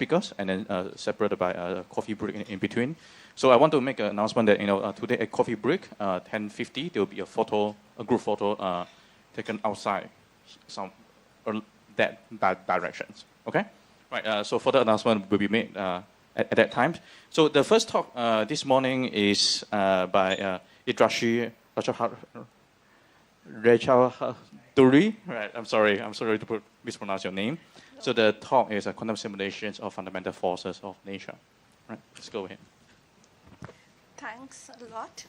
speakers, and then separated by a coffee break in between. So I want to make an announcement that today at coffee break, 10:50, there will be a group photo taken outside, that directions. Okay, right. So further announcement will be made at that time. So the first talk this morning is by Idrashi Rechaduri. Right. I'm sorry to mispronounce your name. So the talk is quantum simulations of fundamental forces of nature. Right. Let's go ahead. Thanks a lot.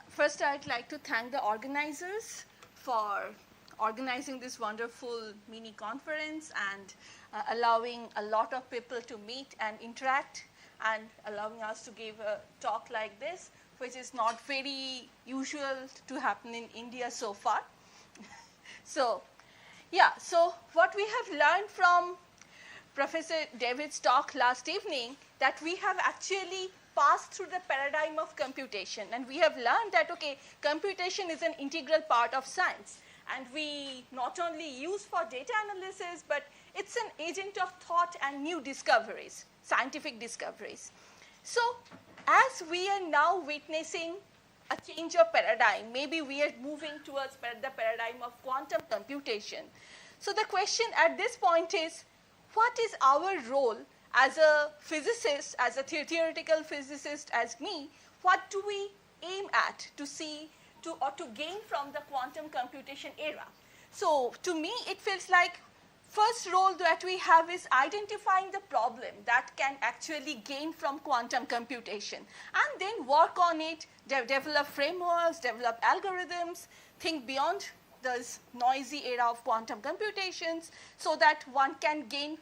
First, I'd like to thank the organizers for organizing this wonderful mini conference and allowing a lot of people to meet and interact and allowing us to give a talk like this, which is not very usual to happen in India so far. So what we have learned from Professor David's talk last evening, that we have actually passed through the paradigm of computation, and we have learned that, okay, computation is an integral part of science, and we not only use for data analysis, but it's an agent of thought and new discoveries, scientific discoveries. So as we are now witnessing a change of paradigm, maybe we are moving towards the paradigm of quantum computation. So the question at this point is, what is our role as a physicist, as a theoretical physicist, as me? What do we aim at to gain from the quantum computation era? So to me, it feels like first role that we have is identifying the problem that can actually gain from quantum computation, and then work on it, develop frameworks, develop algorithms, think beyond this noisy era of quantum computations so that one can gain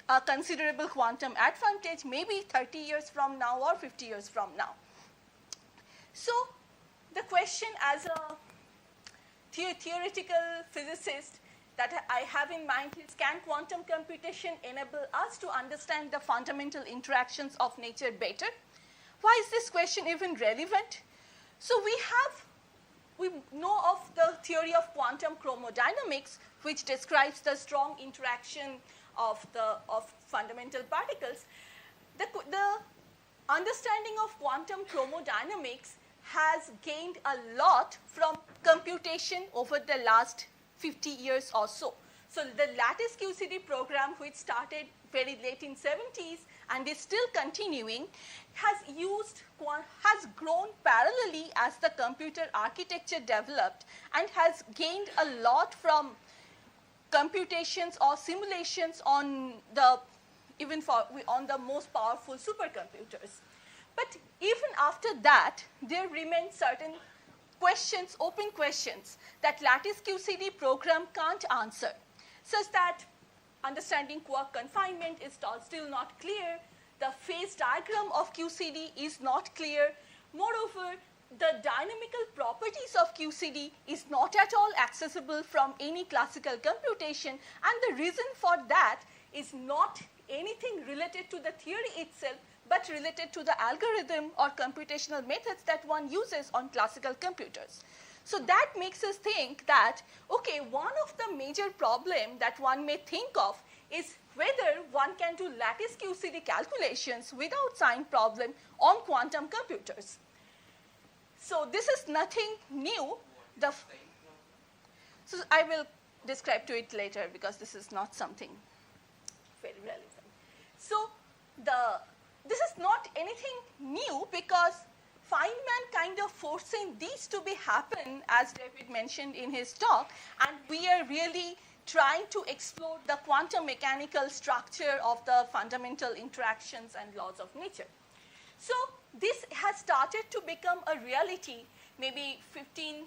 a considerable quantum advantage maybe 30 years from now or 50 years from now. So the question as a theoretical physicist that I have in mind is, can quantum computation enable us to understand the fundamental interactions of nature better? Why is this question even relevant? So we know of the theory of quantum chromodynamics, which describes the strong interaction of fundamental particles. The understanding of quantum chromodynamics has gained a lot from computation over the last 50 years or so. So the lattice QCD program, which started very late in 70s and is still continuing, has grown parallelly as the computer architecture developed and has gained a lot from computations or simulations on the most powerful supercomputers. But even after that, there remain certain questions, open questions, that lattice QCD program can't answer, such that understanding quark confinement is still not clear. The phase diagram of QCD is not clear. Moreover, the dynamical properties of QCD is not at all accessible from any classical computation, and the reason for that is not anything related to the theory itself, but related to the algorithm or computational methods that one uses on classical computers. So that makes us think that, okay, one of the major problems that one may think of is whether one can do lattice QCD calculations without sign problem on quantum computers. So this is nothing new. So I will describe to it later because this is not something very relevant. So this is not anything new because Feynman kind of forcing these to be happen, as David mentioned in his talk, and we are really trying to explore the quantum mechanical structure of the fundamental interactions and laws of nature. So this has started to become a reality maybe 10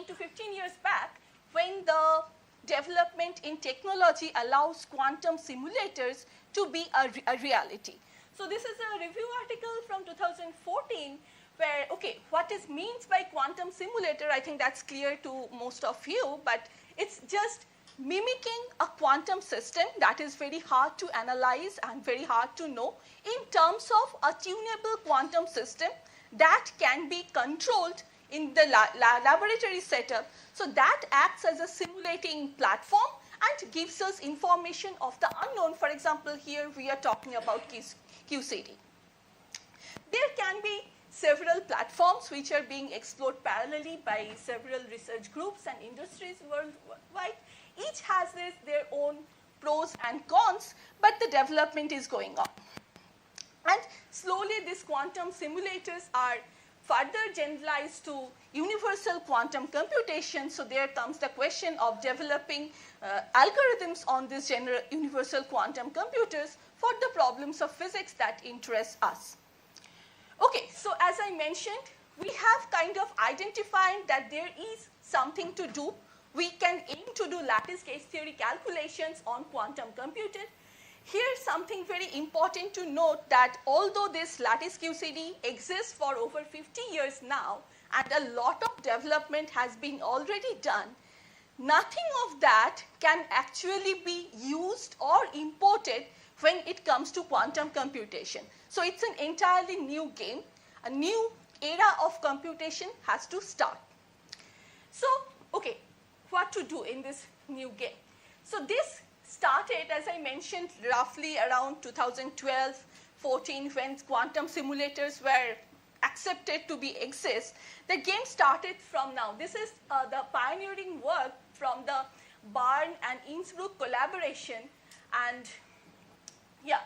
to 15 years back, when the development in technology allows quantum simulators to be a reality. So this is a review article from 2014 where, okay, what is means by quantum simulator, I think that's clear to most of you, but it's just mimicking a quantum system that is very hard to analyze and very hard to know in terms of a tunable quantum system that can be controlled in the laboratory setup. So that acts as a simulating platform, and gives us information of the unknown. For example, here we are talking about QCD. There can be several platforms which are being explored parallelly by several research groups and industries worldwide. Each has their own pros and cons, but the development is going on. And slowly these quantum simulators are further generalized to universal quantum computation. So there comes the question of developing algorithms on these universal quantum computers for the problems of physics that interest us. Okay, so as I mentioned, we have kind of identified that there is something to do. We can aim to do lattice gauge theory calculations on quantum computers. Here's something very important to note, that although this lattice QCD exists for over 50 years now, and a lot of development has been already done, nothing of that can actually be used or imported when it comes to quantum computation. So it's an entirely new game. A new era of computation has to start. So, okay, what to do in this new game? So this started, as I mentioned, roughly around 2012-14, when quantum simulators were accepted to exist. The game started from now. This is the pioneering work from the Bern and Innsbruck collaboration. And yeah,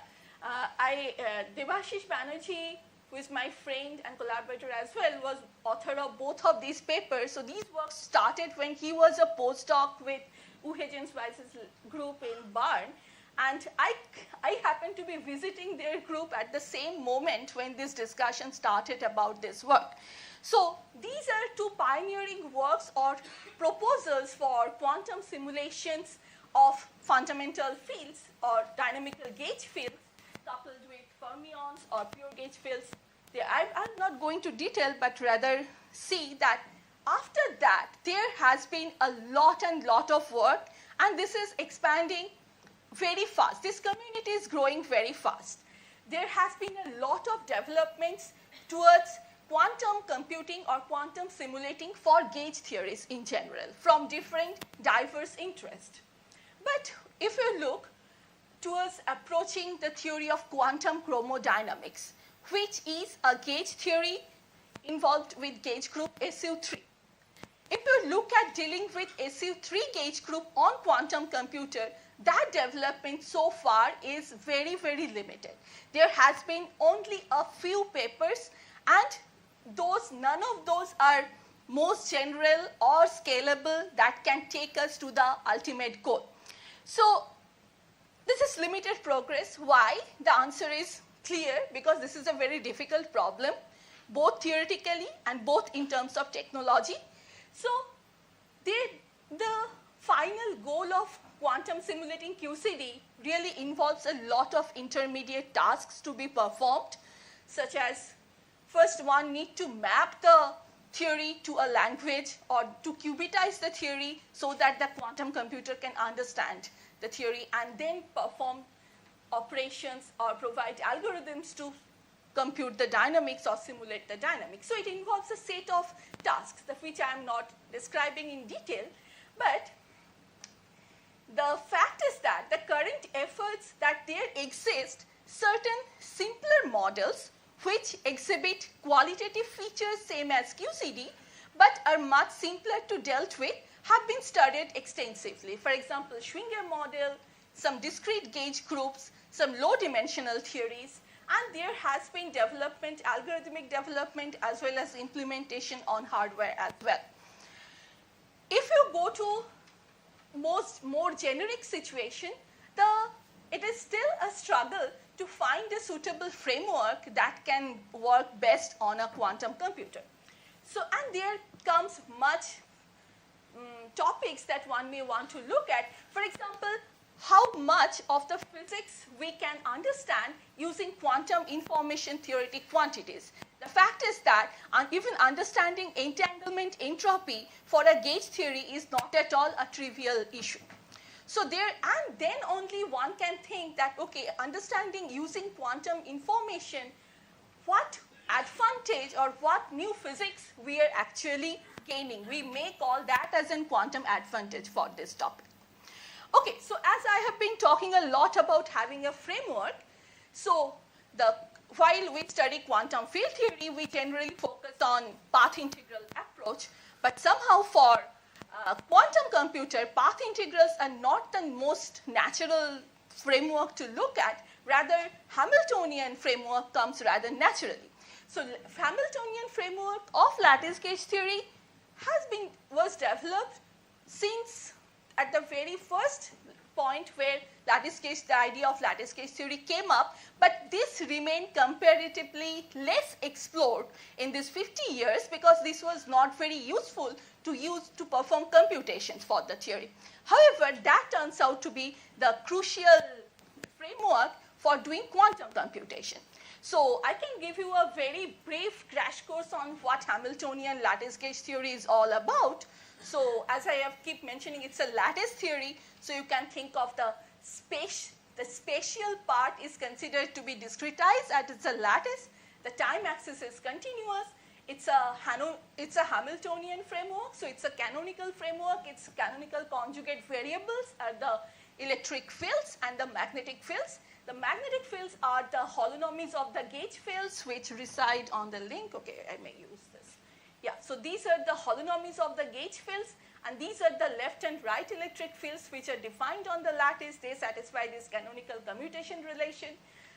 Debashish Banerjee, who is my friend and collaborator as well, was author of both of these papers. So these works started when he was a postdoc with Uwe Jensweis's group in Bern. And I happened to be visiting their group at the same moment when this discussion started about this work. So these are two pioneering works or proposals for quantum simulations of fundamental fields or dynamical gauge fields coupled with fermions or pure gauge fields. I'm not going to detail, but rather see that after that, there has been a lot of work, and this is expanding very fast. This community is growing very fast. There has been a lot of developments towards quantum computing or quantum simulating for gauge theories in general from different diverse interests. But if you look towards approaching the theory of quantum chromodynamics, which is a gauge theory involved with gauge group SU3. If you look at dealing with SU3 gauge group on quantum computer, that development so far is very, very limited. There has been only a few papers, and none of those are most general or scalable that can take us to the ultimate goal. So this is limited progress. Why? The answer is clear, because this is a very difficult problem, both theoretically and both in terms of technology. So the final goal of quantum simulating QCD really involves a lot of intermediate tasks to be performed, such as first one need to map the theory to a language or to qubitize the theory so that the quantum computer can understand the theory and then perform operations or provide algorithms to compute the dynamics or simulate the dynamics. So it involves a set of tasks, which I am not describing in detail, but the fact is that the current efforts that there exist certain simpler models which exhibit qualitative features same as QCD, but are much simpler to deal with, have been studied extensively. For example, Schwinger model, some discrete gauge groups, some low-dimensional theories, and there has been development, algorithmic development, as well as implementation on hardware as well. If you go to more generic situation, it is still a struggle to find a suitable framework that can work best on a quantum computer. So, and there comes much topics that one may want to look at. For example, how much of the physics we can understand using quantum information theoretic quantities. The fact is that even understanding entanglement entropy for a gauge theory is not at all a trivial issue. So and then only one can think that, okay, understanding using quantum information, what advantage or what new physics we are actually gaining. We may call that as a quantum advantage for this topic. Okay, so as I have been talking a lot about having a framework, so while we study quantum field theory, we generally focus on path integral approach, but somehow for quantum computer, path integrals are not the most natural framework to look at. Rather, Hamiltonian framework comes rather naturally. So Hamiltonian framework of lattice gauge theory was developed since at the very first point where the idea of lattice gauge theory came up, but this remained comparatively less explored in these 50 years because this was not very useful to perform computations for the theory. However, that turns out to be the crucial framework for doing quantum computation. So I can give you a very brief crash course on what Hamiltonian lattice gauge theory is all about. So as I keep mentioning, it's a lattice theory, so you can think of the spatial part is considered to be discretized as it's a lattice. The time axis is continuous. It's a Hamiltonian framework, so it's a canonical framework. Its canonical conjugate variables are the electric fields and the magnetic fields. The magnetic fields are the holonomies of the gauge fields which reside on the link. Okay, I may use this. Yeah, so these are the holonomies of the gauge fields, and these are the left and right electric fields which are defined on the lattice. They satisfy this canonical commutation relation.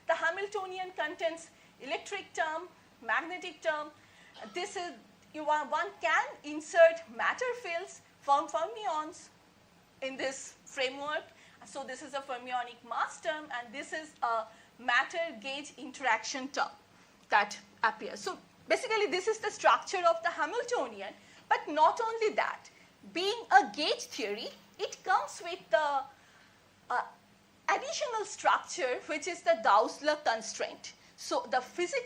The Hamiltonian contains electric term, magnetic term. One can insert matter fields from fermions in this framework. So this is a fermionic mass term, and this is a matter gauge interaction term that appears. So basically, this is the structure of the Hamiltonian, but not only that. Being a gauge theory, it comes with the additional structure, which is the Gauss-Lug constraint. So the physical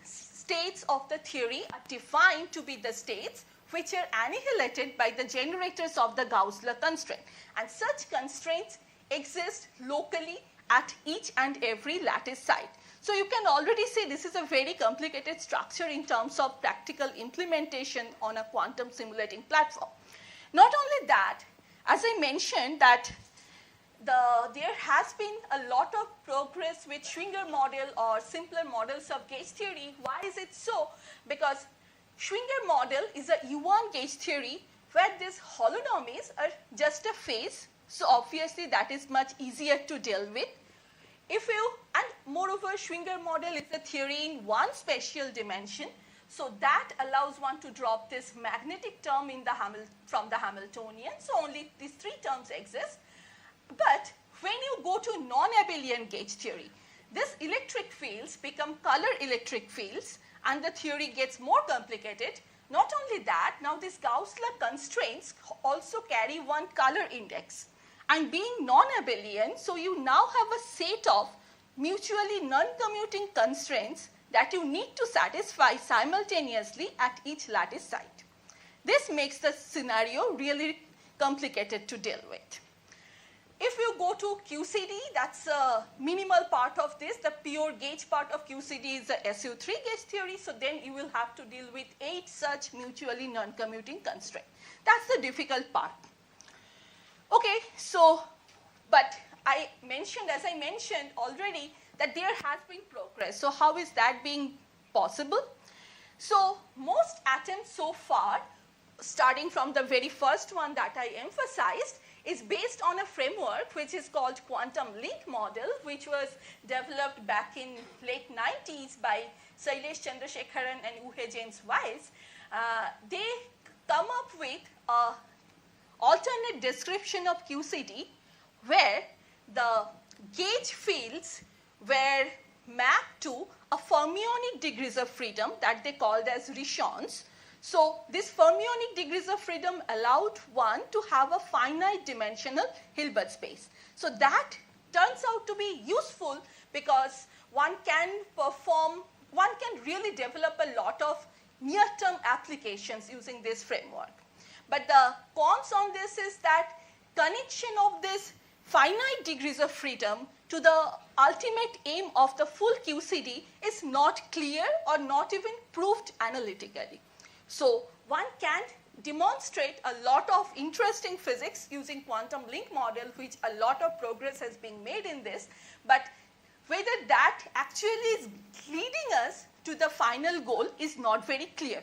states of the theory are defined to be the states which are annihilated by the generators of the Gauss-Lug constraint. And such constraints exist locally at each and every lattice site. So you can already see this is a very complicated structure in terms of practical implementation on a quantum simulating platform. Not only that, as I mentioned that there has been a lot of progress with Schwinger model or simpler models of gauge theory. Why is it so? Because Schwinger model is a U1 gauge theory where these holonomies are just a phase. So obviously that is much easier to deal with. And moreover, Schwinger model is a theory in one spatial dimension. So that allows one to drop this magnetic term from the Hamiltonian. So only these three terms exist. But when you go to non-abelian gauge theory, these electric fields become color electric fields, and the theory gets more complicated. Not only that, now these Gauss-Lug constraints also carry one color index. And being non-abelian, so you now have a set of mutually non-commuting constraints that you need to satisfy simultaneously at each lattice site. This makes the scenario really complicated to deal with. If you go to QCD, that's a minimal part of this. The pure gauge part of QCD is the SU3 gauge theory. So then you will have to deal with 8 such mutually non-commuting constraints. That's the difficult part. Okay, so, but as I mentioned already, that there has been progress. So how is that being possible? So most attempts so far, starting from the very first one that I emphasized, is based on a framework which is called quantum link model, which was developed back in late 90s by Sailesh Chandrasekharan and Uwe James Weiss. They come up with an alternate description of QCD where the gauge fields were mapped to a fermionic degrees of freedom that they called as rishons. So this fermionic degrees of freedom allowed one to have a finite dimensional Hilbert space. So that turns out to be useful because one can really develop a lot of near-term applications using this framework. But the cons on this is that connection of this finite degrees of freedom to the ultimate aim of the full QCD is not clear or not even proved analytically. So one can't demonstrate a lot of interesting physics using quantum link model, which a lot of progress has been made in this, but whether that actually is leading us to the final goal is not very clear.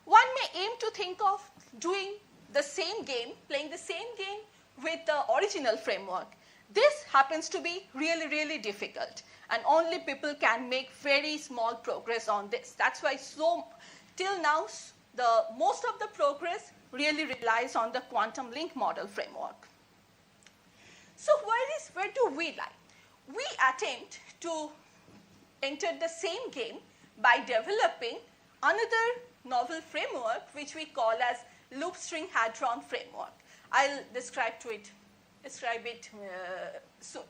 One may aim to think of doing the same game, playing the same game with the original framework. This happens to be really, really difficult, and only people can make very small progress on this. That's why till now, most of the progress really relies on the quantum link model framework. So where do we lie? We attempt to enter the same game by developing another novel framework which we call as loop string hadron framework. I'll describe it soon.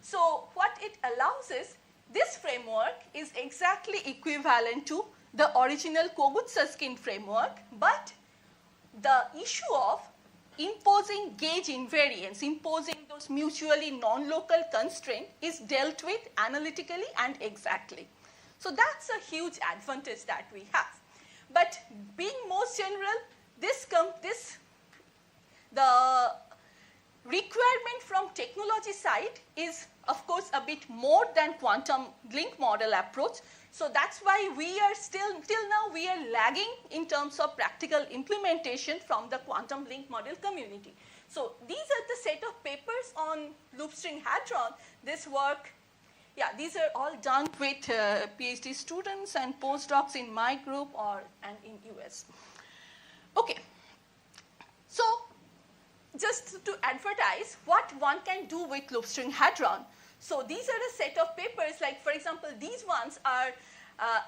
So what it allows is, this framework is exactly equivalent to the original Kogut-Susskind framework, but the issue of imposing gauge invariance, imposing those mutually non-local constraints is dealt with analytically and exactly. So that's a huge advantage that we have. But being most general, the requirement from technology side is, of course, a bit more than quantum link model approach. So that's why we are till now, we are lagging in terms of practical implementation from the quantum link model community. So these are the set of papers on loop string hadron. This work, these are all done with PhD students and postdocs in my group and in US. Okay, so just to advertise what one can do with loop string hadron. So these are a set of papers, like for example, these ones are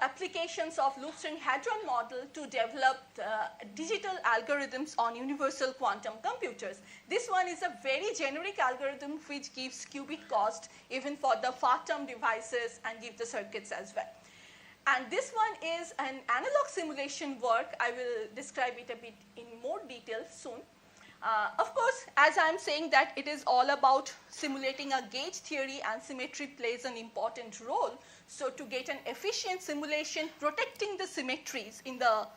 applications of loop string hadron model to develop digital algorithms on universal quantum computers. This one is a very generic algorithm which gives cubic cost even for the far-term devices and give the circuits as well. And this one is an analog simulation work. I will describe it a bit in more detail soon. Of course, as I'm saying that it is all about simulating a gauge theory, and symmetry plays an important role. So to get an efficient simulation, protecting the symmetries in the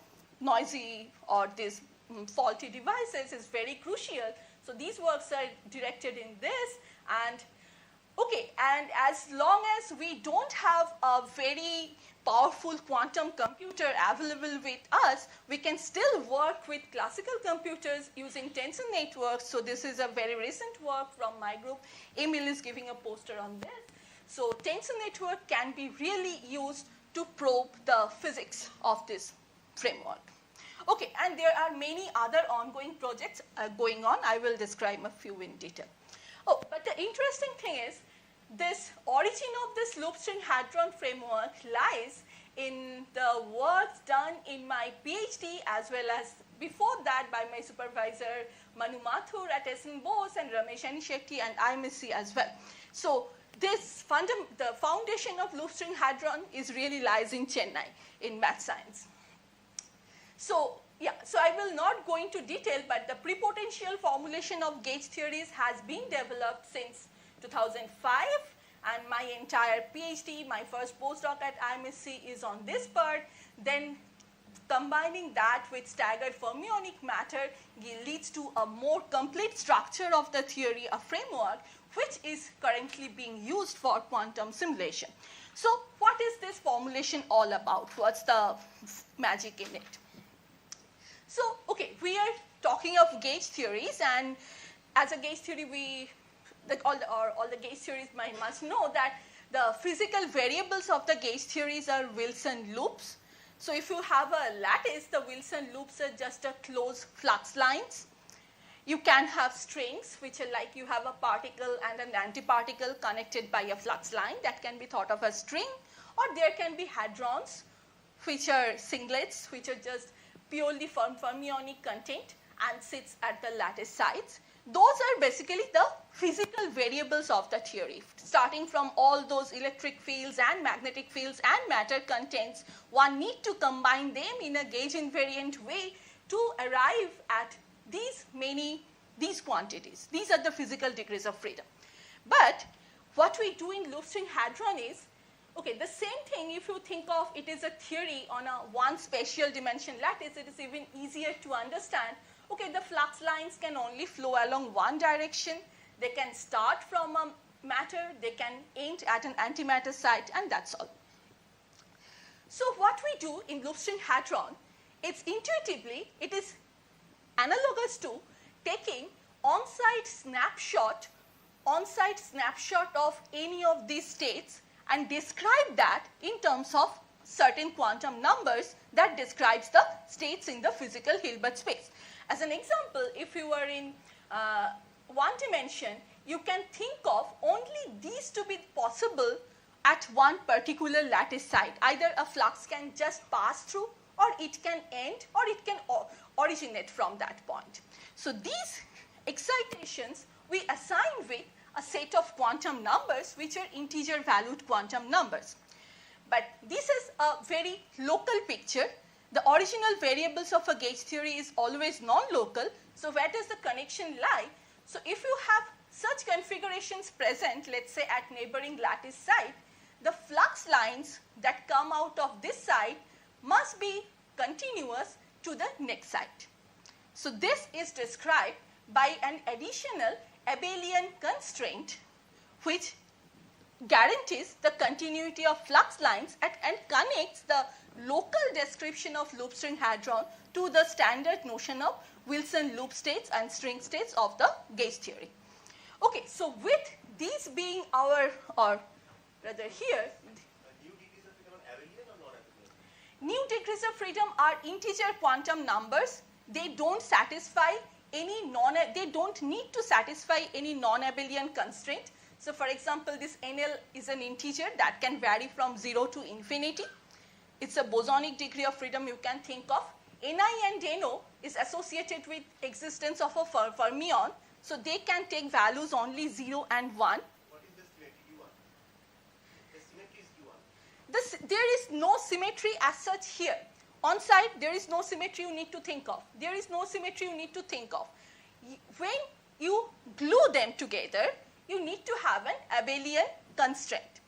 noisy or these faulty devices is very crucial. So these works are directed in this. And as long as we don't have a very powerful quantum computer available with us, we can still work with classical computers using tensor networks. So this is a very recent work from my group. Emil is giving a poster on this. So tensor network can be really used to probe the physics of this framework. Okay, and there are many other ongoing projects going on. I will describe a few in detail. Oh, but the interesting thing is, this origin of this loop string hadron framework lies in the work done in my PhD, as well as before that by my supervisor Manu Mathur at SN Bose and Ramesh Anishetty and IMSC as well. So the foundation of loop string hadron really lies in Chennai in math science. So I will not go into detail, but the prepotential formulation of gauge theories has been developed since 2005, and my entire PhD, my first postdoc at IMSC is on this part. Then combining that with staggered fermionic matter leads to a more complete structure of the theory, a framework, which is currently being used for quantum simulation. So what is this formulation all about? What's the magic in it? So, we are talking of gauge theories, and as a gauge theory, all the gauge theories must know that the physical variables of the gauge theories are Wilson loops. So if you have a lattice, the Wilson loops are just a closed flux lines. You can have strings, which are like you have a particle and an antiparticle connected by a flux line. That can be thought of as string. Or there can be hadrons, which are singlets, which are just purely fermionic content and sits at the lattice sides. Those are basically the physical variables of the theory. Starting from all those electric fields and magnetic fields and matter contents, one need to combine them in a gauge invariant way to arrive at these quantities. These are the physical degrees of freedom. But what we do in loop string hadron is, Okay, the same thing, if you think of it is a theory on a one spatial dimension lattice, it is even easier to understand. Okay, the flux lines can only flow along one direction. They can start from a matter, they can end at an antimatter site, and that's all. So what we do in loop string hadron, it's intuitively, it is analogous to taking on-site snapshot of any of these states and describe that in terms of certain quantum numbers that describes the states in the physical Hilbert space. As an example, if you are in one dimension, you can think of only these to be possible at one particular lattice site. Either a flux can just pass through, or it can end, or it can originate from that point. So these excitations we assign with a set of quantum numbers which are integer valued quantum numbers. But this is a very local picture. The original variables of a gauge theory is always non-local. So where does the connection lie? So if you have such configurations present, let's say at neighboring lattice site, the flux lines that come out of this side must be continuous to the next site. So this is described by an additional abelian constraint which guarantees the continuity of flux lines and connects the local description of loop string hadron to the standard notion of Wilson loop states and string states of the gauge theory. Okay, so with these being our, or rather here, new degrees of freedom are integer quantum numbers. They don't satisfy any they don't need to satisfy any non-abelian constraint. So for example, this NL is an integer that can vary from 0 to infinity. It's a bosonic degree of freedom you can think of. Ni and NO is associated with existence of a fermion. So they can take values only 0 and 1. What is the symmetry U1? The symmetry is U1. There is no symmetry as such here. On site, there is no symmetry you need to think of. There is no symmetry you need to think of. When you glue them together, you need to have an abelian constraint.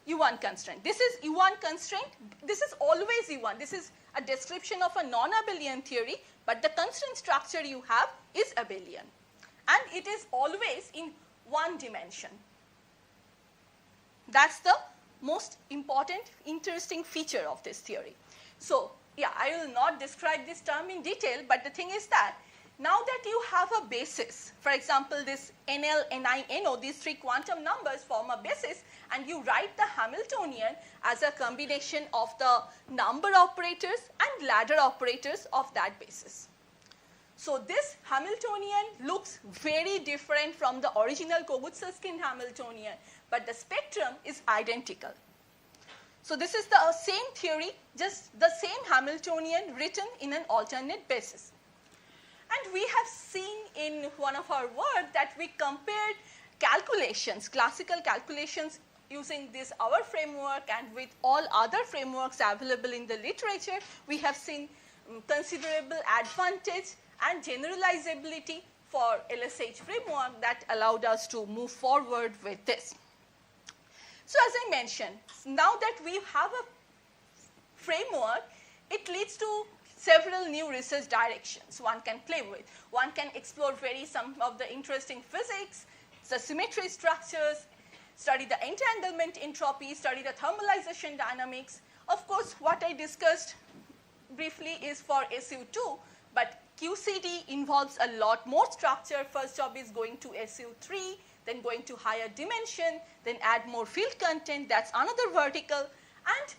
U1 constraint. This is U1 constraint. This is always U1. This is a description of a non-abelian theory, but the constraint structure you have is abelian. And it is always in one dimension. That's the most important, interesting feature of this theory. So, yeah, I will not describe this term in detail, but the thing is that now that you have a basis, for example, this NL, Ni, NO, these three quantum numbers form a basis, and you write the Hamiltonian as a combination of the number operators and ladder operators of that basis. So this Hamiltonian looks very different from the original Kogut-Susskind Hamiltonian, but the spectrum is identical. So this is the same theory, just the same Hamiltonian written in an alternate basis. And we have seen in one of our work that we compared calculations, classical calculations using this our framework and with all other frameworks available in the literature. We have seen considerable advantage and generalizability for LSH framework that allowed us to move forward with this. So as I mentioned, now that we have a framework, it leads to several new research directions one can play with. One can explore some of the interesting physics, the symmetry structures, study the entanglement entropy, study the thermalization dynamics. Of course, what I discussed briefly is for SU2, but QCD involves a lot more structure. First job is going to SU3, then going to higher dimension, then add more field content. That's another vertical. And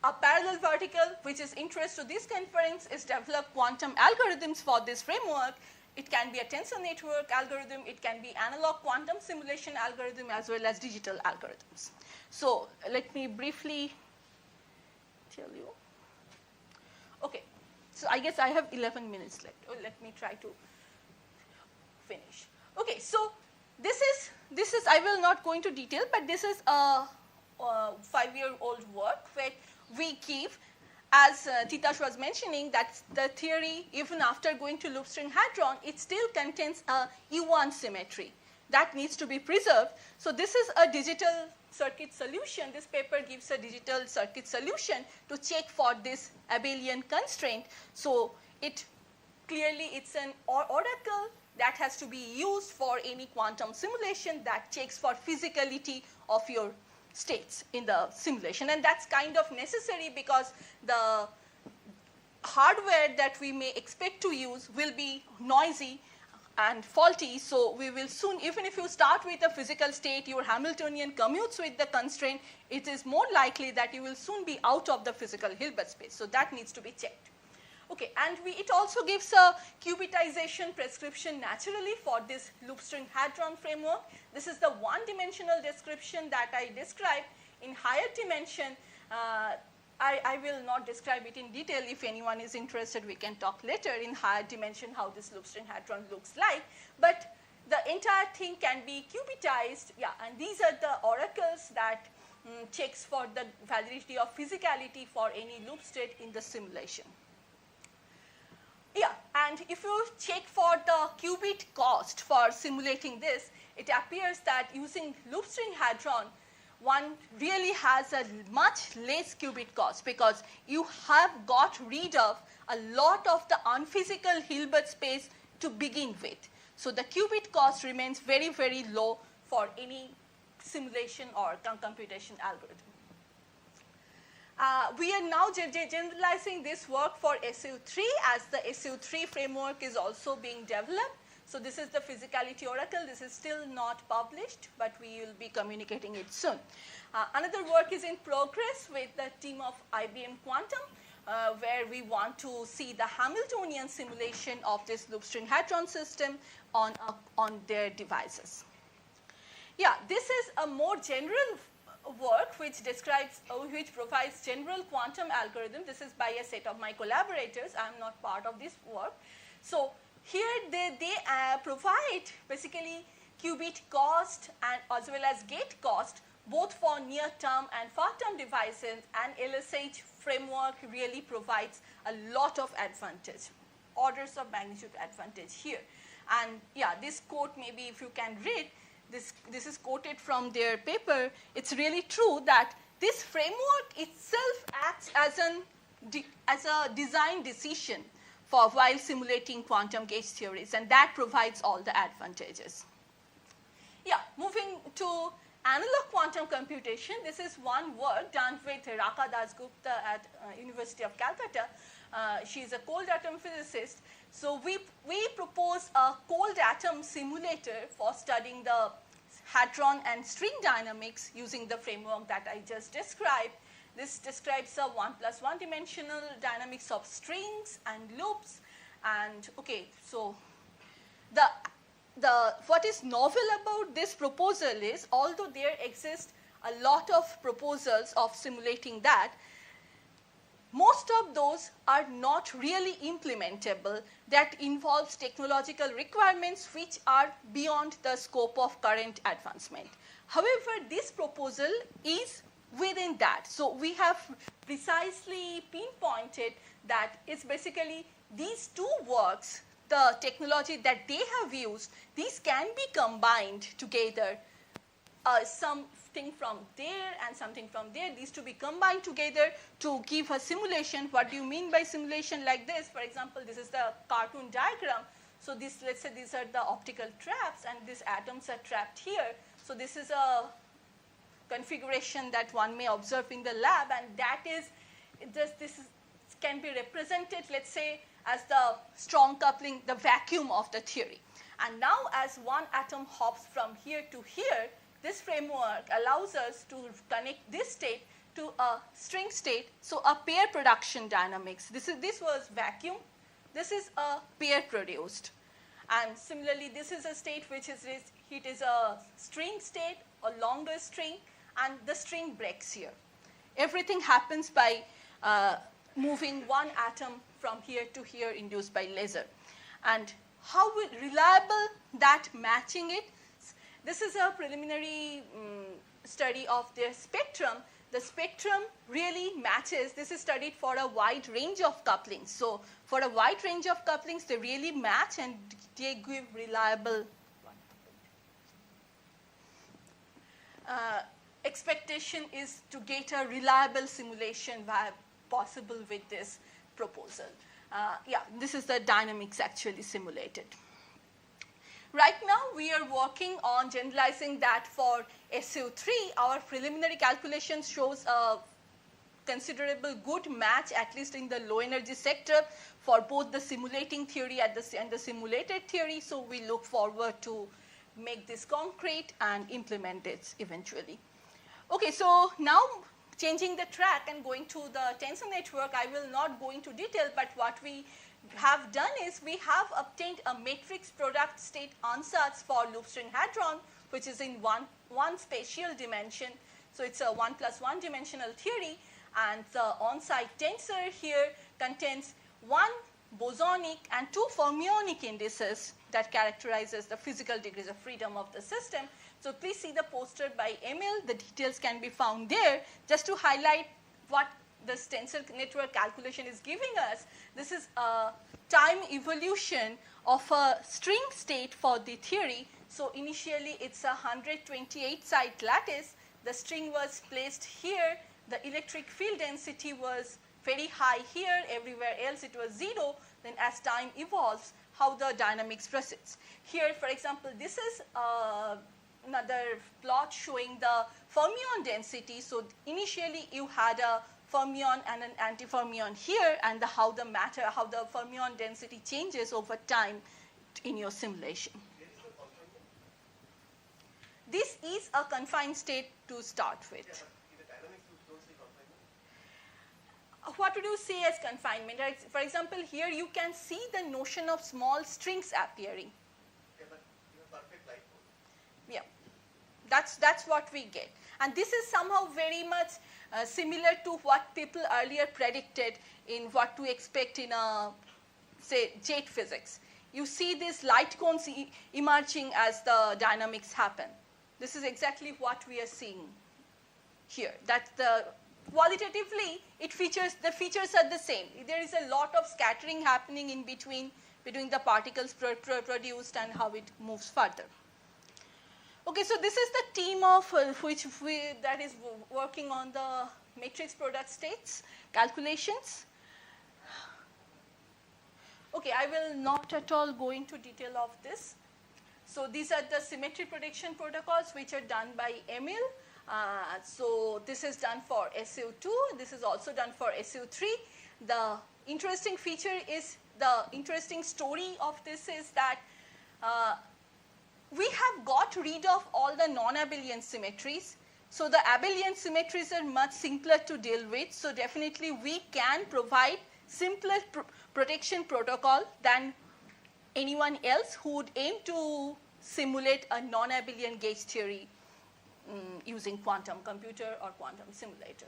a parallel vertical, which is interest to this conference, is develop quantum algorithms for this framework. It can be a tensor network algorithm. It can be analog quantum simulation algorithm as well as digital algorithms. So let me briefly tell you. Okay, so I guess I have 11 minutes left. Let me try to finish. Okay, so this is I will not go into detail, but this is a 5-year-old work where we give, as Titash was mentioning, that the theory, even after going to loop string hadron, it still contains a U1 symmetry that needs to be preserved. So this is a digital circuit solution. This paper gives a digital circuit solution to check for this abelian constraint. So it clearly it's an oracle that has to be used for any quantum simulation that checks for physicality of your states in the simulation. And that's kind of necessary because the hardware that we may expect to use will be noisy and faulty. So we will soon, even if you start with a physical state, your Hamiltonian commutes with the constraint, it is more likely that you will soon be out of the physical Hilbert space. So that needs to be checked. Okay, and it also gives a qubitization prescription naturally for this loop string hadron framework. This is the one-dimensional description that I described. In higher dimension, I will not describe it in detail. If anyone is interested, we can talk later in higher dimension how this loop string hadron looks like. But the entire thing can be qubitized. Yeah, and these are the oracles that checks for the validity of physicality for any loop state in the simulation. Yeah, and if you check for the qubit cost for simulating this, it appears that using loop string hadron, one really has a much less qubit cost because you have got rid of a lot of the unphysical Hilbert space to begin with. So the qubit cost remains very, very low for any simulation or computation algorithm. We are now generalizing this work for SU3 as the SU3 framework is also being developed. So this is the physicality oracle. This is still not published, but we will be communicating it soon. Another work is in progress with the team of IBM Quantum, where we want to see the Hamiltonian simulation of this loop string hadron system on their devices. Yeah, this is a more general work which provides general quantum algorithm. This is by a set of my collaborators. I am not part of this work. So here they provide basically qubit cost and as well as gate cost both for near term and far term devices, and LSH framework really provides a lot of advantage, orders of magnitude advantage here. And yeah, this quote maybe if you can read, this is quoted from their paper. It's really true that this framework itself acts as a design decision for while simulating quantum gauge theories, and that provides all the advantages. Yeah, moving to analog quantum computation, this is one work done with Raka Dasgupta at University of Calcutta. She is a cold atom physicist. So we propose a cold atom simulator for studying the hadron and string dynamics using the framework that I just described. This describes a 1+1 dimensional dynamics of strings and loops. And okay, so what is novel about this proposal is, although there exist a lot of proposals of simulating that, most of those are not really implementable. That involves technological requirements which are beyond the scope of current advancement. However, this proposal is within that. So we have precisely pinpointed that it's basically these two works, the technology that they have used, these can be combined together. Something from there and something from there, these to be combined together to give a simulation. What do you mean by simulation like this? For example, this is the cartoon diagram. So this, let's say these are the optical traps and these atoms are trapped here. So this is a configuration that one may observe in the lab, and that is just can be represented, let's say, as the strong coupling, the vacuum of the theory. And now as one atom hops from here to here, this framework allows us to connect this state to a string state, so a pair production dynamics. This was vacuum. This is a pair produced. And similarly, this is a state which is a string state, a longer string, and the string breaks here. Everything happens by moving one atom from here to here induced by laser. And how reliable that matching it? This is a preliminary study of their spectrum. The spectrum really matches. This is studied for a wide range of couplings. So for a wide range of couplings, they really match and they give reliable. expectation is to get a reliable simulation possible with this proposal. Yeah, this is the dynamics actually simulated. Right now, we are working on generalizing that for SO3. Our preliminary calculation shows a considerable good match, at least in the low energy sector, for both the simulating theory and the simulated theory. So we look forward to make this concrete and implement it eventually. Okay, so now changing the track and going to the tensor network, I will not go into detail, but what we have done is we have obtained a matrix product state ansatz for loop string hadron, which is in one spatial dimension. So it's a 1+1 dimensional theory, and the on-site tensor here contains one bosonic and two fermionic indices that characterizes the physical degrees of freedom of the system. So please see the poster by Emil. The details can be found there. Just to highlight what this tensor network calculation is giving us, this is a time evolution of a string state for the theory. So initially it's a 128 site lattice. The string was placed here. The electric field density was very high here. Everywhere else it was 0. Then as time evolves, how the dynamics proceeds. Here, for example, this is another plot showing the fermion density. So initially you had a fermion and an antifermion here, and how the fermion density changes over time in your simulation. This is a confined state to start with. Yeah, but in the dynamics you don't say confinement. What would you say as confinement? For example, here you can see the notion of small strings appearing. Yeah, but you have perfect dipole. Yeah, that's what we get. And this is somehow very much similar to what people earlier predicted in what to expect in say, jet physics. You see these light cones emerging as the dynamics happen. This is exactly what we are seeing here. That qualitatively, the features are the same. There is a lot of scattering happening in between the particles produced and how it moves further. Okay, so this is the team of that is working on the matrix product states calculations. Okay, I will not at all go into detail of this. So these are the symmetry prediction protocols which are done by Emil. So this is done for SO2. This is also done for SO3. The interesting feature is, the interesting story of this is that we have got rid of all the non-abelian symmetries. So the abelian symmetries are much simpler to deal with. So definitely we can provide simpler protection protocol than anyone else who would aim to simulate a non-abelian gauge theory using quantum computer or quantum simulator.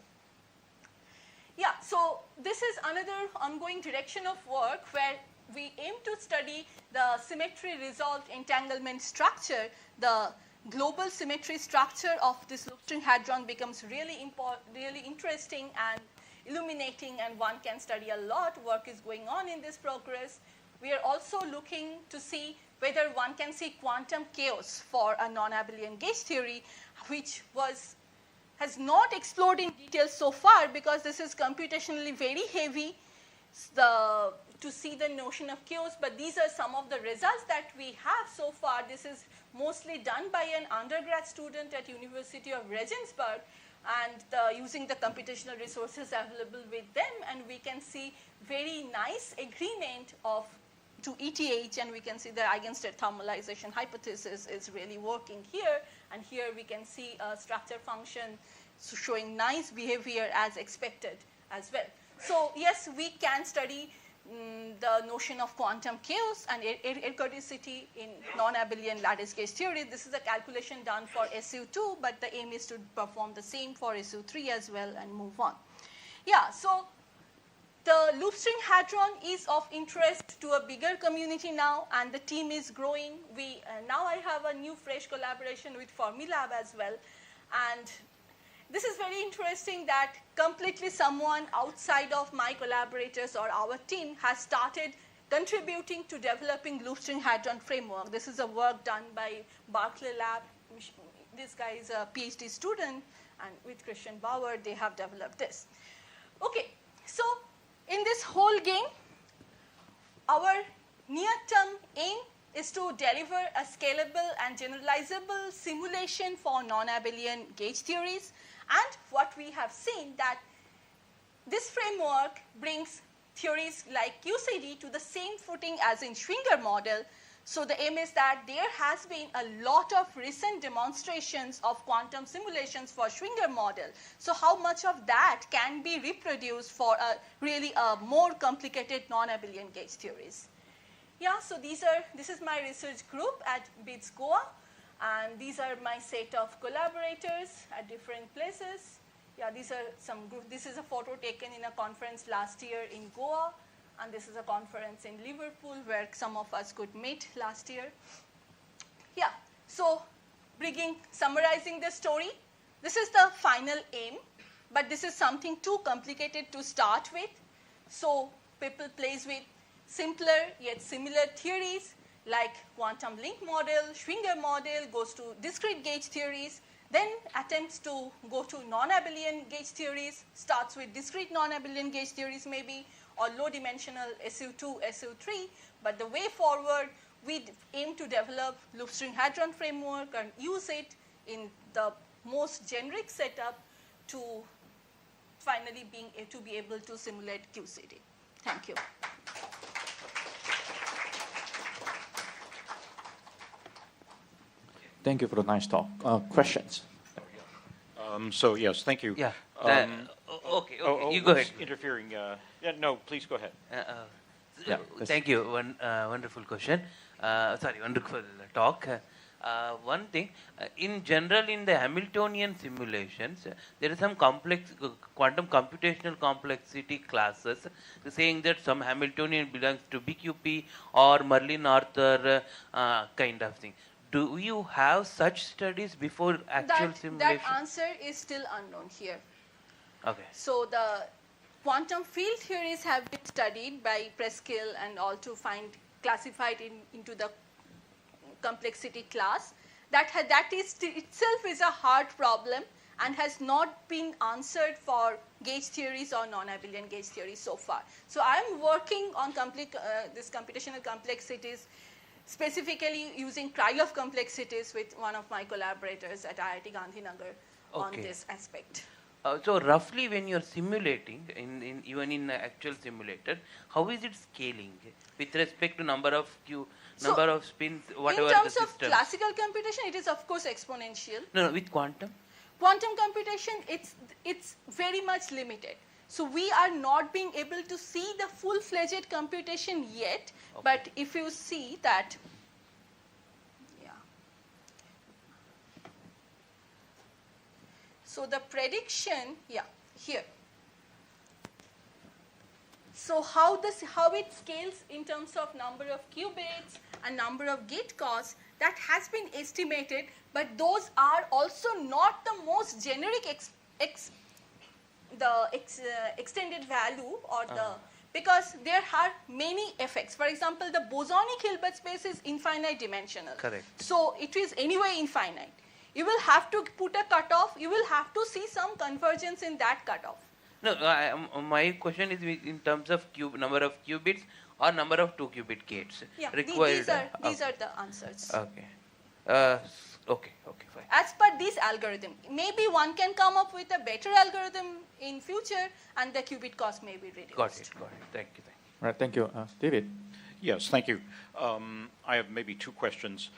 Yeah, so this is another ongoing direction of work where we aim to study the symmetry resolved entanglement structure. The global symmetry structure of this loop string hadron becomes really interesting and illuminating, and one can study a lot. Work is going on in this progress. We are also looking to see whether one can see quantum chaos for a non-abelian gauge theory, which has not explored in detail so far because this is computationally very heavy to see the notion of chaos. But these are some of the results that we have so far. This is mostly done by an undergrad student at University of Regensburg, and using the computational resources available with them, and we can see very nice agreement to ETH, and we can see the eigenstate thermalization hypothesis is really working here, and here we can see a structure function showing nice behavior as expected as well. So yes, we can study the notion of quantum chaos and ergodicity in non-abelian lattice gauge theory. This is a calculation done for SU2, but the aim is to perform the same for SU3 as well and move on. Yeah, so the loop string hadron is of interest to a bigger community now, and the team is growing. Now I have a new fresh collaboration with Fermilab as well, and this is very interesting that completely someone outside of my collaborators or our team has started contributing to developing loop string hadron framework. This is a work done by Berkeley Lab. This guy is a PhD student, And with Christian Bauer, they have developed this. Okay, so in this whole game, our near-term aim is to deliver a scalable and generalizable simulation for non-abelian gauge theories. And what we have seen that this framework brings theories like QCD to the same footing as in Schwinger model. So the aim is that there has been a lot of recent demonstrations of quantum simulations for Schwinger model. So how much of that can be reproduced for really a more complicated non-abelian gauge theories? Yeah, so this is my research group at BITS Goa, and these are my set of collaborators at different places. Yeah, these are some group. This is a photo taken in a conference last year in Goa, and this is a conference in Liverpool where some of us could meet last year. Yeah, so summarizing the story, this is the final aim, but this is something too complicated to start with. So people plays with simpler yet similar theories like quantum link model, Schwinger model, goes to discrete gauge theories, then attempts to go to non-abelian gauge theories, starts with discrete non-abelian gauge theories maybe, or low-dimensional SU2, SU3. But the way forward, we aim to develop loop string hadron framework and use it in the most generic setup to finally be able to simulate QCD. Thank you. Thank you for the nice talk. Questions? So yes, thank you. Yeah. Okay. You go ahead. Interfering. Yeah. No, please go ahead. Yeah, Thank you. Wonderful question. Wonderful talk. One thing, in general, in the Hamiltonian simulations, there is some complex quantum computational complexity classes saying that some Hamiltonian belongs to BQP or Merlin-Arthur kind of thing. Do you have such studies before actual simulation? That answer is still unknown here. Okay. So the quantum field theories have been studied by Preskill and all to classified into the complexity class. That itself is a hard problem and has not been answered for gauge theories or non-abelian gauge theories so far. So I am working on this computational complexities, specifically using Krylov complexities with one of my collaborators at IIT Gandhinagar on this aspect. So roughly when you're simulating, even in actual simulator, how is it scaling with respect to number of spins, whatever in terms the of system? classical computation, it is of course exponential. No, with quantum? Quantum computation, it's very much limited. So we are not being able to see the full-fledged computation yet, but if you see that, so the prediction, here. So how it scales in terms of number of qubits and number of gate costs, that has been estimated, but those are also not the most generic extended value or because there are many effects. For example, the bosonic Hilbert space is infinite dimensional. Correct. So it is anyway infinite. You will have to put a cutoff. You will have to see some convergence in that cutoff. No, my question is in terms of number of qubits or number of 2-qubit gates required. These are the answers. Okay. Okay, fine. As per this algorithm, maybe one can come up with a better algorithm in future, and the qubit cost may be reduced. Got it. Thank you. Right, thank you. David? Yes, thank you. I have maybe two questions.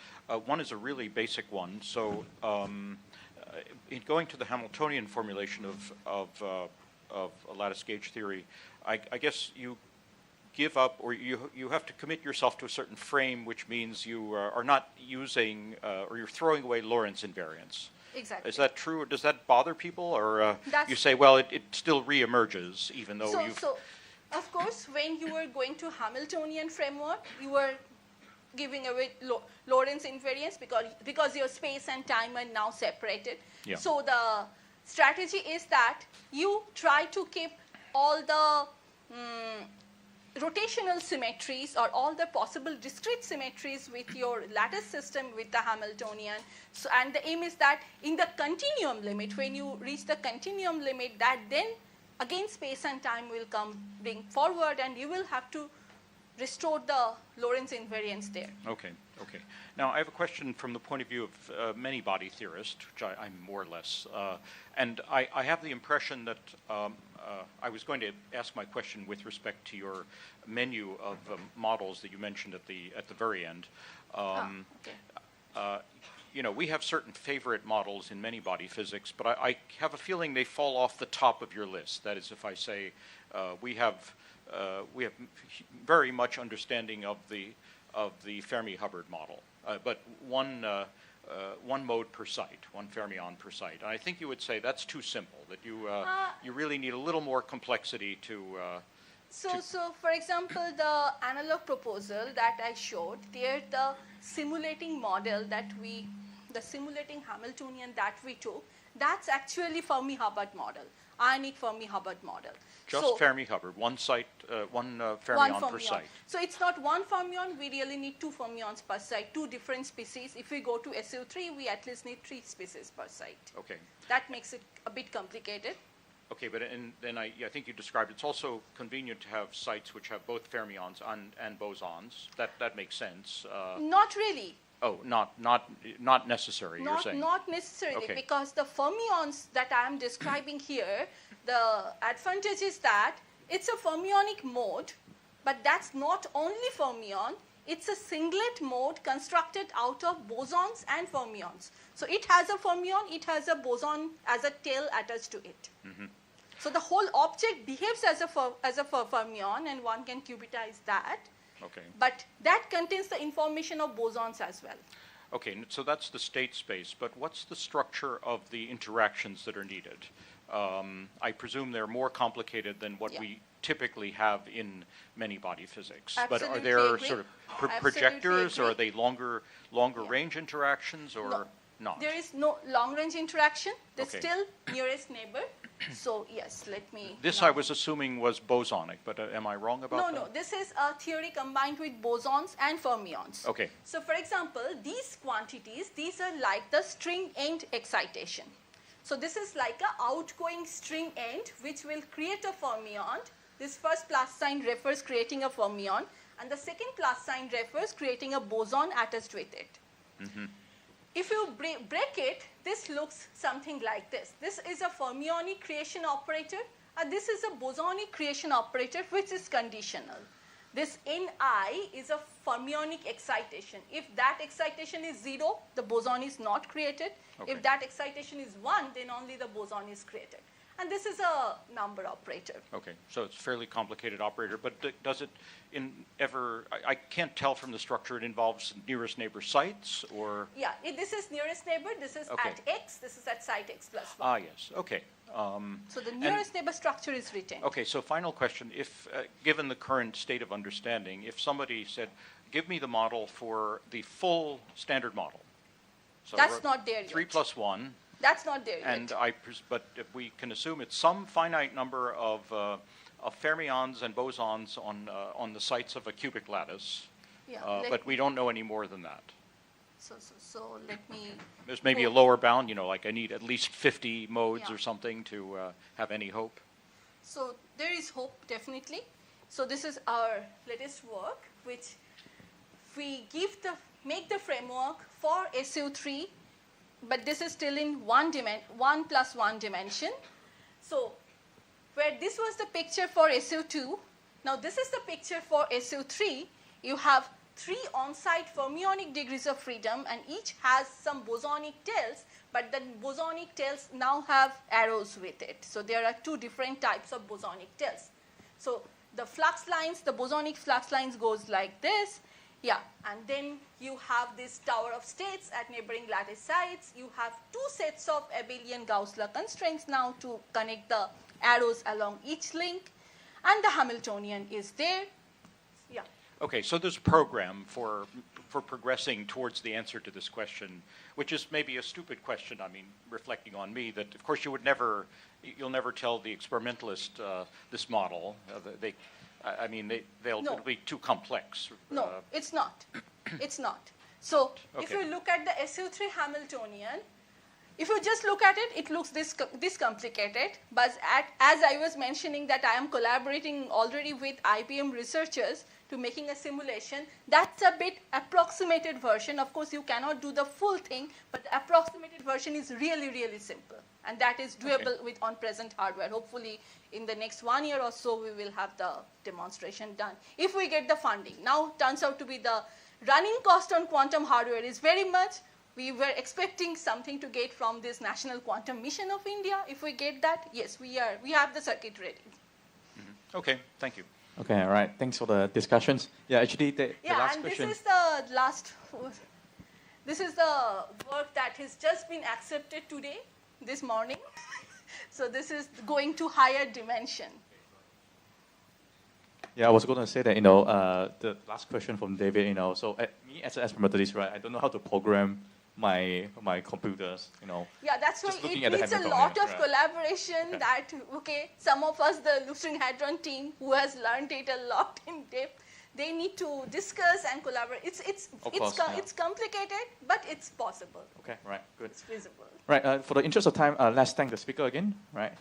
One is a really basic one. So, in going to the Hamiltonian formulation of a lattice gauge theory, I guess you give up, or you have to commit yourself to a certain frame, which means you are not using, or you're throwing away Lorentz invariance. Exactly. Is that true, or does that bother people, or you say, well, it still reemerges, even though you've... So, of course, when you were going to Hamiltonian framework, you were giving away Lorentz invariance because your space and time are now separated. Yeah. So the strategy is that you try to keep all the rotational symmetries or all the possible discrete symmetries with your lattice system with the Hamiltonian. So, and the aim is that in the continuum limit, when you reach the continuum limit, that then again space and time will come bring forward, and you will have to restore the Lorentz invariance there. Okay, okay. Now, I have a question from the point of view of many body theorist, which I'm more or less, and I have the impression that I was going to ask my question with respect to your menu of models that you mentioned at the very end. Okay. You know, we have certain favorite models in many body physics, but I have a feeling they fall off the top of your list. That is, if I say we have very much understanding of the Fermi-Hubbard model, but one mode per site, one fermion per site. And I think you would say that's too simple, that you really need a little more complexity to... So for example, the analog proposal that I showed, there the simulating model that the simulating Hamiltonian that we took, that's actually Fermi-Hubbard model, ionic Fermi-Hubbard model. Just Fermi-Hubbard, one site, one fermion per site. So it's not one fermion, we really need two fermions per site, two different species. If we go to SU3, we at least need 3 species per site. Okay. That makes it a bit complicated. Okay, but then I think you described it's also convenient to have sites which have both fermions and bosons. That makes sense. Not really. Oh, not necessary, you're saying? Not necessarily, Okay. because the fermions that I am describing here, the advantage is that it's a fermionic mode, but that's not only fermion, it's a singlet mode constructed out of bosons and fermions. So it has a fermion, it has a boson as a tail attached to it. Mm-hmm. So the whole object behaves as a fermion, and one can qubitize that. Okay. But that contains the information of bosons as well. Okay, so that's the state space, but what's the structure of the interactions that are needed? I presume they're more complicated than what we typically have in many body physics. Absolutely but are there agree. sort of Absolutely projectors, agree. or are they longer range interactions, or not? There is no long-range interaction. There's Okay. still nearest neighbor. So yes, let me... This now- I was assuming was bosonic, but am I wrong about that? No, this is a theory combined with bosons and fermions. Okay. So for example, these quantities, these are like the string end excitation. So this is like an outgoing string end which will create a fermion. This first plus sign refers creating a fermion, and the second plus sign refers creating a boson attached with it. Mm-hmm. If you break it, this looks something like this. This is a fermionic creation operator, and this is a bosonic creation operator which is conditional. This Ni is a fermionic excitation. If that excitation is 0, the boson is not created. Okay. If that excitation is 1, then only the boson is created. And this is a number operator. Okay, so it's a fairly complicated operator, but does it I can't tell from the structure, it involves nearest neighbor sites, or? Yeah, this is nearest neighbor, this is Okay. at x, this is at site x plus 1. Ah, yes, okay. So the nearest neighbor structure is retained. Okay, so final question. If, given the current state of understanding, if somebody said, give me the model for the full standard model. So That's not there yet. 3 plus 1. That's not there And yet. but if we can assume it's some finite number of fermions and bosons on the sites of a cubic lattice, Yeah, but we don't know any more than that. So let me... There's maybe a lower bound, like I need at least 50 modes Yeah. or something to have any hope. So there is hope, definitely. So this is our latest work, which we make the framework for SU3, but this is still in 1 plus 1 dimension. So where this was the picture for SU2, now this is the picture for SU3. You have 3 on-site fermionic degrees of freedom, and each has some bosonic tails, but the bosonic tails now have arrows with it. So there are 2 different types of bosonic tails. So the flux lines, the bosonic flux lines goes like this. Yeah, and then you have this tower of states at neighboring lattice sites. You have 2 sets of abelian Gauss-Law constraints now to connect the arrows along each link, and the Hamiltonian is there. Yeah. Okay, so there's a program for progressing towards the answer to this question, which is maybe a stupid question. I mean, reflecting on me, that of course you'll never tell the experimentalist this model. I mean, No. it'll be too complex. No, it's not. It's not. So if Okay. you look at the SU3 Hamiltonian, if you just look at it, it looks this complicated. But as I was mentioning that I am collaborating already with IBM researchers to making a simulation, that's a bit approximated version. Of course, you cannot do the full thing, but the approximated version is really, really simple. And that is doable with on present hardware. Hopefully, in the next 1 year or so, we will have the demonstration done. If we get the funding. Now, turns out to be the running cost on quantum hardware is very much. We were expecting something to get from this National Quantum Mission of India. If we get that, yes, we have the circuit ready. Mm-hmm. Okay, thank you. Okay, all right. Thanks for the discussions. Yeah, actually, the last question. This is the last. This is the work that has just been accepted today, this morning. So this is going to higher dimension. Yeah, I was going to say that, the last question from David, so me as an experimentalist, right, I don't know how to program my computers, Yeah, that's why Just looking it at the needs a Hamiltonian, lot of right. collaboration that, some of us, the Lucerne Hadron team, who has learned it a lot in depth, they need to discuss and collaborate. Of course, yeah. It's complicated, but it's possible. Okay, right, good. It's feasible. Right, for the interest of time, let's thank the speaker again, right?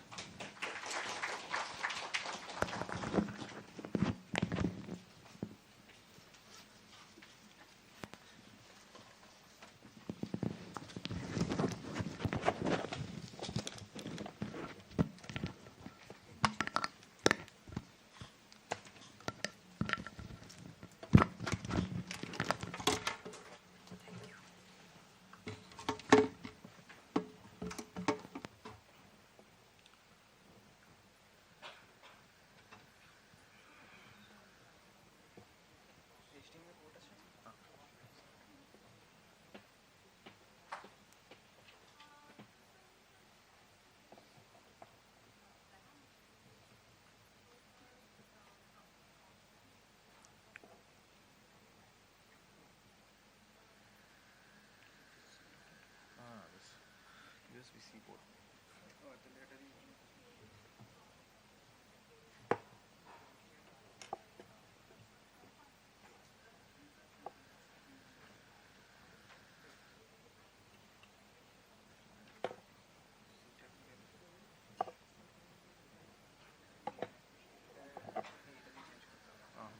USB-C port.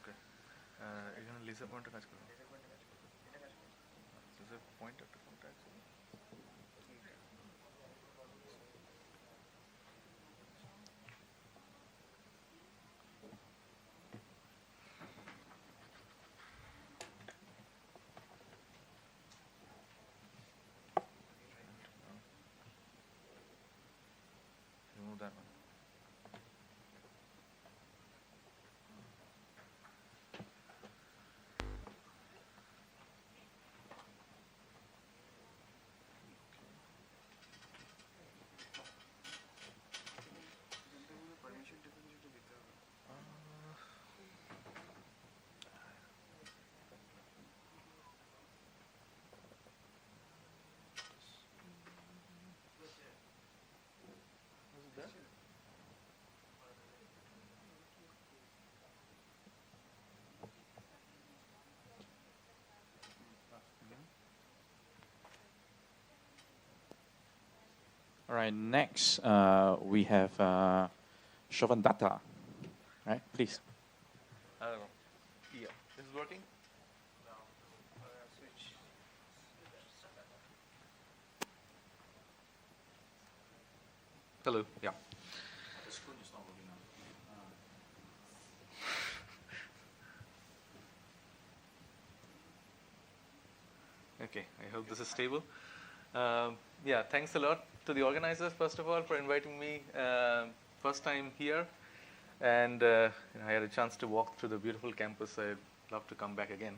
Okay. এখানে laser পয়েন্টে কাজ করবে laser point একটা কোনটা আছে remove that one. All right, next we have Shovan Datta. Right, please. I don't know. Yeah. This is working? Switch. Hello. Yeah. Okay, I hope this is stable. Yeah, thanks a lot to the organizers, first of all, for inviting me first time here. And I had a chance to walk through the beautiful campus. I'd love to come back again.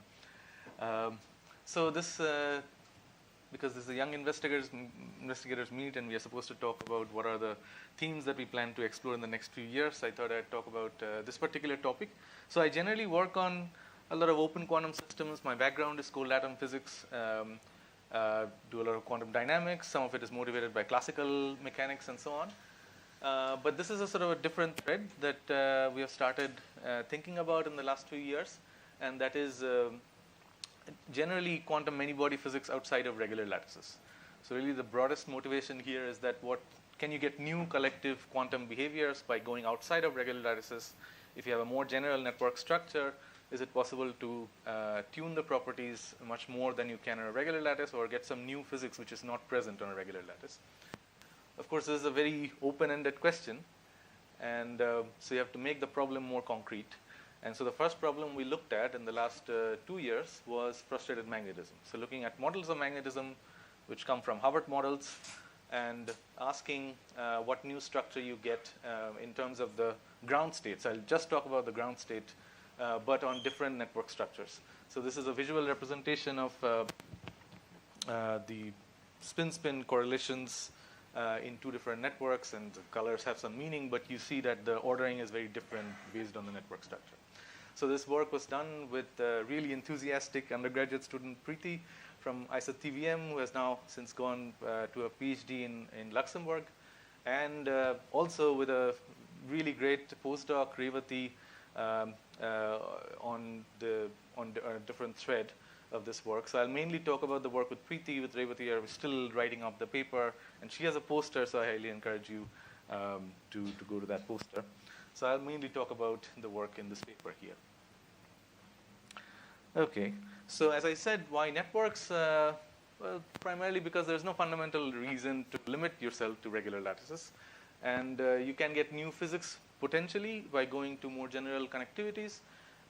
So this, because this is a young investigators meet, and we are supposed to talk about what are the themes that we plan to explore in the next few years, I thought I'd talk about this particular topic. So I generally work on a lot of open quantum systems. My background is cold atom physics. Do a lot of quantum dynamics. Some of it is motivated by classical mechanics and so on. But this is a sort of a different thread that we have started thinking about in the last few years, and that is generally quantum many-body physics outside of regular lattices. So really the broadest motivation here is that can you get new collective quantum behaviors by going outside of regular lattices? If you have a more general network structure, is it possible to tune the properties much more than you can on a regular lattice, or get some new physics which is not present on a regular lattice? Of course, this is a very open-ended question, and so you have to make the problem more concrete. And so the first problem we looked at in the last 2 years was frustrated magnetism. So looking at models of magnetism which come from Hubbard models, and asking what new structure you get in terms of the ground states. I'll just talk about the ground state, but on different network structures. So this is a visual representation of the spin-spin correlations in 2 different networks, and the colors have some meaning, but you see that the ordering is very different based on the network structure. So this work was done with really enthusiastic undergraduate student Preeti from ISAT-TVM, who has now since gone to a PhD in Luxembourg, and also with a really great postdoc, Revati, on a different thread of this work. So I'll mainly talk about the work with Preeti. With Revati, we're still writing up the paper, and she has a poster, so I highly encourage you to go to that poster. So I'll mainly talk about the work in this paper here. Okay, so as I said, why networks? Well, primarily because there's no fundamental reason to limit yourself to regular lattices. And you can get new physics potentially by going to more general connectivities.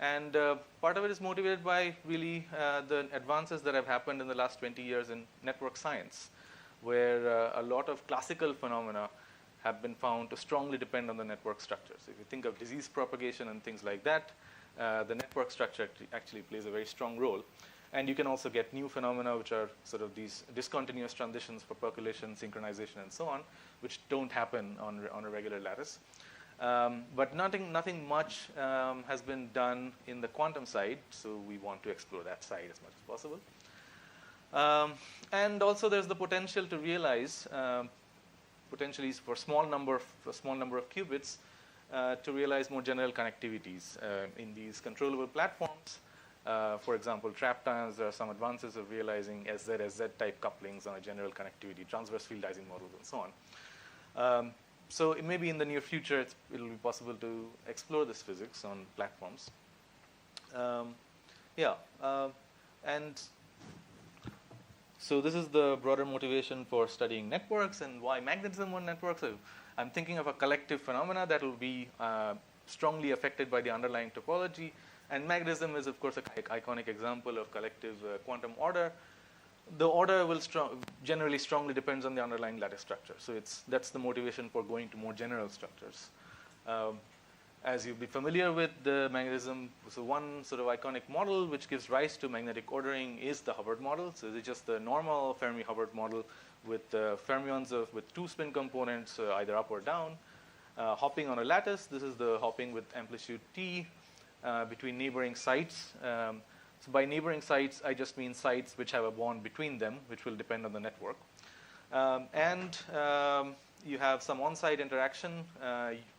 And part of it is motivated by really the advances that have happened in the last 20 years in network science, where a lot of classical phenomena have been found to strongly depend on the network structures. If you think of disease propagation and things like that, the network structure actually plays a very strong role. And you can also get new phenomena, which are sort of these discontinuous transitions for percolation, synchronization, and so on, which don't happen on a regular lattice. But nothing much has been done in the quantum side, so we want to explore that side as much as possible. And also there's the potential to realize, potentially for a small number of qubits, to realize more general connectivities in these controllable platforms. For example, trapped ions, there are some advances of realizing SZ type couplings on a general connectivity, transverse fieldizing models, and so on. So it may be in the near future it'll be possible to explore this physics on platforms. And so this is the broader motivation for studying networks and why magnetism on networks. So I'm thinking of a collective phenomena that will be strongly affected by the underlying topology. And magnetism is, of course, an iconic example of collective quantum order. The order will generally strongly depends on the underlying lattice structure. So that's the motivation for going to more general structures. As you'll be familiar with the magnetism, so one sort of iconic model which gives rise to magnetic ordering is the Hubbard model. So it's just the normal Fermi-Hubbard model with fermions with 2 spin components, either up or down, hopping on a lattice. This is the hopping with amplitude T between neighboring sites. So by neighboring sites, I just mean sites which have a bond between them, which will depend on the network. You have some on-site interaction,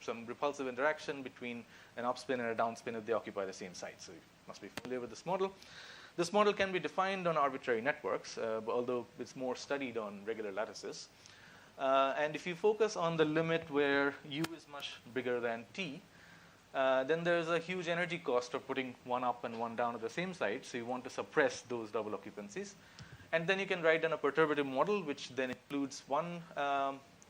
some repulsive interaction between an upspin and a downspin if they occupy the same site. So you must be familiar with this model. This model can be defined on arbitrary networks, although it's more studied on regular lattices. And if you focus on the limit where U is much bigger than T, then there's a huge energy cost of putting one up and one down at the same site. So you want to suppress those double occupancies. And then you can write down a perturbative model, which then includes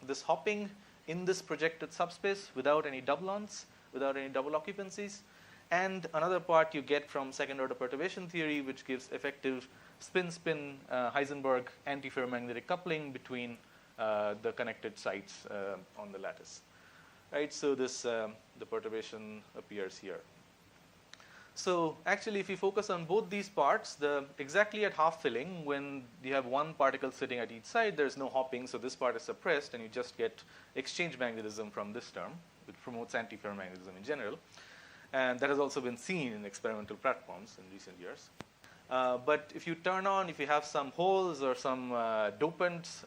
this hopping in this projected subspace without any doublons, without any double occupancies. And another part you get from second-order perturbation theory, which gives effective spin-spin Heisenberg antiferromagnetic coupling between the connected sites on the lattice. Right, so this the perturbation appears here. So actually, if you focus on both these parts, exactly at half filling, when you have one particle sitting at each side, there's no hopping, so this part is suppressed, and you just get exchange magnetism from this term, which promotes antiferromagnetism in general. And that has also been seen in experimental platforms in recent years. But if you turn on, if you have some holes or some dopants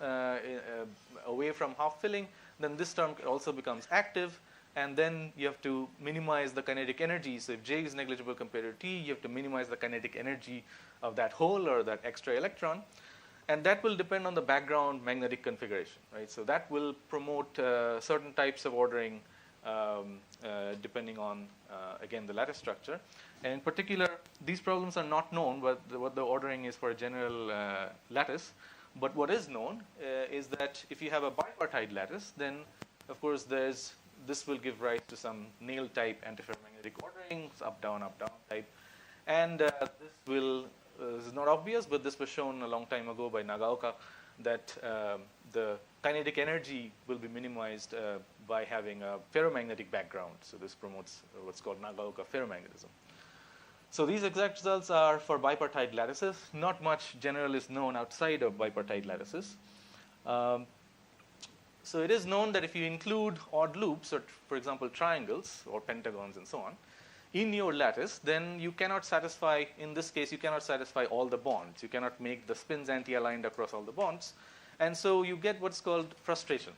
away from half filling, then this term also becomes active, and then you have to minimize the kinetic energy. So if J is negligible compared to T, you have to minimize the kinetic energy of that hole or that extra electron. And that will depend on the background magnetic configuration, right? So that will promote certain types of ordering depending on, again, the lattice structure. And in particular, these problems are not known what the ordering is for a general lattice. But what is known is that if you have a bipartite lattice, then, of course, this will give rise to some nail-type antiferromagnetic ordering, up, down type. And this is not obvious, but this was shown a long time ago by Nagaoka, that the kinetic energy will be minimized by having a ferromagnetic background. So this promotes what's called Nagaoka ferromagnetism. So these exact results are for bipartite lattices. Not much general is known outside of bipartite lattices. So it is known that if you include odd loops, or for example triangles or pentagons and so on, in your lattice, then you cannot satisfy, in this case, you cannot satisfy all the bonds. You cannot make the spins anti-aligned across all the bonds. And so you get what's called frustration,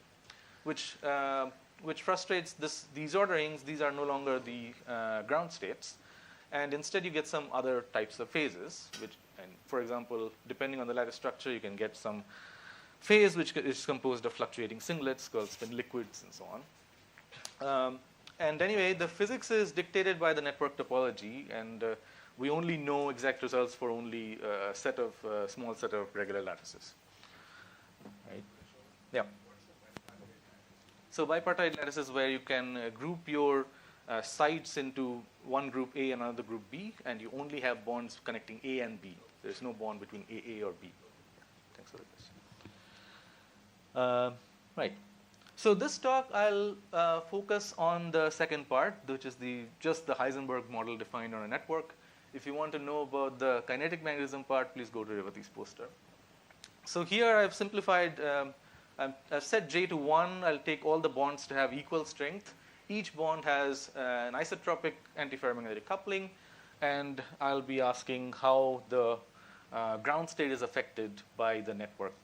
which frustrates these orderings. These are no longer the ground states. And instead, you get some other types of phases, and for example, depending on the lattice structure, you can get some phase which is composed of fluctuating singlets called spin liquids and so on. And anyway, the physics is dictated by the network topology, and we only know exact results for only a small set of regular lattices. Right? Yeah. So bipartite lattices where you can group your sites into one group A and another group B, and you only have bonds connecting A and B. There's no bond between A or B. Thanks for the question. Right. So this talk, I'll focus on the second part, which is just the Heisenberg model defined on a network. If you want to know about the kinetic magnetism part, please go to Revati's poster. So here I've simplified, I've set J to 1. I'll take all the bonds to have equal strength. Each bond has an isotropic antiferromagnetic coupling, and I'll be asking how the ground state is affected by the network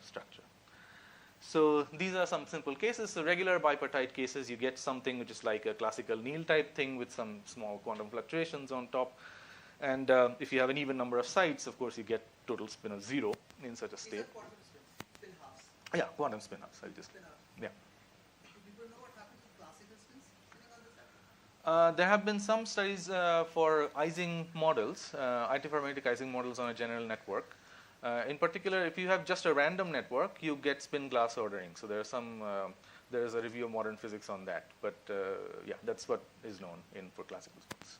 structure. So these are some simple cases. So regular bipartite cases, you get something which is like a classical Neal type thing with some small quantum fluctuations on top. And if you have an even number of sites, of course, you get total spin of 0 in such a state. These are quantum spin halves. Yeah, quantum spin halves. Yeah. Do people know what happens with classical spins? Anything on this? There have been some studies for Ising models, antiferromagnetic Ising models on a general network. In particular, if you have just a random network, you get spin glass ordering. So there is a review of modern physics on that. But yeah, that's what is known for classical spins.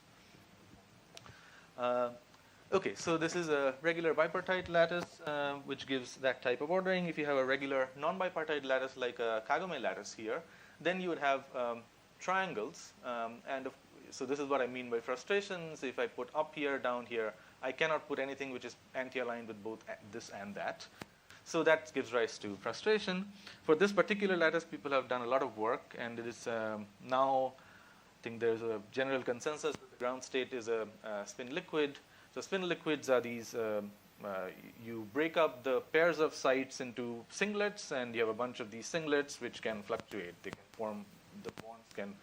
Okay, so this is a regular bipartite lattice, which gives that type of ordering. If you have a regular non-bipartite lattice like a Kagome lattice here, then you would have triangles. So this is what I mean by frustrations. If I put up here, down here, I cannot put anything which is anti-aligned with both this and that. So that gives rise to frustration. For this particular lattice, people have done a lot of work, and it is now, I think there's a general consensus that the ground state is a spin liquid. So spin liquids are these, you break up the pairs of sites into singlets, and you have a bunch of these singlets which can fluctuate. They can form, the bonds can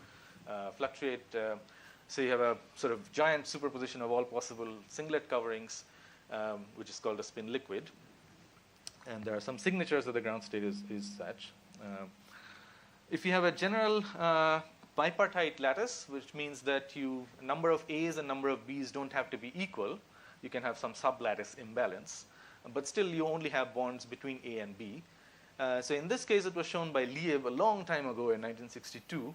fluctuate. So you have a sort of giant superposition of all possible singlet coverings, which is called a spin liquid. And there are some signatures that the ground state is such. If you have a general bipartite lattice, which means that number of A's and number of B's don't have to be equal. You can have some sublattice imbalance. But still, you only have bonds between A and B. So in this case, it was shown by Liev a long time ago in 1962,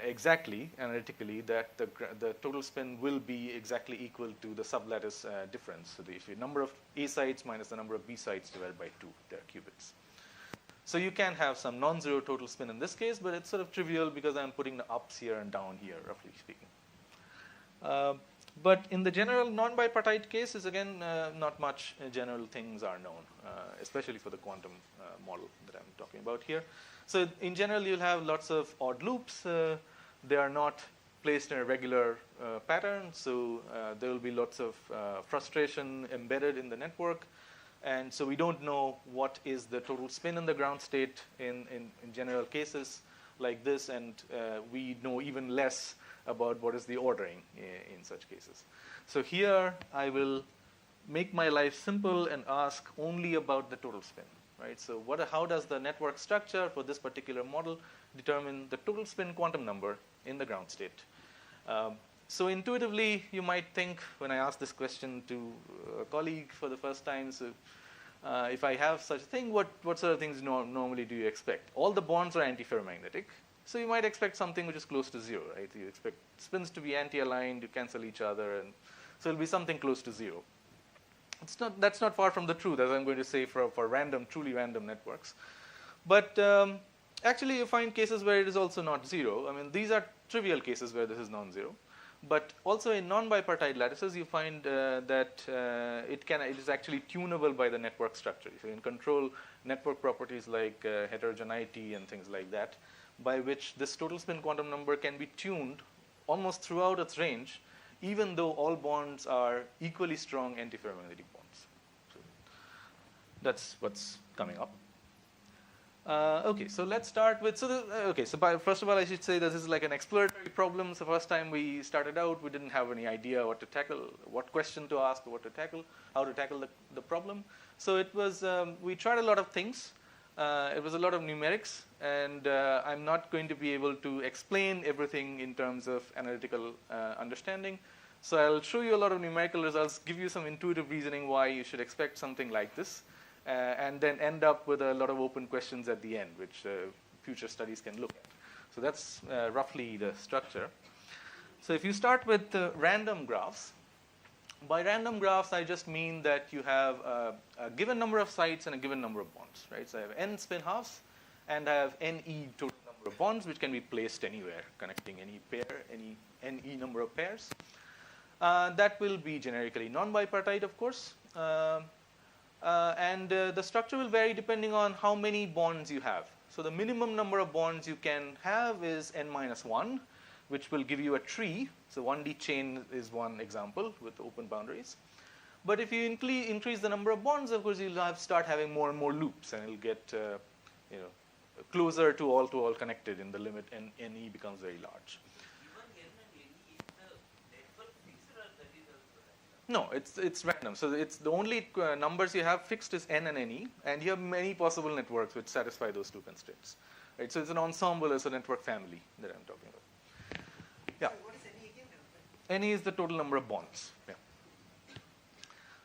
exactly, analytically, that the total spin will be exactly equal to the sublattice difference. So the number of A sites minus the number of B sites divided by 2, they're qubits. So you can have some non-zero total spin in this case, but it's sort of trivial because I'm putting the ups here and down here, roughly speaking. But in the general non-bipartite case, is again not much general things are known, especially for the quantum model that I'm talking about here. So in general, you'll have lots of odd loops. They are not placed in a regular pattern, so there will be lots of frustration embedded in the network. And so we don't know what is the total spin in the ground state in general cases like this, and we know even less about what is the ordering in such cases. So here I will make my life simple and ask only about the total spin, right? So how does the network structure for this particular model determine the total spin quantum number in the ground state? So intuitively, you might think, when I ask this question to a colleague for the first time, so if I have such a thing, what sort of things normally do you expect? All the bonds are antiferromagnetic, so you might expect something which is close to zero, right? You expect spins to be anti-aligned, you cancel each other, and so it'll be something close to zero. That's not far from the truth, as I'm going to say for truly random networks. But actually, you find cases where it is also not zero. I mean, these are trivial cases where this is non-zero. But also in non-bipartite lattices, you find that it is actually tunable by the network structure. So you can control network properties like heterogeneity and things like that, by which this total spin quantum number can be tuned almost throughout its range, even though all bonds are equally strong antiferromagnetic bonds. So that's what's coming up. Okay, so let's start with, first of all, I should say this is like an exploratory problem. So first time we started out, we didn't have any idea what to tackle, what question to ask, how to tackle the problem. So it was, we tried a lot of things. It was a lot of numerics, and I'm not going to be able to explain everything in terms of analytical understanding. So I'll show you a lot of numerical results, give you some intuitive reasoning why you should expect something like this. And then end up with a lot of open questions at the end, which future studies can look at. So that's roughly the structure. So if you start with random graphs, by random graphs, I just mean that you have a given number of sites and a given number of bonds, right? So I have n spin halves, and I have ne total number of bonds, which can be placed anywhere, connecting any pair, any ne number of pairs. That will be generically non-bipartite, of course. And the structure will vary depending on how many bonds you have. So the minimum number of bonds you can have is n-1, which will give you a tree. So 1D chain is one example with open boundaries. But if you increase the number of bonds, of course, you'll start having more and more loops, and it'll get closer to all connected in the limit, and ne becomes very large. No, it's random. So it's the only numbers you have fixed is n and ne, and you have many possible networks which satisfy those two constraints. Right? So it's an ensemble, it's a network family that I'm talking about. Yeah. So what is NE again? NE is the total number of bonds. Yeah.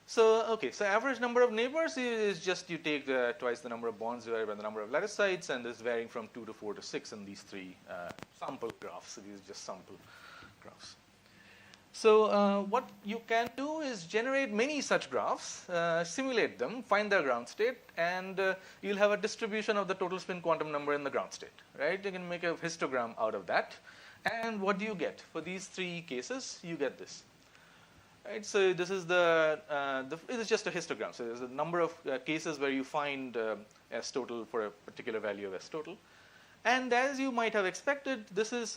So okay, so average number of neighbors is just you take twice the number of bonds divided by the number of lattice sites, and this is varying from 2 to 4 to 6 in these three sample graphs. So these are just sample graphs. So what you can do is generate many such graphs, simulate them, find their ground state, and you'll have a distribution of the total spin quantum number in the ground state, right? You can make a histogram out of that. And what do you get? For these three cases, you get this. Right? So this is it is just a histogram. So there's a number of cases where you find S total for a particular value of S total. And as you might have expected, this is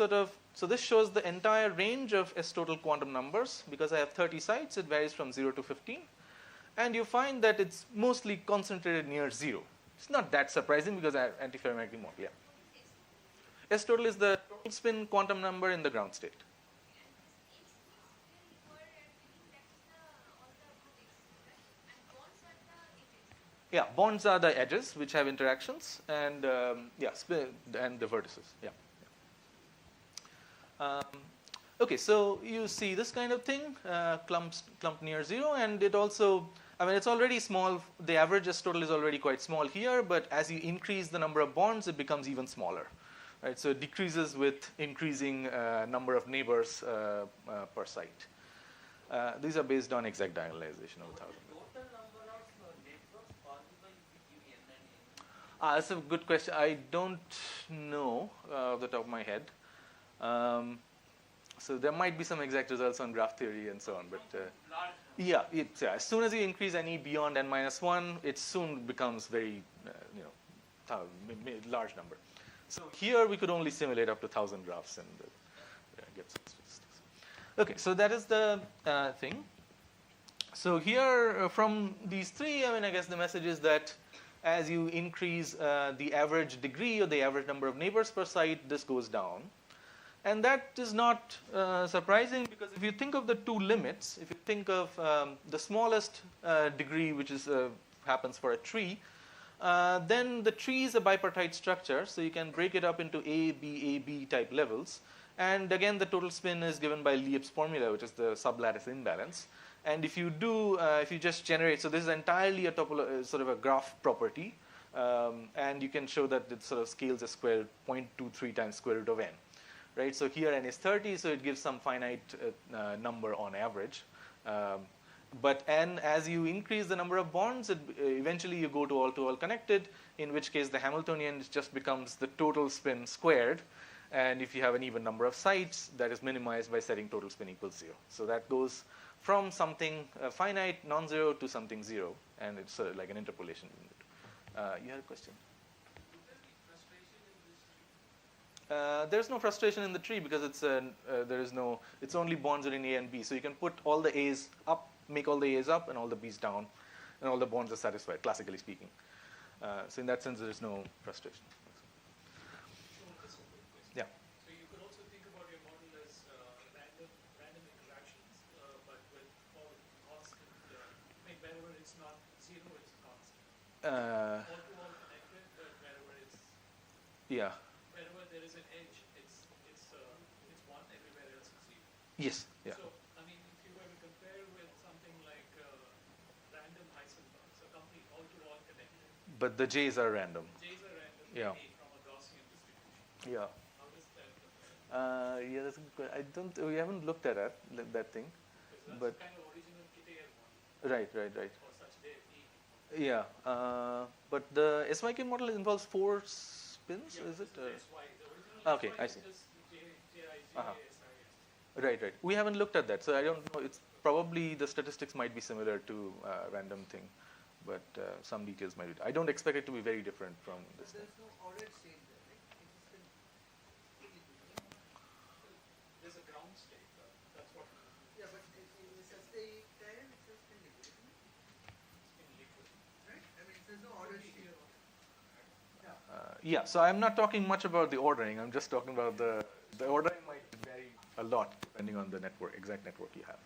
so this shows the entire range of S total quantum numbers. Because I have 30 sites, it varies from 0 to 15. And you find that it's mostly concentrated near 0. It's not that surprising because I have antiferromagnetic model. Yeah. S total is the total spin quantum number in the ground state. Yeah, bonds are the edges which have interactions, and and the vertices. Yeah. Okay, so you see this kind of thing, clumped near 0, and it also, I mean, it's already small. The average S total is already quite small here, but as you increase the number of bonds, it becomes even smaller, right? So it decreases with increasing number of neighbors per site. These are based on exact diagonalization of 1,000. That's a good question. I don't know off the top of my head. So there might be some exact results on graph theory and so on, but as soon as you increase NE beyond n-1, it soon becomes very, large number. So here we could only simulate up to 1,000 graphs and get some statistics. Okay, so that is the thing. So here from these three, I guess the message is that as you increase the average degree or the average number of neighbors per site, this goes down. And that is not surprising, because if you think of the two limits, if you think of the smallest degree, which is happens for a tree, then the tree is a bipartite structure, so you can break it up into A, B type levels. And again, the total spin is given by Lieb's formula, which is the sublattice imbalance. And if you do, if you just generate, so this is entirely a sort of a graph property, and you can show that it sort of scales a square 0.23 times square root of n, right? So here n is 30, so it gives some finite number on average. But n, as you increase the number of bonds, eventually you go to all connected, in which case the Hamiltonian just becomes the total spin squared. And if you have an even number of sites, that is minimized by setting total spin equals 0. So that goes from something finite, non-zero, to something 0. And it's like an interpolation. You had a question? There's no frustration in the tree, because it's only bonds are in A and B. So you can put all the A's up, make all the A's up, and all the B's down, and all the bonds are satisfied, classically speaking. So in that sense, there is no frustration. Yeah. So you could also think about your model as random interactions, but with all constant. Wherever it's not zero, it's constant. All connected, but wherever it's Yeah. wherever there is an edge, it's one. Everywhere else is zero. Yes. Yeah. So if you were to compare with something like random Heisenberg, so complete all connected. But the J's are random. J's are random. Yeah. From a Gaussian distribution. Yeah. How does that compare? Yeah, that's a good. We haven't looked at that thing, That's but kind of original Kittier model. right. Or such DFT. Yeah, but the SYK model involves 4 spins, is it? The original Okay, I see. is just Uh-huh. SIS. Right. We haven't looked at that, so I don't know. It's probably the statistics might be similar to random thing, but some details might be. I don't expect it to be very different from this thing. There's no ordered state there, right? It is still There's a ground state. That's what yeah, but it's just the time, it's just in liquid, isn't it? in liquid. Right? There's no ordered state. Yeah, so I'm not talking much about the ordering. I'm just talking about the ordering might vary a lot depending on the exact network you have.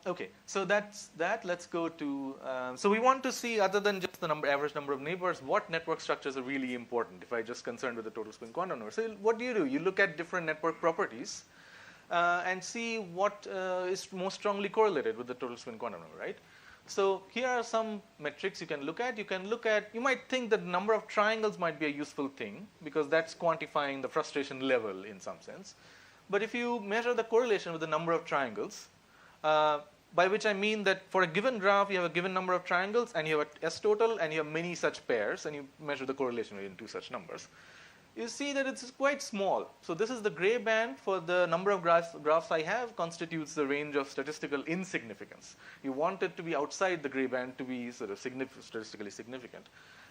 Okay, so that's that. Let's go to, so we want to see, other than just the average number of neighbors, what network structures are really important if I just concerned with the total spin quantum number. So what do? You look at different network properties and see what is most strongly correlated with the total spin quantum number, right? So here are some metrics you can look at. You might think that the number of triangles might be a useful thing, because that's quantifying the frustration level in some sense. But if you measure the correlation with the number of triangles, by which I mean that for a given graph, you have a given number of triangles, and you have a S total, and you have many such pairs, and you measure the correlation between 2 such numbers. You see that it's quite small. So this is the gray band for the number of graphs I have constitutes the range of statistical insignificance. You want it to be outside the gray band to be sort of statistically significant.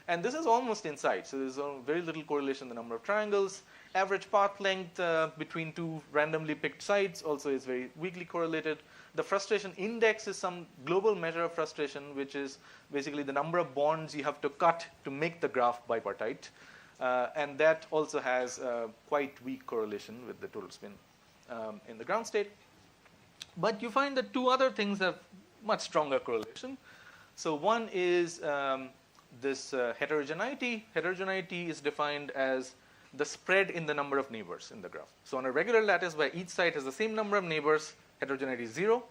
And this is almost inside. So there's very little correlation in the number of triangles. Average path length between 2 randomly picked sites also is very weakly correlated. The frustration index is some global measure of frustration, which is basically the number of bonds you have to cut to make the graph bipartite. And that also has quite weak correlation with the total spin in the ground state. But you find that 2 other things have much stronger correlation. So one is this heterogeneity. Heterogeneity is defined as the spread in the number of neighbors in the graph. So on a regular lattice where each site has the same number of neighbors, heterogeneity is 0.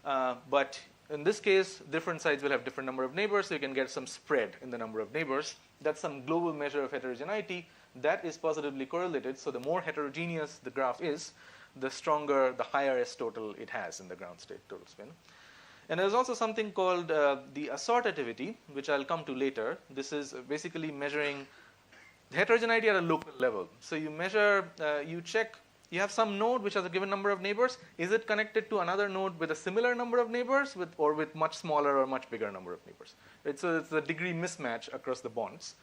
But in this case, different sites will have different number of neighbors, so you can get some spread in the number of neighbors. That's some global measure of heterogeneity. That is positively correlated. So the more heterogeneous the graph is, the stronger, the higher S total it has in the ground state total spin. And there's also something called the assortativity, which I'll come to later. This is basically measuring the heterogeneity at a local level. So you measure, you check, you have some node which has a given number of neighbors. Is it connected to another node with a similar number of neighbors or with much smaller or much bigger number of neighbors? Right? So it's a degree mismatch across the bonds.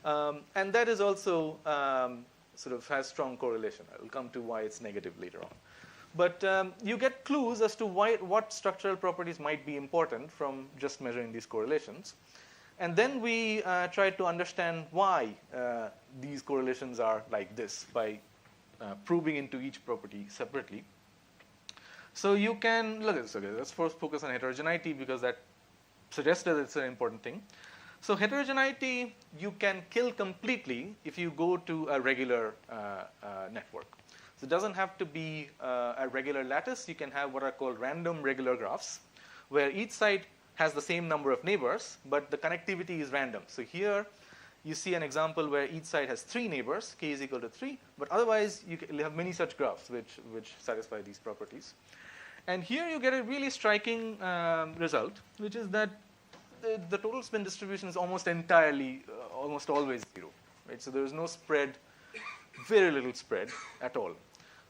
And that is also sort of has strong correlation. I will come to why it's negative later on. But you get clues as to what structural properties might be important from just measuring these correlations. And then we tried to understand why these correlations are like this by probing into each property separately. So you can look at this. Okay, let's first focus on heterogeneity because that suggested it's an important thing. So heterogeneity you can kill completely if you go to a regular network. So it doesn't have to be a regular lattice. You can have what are called random regular graphs, where each side has the same number of neighbors, but the connectivity is random. So here you see an example where each side has 3 neighbors, k is equal to 3, but otherwise you have many such graphs which satisfy these properties. And here you get a really striking result, which is that the total spin distribution is almost entirely, almost always 0. Right? So there is no spread, very little spread at all.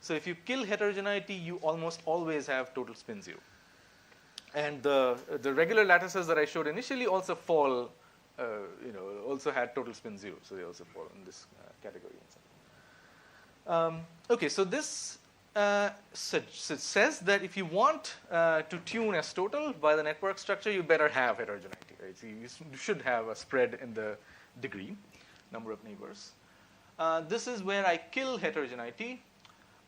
So if you kill heterogeneity, you almost always have total spin 0. And the regular lattices that I showed initially also fall, also had total spin 0. So they also fall in this category. Okay, so this says that if you want to tune S total by the network structure, you better have heterogeneity. Right? So you should have a spread in the degree, number of neighbors. This is where I kill heterogeneity.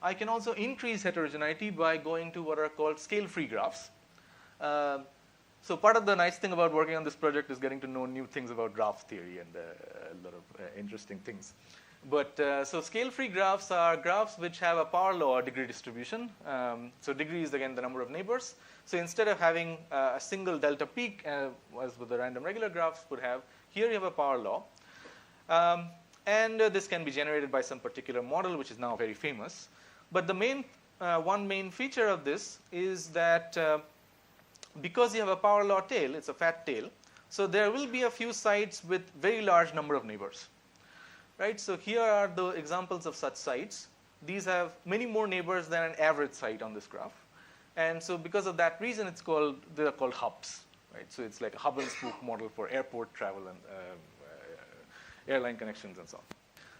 I can also increase heterogeneity by going to what are called scale-free graphs. So part of the nice thing about working on this project is getting to know new things about graph theory and a lot of interesting things. But so scale-free graphs are graphs which have a power law degree distribution. So degree is again the number of neighbors. So instead of having a single delta peak, as with the random regular graphs would have, here you have a power law. And this can be generated by some particular model, which is now very famous. But the main one main feature of this is that because you have a power law tail, it's a fat tail, so there will be a few sites with very large number of neighbors. Right? So here are the examples of such sites. These have many more neighbors than an average site on this graph. And so because of that reason, they're called hubs. Right? So it's like a hub and spoke model for airport travel and airline connections and so on.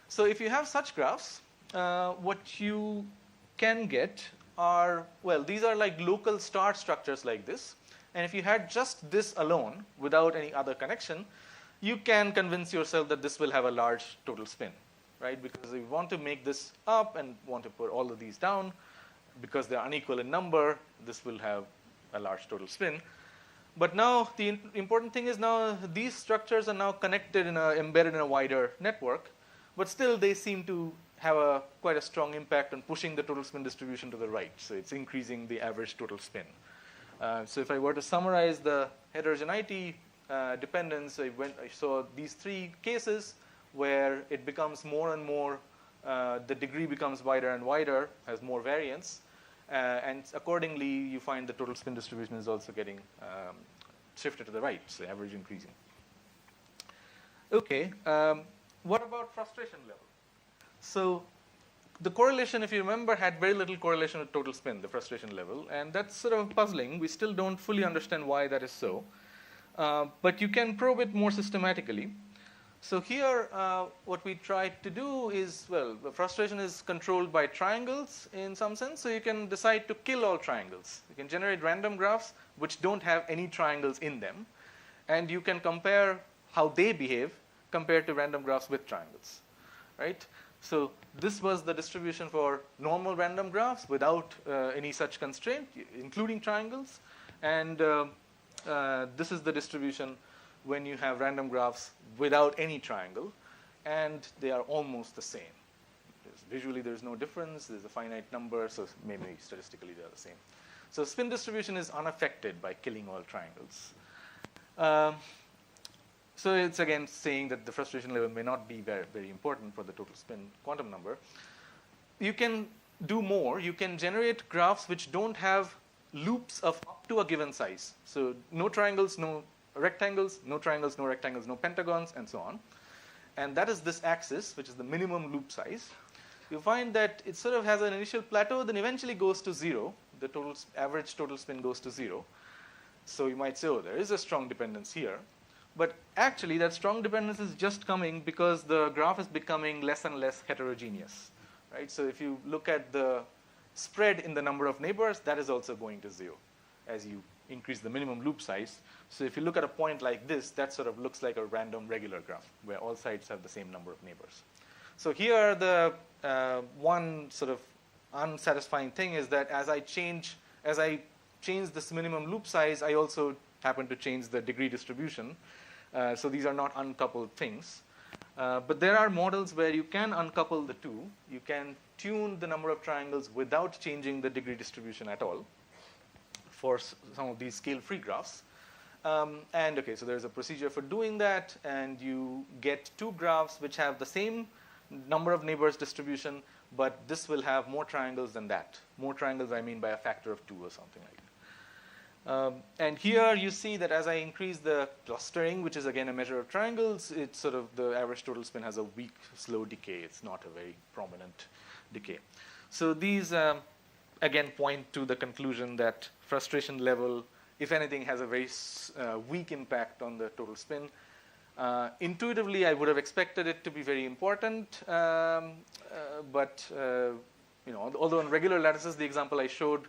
So if you have such graphs, what you can get are, well, these are like local star structures like this. And if you had just this alone without any other connection, you can convince yourself that this will have a large total spin, right? Because if you want to make this up and want to put all of these down, because they're unequal in number, this will have a large total spin. But now the important thing is now these structures are now connected embedded in a wider network, but still they seem to have quite a strong impact on pushing the total spin distribution to the right. So it's increasing the average total spin. So if I were to summarize the heterogeneity dependence, I saw these 3 cases where it becomes more and more, the degree becomes wider and wider, has more variance, and accordingly you find the total spin distribution is also getting shifted to the right, so average increasing. Okay, what about frustration level? So the correlation, if you remember, had very little correlation with total spin, the frustration level, and that's sort of puzzling. We still don't fully understand why that is so. But you can probe it more systematically. So here, what we tried to do is, well, the frustration is controlled by triangles in some sense. So you can decide to kill all triangles. You can generate random graphs which don't have any triangles in them. And you can compare how they behave compared to random graphs with triangles, right? So this was the distribution for normal random graphs without any such constraint, including triangles. And this is the distribution when you have random graphs without any triangle, and they are almost the same. Visually, there's no difference. There's a finite number, so maybe statistically they are the same. So spin distribution is unaffected by killing all triangles. So it's again saying that the frustration level may not be very, very important for the total spin quantum number. You can do more. You can generate graphs which don't have loops of up to a given size. So no triangles, no rectangles, no triangles, no rectangles, no pentagons, and so on. And that is this axis, which is the minimum loop size. You find that it sort of has an initial plateau, then eventually goes to 0. The average total spin goes to 0. So you might say, oh, there is a strong dependence here. But actually, that strong dependence is just coming because the graph is becoming less and less heterogeneous, right? So if you look at the spread in the number of neighbors, that is also going to 0 as you increase the minimum loop size. So if you look at a point like this, that sort of looks like a random regular graph where all sides have the same number of neighbors. So here the one sort of unsatisfying thing is that as I change this minimum loop size, I also happen to change the degree distribution. So these are not uncoupled things. But there are models where you can uncouple the two. You can tune the number of triangles without changing the degree distribution at all for some of these scale-free graphs. And okay, so there's a procedure for doing that, and you get two graphs which have the same number of neighbors distribution, but this will have more triangles than that. More triangles, I mean by a factor of 2 or something like that. And here you see that as I increase the clustering, which is again a measure of triangles, it's sort of the average total spin has a weak, slow decay. It's not a very prominent decay. So these again point to the conclusion that frustration level, if anything, has a very weak impact on the total spin. Intuitively, I would have expected it to be very important, but although on regular lattices, the example I showed,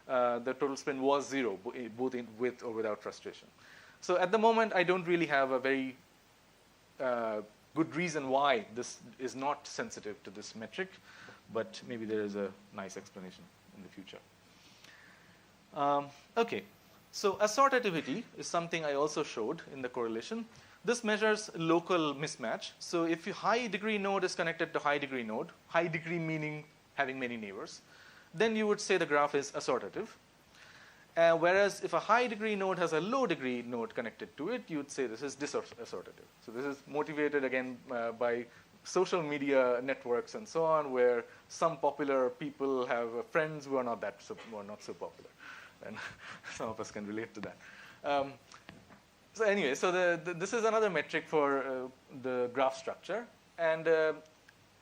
the total spin was 0, both with or without frustration. So at the moment, I don't really have a very good reason why this is not sensitive to this metric, but maybe there is a nice explanation in the future. Okay, so assortativity is something I also showed in the correlation. This measures local mismatch. So if your high degree node is connected to high degree node, high degree meaning having many neighbors, then you would say the graph is assortative. Whereas if a high degree node has a low degree node connected to it, you would say this is disassortative. So this is motivated again by social media networks and so on, where some popular people have friends who are not so popular, and some of us can relate to that. So anyway, so this is another metric for the graph structure, and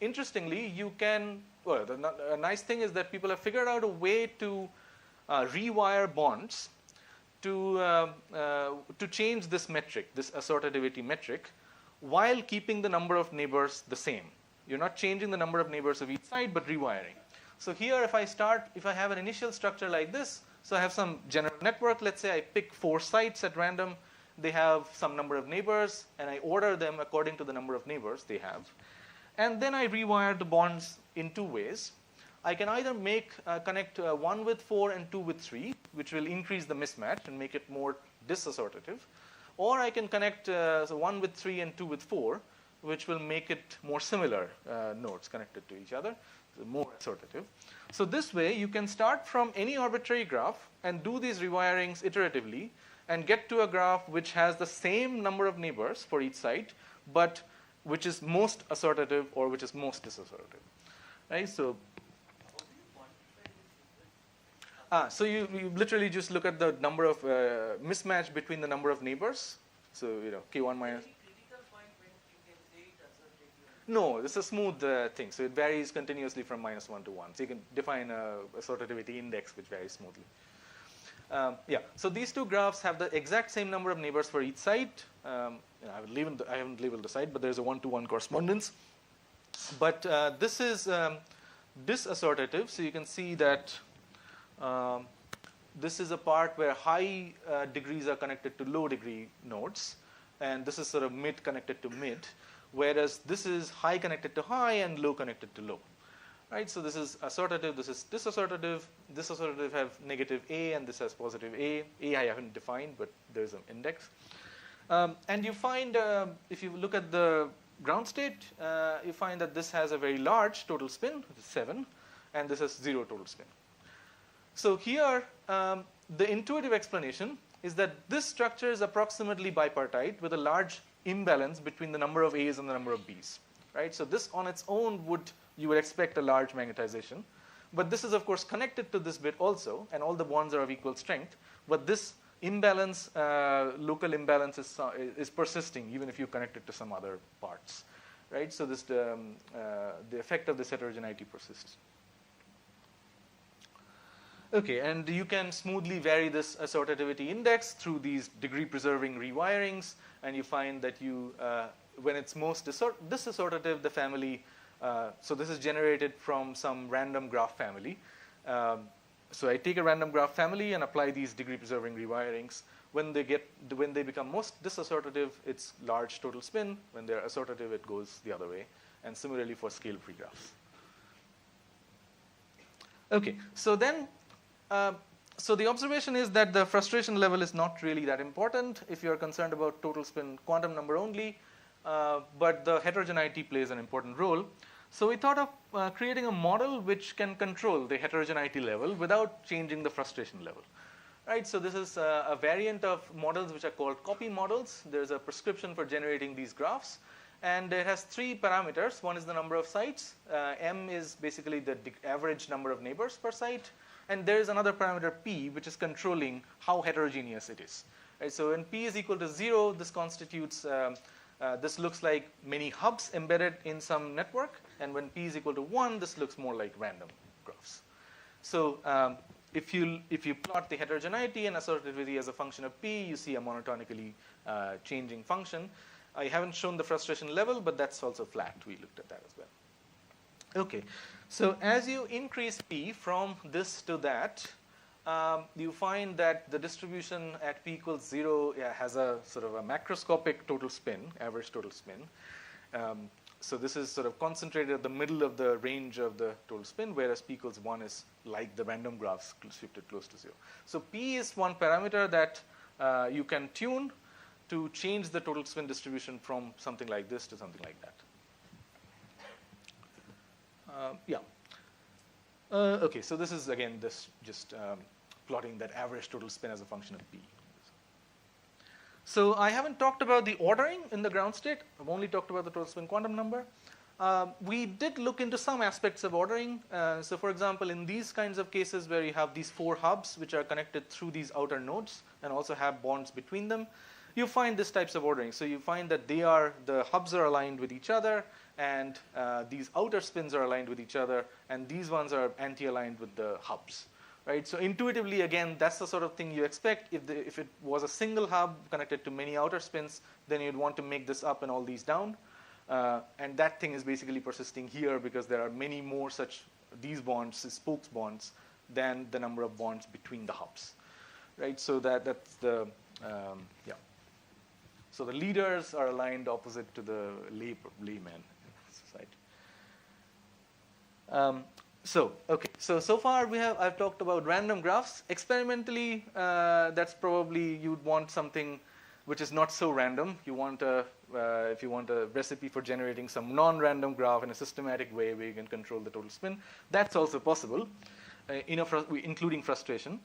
interestingly, you can. Well, a nice thing is that people have figured out a way to rewire bonds to change this metric, this assortativity metric, while keeping the number of neighbors the same. You're not changing the number of neighbors of each side, but rewiring. So here, if I have an initial structure like this, so I have some general network. Let's say I pick 4 sites at random. They have some number of neighbors, and I order them according to the number of neighbors they have. And then I rewire the bonds in 2 ways. I can either connect 1 with 4 and 2 with 3, which will increase the mismatch and make it more disassortative. Or I can connect 1 with 3 and 2 with 4, which will make it more similar nodes connected to each other, so more assortative. So this way, you can start from any arbitrary graph and do these rewirings iteratively and get to a graph which has the same number of neighbors for each site, but which is most assortative or which is most disassortative. Right? So, so you literally just look at the number of mismatch between the number of neighbors. So K1 minus. No, this is a smooth thing. So it varies continuously from -1 to 1. So you can define a assortativity index which varies smoothly. So these two graphs have the exact same number of neighbors for each site. I haven't labeled the site, but there's a 1-to-1 correspondence. But this is disassortative. So you can see that this is a part where high degrees are connected to low degree nodes, and this is sort of mid connected to mid, whereas this is high connected to high and low connected to low. Right? So this is assortative, this is disassortative. Disassortative have negative A, and this has positive A. A I haven't defined, but there's an index. And you find, if you look at the ground state, you find that this has a very large total spin, which is 7, and this has 0 total spin. So here, the intuitive explanation is that this structure is approximately bipartite with a large imbalance between the number of A's and the number of B's. Right? So this on its own you would expect a large magnetization. But this is, of course, connected to this bit also, and all the bonds are of equal strength. But this imbalance, local imbalance is persisting, even if you connect it to some other parts. Right? So this, the effect of this heterogeneity persists. Okay, and you can smoothly vary this assortativity index through these degree-preserving rewirings, and you find that when it's most disassortative, the family, so this is generated from some random graph family. So I take a random graph family and apply these degree-preserving rewirings. When they become most disassociative, it's large total spin. When they're associative, it goes the other way. And similarly for scale-free graphs. Okay, so then, so the observation is that the frustration level is not really that important if you're concerned about total spin quantum number only, but the heterogeneity plays an important role. So we thought of creating a model which can control the heterogeneity level without changing the frustration level. Right, so this is a variant of models which are called copy models. There's a prescription for generating these graphs. And it has 3 parameters. One is the number of sites. M is basically the average number of neighbors per site. And there is another parameter P, which is controlling how heterogeneous it is. Right, so when P is equal to 0, this constitutes, this looks like many hubs embedded in some network. And when P is equal to 1, this looks more like random graphs. So if you plot the heterogeneity and associativity as a function of P, you see a monotonically changing function. I haven't shown the frustration level, but that's also flat. We looked at that as well. Okay, so as you increase P from this to that, you find that the distribution at P equals 0 has a sort of a macroscopic total spin, average total spin. So this is sort of concentrated at the middle of the range of the total spin, whereas P equals 1 is like the random graphs shifted close to 0. So P is one parameter that you can tune to change the total spin distribution from something like this to something like that. Okay, so this is again just plotting that average total spin as a function of P. So I haven't talked about the ordering in the ground state. I've only talked about the total spin quantum number. We did look into some aspects of ordering. So for example, in these kinds of cases where you have these 4 hubs which are connected through these outer nodes and also have bonds between them, you find this types of ordering. So you find that the hubs are aligned with each other, and these outer spins are aligned with each other, and these ones are anti-aligned with the hubs. Right? So intuitively, again, that's the sort of thing you expect. If it was a single hub connected to many outer spins, then you'd want to make this up and all these down. And that thing is basically persisting here because there are many more such these bonds, spokes bonds, than the number of bonds between the hubs. Right? So that's the So the leaders are aligned opposite to the laymen in society. So far I've talked about random graphs. Experimentally, that's probably you'd want something which is not so random. You want if you want a recipe for generating some non-random graph in a systematic way where you can control the total spin, that's also possible, including frustration.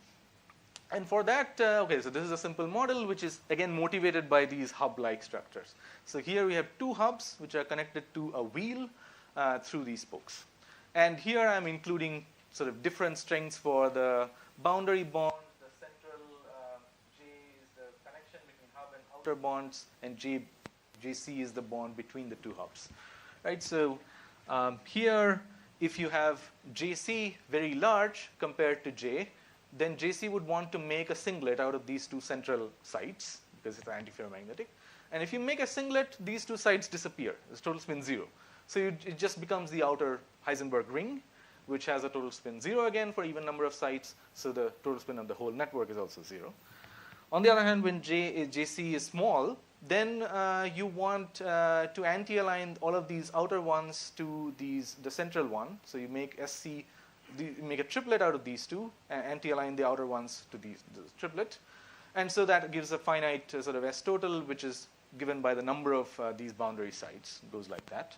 And for that, okay, so this is a simple model which is again motivated by these hub-like structures. So here we have 2 hubs which are connected to a wheel through these spokes. And here I'm including sort of different strengths for the boundary bond. The central J is the connection between hub and outer bonds, and JC is the bond between the 2 hubs. Right? So here, if you have JC very large compared to J, then JC would want to make a singlet out of these 2 central sites because it's antiferromagnetic. And if you make a singlet, these 2 sites disappear. It's total spin 0. So it just becomes the outer Heisenberg ring, which has a total spin 0 again for even number of sites. So the total spin of the whole network is also 0. On the other hand, when JC is small, then you want to anti-align all of these outer ones to the central one. So you make SC, you make a triplet out of these 2, and anti-align the outer ones to the triplet. And so that gives a finite sort of S total, which is given by the number of these boundary sites. It goes like that.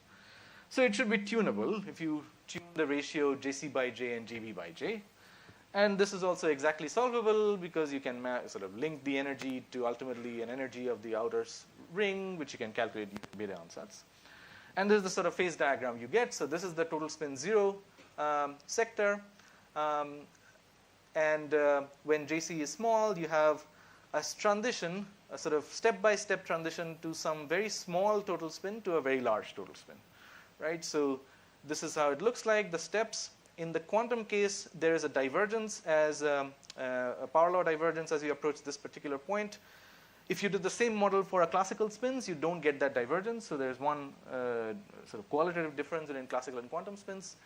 So it should be tunable if you tune the ratio JC by J and JB by J. And this is also exactly solvable because you can sort of link the energy to ultimately an energy of the outer ring, which you can calculate using beta ansatz. And this is the sort of phase diagram you get. So this is the total spin 0 sector. And when JC is small, you have a transition, a sort of step-by-step transition to some very small total spin to a very large total spin. Right? So this is how it looks like, the steps. In the quantum case, there is a divergence as a power law divergence as you approach this particular point. If you do the same model for a classical spins, you don't get that divergence. So there's one sort of qualitative difference in classical and quantum spins.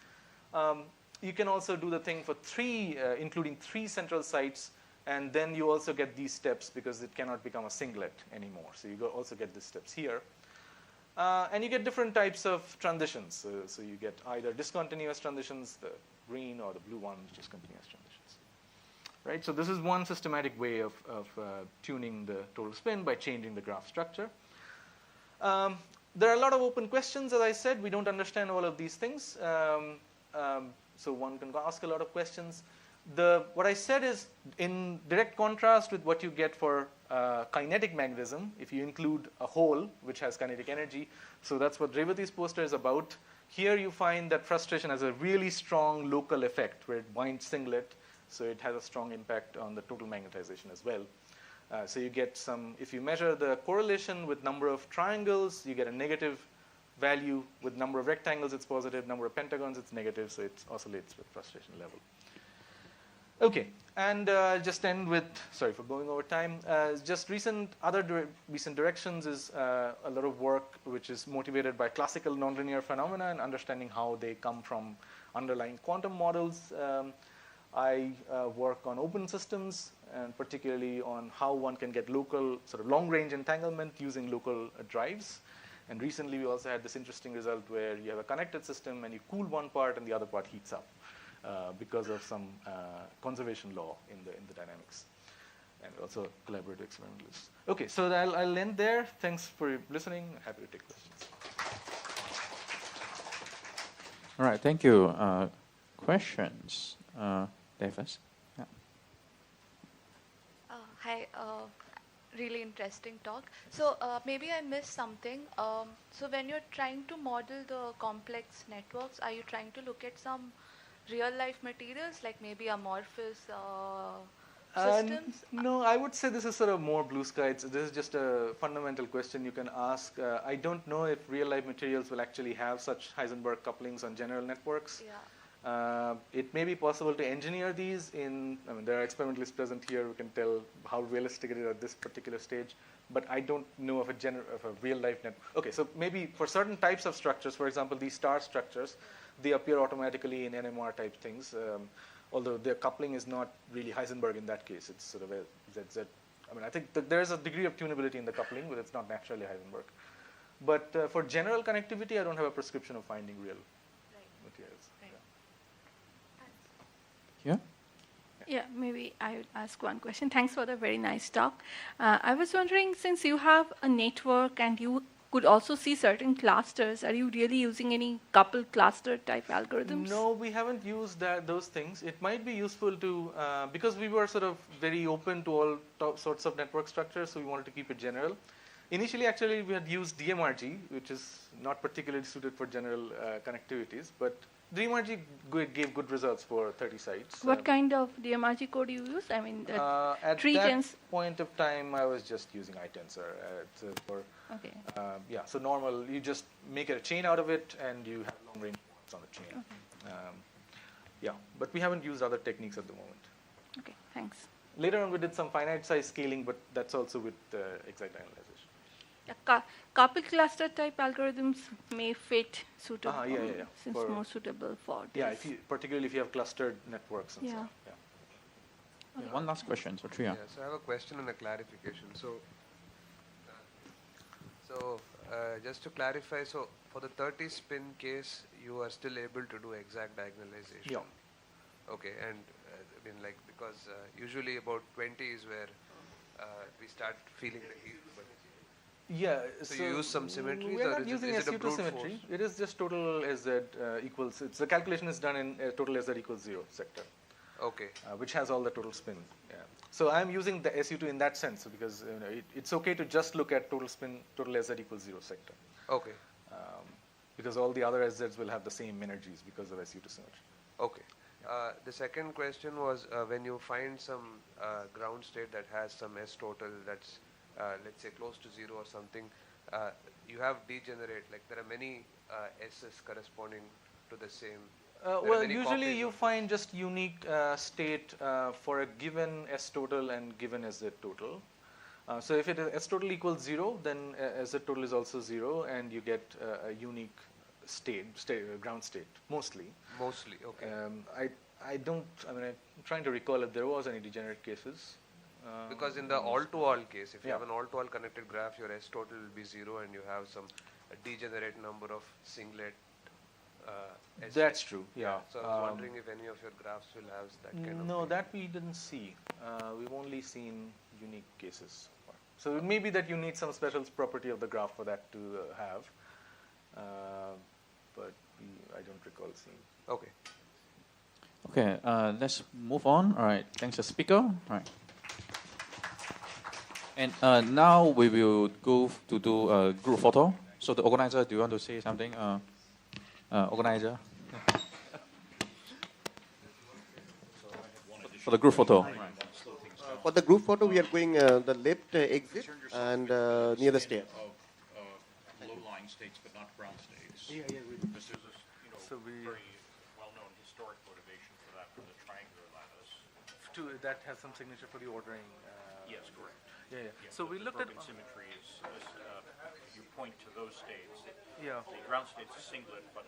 you can also do the thing for including 3 central sites, and then you also get these steps because it cannot become a singlet anymore. So you also get these steps here. And you get different types of transitions. So you get either discontinuous transitions, the green, or the blue one, which is continuous transitions. Right? So this is one systematic way of tuning the total spin by changing the graph structure. There are a lot of open questions, as I said. We don't understand all of these things. So one can ask a lot of questions. What I said is in direct contrast with what you get for kinetic magnetism, if you include a hole which has kinetic energy. So that's what Revati's poster is about. Here you find that frustration has a really strong local effect where it binds singlet, so it has a strong impact on the total magnetization as well. So you get some, if you measure the correlation with number of triangles, you get a negative value. With number of rectangles, it's positive. Number of pentagons, it's negative. So it oscillates with frustration level. Okay, and just end with, sorry for going over time, just recent directions is a lot of work which is motivated by classical nonlinear phenomena and understanding how they come from underlying quantum models. I work on open systems, and particularly on how one can get local, sort of long-range entanglement using local drives. And recently we also had this interesting result where you have a connected system and you cool one part and the other part heats up because of some conservation law in the dynamics. And also collaborative experimentalists. Okay, so I'll end there. Thanks for listening. Happy to take questions. All right, thank you. Questions? Davis? Yeah. Hi, really interesting talk. So maybe I missed something. So when you're trying to model the complex networks, are you trying to look at some real-life materials, like maybe amorphous systems? No, I would say this is sort of more blue sky. This is just a fundamental question you can ask. I don't know if real-life materials will actually have such Heisenberg couplings on general networks. Yeah. It may be possible to engineer these there are experimentalists present here who can tell how realistic it is at this particular stage, but I don't know of a real-life network. Okay, so maybe for certain types of structures, for example, these star structures, they appear automatically in NMR type things, although their coupling is not really Heisenberg in that case. It's sort of a ZZ. I think that there is a degree of tunability in the coupling, but it's not naturally Heisenberg. But for general connectivity, I don't have a prescription of finding real materials. Yeah? Yeah, maybe I would ask one question. Thanks for the very nice talk. I was wondering, since you have a network and you could also see certain clusters, are you really using any coupled cluster type algorithms? No, we haven't used those things. It might be useful to, because we were sort of very open to all sorts of network structures, so we wanted to keep it general. Initially, actually, we had used DMRG, which is not particularly suited for general connectivities, but DMRG gave good results for 30 sites. What kind of DMRG code you use? I mean, at that point of time, I was just using iTensor for. Okay. So normal, you just make a chain out of it, and you have long range points on the chain. Okay. But we haven't used other techniques at the moment. Okay, thanks. Later on, we did some finite size scaling, but that's also with exact analyzation. Coupled cluster type algorithms may fit suitable. Since more suitable for this. Particularly if you have clustered networks and so on. Yeah, one last question, so Triya. So I have a question and a clarification. So just to clarify, so for the 30 spin case, you are still able to do exact diagonalization? Yeah. Okay, and because usually about 20 is where we start feeling the heat. So you use some symmetries, we're or not using is it a SU2 brute symmetry. force? It is just total SZ equals. The calculation is done in total SZ equals 0 sector. Okay. Which has all the total spin. Yeah. So I'm using the SU2 in that sense because it's okay to just look at total spin, total SZ equals 0 sector. Okay. Because all the other SZs will have the same energies because of SU2 symmetry. Okay. The second question was when you find some ground state that has some S total that's let's say close to 0 or something, you have degenerate, like there are many S's corresponding to the same. Well, usually you find just unique state for a given S total and given SZ total. So if it is S total equals 0, then SZ total is also 0, and you get a unique ground state, mostly. Mostly, okay. I don't, I mean, I'm trying to recall if there was any degenerate cases. Because in the all-to-all case, if you Yeah. have an all-to-all connected graph, your S total will be 0 and you have some degenerate number of singlet S. That's true, yeah. So I was wondering if any of your graphs will have that kind of No, thing. that we didn't see. We've only seen unique cases. So it may be that you need some special property of the graph for that to have, but I don't recall seeing. Okay. Okay, let's move on. All right, thanks, the speaker. All right. And now we will go to do a group photo. So the organizer, do you want to say something? Organizer? For the group photo. For the group photo, we are going the left exit and near the stair. Of low-lying states, but not ground states. Yeah, This is a So we- very well-known historic motivation for that, for the triangular lattice. That has some signature for the ordering. Yes, correct. Yeah. Yeah, So we the looked at. broken symmetry is, you point to those states. Yeah. The ground state's a singlet, but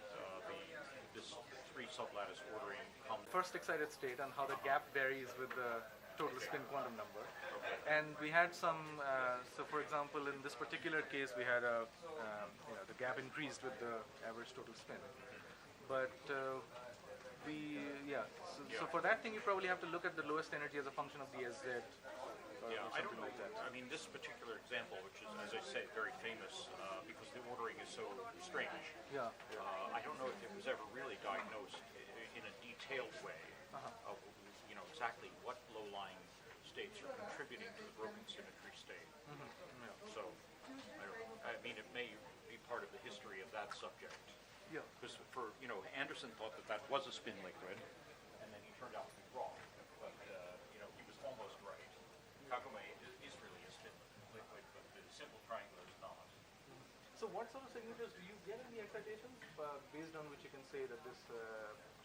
this three sublattice ordering comes. First excited state and how the gap varies with the total spin quantum number. And we had some, so for example, in this particular case, we had the gap increased with the average total spin. But so for that thing, you probably have to look at the lowest energy as a function of the SZ. Yeah, or I don't something know. like that. I mean, this particular example, which is, as I say, very famous because the ordering is so strange. Yeah. I don't know if it was ever really diagnosed in a detailed way of, exactly what low-lying states are contributing to the broken symmetry state. So, I don't know. I mean, it may be part of the history of that subject. Yeah. Because Anderson thought that was a spin liquid, and then he turned out to be wrong. But, he was almost right. Kagome is really a spin liquid, but the simple triangular is not. So what sort of signatures do you get in the excitations based on which you can say that this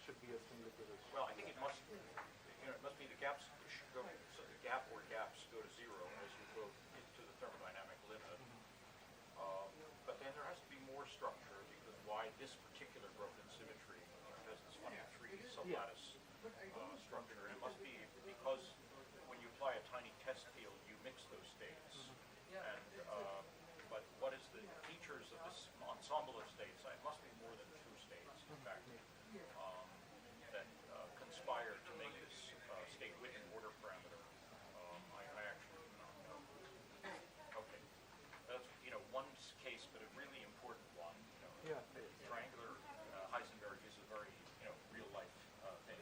should be a spin liquid? Well, I think it must be the gaps should go, so the gap or gaps go to 0 as you go into the thermodynamic limit. But then there has to be more structure, because why this particular broken symmetry has this funny three sublattice structure. And it must be because when you apply a tiny test field, you mix those states. And but what is the features of this ensemble of states? It must be more than two states, in fact, that conspire to make this state width and order parameter. I actually do not know. Okay, that's one case, but a really important one. Triangular Heisenberg is a very real life thing.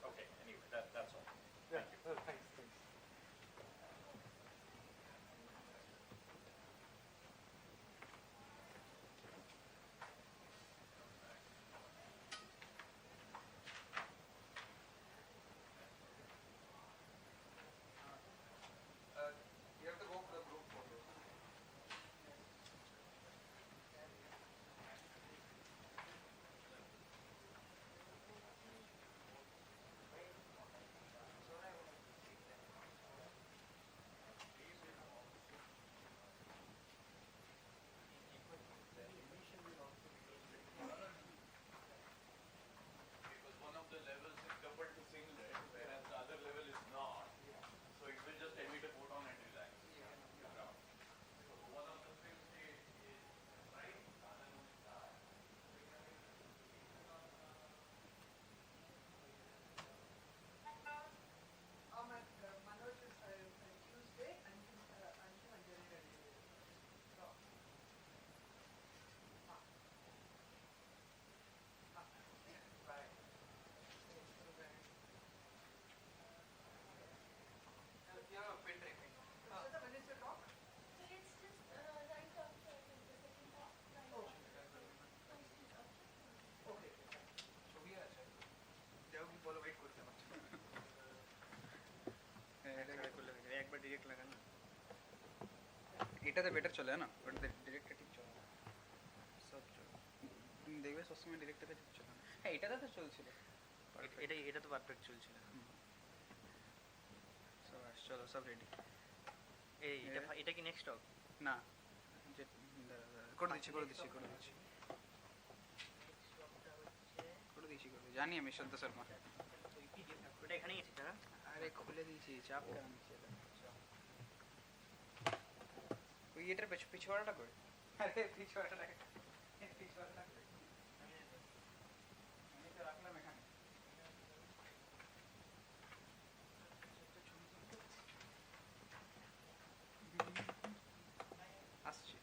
Okay, anyway, that's all. Yeah. Thank you. Thanks. You have to go for the group photo. Because one of the levels is coupled to singlet, whereas the other level is not. So it will just emit a photon and relax. So one of the spin state is right, the other one is dark. একবার direct লাগান না, এটাতে better চলে না, ওটাতে ডিরেক্টটা ঠিক চলে না, সব চলে, তুমি দেখবে সবসময় ডিরেক্টটাতে ঠিক চলে না। হ্যাঁ এটাতে তো চলছিল, এটা তো পারফেক্ট চলছিল, সব চলো সব রেডি। এটা কি নেক্সট স্টক? না, করে দিচ্ছি। জানি আমি সন্ত শর্মা। ওটা এখানেই আছে তারা। আরে খুলে দিয়েছি, চাপ কেন নিচ্ছে? ওই এটার পিছুয়াটা করে। আরে পিছুয়াটা কই? আমি তো রাখলাম এখানে। আসছে।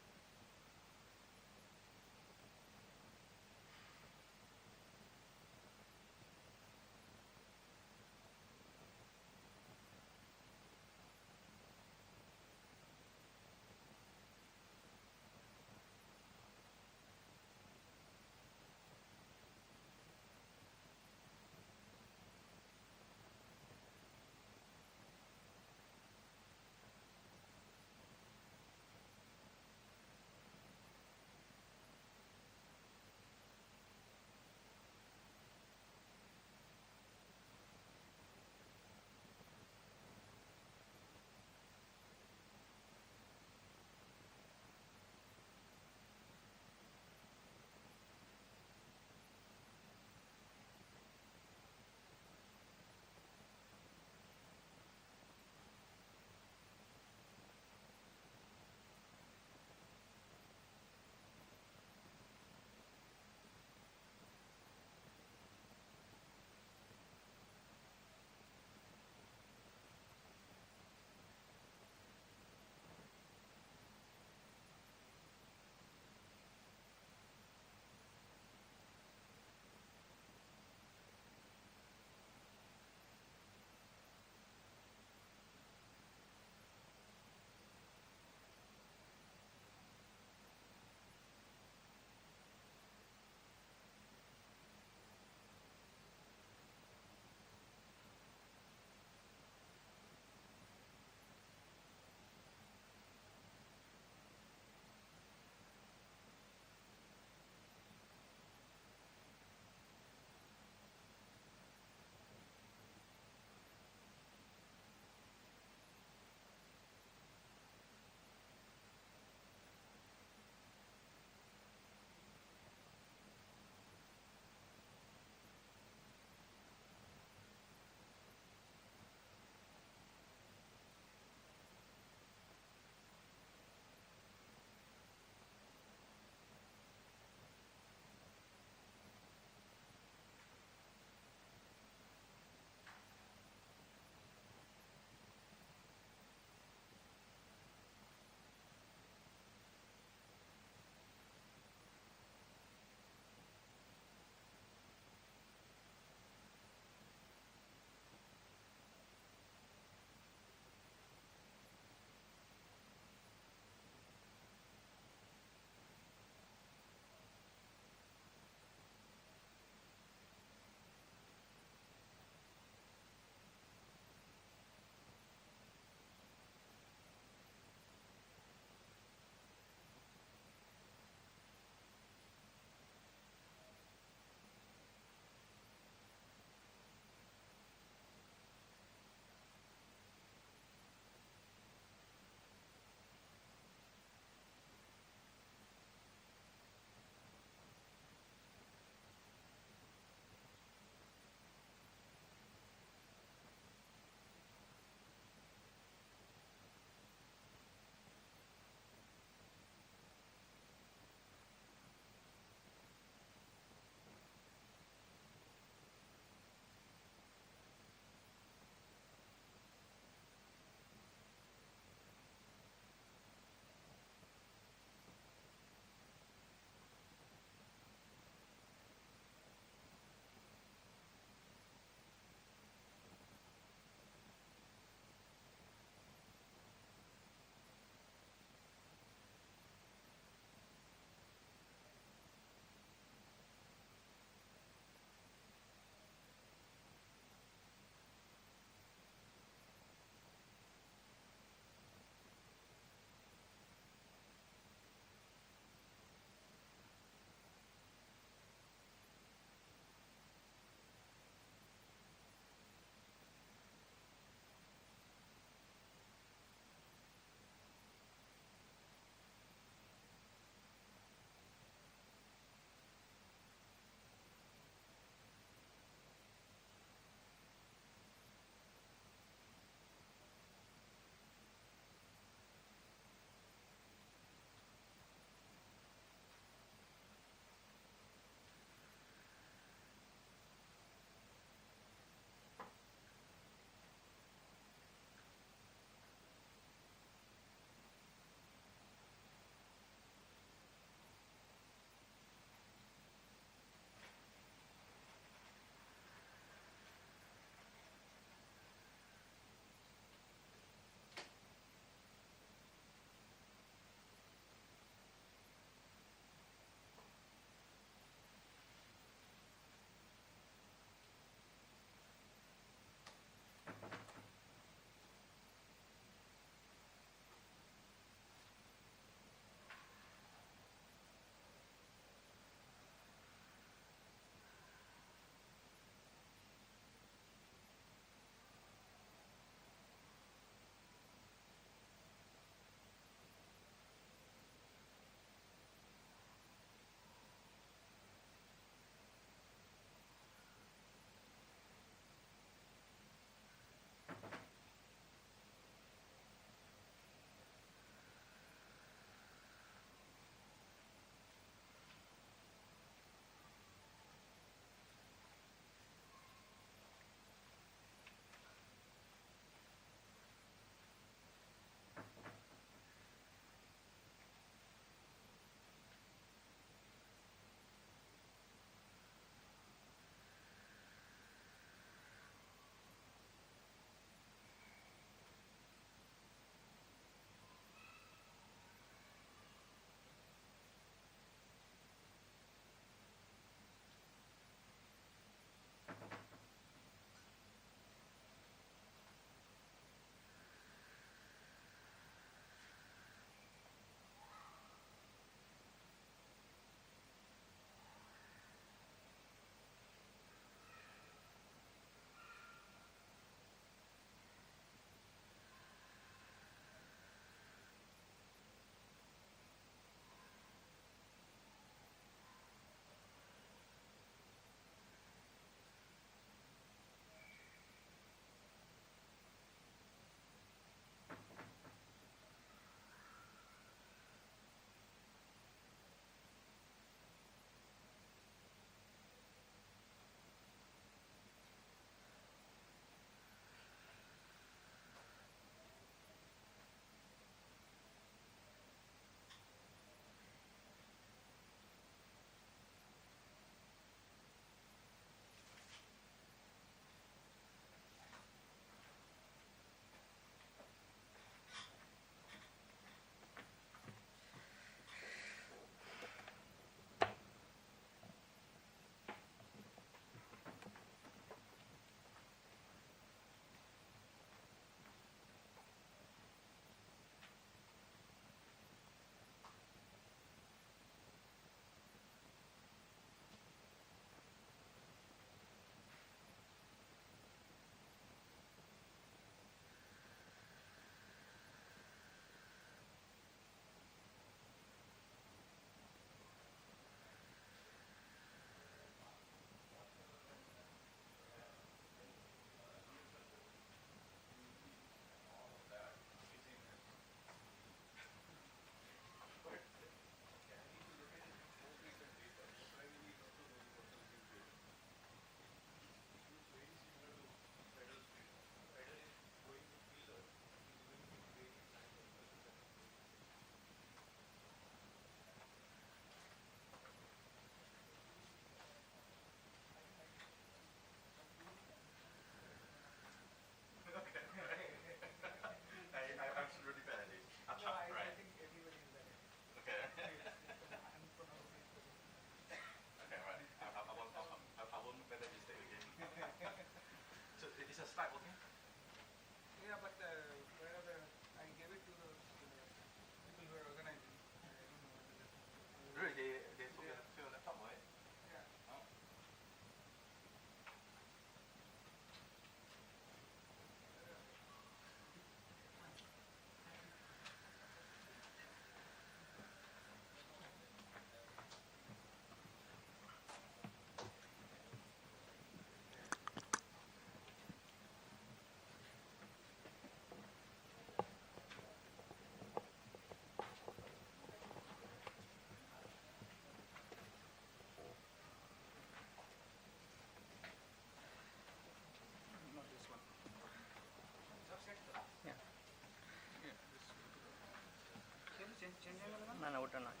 ওটা নয়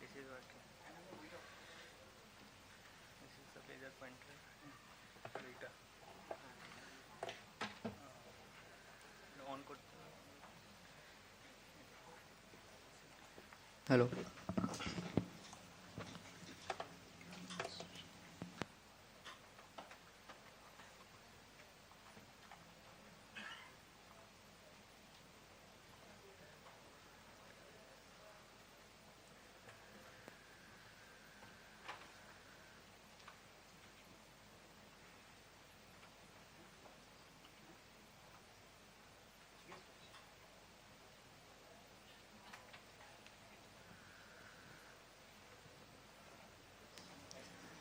this is working this is the laser pointer এইটা on করতে Hello.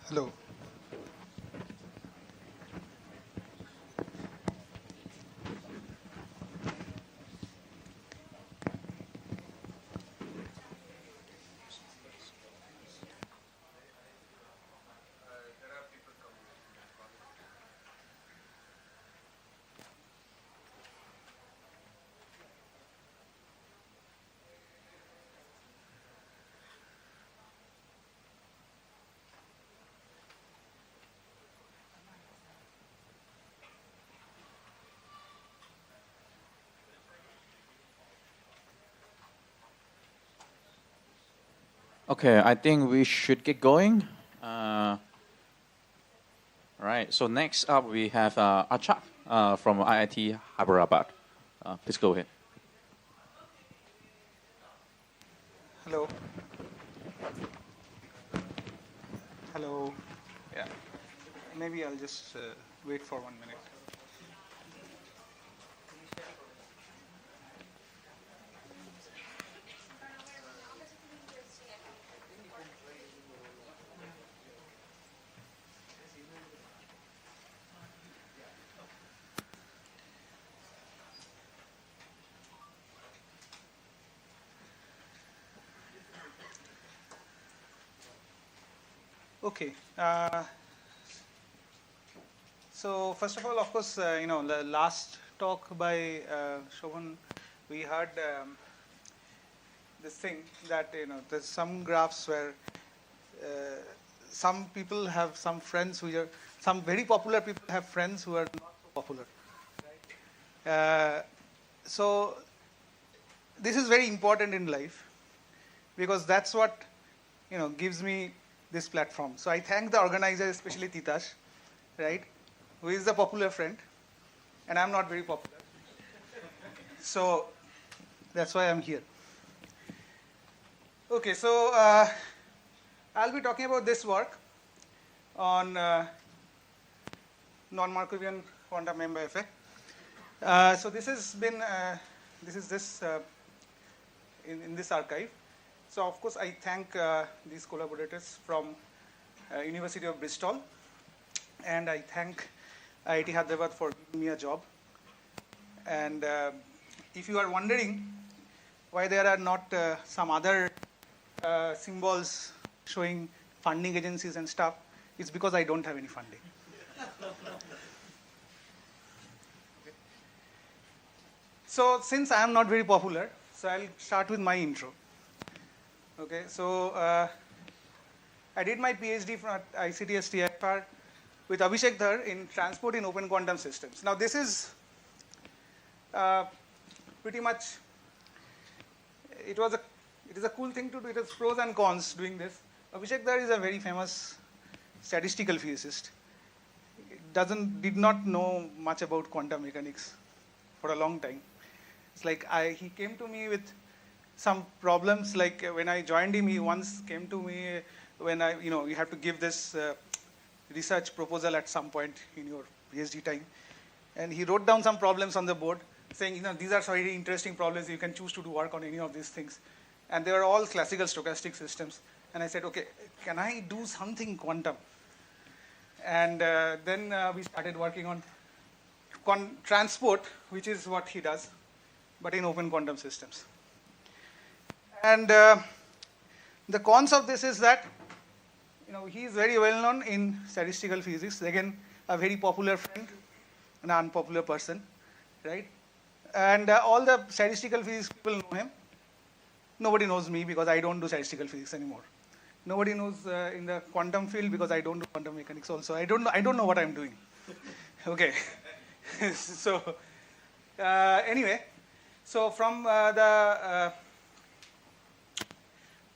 Hello. Okay, I think we should get going. Right, so next up we have Achak from IIT Hyderabad. Please go ahead. Hello. Hello. Yeah. Maybe I'll just wait for 1 minute. Okay. So first of all, of course, the last talk by Shobhan, we heard this thing that there's some graphs where some people have some friends who are some very popular people have friends who are not so popular. So this is very important in life because that's what gives me this platform. So I thank the organizer, especially Titash, right, who is the popular friend, and I'm not very popular. So that's why I'm here. Okay, so I'll be talking about this work on non-Markovian quantum member effect. So this has been in this archive. So of course I thank these collaborators from University of Bristol, and I thank IIT Hyderabad for giving me a job. And if you are wondering why there are not some other symbols showing funding agencies and stuff, it's because I don't have any funding. So since I am not very popular, so I'll start with my intro. Okay, so I did my PhD from ICTS TFR with Abhishek Dhar in transport in open quantum systems. Now this is pretty much, it is a cool thing to do. It has pros and cons doing this. Abhishek Dhar is a very famous statistical physicist. Did not know much about quantum mechanics for a long time. It's like he came to me with some problems. Like when I joined him, he once came to me when you have to give this research proposal at some point in your PhD time, and he wrote down some problems on the board, saying, these are very interesting problems. You can choose to do work on any of these things, and they were all classical stochastic systems. And I said, okay, can I do something quantum? And then we started working on transport, which is what he does, but in open quantum systems. And the cons of this is that, he is very well known in statistical physics. Again, a very popular friend, an unpopular person, right? and all the statistical physics people know him. Nobody knows me because I don't do statistical physics anymore. Nobody knows in the quantum field because I don't do quantum mechanics also. I don't know what I'm doing. Okay. So anyway, so from the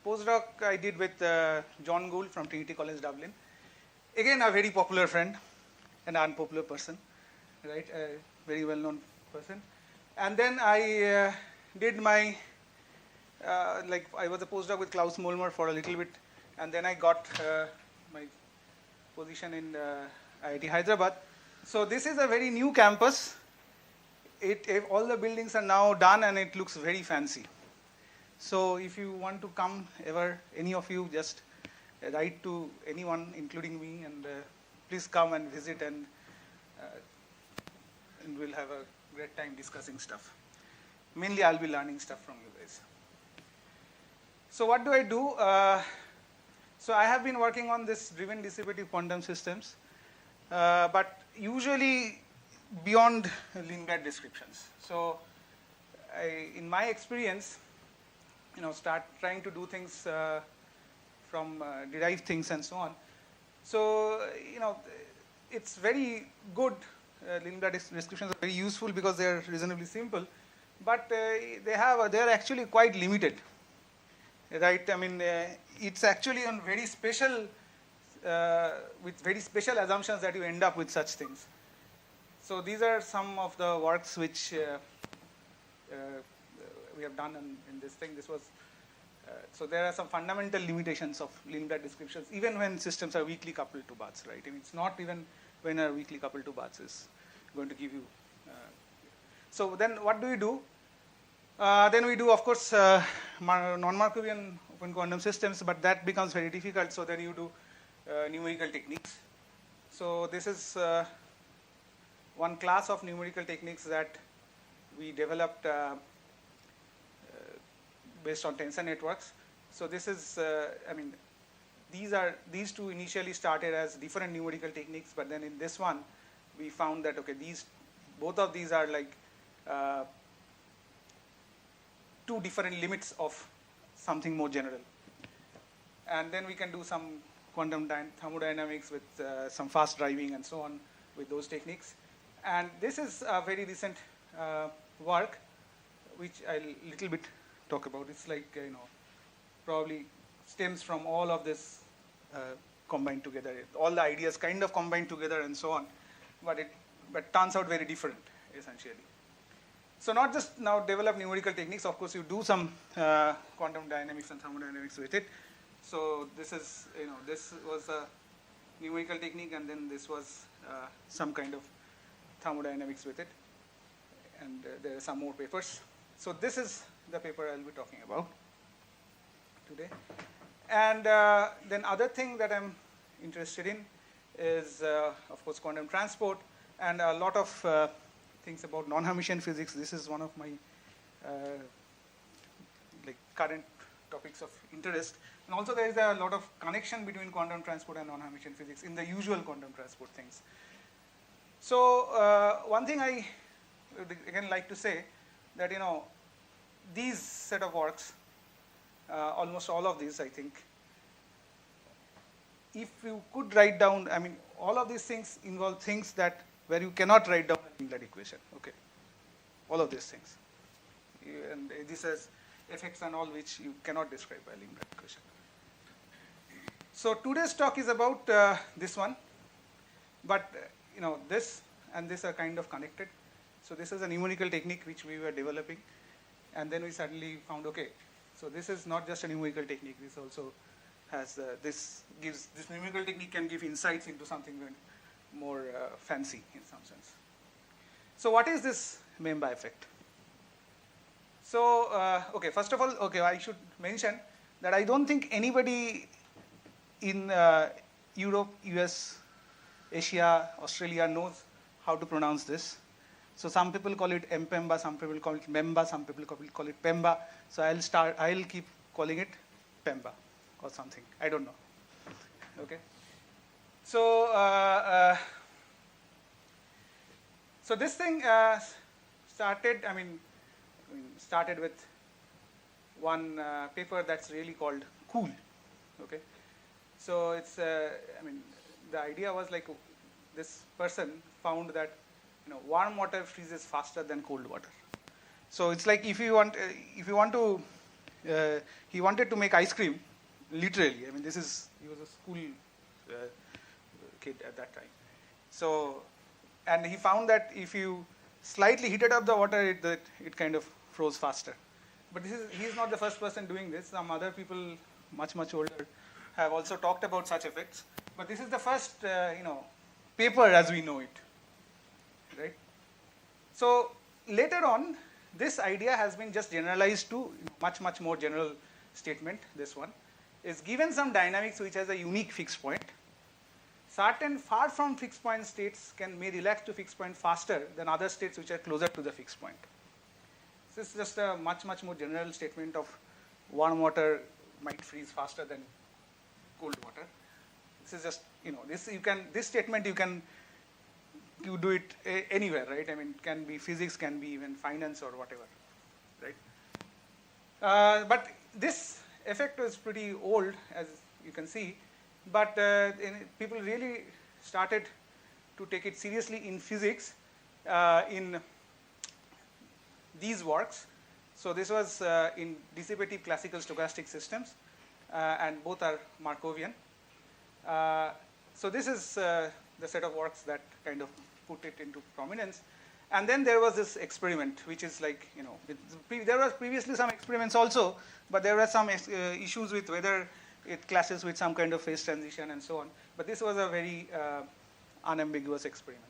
postdoc I did with John Gould from Trinity College Dublin. Again, a very popular friend, an unpopular person, right? A very well-known person. And then I did my, I was a postdoc with Klaus Molmer for a little bit, and then I got my position in IIT Hyderabad. So this is a very new campus. All the buildings are now done, and it looks very fancy. So if you want to come ever, any of you, just write to anyone, including me, and please come and visit, and we'll have a great time discussing stuff. Mainly, I'll be learning stuff from you guys. So what do I do? So I have been working on this driven dissipative quantum systems, but usually beyond Lindblad descriptions. So in my experience, start trying to do things from derived things and so on. So, it's very good. Lindblad descriptions are very useful because they are reasonably simple, but they're actually quite limited, right? I mean, it's actually on very special, with very special assumptions that you end up with such things. So these are some of the works which we have done in this thing. This was so there are some fundamental limitations of Lindblad descriptions, even when systems are weakly coupled to Baths, right? I mean, it's not even when a weakly coupled to Baths is going to give you. So then what do we do? Then we do, of course, non-Markovian open quantum systems, but that becomes very difficult. So then you do numerical techniques. So this is one class of numerical techniques that we developed based on tensor networks. So this is, these two initially started as different numerical techniques, but then in this one, we found that, okay, both of these are like two different limits of something more general. And then we can do some quantum thermodynamics with some fast driving and so on with those techniques. And this is a very recent work, which I'll little bit talk about. It's like, probably stems from all of this combined together. All the ideas kind of combined together and so on, but turns out very different, essentially. So not just now develop numerical techniques. Of course, you do some quantum dynamics and thermodynamics with it. So this is, this was a numerical technique, and then this was some kind of thermodynamics with it. And there are some more papers. So this is the paper I'll be talking about today. And then other thing that I'm interested in is, of course, quantum transport, and a lot of things about non-Hermitian physics. This is one of my current topics of interest. And also there is a lot of connection between quantum transport and non-Hermitian physics in the usual quantum transport things. So one thing I would again like to say that, these set of works, almost all of these, I think, if you could write down, all of these things involve things where you cannot write down a Lindblad equation, okay? All of these things. And this has effects and all which you cannot describe by a Lindblad equation. So today's talk is about this one, but this and this are kind of connected. So this is a numerical technique which we were developing, and then we suddenly found, okay, so this is not just a numerical technique. This also has this numerical technique can give insights into something more fancy in some sense. So what is this Memba effect? So okay, first of all, okay, I should mention that I don't think anybody in Europe, US, Asia, Australia knows how to pronounce this. So some people call it Mpemba, some people call it Memba, some people call it Pemba. So I'll keep calling it Pemba or something. I don't know. Okay. So so this thing started, started with one paper that's really called cool. Okay, so it's the idea was like this person found that warm water freezes faster than cold water. So it's like if you want to he wanted to make ice cream literally. He was a school kid at that time. So and he found that if you slightly heated up the water, it kind of froze faster. But he is not the first person doing this. Some other people much older have also talked about such effects. But this is the first paper as we know it, right? So later on, this idea has been just generalized to much more general statement. This one is given some dynamics which has a unique fixed point. Certain far from fixed point states may relax to fixed point faster than other states which are closer to the fixed point. This is just a much more general statement of warm water might freeze faster than cold water. This is just this statement you do it anywhere, right? It can be physics, can be even finance or whatever, right? But this effect was pretty old, as you can see. But people really started to take it seriously in physics in these works. So this was in dissipative classical stochastic systems, and both are Markovian. So this is the set of works that kind of put it into prominence. And then there was this experiment, which is like, there was previously some experiments also, but there were some issues with whether it clashes with some kind of phase transition and so on. But this was a very unambiguous experiment.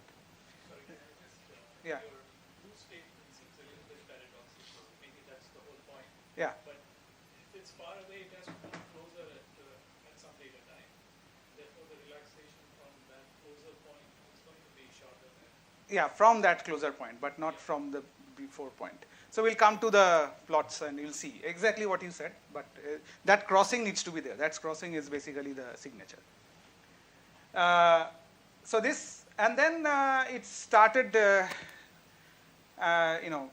Sorry, can I just, yeah. Your blue statement seems a little bit paradoxical. Maybe that's the whole point. Yeah. But if it's far away, it has to come closer at some later time. Therefore, the relaxation from that closer point is going to be shorter than. Yeah, from that closer point, but not from the before point. So we'll come to the plots and you'll see exactly what you said, but that crossing needs to be there. That crossing is basically the signature. So this, and then it started,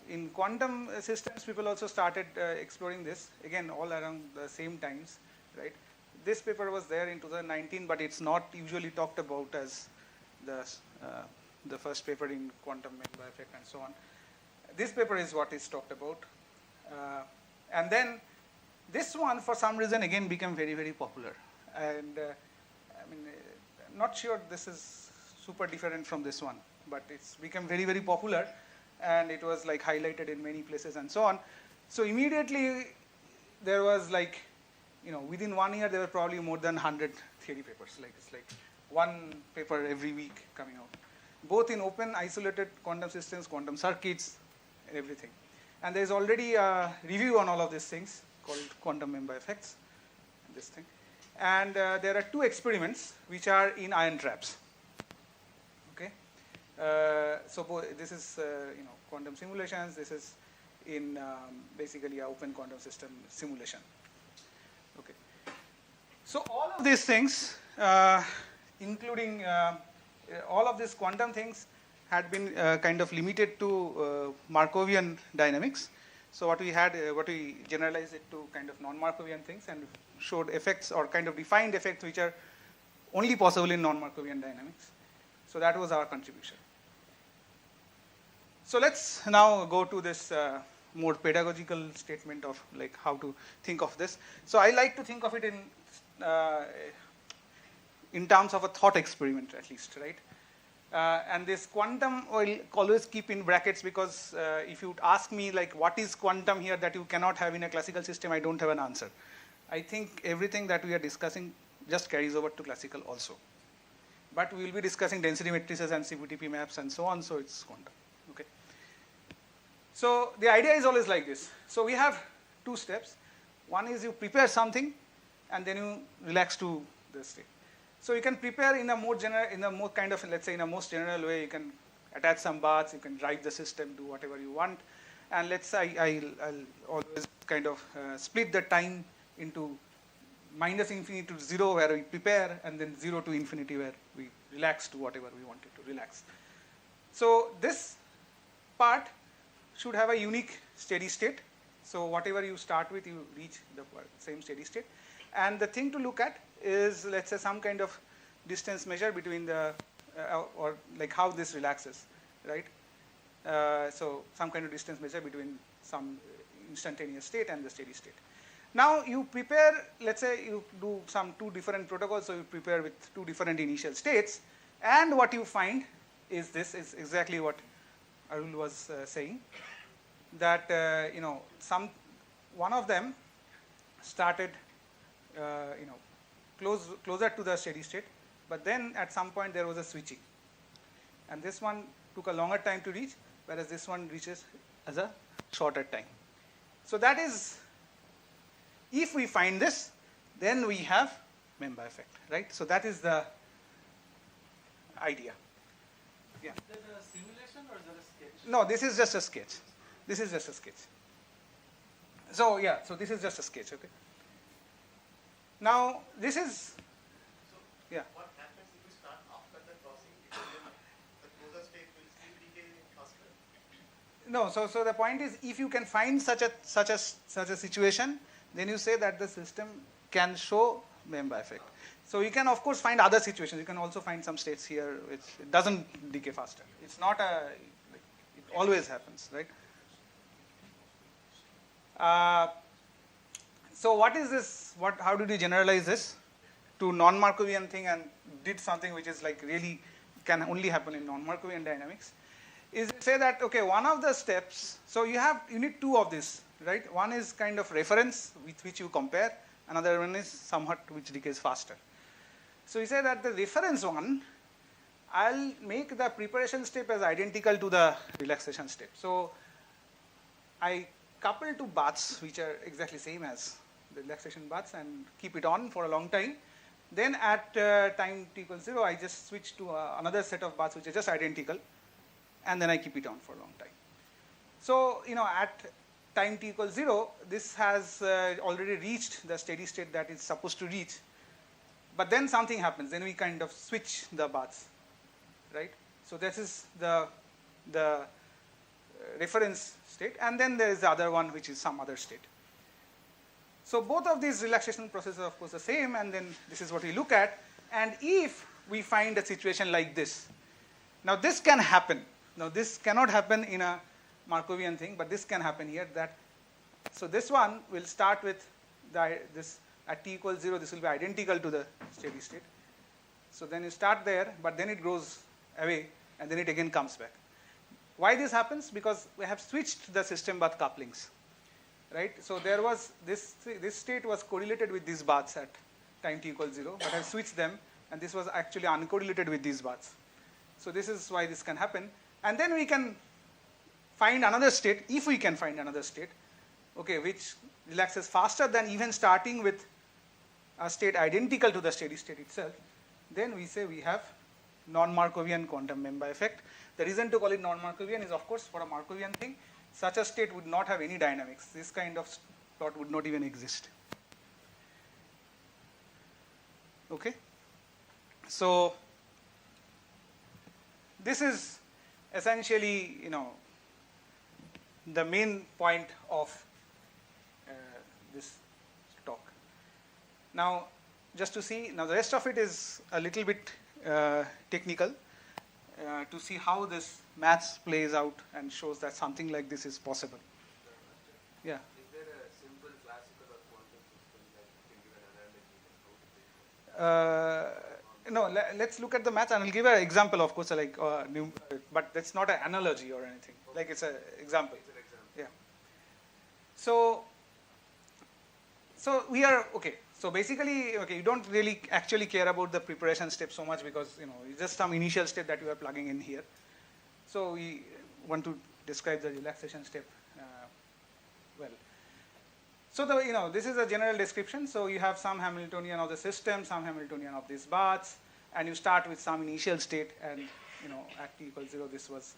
in quantum systems, people also started exploring this, again, all around the same times, right? This paper was there in 2019, but it's not usually talked about as the first paper in quantum member effect and so on. This paper is what is talked about. And then this one, for some reason, again became very popular. And I'm not sure this is super different from this one, but it's become very popular. And it was like highlighted in many places and so on. So immediately there was like, within 1 year, there were probably more than 100 theory papers. It's like one paper every week coming out, both in open isolated quantum systems, quantum circuits, and everything. And there's already a review on all of these things called quantum member effects, this thing. And there are 2 experiments which are in ion traps. Okay, so this is quantum simulations. This is in basically an open quantum system simulation. Okay, so all of these things, including all of these quantum things, had been kind of limited to Markovian dynamics. So what we generalized it to kind of non-Markovian things and showed effects or kind of defined effects which are only possible in non-Markovian dynamics. So that was our contribution. So let's now go to this more pedagogical statement of like how to think of this. So I like to think of it in terms of a thought experiment, at least, right? And this quantum, I'll always keep in brackets because if you ask me like what is quantum here that you cannot have in a classical system, I don't have an answer. I think everything that we are discussing just carries over to classical also. But we will be discussing density matrices and CPTP maps and so on, so it's quantum. Okay. So the idea is always like this. So we have 2 steps. One is you prepare something and then you relax to the state. So you can prepare in a more general, in a more kind of, let's say in a most general way, you can attach some baths, you can drive the system, do whatever you want. And let's say I'll always kind of split the time into -infinity to 0 where we prepare, and then 0 to infinity where we relax to whatever we wanted to relax. So this part should have a unique steady state. So whatever you start with, you reach the same steady state. And the thing to look at is, let's say, some kind of distance measure between the, or like how this relaxes, right? So some kind of distance measure between some instantaneous state and the steady state. Now you prepare, let's say you do some 2 different protocols, so you prepare with 2 different initial states, and what you find is this is exactly what Arul was saying, that one of them started closer to the steady state, but then at some point there was a switching, and this one took a longer time to reach, whereas this one reaches as a shorter time. So that is, if we find this, then we have member effect, right? So that is the idea. Yeah. Is that a simulation or is that a sketch? No, this is just a sketch. This is just a sketch. So yeah, so this is just a sketch, okay? Now this is, yeah. What happens if you start after the crossing, because then the closer state will still decay faster? No, so the point is, if you can find such a situation, then you say that the system can show member effect. So you can of course find other situations. You can also find some states here which it doesn't decay faster. It's not it always happens, right? So what is this? How did we generalize this to non-Markovian thing and did something which is like really can only happen in non-Markovian dynamics? Is say that, okay, one of the steps, so you need 2 of this, right? One is kind of reference with which you compare, another one is somewhat which decays faster. So you say that the reference one, I'll make the preparation step as identical to the relaxation step. So I couple 2 baths which are exactly same as the relaxation baths and keep it on for a long time. Then at time t equals 0, I just switch to another set of baths which are just identical, and then I keep it on for a long time. So, at time t equals 0, this has already reached the steady state that it's supposed to reach. But then something happens. Then we kind of switch the baths, right? So this is the reference state, and then there is the other one which is some other state. So both of these relaxation processes are of course the same, and then this is what we look at. And if we find a situation like this, now this can happen. Now this cannot happen in a Markovian thing, but this can happen here. So this one will start with this at t equals 0, this will be identical to the steady state. So then you start there, but then it goes away, and then it again comes back. Why this happens? Because we have switched the system bath couplings, right? So there was this state was correlated with these baths at time t equals 0, but I switched them, and this was actually uncorrelated with these baths. So this is why this can happen. And then we can find another state, if we can find another state, okay, which relaxes faster than even starting with a state identical to the steady state itself. Then we say we have non-Markovian quantum member effect. The reason to call it non-Markovian is, of course, for a Markovian thing, such a state would not have any dynamics. This kind of plot would not even exist. Okay? So this is essentially, the main point of this talk. Now, just to see, now the rest of it is a little bit technical to see how this maths plays out and shows that something like this is possible. Yeah. Is there a simple classical or quantum system that can give an analogy? No, let's look at the maths, and I'll give an example, of course, like but that's not an analogy or anything. Like it's an example. It's an example. Yeah. So we are okay. So basically, okay, you don't really actually care about the preparation step so much because it's just some initial step that you are plugging in here. So we want to describe the relaxation step well. So this is a general description. So you have some Hamiltonian of the system, some Hamiltonian of these baths, and you start with some initial state, and at t equals 0, this was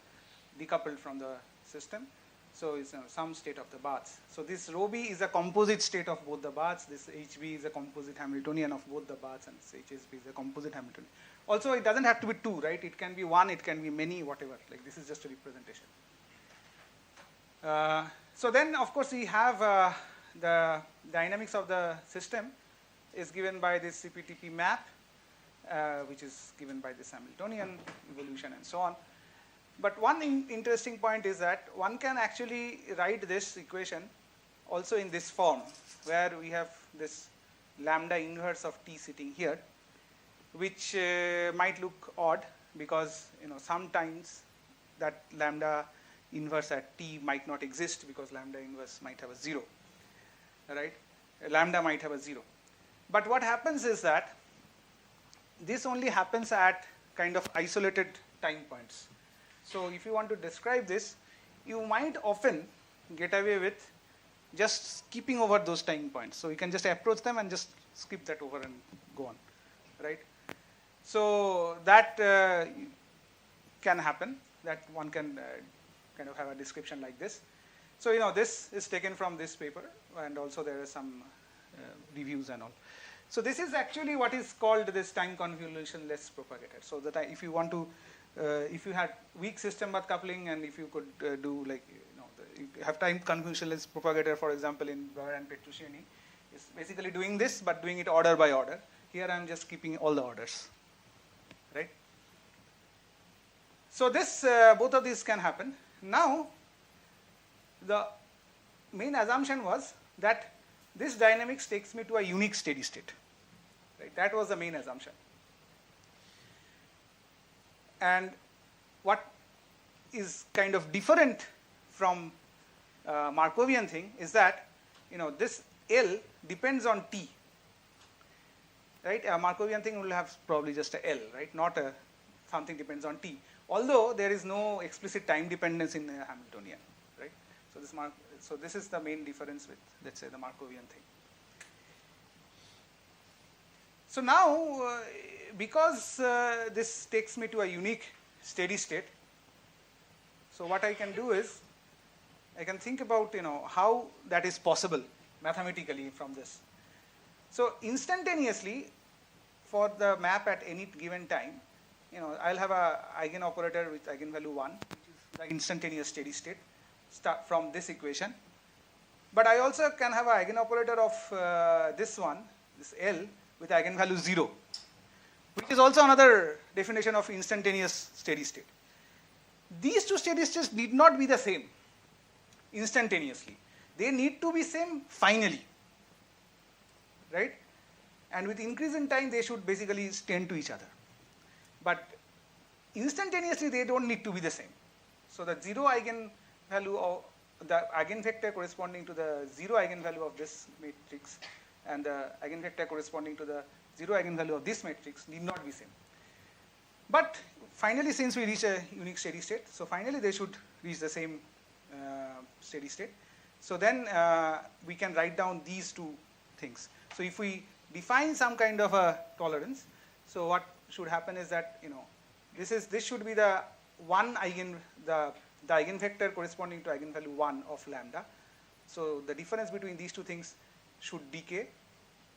decoupled from the system. So it's some state of the baths. So this rho b is a composite state of both the baths. This HB is a composite Hamiltonian of both the baths, and this HSB is a composite Hamiltonian. Also, it doesn't have to be 2, right? It can be 1, it can be many, whatever. Like this is just a representation. So then, of course, we have the dynamics of the system is given by this CPTP map, which is given by this Hamiltonian evolution and so on. But one interesting point is that one can actually write this equation also in this form, where we have this lambda inverse of t sitting here, which might look odd because sometimes that lambda inverse at t might not exist because lambda inverse might have a 0, right? Lambda might have a 0. But what happens is that this only happens at kind of isolated time points. So if you want to describe this, you might often get away with just skipping over those time points. So you can just approach them and just skip that over and go on, right? So that can happen, that one can kind of have a description like this. So this is taken from this paper, and also there are some reviews and all. So this is actually what is called this time convolutionless propagator. So that if you want to, if you had weak system path coupling, and if you could do like you have time convolutionless propagator, for example, in Breuer and Petrucciani, is basically doing this, but doing it order by order. Here I am just keeping all the orders, right? So this both of these can happen. Now, the main assumption was that this dynamics takes me to a unique steady state, right? That was the main assumption. And what is kind of different from Markovian thing is that this L depends on T, right? A Markovian thing will have probably just a L, right? Not a something depends on T. Although there is no explicit time dependence in the Hamiltonian, right? So this is the main difference with, let's say, the Markovian thing. So now, because this takes me to a unique steady state, so what I can do is, I can think about how that is possible mathematically from this. So instantaneously, for the map at any given time, I'll have a eigenoperator with eigenvalue 1, which is the instantaneous steady state, start from this equation. But I also can have an eigenoperator of this one, this L, with eigenvalue 0, which is also another definition of instantaneous steady state. These two steady states need not be the same instantaneously. They need to be same finally, right? And with increase in time, they should basically tend to each other. But instantaneously, they don't need to be the same. So the 0 eigenvalue of the eigenvector corresponding to the 0 eigenvalue of this matrix and the eigenvector corresponding to the 0 eigenvalue of this matrix need not be same. But finally, since we reach a unique steady state, so finally they should reach the same steady state. So then we can write down these two things. So if we define some kind of a tolerance, so what should happen is that this should be the the eigenvector corresponding to eigenvalue 1 of lambda. So the difference between these two things should decay,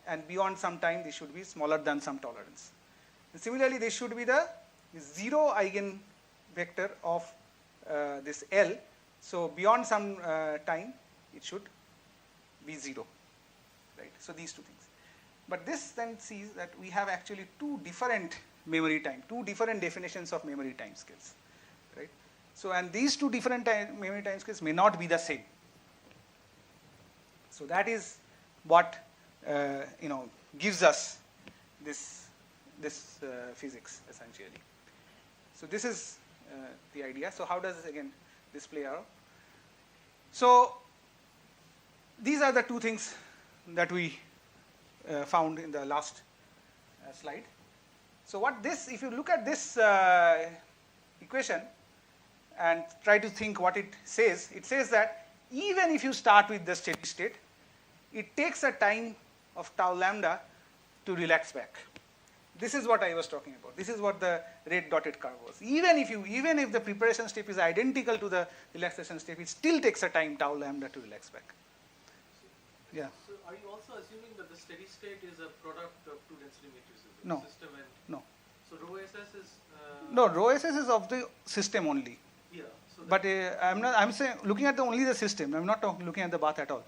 and beyond some time this should be smaller than some tolerance. And similarly, this should be the 0 eigenvector of this L. So beyond some time it should be 0, right? So these two things. But this then sees that we have actually two different memory time, two different definitions of memory time scales, right? So and these two different memory time scales may not be the same. So that is what gives us this physics essentially. So this is the idea. So how does this play out? So these are the two things that we found in the last slide. So if you look at this equation and try to think what it says that even if you start with the steady state, it takes a time of tau lambda to relax back. This is what I was talking about. This is what the red dotted curve was. Even if the preparation step is identical to the relaxation step, it still takes a time tau lambda to relax back. Yeah. So are you also assuming that the steady state is a product of two density matrices? No. System and No. So rho SS is no, rho SS is of the system only. Yeah. But I'm saying, looking at only the system, I'm not looking at the bath at all.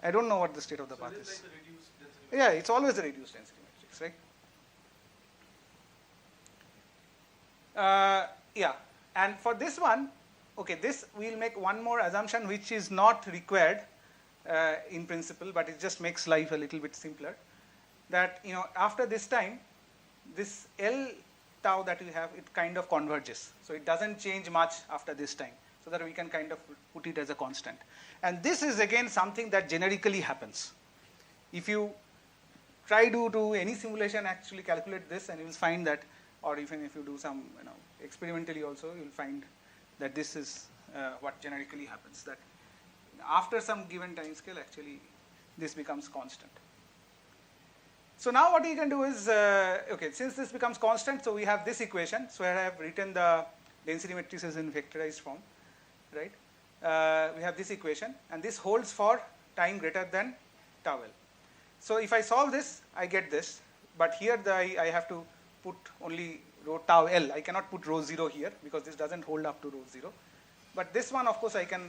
I don't know what the state of the bath is. Like the reduced density. Yeah, it's always the reduced density matrix, right? Yeah, and for this one, okay, this we'll make one more assumption which is not required in principle, but it just makes life a little bit simpler. That, you know, after this time, this L tau that we have, it kind of converges. So it doesn't change much after this time, so that we can kind of put it as a constant. And this is again something that generically happens. If you try to do any simulation, actually calculate this, and you will find that, or even if you do some, you know, experimentally also, you will find that this is what generically happens. That after some given time scale, actually, this becomes constant. So now what you can do is, okay, since this becomes constant, so we have this equation. So I have written the density matrices in vectorized form, right? We have this equation, and this holds for time greater than tau L. So if I solve this, I get this. But here I have to put only rho tau L. I cannot put rho 0 here because this doesn't hold up to rho 0. But this one, of course, I can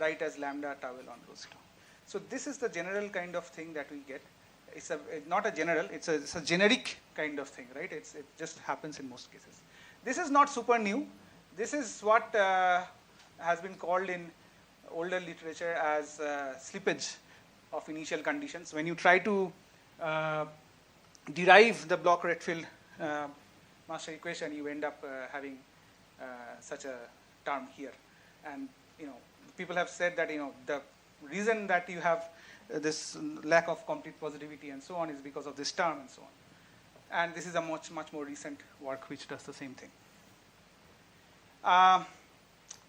write as lambda tau L on rho 0. So this is the general kind of thing that we get. It's not a general, it's a generic kind of thing, right? It just happens in most cases. This is not super new. This is what has been called in older literature as slippage of initial conditions. When you try to derive the Bloch-Redfield master equation, you end up having such a term here. And, you know, people have said that, you know, the reason that you have this lack of complete positivity and so on is because of this term and so on. And this is a much more recent work which does the same thing.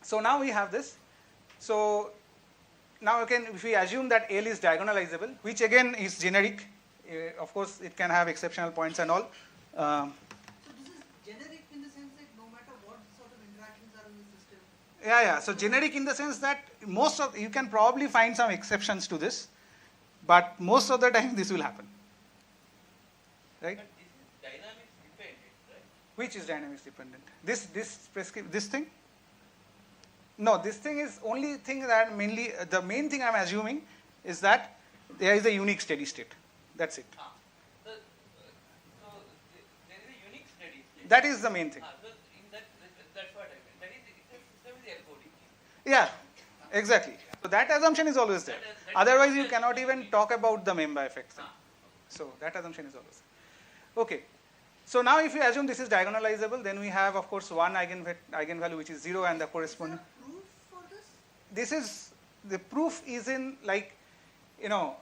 So now we have this. So now again, if we assume that L is diagonalizable, which again is generic, of course it can have exceptional points and all. So this is generic in the sense that no matter what sort of interactions are in the system? Yeah. So generic in the sense that you can probably find some exceptions to this, but most of the time this will happen, right? But this is dynamics dependent, right? Which is dynamics dependent? This thing? No, this thing is only thing that mainly, the main thing I'm assuming is that there is a unique steady state. That's it. So there is a unique steady state. That is the main thing. So in that's what I meant. That is, the system is ergodic. Yeah, exactly. So that assumption is always there. Otherwise, you cannot even talk about the member effect thing. So that assumption is always there. Okay. So now if we assume this is diagonalizable, then we have, of course, one eigenvalue which is 0 and the corresponding. Proof for this? This is, the proof is in, like, you know,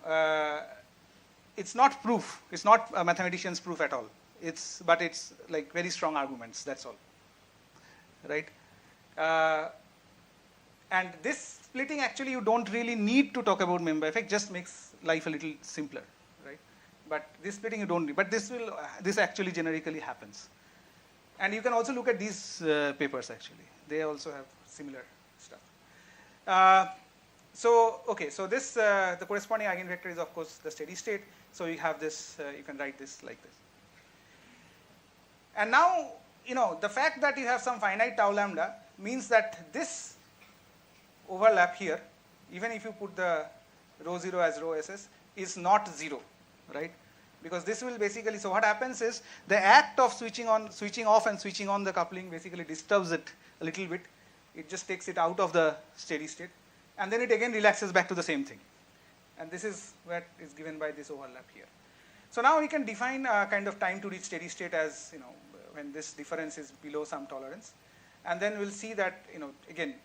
it's not proof. It's not a mathematician's proof at all. But it's like very strong arguments, that's all. Right? And this splitting, actually, you don't really need to talk about member effect, just makes life a little simpler, right? But this splitting you don't need. But this actually generically happens. And you can also look at these papers, actually. They also have similar stuff. So this, the corresponding eigenvector is, of course, the steady state. So you have this, you can write this like this. And now, you know, the fact that you have some finite tau lambda means that this overlap here, even if you put the rho 0 as rho ss, is not 0, right? Because this will basically, so what happens is the act of switching off and switching on the coupling basically disturbs it a little bit. It just takes it out of the steady state, and then it again relaxes back to the same thing. And this is what is given by this overlap here. So now we can define a kind of time to reach steady state as, you know, when this difference is below some tolerance. And then we'll see that, you know, again,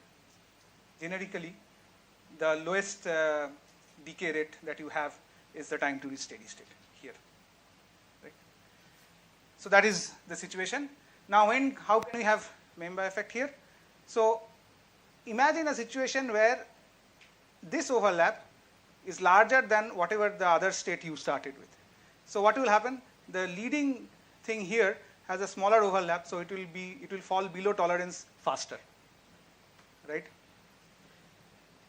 generically, the lowest decay rate that you have is the time to reach steady state here. Right? So that is the situation. Now, how can we have member effect here? So imagine a situation where this overlap is larger than whatever the other state you started with. So what will happen? The leading thing here has a smaller overlap, so it will fall below tolerance faster, right?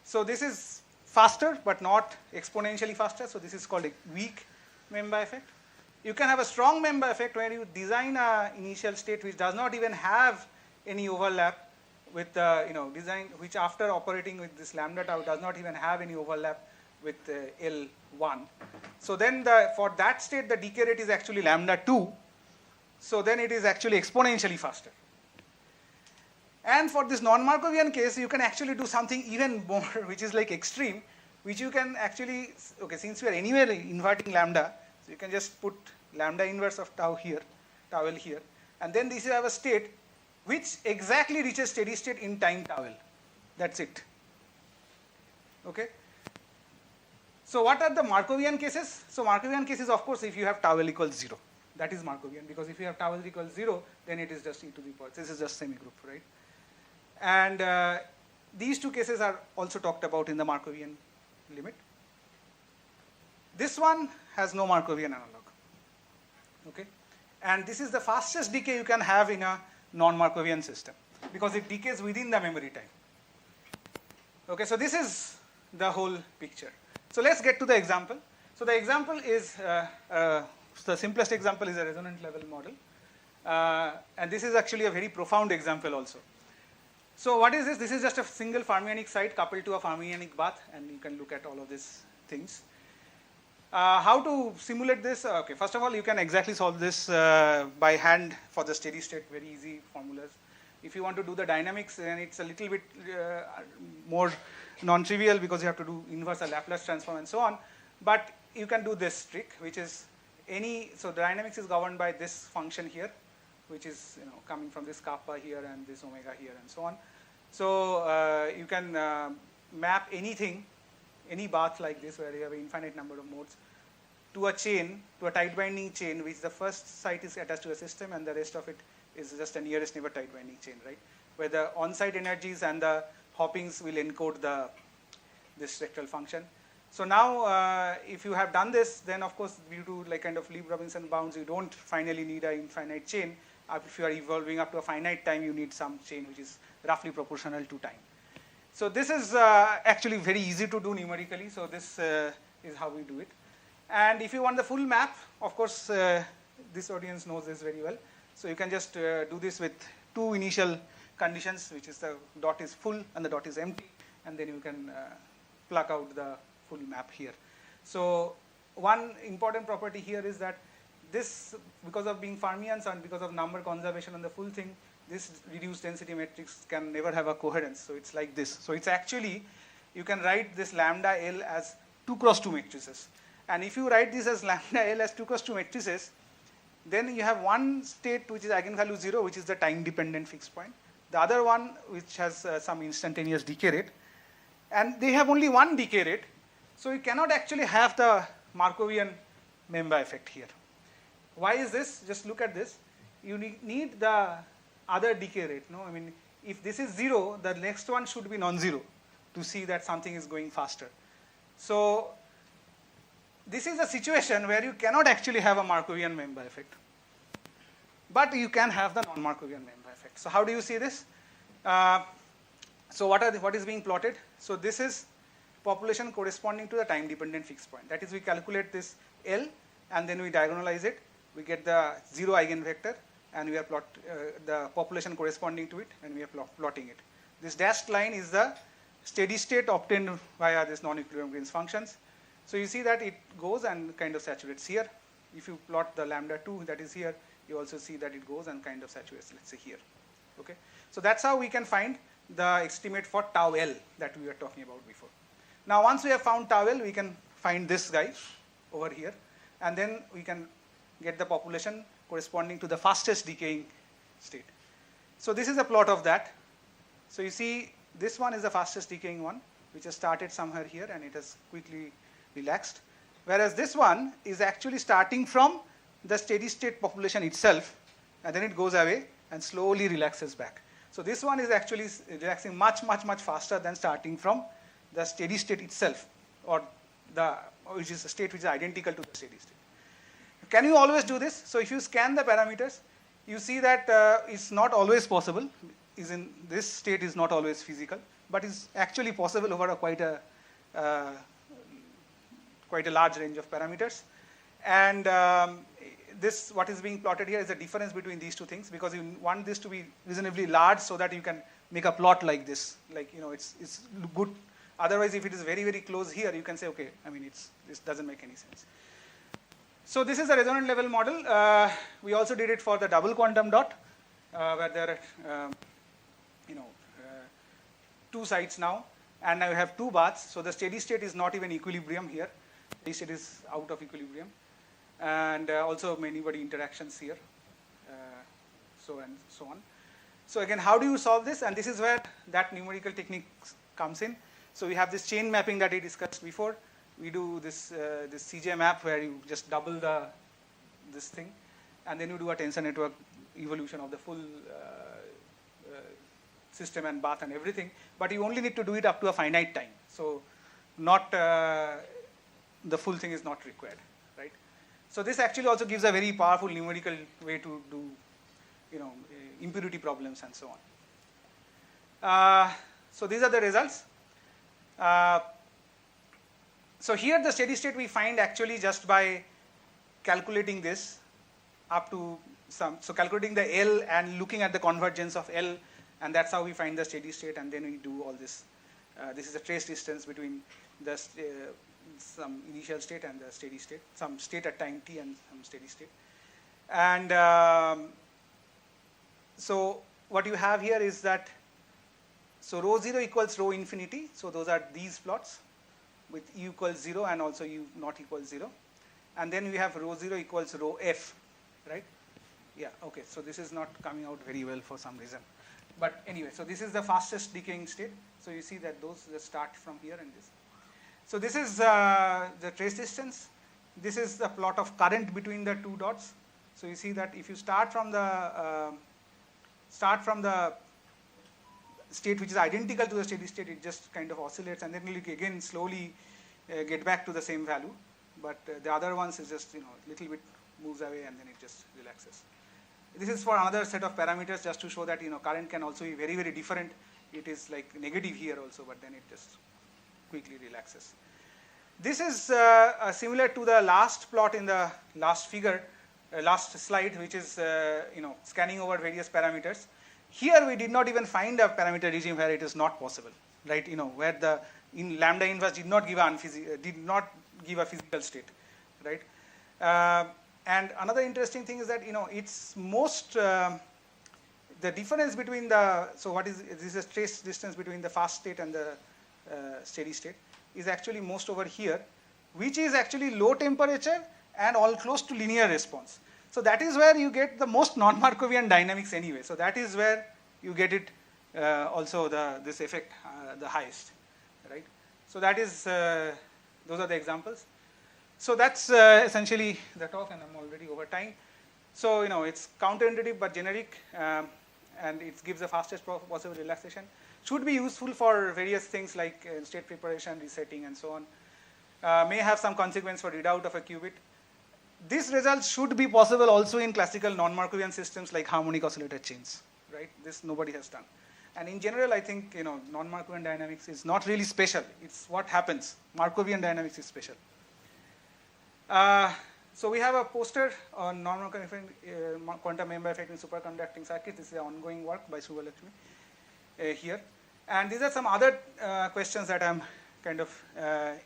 So this is faster, but not exponentially faster. So this is called a weak member effect. You can have a strong member effect where you design an initial state which does not even have any overlap with design, which after operating with this lambda tau does not even have any overlap with L1. So then for that state, the decay rate is actually lambda 2. So then it is actually exponentially faster. And for this non-Markovian case, you can actually do something even more, which is like extreme, which you can actually, okay, since we are anywhere inverting lambda, so you can just put lambda inverse of tau here, tau L here, and then this you have a state which exactly reaches steady state in time tau L. That's it. Okay. So what are the Markovian cases? So Markovian cases, of course, if you have tau L equals 0. That is Markovian, because if you have tau L equals 0, then it is just e to the power. This is just semigroup, right? And these two cases are also talked about in the Markovian limit. This one has no Markovian analog. Okay? And this is the fastest decay you can have in a non-Markovian system, because it decays within the memory time. Okay, so this is the whole picture. So let's get to the example. So the example is, the simplest example is a resonant level model. And this is actually a very profound example also. So what is this? This is just a single fermionic site coupled to a fermionic bath, and you can look at all of these things. How to simulate this? Okay, first of all, you can exactly solve this by hand for the steady state, very easy formulas. If you want to do the dynamics, then it's a little bit more non-trivial, because you have to do inverse a Laplace transform and so on. But you can do this trick, which is so the dynamics is governed by this function here, which is coming from this kappa here and this omega here and so on. So you can map anything, any bath like this where you have an infinite number of modes, to a chain, to a tight binding chain, which the first site is attached to a system and the rest of it is just a nearest neighbor tight binding chain, right? Where the on-site energies and the hoppings will encode this spectral function. So now if you have done this, then of course due to like kind of Lieb-Robinson bounds, you don't finally need an infinite chain. If you are evolving up to a finite time, you need some chain which is roughly proportional to time. So this is actually very easy to do numerically. So this is how we do it. And if you want the full map, of course, this audience knows this very well. So you can just do this with two initial conditions, which is the dot is full and the dot is empty. And then you can pluck out the full map here. So one important property here is that this, because of being Fermions and because of number conservation and the full thing, this reduced density matrix can never have a coherence. So it's like this. So it's actually, you can write this lambda L as 2 cross 2 matrices. And if you write this as lambda L as 2 cross 2 matrices, then you have one state which is eigenvalue 0, which is the time dependent fixed point. The other one which has some instantaneous decay rate. And they have only one decay rate. So you cannot actually have the Markovian Memba effect here. Why is this? Just look at this. You need the other decay rate. No, I mean, if this is 0, the next one should be non-zero to see that something is going faster. So this is a situation where you cannot actually have a Markovian Memba effect, but you can have the non-Markovian Memba effect. So how do you see this? So what is being plotted? So this is population corresponding to the time-dependent fixed point. That is, we calculate this L, and then we diagonalize it. We get the 0 eigenvector, and we are plot the population corresponding to it, and we are plotting it. This dashed line is the steady state obtained via this non-equilibrium Green's functions. So you see that it goes and kind of saturates here. If you plot the lambda 2 that is here, you also see that it goes and kind of saturates, let's say, here. Okay. So that's how we can find the estimate for tau L that we were talking about before. Now once we have found tau L, we can find this guy over here, and then we can get the population corresponding to the fastest decaying state. So this is a plot of that. So you see this one is the fastest decaying one, which has started somewhere here and it has quickly relaxed. Whereas this one is actually starting from the steady state population itself, and then it goes away and slowly relaxes back. So this one is actually relaxing much, much, much faster than starting from the steady state itself, or which is a state which is identical to the steady state. Can you always do this? So if you scan the parameters, you see that it's not always possible. This state is not always physical, but it's actually possible over quite a large range of parameters. And this, what is being plotted here is the difference between these two things, because you want this to be reasonably large so that you can make a plot like this. Like, it's good. Otherwise, if it is very, very close here, you can say, okay, I mean, this doesn't make any sense. So this is a resonant level model. We also did it for the double quantum dot, where there are, two sites now, and now you have two baths. So the steady state is not even equilibrium here. Steady state is out of equilibrium. And also many-body interactions here, so and so on. So again, how do you solve this? And this is where that numerical technique comes in. So we have this chain mapping that I discussed before. We do this CJ map where you just double this thing, and then you do a tensor network evolution of the full system and bath and everything. But you only need to do it up to a finite time. So not the full thing is not required, right? So this actually also gives a very powerful numerical way to do, impurity problems and so on. So these are the results. So here the steady state we find actually just by calculating this up to so calculating the L and looking at the convergence of L, and that's how we find the steady state, and then we do all this. This is a trace distance between the some initial state and the steady state, some state at time t and some steady state. And so what you have here is that, so rho 0 equals rho infinity. So those are these plots with u equals 0 and also u not equals 0. And then we have rho 0 equals rho f, right? Yeah, okay, so this is not coming out very well for some reason. But anyway, so this is the fastest decaying state. So you see that those just start from here and this. So this is the trace distance. This is the plot of current between the two dots. So you see that if you start from the state which is identical to the steady state, it just kind of oscillates, and then you again slowly get back to the same value. But the other ones is just little bit moves away and then it just relaxes. This is for another set of parameters just to show that current can also be very, very different. It is like negative here also, but then it just quickly relaxes. This is similar to the last plot in the last figure, last slide, which is scanning over various parameters. Here we did not even find a parameter regime where it is not possible, right? Where the lambda inverse did not give a physical state, right? And another interesting thing is that it's most the difference between this is trace distance between the fast state and the steady state is actually most over here, which is actually low temperature and all close to linear response. So that is where you get the most non-Markovian dynamics anyway. So that is where you get it also this effect the highest, right? So that is those are the examples. So that's essentially the talk, and I'm already over time. So it's counterintuitive but generic, and it gives the fastest possible relaxation. Should be useful for various things like state preparation, resetting, and so on. May have some consequence for readout of a qubit. These results should be possible also in classical non-Markovian systems like harmonic oscillator chains, right? This nobody has done. And in general, I think non-Markovian dynamics is not really special. It's what happens. Markovian dynamics is special. So we have a poster on non-Markovian quantum member effect in superconducting circuits. This is an ongoing work by Subbalakshmi here. And these are some other questions that I'm kind of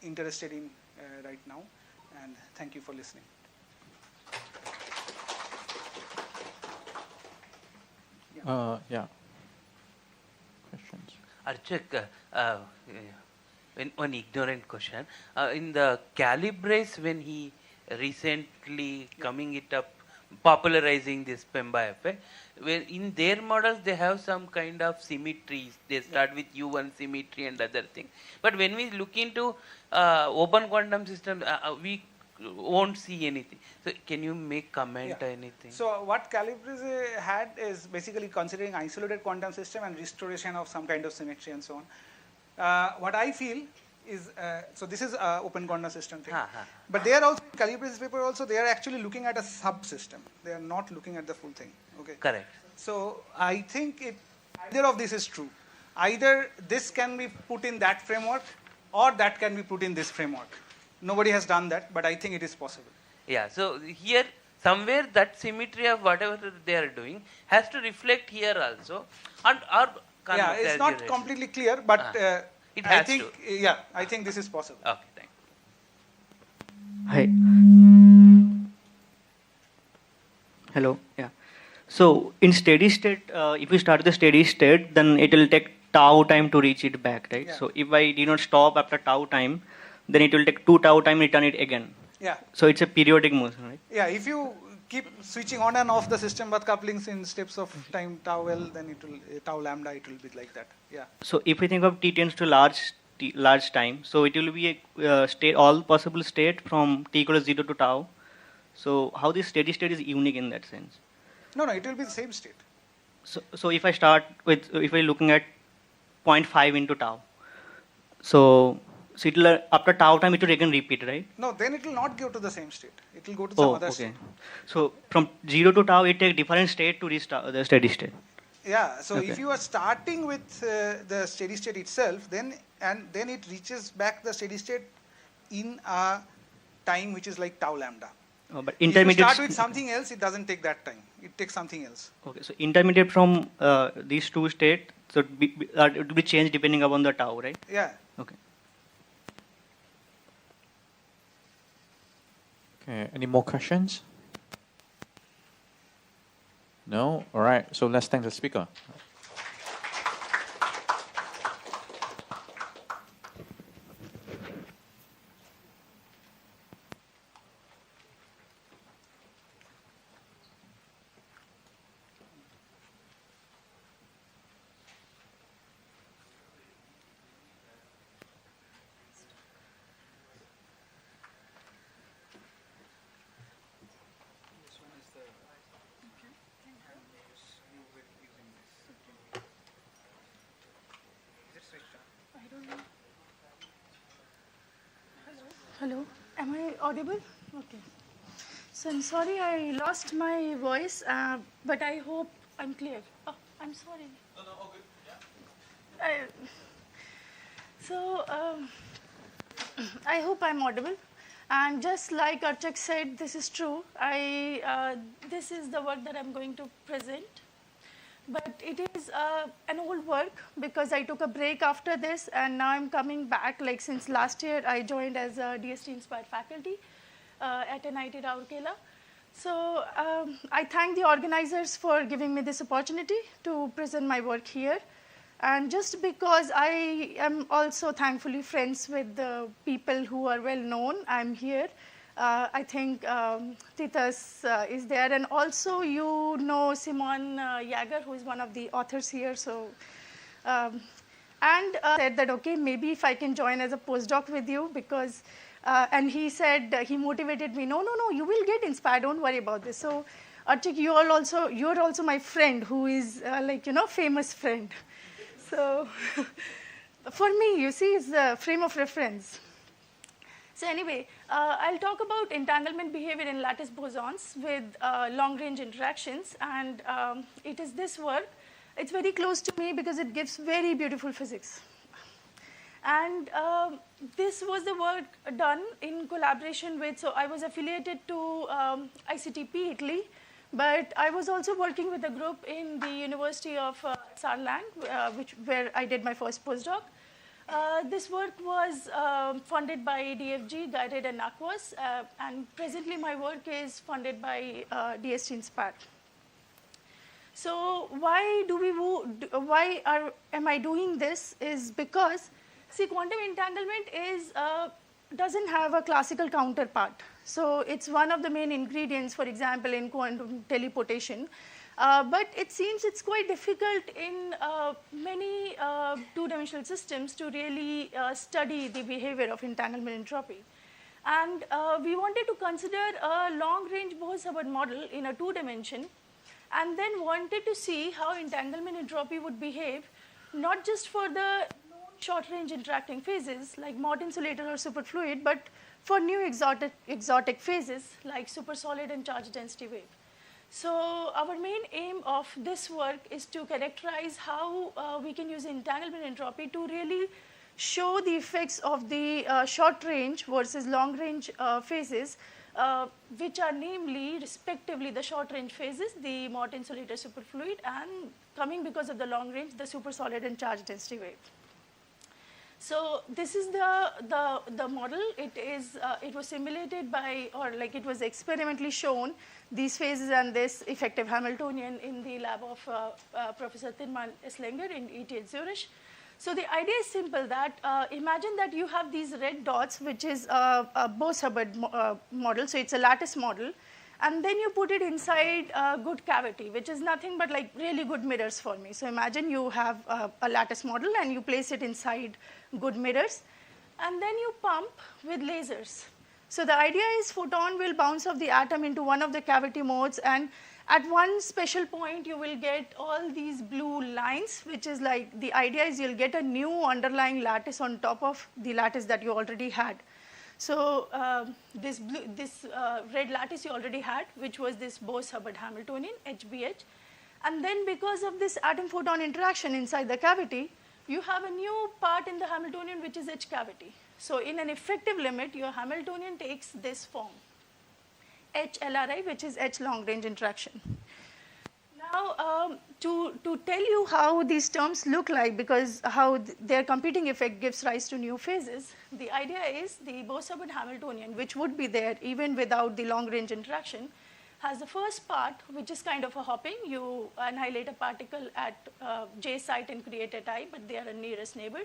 interested in right now. And thank you for listening. Yeah. Questions? Archak, one ignorant question. In the Calibrace, when he recently coming it up, popularizing this Pemba effect, when in their models they have some kind of symmetries. They start with U1 symmetry and other things. But when we look into open quantum systems, we won't see anything. So can you make comment or anything? So what Calibrace had is basically considering isolated quantum system and restoration of some kind of symmetry and so on. What I feel is, so this is open quantum system thing. But they are also, Calibrace's paper also, they are actually looking at a subsystem. They are not looking at the full thing. Okay. Correct. So I think either of this is true. Either this can be put in that framework or that can be put in this framework. Nobody has done that, but I think it is possible. Yeah, so here somewhere that symmetry of whatever they are doing has to reflect here also. And or yeah, it's not completely clear, but it has I think, to. Yeah, I think this is possible. Okay, thank you. Hi. Hello. Yeah. So in steady state, if you start the steady state, then it will take tau time to reach it back, right? Yeah. So if I do not stop after tau time, then it will take 2 tau time return it again. Yeah. So it's a periodic motion, right? Yeah, if you keep switching on and off the system path couplings in steps of time tau L, then it will tau lambda, it will be like that. Yeah. So if we think of t tends to large time, so it will be a state, all possible state from t equals 0 to tau. So how this steady state is unique in that sense? No, it will be the same state. So if I start with, if we're looking at 0.5 into tau, so it will, after tau time it will again repeat, right? No, then it will not go to the same state. It will go to some other state. So from 0 to tau, it takes different state to reach the steady state. Yeah, so if you are starting with the steady state itself, then it reaches back the steady state in a time which is like tau lambda. But if you start with something else, it doesn't take that time. It takes something else. Okay, so intermediate from these two states, so it will be changed depending upon the tau, right? Yeah. Okay. Okay, any more questions? No? All right, so let's thank the speaker. Hello, am I audible? Okay. So I'm sorry I lost my voice, but I hope I'm clear. Oh, I'm sorry. No, all good. Yeah. I hope I'm audible. And just like Archak said, this is true. This is the work that I'm going to present. But it is an old work because I took a break after this and now I'm coming back. Like since last year, I joined as a DST-inspired faculty at NIT Rourkela. So I thank the organizers for giving me this opportunity to present my work here. And just because I am also thankfully friends with the people who are well known, I'm here. I think Titas is there, and also you know Simon Jager, who is one of the authors here. So, said that okay, maybe if I can join as a postdoc with you, because and he said he motivated me. No, you will get inspired. Don't worry about this. So, Archik, you're also my friend, who is famous friend. So, for me, you see, it's the frame of reference. So anyway, I'll talk about entanglement behavior in lattice bosons with long-range interactions, and it is this work. It's very close to me because it gives very beautiful physics. And this was the work done in collaboration with, so I was affiliated to ICTP Italy, but I was also working with a group in the University of Saarland, where I did my first postdoc. This work was funded by DFG, Guided and Aquas, and presently my work is funded by DST Inspire. So why am I doing this is because, see, quantum entanglement doesn't have a classical counterpart. So it's one of the main ingredients, for example, in quantum teleportation. But it seems it's quite difficult in many two-dimensional systems to really study the behavior of entanglement entropy. And we wanted to consider a long-range Bohr-Hubbard model in a two-dimension, and then wanted to see how entanglement entropy would behave, not just for the short-range interacting phases like Mott insulator or superfluid, but for new exotic phases like supersolid and charge density wave. So our main aim of this work is to characterize how we can use entanglement entropy to really show the effects of the short range versus long range phases which are namely, respectively, the short-range phases, the Mott insulator superfluid, and coming because of the long range, the supersolid and charge density wave. So this is the model. It was simulated by, or like it was experimentally shown, these phases and this effective Hamiltonian in the lab of Professor Tilman Eslinger in ETH Zurich. So the idea is simple, that imagine that you have these red dots, which is a Bose-Hubbard model, so it's a lattice model, and then you put it inside a good cavity, which is nothing but like really good mirrors for me. So imagine you have a lattice model and you place it inside good mirrors, and then you pump with lasers. So the idea is photon will bounce off the atom into one of the cavity modes, and at one special point you will get all these blue lines, which is like, the idea is you'll get a new underlying lattice on top of the lattice that you already had. So this red lattice you already had, which was this Bose-Hubbard Hamiltonian, HBH. And then because of this atom-photon interaction inside the cavity, you have a new part in the Hamiltonian, which is H cavity. So in an effective limit, your Hamiltonian takes this form, H LRI, which is H long-range interaction. Now, to tell you how these terms look like, because how their competing effect gives rise to new phases, the idea is the Bose-Hubbard Hamiltonian, which would be there even without the long-range interaction, has the first part, which is kind of a hopping. You annihilate a particle at J site and create at I, but they are a nearest neighbor.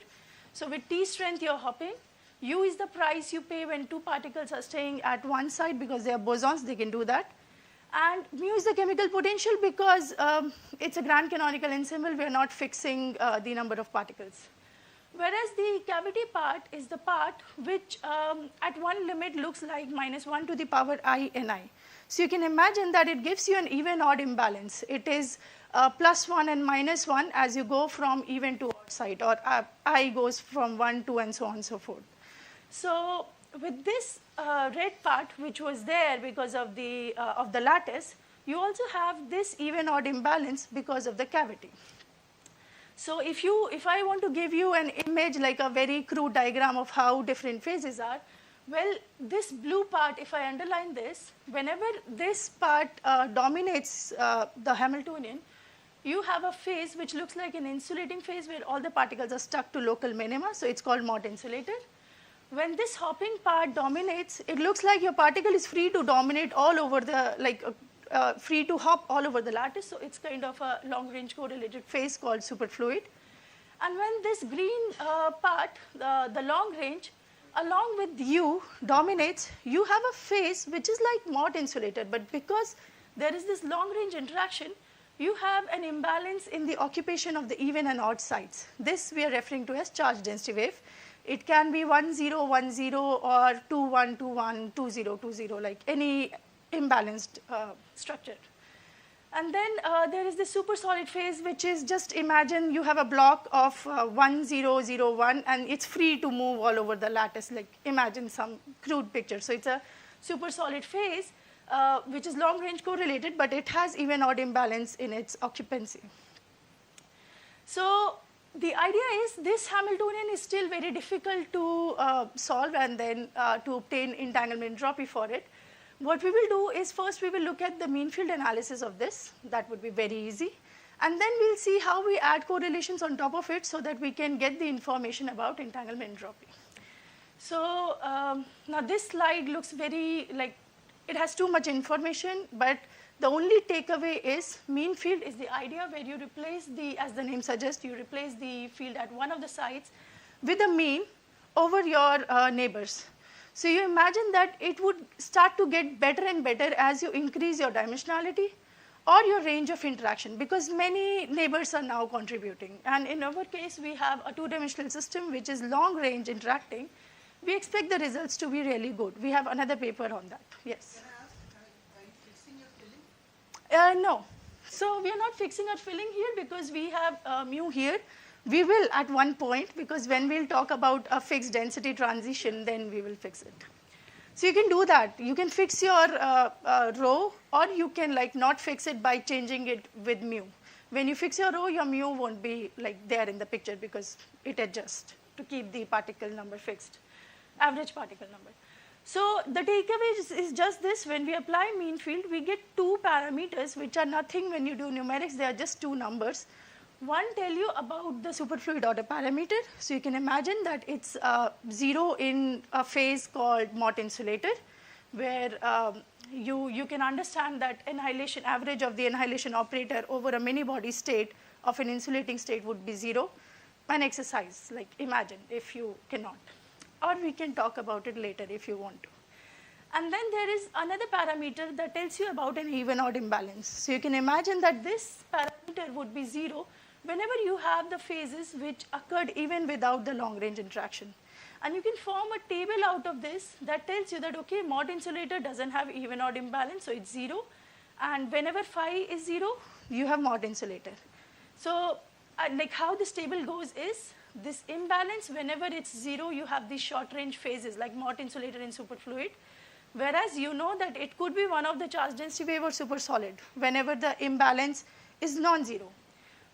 So with T strength, you're hopping. U is the price you pay when two particles are staying at one site, because they are bosons, they can do that. And mu is the chemical potential, because it's a grand canonical ensemble, we are not fixing the number of particles. Whereas the cavity part is the part which at one limit looks like -1 to the power I Ni. So you can imagine that it gives you an even-odd imbalance. It is +1 and -1 as you go from even to odd side, or I goes from 1, 2, and so on and so forth. So with this red part, which was there because of the lattice, you also have this even-odd imbalance because of the cavity. So if I want to give you an image, like a very crude diagram of how different phases are, well, this blue part, if I underline this, whenever this part dominates the Hamiltonian, you have a phase which looks like an insulating phase where all the particles are stuck to local minima, so it's called Mott insulator. When this hopping part dominates, it looks like your particle is free to dominate all over the, free to hop all over the lattice, so it's kind of a long-range correlated phase called superfluid. And when this green part, the long range, along with U dominates, you have a phase which is like Mott insulated, but because there is this long-range interaction, you have an imbalance in the occupation of the even and odd sites. This we are referring to as charge density wave. It can be 1, 0, 1, 0, or 2, 1, 2, 1, 2, 0, 2, 0, like any imbalanced structure. And then there is the supersolid phase, which is, just imagine you have a block of 1, 0, 0, 1, and it's free to move all over the lattice. Like imagine some crude picture. So it's a supersolid phase, which is long-range correlated, but it has even-odd imbalance in its occupancy. So the idea is this Hamiltonian is still very difficult to solve and then to obtain entanglement entropy for it. What we will do is, first we will look at the mean field analysis of this. That would be very easy. And then we'll see how we add correlations on top of it so that we can get the information about entanglement entropy. So now this slide looks very like, it has too much information, but the only takeaway is mean field is the idea where you replace the, as the name suggests, you replace the field at one of the sites with a mean over your neighbors. So you imagine that it would start to get better and better as you increase your dimensionality or your range of interaction, because many neighbors are now contributing. And in our case, we have a two-dimensional system which is long-range interacting. We expect the results to be really good. We have another paper on that. Yes? Can I ask, are you fixing your filling? No. So we are not fixing our filling here because we have mu here. We will at one point, because when we'll talk about a fixed density transition, then we will fix it. So you can do that. You can fix your rho, or you can like not fix it by changing it with mu. When you fix your rho, your mu won't be like there in the picture because it adjusts to keep the particle number fixed, average particle number. So the takeaway is just this: when we apply mean field, we get two parameters which are nothing when you do numerics, they are just two numbers. One tell you about the superfluid order parameter. So you can imagine that it's 0 in a phase called Mott insulator, where you can understand that annihilation average of the annihilation operator over a many body state of an insulating state would be 0. An exercise, like imagine if you cannot. Or we can talk about it later if you want to. And then there is another parameter that tells you about an even odd imbalance. So you can imagine that this parameter would be 0 whenever you have the phases which occurred even without the long range interaction. And you can form a table out of this that tells you that, okay, Mott insulator doesn't have even odd imbalance, so it's 0. And whenever phi is 0, you have Mott insulator. So like how this table goes is, this imbalance, whenever it's 0, you have these short range phases like Mott insulator and superfluid. Whereas you know that it could be one of the charge density wave or super solid whenever the imbalance is non-zero.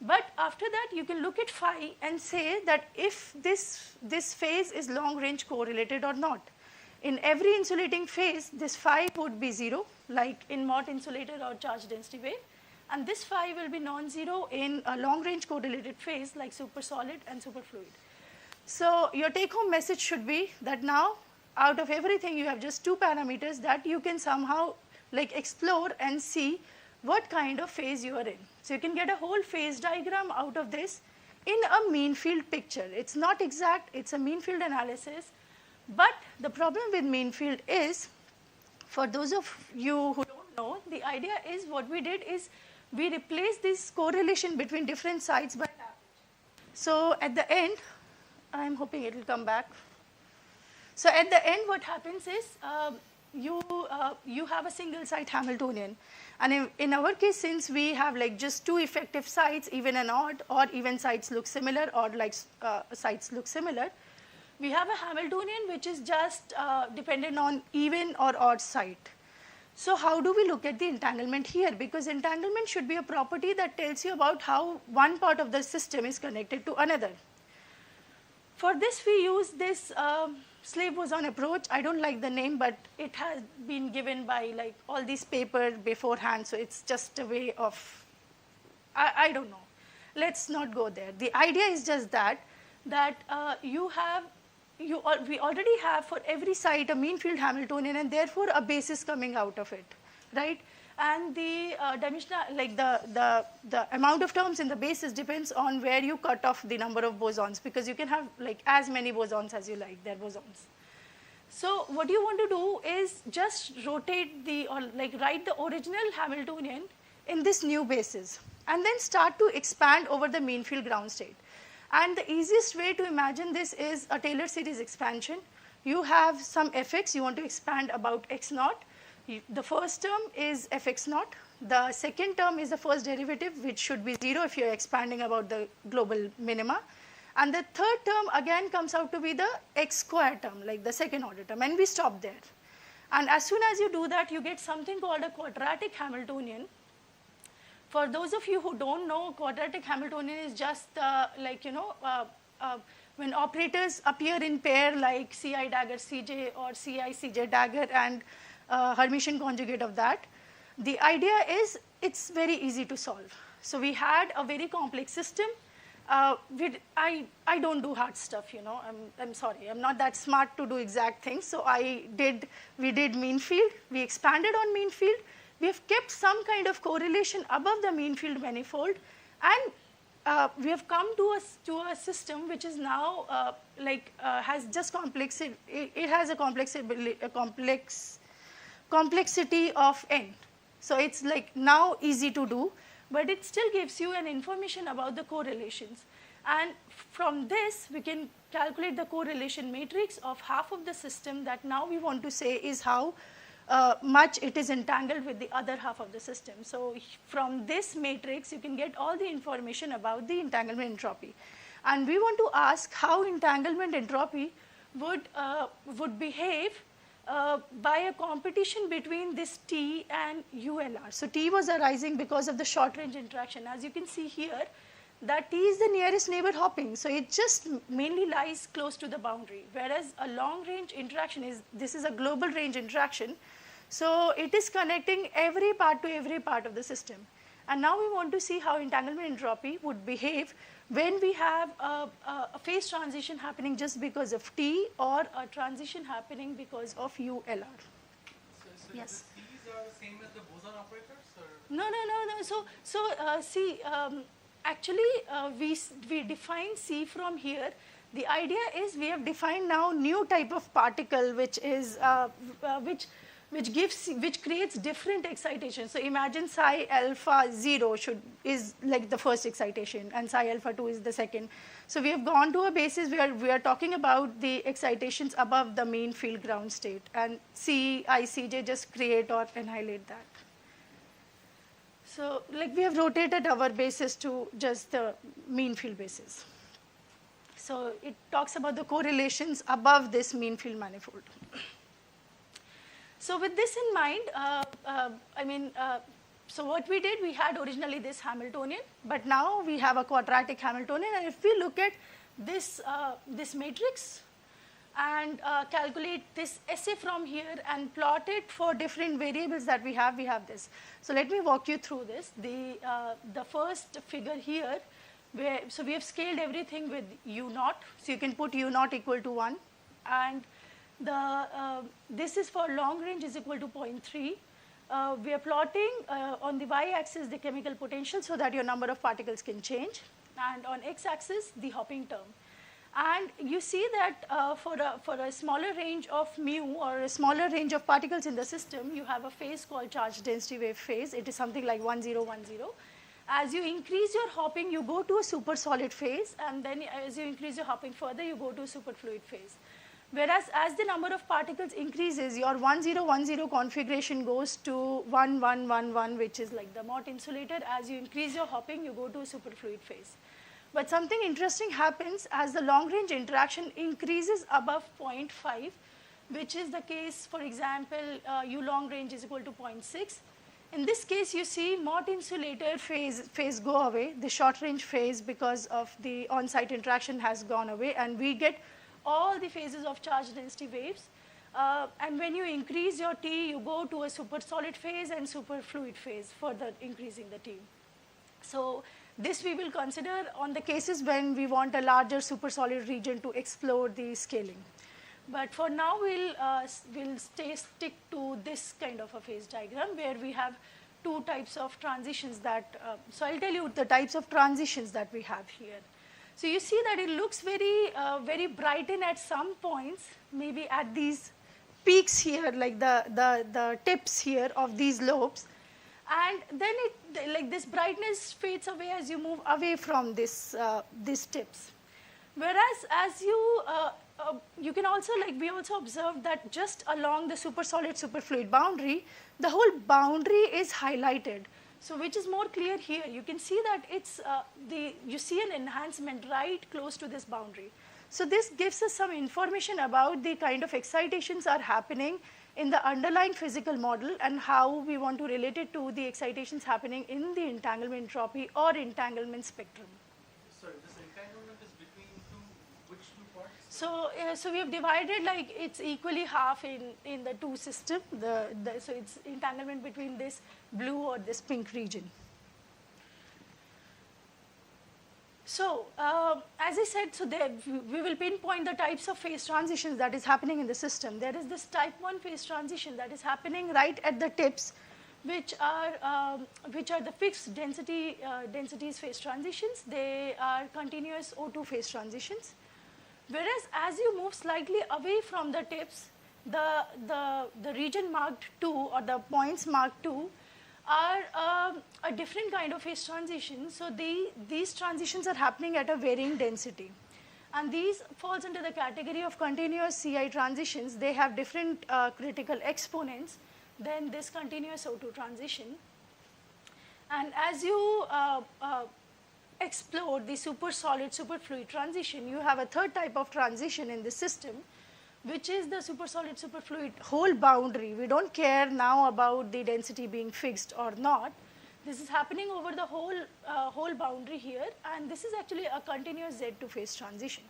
But after that, you can look at phi and say that if this phase is long range correlated or not. In every insulating phase, this phi would be 0, like in Mott insulator or charge density wave. And this phi will be non-zero in a long range correlated phase like super solid and superfluid. So your take home message should be that now out of everything you have just two parameters that you can somehow like explore and see what kind of phase you are in. So you can get a whole phase diagram out of this in a mean field picture. It's not exact, it's a mean field analysis. But the problem with mean field is, for those of you who don't know, the idea is what we did is we replace this correlation between different sites by average. So at the end, I'm hoping it will come back. So at the end, what happens is you have a single site Hamiltonian. And in our case, since we have like just two effective sites, even and odd, or even sites look similar, or like sites look similar, we have a Hamiltonian which is just dependent on even or odd site. So how do we look at the entanglement here? Because entanglement should be a property that tells you about how one part of the system is connected to another. For this, we use this slave boson approach. I don't like the name, but it has been given by like all these papers beforehand, so it's just a way of, I don't know. Let's not go there. The idea is just that we already have for every site a mean field Hamiltonian and therefore a basis coming out of it, right? And the dimension, like the amount of terms in the basis depends on where you cut off the number of bosons, because you can have like as many bosons as you like, they're bosons. So what you want to do is just rotate or like write the original Hamiltonian in this new basis and then start to expand over the mean field ground state. And the easiest way to imagine this is a Taylor series expansion. You have some fx, you want to expand about x naught. The first term is fx naught. The second term is the first derivative, which should be 0 if you're expanding about the global minima. And the third term again comes out to be the x square term, like the second order term, and we stop there. And as soon as you do that, you get something called a quadratic Hamiltonian. For those of you who don't know, quadratic Hamiltonian is just when operators appear in pair like Ci dagger Cj or Ci Cj dagger and Hermitian conjugate of that. The idea is it's very easy to solve. So we had a very complex system. I don't do hard stuff, you know. I'm sorry, I'm not that smart to do exact things. So we did mean field. We expanded on mean field. We have kept some kind of correlation above the mean field manifold, and we have come to a system which is now has just complexity. It has a complexity of n. So it's like now easy to do, but it still gives you an information about the correlations. And from this, we can calculate the correlation matrix of half of the system that now we want to say is how much it is entangled with the other half of the system. So from this matrix, you can get all the information about the entanglement entropy. And we want to ask how entanglement entropy would behave by a competition between this T and ULR. So T was arising because of the short range interaction. As you can see here, that T is the nearest neighbor hopping. So it just mainly lies close to the boundary. Whereas a long range interaction this is a global range interaction. So it is connecting every part to every part of the system. And now we want to see how entanglement entropy would behave when we have a phase transition happening just because of T or a transition happening because of ULR. Yes. These are the same as the boson operators? Or? No. See, actually, we define C from here. The idea is we have defined now new type of particle, which is which creates different excitation. So imagine psi alpha 0 is like the first excitation, and psi alpha 2 is the second. So we have gone to a basis where we are talking about the excitations above the mean field ground state, and CICJ just create or annihilate that. So like we have rotated our basis to just the mean field basis. So it talks about the correlations above this mean field manifold. So with this in mind, so what we did, we had originally this Hamiltonian, but now we have a quadratic Hamiltonian. And if we look at this, this matrix and calculate this SA from here and plot it for different variables that we have this. So let me walk you through this. The first figure here, so we have scaled everything with U0. So you can put U0 equal to 1. And this is for long range is equal to 0.3. We are plotting on the y-axis the chemical potential so that your number of particles can change, and on x-axis the hopping term. And you see that for a smaller range of mu or a smaller range of particles in the system, you have a phase called charge density wave phase. It is something like 1010. As you increase your hopping, you go to a super solid phase, and then as you increase your hopping further, you go to a superfluid phase. Whereas as the number of particles increases, your 1010 configuration goes to 1111, which is like the Mott insulator. As you increase your hopping, you go to a superfluid phase. But something interesting happens as the long range interaction increases above 0.5, which is the case, for example, U long range is equal to 0.6. In this case, you see Mott insulator phase go away, the short range phase, because of the on-site interaction has gone away, and we get all the phases of charge density waves. And when you increase your T, you go to a super solid phase and superfluid phase, further increasing the T. So this we will consider on the cases when we want a larger super solid region to explore the scaling. But for now, we'll stick to this kind of a phase diagram where we have two types of transitions that, so I'll tell you the types of transitions that we have here. So you see that it looks very brighten at some points, maybe at these peaks here, like the tips here of these lobes, and then like this brightness fades away as you move away from these tips. Whereas as you can also, like we also observed that just along the super solid superfluid boundary, the whole boundary is highlighted. So which is more clear here. You can see that it's you see an enhancement right close to this boundary. So this gives us some information about the kind of excitations are happening in the underlying physical model and how we want to relate it to the excitations happening in the entanglement entropy or entanglement spectrum. Sorry, this entanglement is between which two parts? So we have divided, like it's equally half in the two system. So it's entanglement between this blue or this pink region. So as I said, so we will pinpoint the types of phase transitions that is happening in the system. There is this type 1 phase transition that is happening right at the tips, which are the fixed densities phase transitions. They are continuous O2 phase transitions. Whereas as you move slightly away from the tips, the region marked 2 or the points marked 2 are a different kind of phase transition. So these transitions are happening at a varying density. And these falls into the category of continuous CI transitions. They have different critical exponents than this continuous O2 transition. And as you explore the super solid superfluid transition, you have a third type of transition in the system, which is the super solid superfluid whole boundary. We don't care now about the density being fixed or not. This is happening over the whole critical boundary here, and this is actually a continuous Z2 phase transition.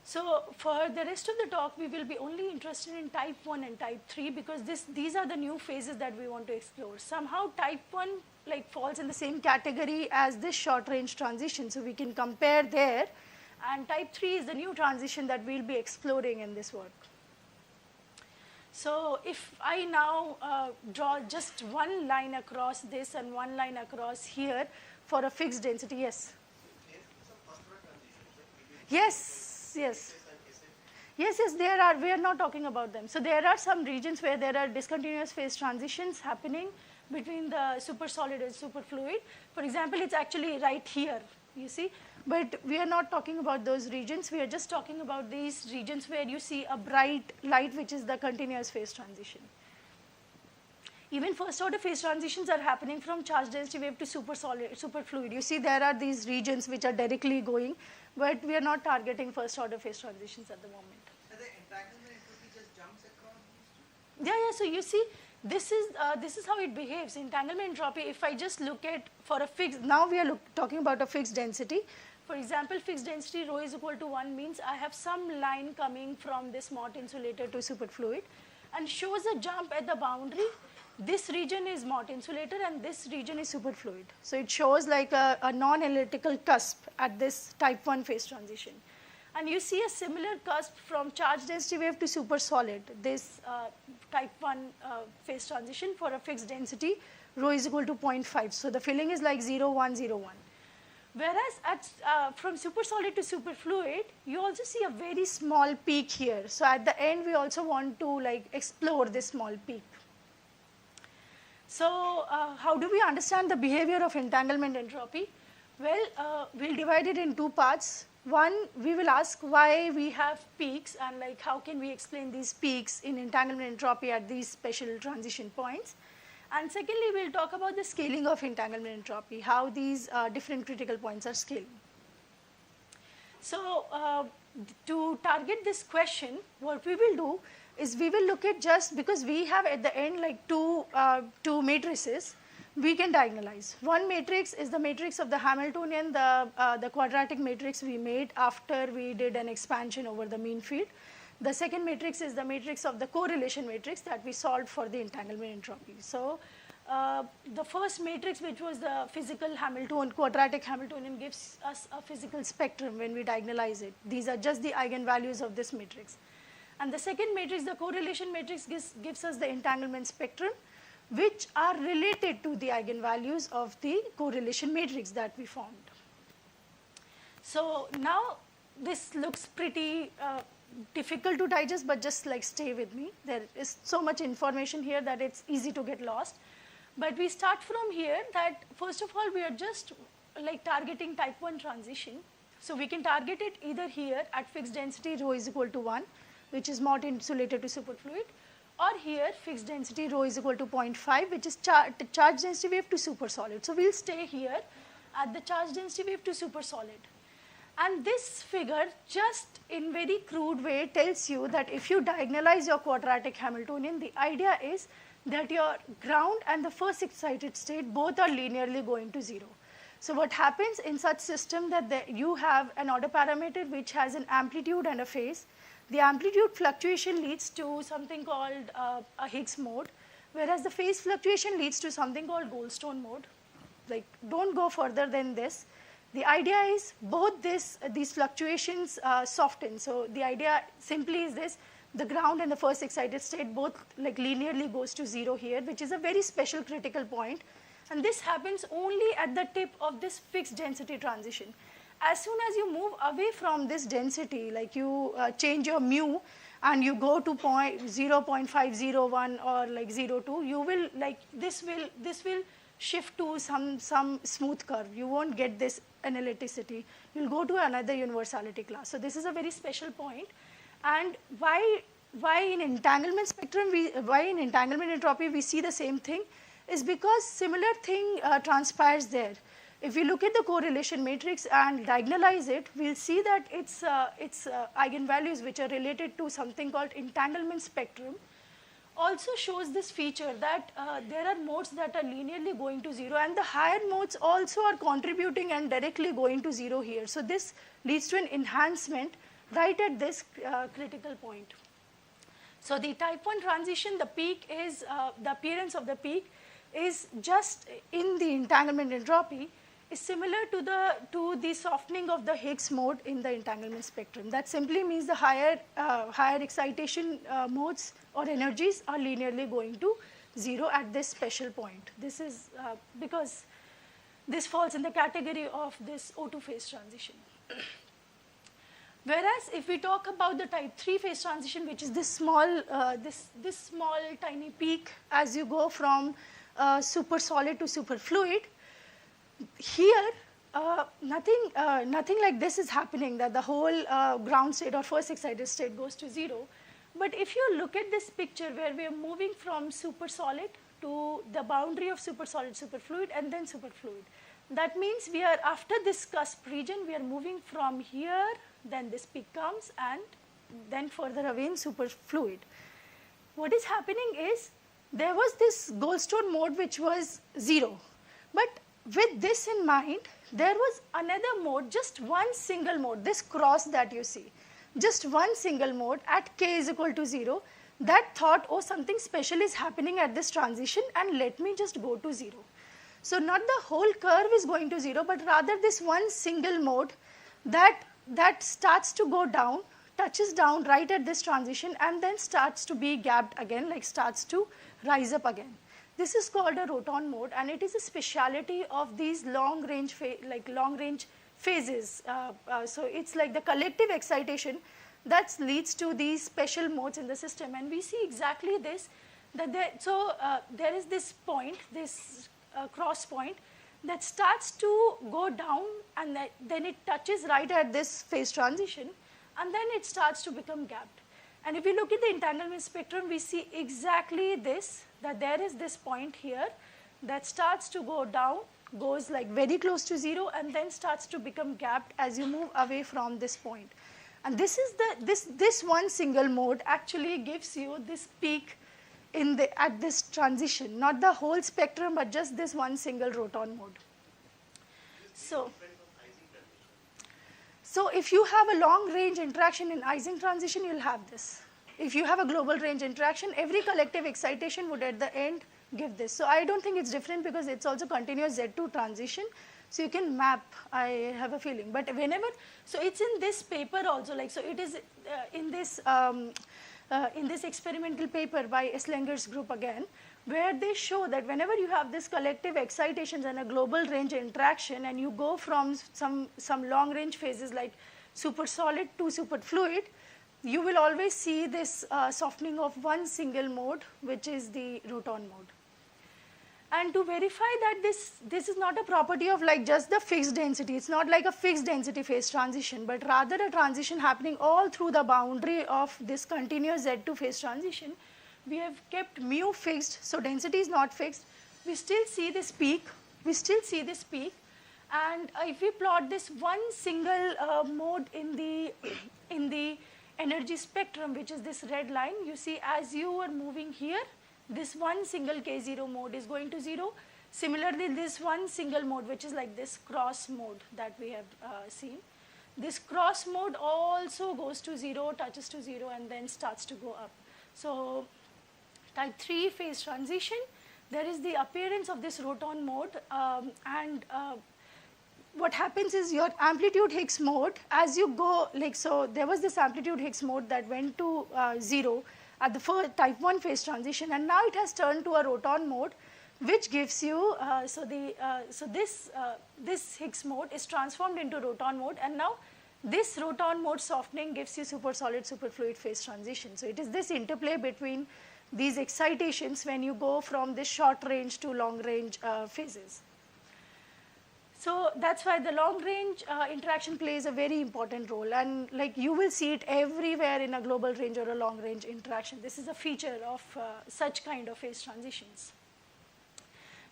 So for the rest of the talk, we will be only interested in type 1 and type 3 because these are the new phases that we want to explore. Somehow type 1 falls in the same category as this short range transition, so we can compare there, and type 3 is the new transition that we'll be exploring in this work. So if I now draw just one line across this and one line across here for a fixed density, yes? Yes, yes. Yes, there are. We are not talking about them. So there are some regions where there are discontinuous phase transitions happening between the supersolid and superfluid. For example, it's actually right here, you see. But we are not talking about those regions. We are just talking about these regions where you see a bright light, which is the continuous phase transition. Even first order phase transitions are happening from charge density wave to superfluid. You see there are these regions which are directly going, but we are not targeting first order phase transitions at the moment. So the entanglement entropy just jumps across these two? Yeah, so you see, this is how it behaves. Entanglement entropy, if I just look at for a fixed, now we are talking about a fixed density. For example, fixed density rho is equal to 1 means I have some line coming from this Mott insulator to superfluid and shows a jump at the boundary. This region is Mott insulator and this region is superfluid. So it shows like a non-elliptical cusp at this type 1 phase transition. And you see a similar cusp from charge density wave to supersolid, this type 1 phase transition for a fixed density, rho is equal to 0.5. So the filling is like 0, 1, 0, 1. Whereas from supersolid to superfluid, you also see a very small peak here. So at the end, we also want to explore this small peak. So how do we understand the behavior of entanglement entropy? Well, we'll divide it in two parts. One, we will ask why we have peaks and how can we explain these peaks in entanglement entropy at these special transition points. And secondly, we'll talk about the scaling of entanglement entropy, how these different critical points are scaling. So to target this question, what we will do is we will look at just, because we have at the end two matrices, we can diagonalize. One matrix is the matrix of the Hamiltonian, the quadratic matrix we made after we did an expansion over the mean field. The second matrix is the matrix of the correlation matrix that we solved for the entanglement entropy. So the first matrix, which was the physical Hamiltonian, quadratic Hamiltonian, gives us a physical spectrum when we diagonalize it. These are just the eigenvalues of this matrix. And the second matrix, the correlation matrix, gives us the entanglement spectrum, which are related to the eigenvalues of the correlation matrix that we formed. So now this looks pretty difficult to digest, but just stay with me. There is so much information here that it's easy to get lost. But we start from here that first of all, we are just targeting type 1 transition. So we can target it either here at fixed density rho is equal to 1, which is Mott insulated to superfluid, or here fixed density rho is equal to 0.5, which is charge density wave to supersolid. So we'll stay here at the charge density wave to supersolid. And this figure just in very crude way tells you that if you diagonalize your quadratic Hamiltonian, the idea is that your ground and the first excited state both are linearly going to 0. So what happens in such system that you have an order parameter which has an amplitude and a phase. The amplitude fluctuation leads to something called a Higgs mode, whereas the phase fluctuation leads to something called Goldstone mode. Don't go further than this. The idea is both these fluctuations soften. So the idea simply is this: the ground and the first excited state both linearly goes to 0 here, which is a very special critical point. And this happens only at the tip of this fixed density transition. As soon as you move away from this density, you change your mu and you go to 0.501 or 0.2, you will this will shift to some smooth curve. You won't get this analyticity. You'll go to another universality class. So this is a very special point. And why in entanglement spectrum, why in entanglement entropy we see the same thing is because similar thing transpires there. If we look at the correlation matrix and diagonalize it, we'll see that its eigenvalues, which are related to something called entanglement spectrum also shows this feature that there are modes that are linearly going to 0, and the higher modes also are contributing and directly going to 0 here. So this leads to an enhancement right at this critical point. So the type 1 transition, the peak is, the appearance of the peak is just in the entanglement entropy, is similar to the softening of the Higgs mode in the entanglement spectrum. That simply means the higher excitation modes or energies are linearly going to 0 at this special point. This is because this falls in the category of this O2 phase transition. Whereas if we talk about the type 3 phase transition, which is this small, this small tiny peak as you go from super solid to super fluid, here nothing like this is happening, that the whole ground state or first excited state goes to 0. But if you look at this picture where we are moving from super solid to the boundary of super solid, super fluid, and then super fluid, that means we are, after this cusp region, we are moving from here, then this peak comes, and then further away in super fluid. What is happening is, there was this Goldstone mode which was 0. But with this in mind, there was another mode, just one single mode, this cross that you see, just one single mode at k is equal to 0, that thought, oh, something special is happening at this transition, and let me just go to 0. So not the whole curve is going to 0, but rather this one single mode that starts to go down, touches down right at this transition, and then starts to be gapped again, like starts to rise up again. This is called a Roton mode, and it is a speciality of these long range phases. So it's like the collective excitation that leads to these special modes in the system, and we see exactly this. That there is this point, this cross point, that starts to go down, and then it touches right at this phase transition, and then it starts to become gapped. And if we look at the entanglement spectrum, we see exactly this, that there is this point here that starts to go down, goes like very close to 0, and then starts to become gapped as you move away from this point. And this is this one single mode actually gives you this peak at this transition, not the whole spectrum, but just this one single Roton mode. So if you have a long range interaction in Ising transition, you'll have this. If you have a global range interaction, every collective excitation would at the end give this. So I don't think it's different because it's also continuous Z2 transition. So you can map, I have a feeling. But whenever, so it's in this paper also, like, so it is in this experimental paper by Eslinger's group again, where they show that whenever you have this collective excitations and a global range interaction, and you go from some long range phases like super solid to super fluid, you will always see this softening of one single mode, which is the Roton mode. And to verify that this is not a property of like just the fixed density, it's not like a fixed density phase transition, but rather a transition happening all through the boundary of this continuous Z2 phase transition, we have kept mu fixed, so density is not fixed. We still see this peak, and if we plot this one single mode in the energy spectrum, which is this red line, you see as you are moving here, this one single K0 mode is going to 0. Similarly, this one single mode, which is like this cross mode that we have seen, this cross mode also goes to 0, touches to 0, and then starts to go up. So type 3 phase transition, there is the appearance of this Roton mode, and what happens is your amplitude Higgs mode, as you go, like, so there was this amplitude Higgs mode that went to 0 at the first type 1 phase transition, and now it has turned to a Roton mode, which gives you, this Higgs mode is transformed into Roton mode, and now this Roton mode softening gives you super solid, super fluid phase transition. So it is this interplay between these excitations when you go from this short range to long range phases. So that's why the long range interaction plays a very important role, and like you will see it everywhere in a global range or a long range interaction. This is a feature of such kind of phase transitions.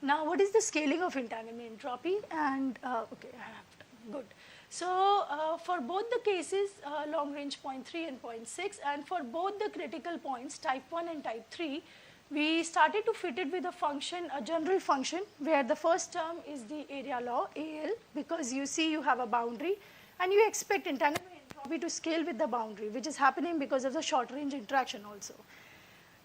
Now, what is the scaling of entanglement entropy? And okay, I have Good. So for both the cases, long range 0.3 and 0.6, and for both the critical points, type 1 and type 3, we started to fit it with a function, a general function, where the first term is the area law, AL, because you see you have a boundary, and you expect entanglement entropy to scale with the boundary, which is happening because of the short range interaction also.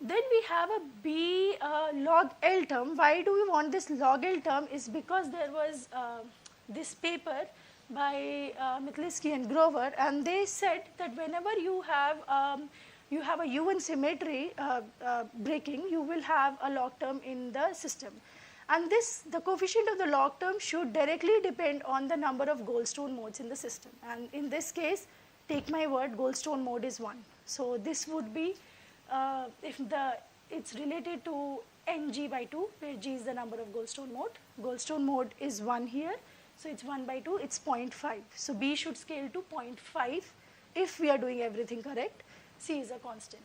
Then we have a B log L term. Why do we want this log L term is because there was this paper by Mitlinsky and Grover, and they said that whenever you have a UN symmetry breaking, you will have a log term in the system. And the coefficient of the log term should directly depend on the number of Goldstone modes in the system. And in this case, take my word, Goldstone mode is 1. So this would be, it's related to ng by 2, where g is the number of Goldstone mode. Goldstone mode is 1 here, so it's 1 by 2, it's 0.5. So B should scale to 0.5 if we are doing everything correct. C is a constant.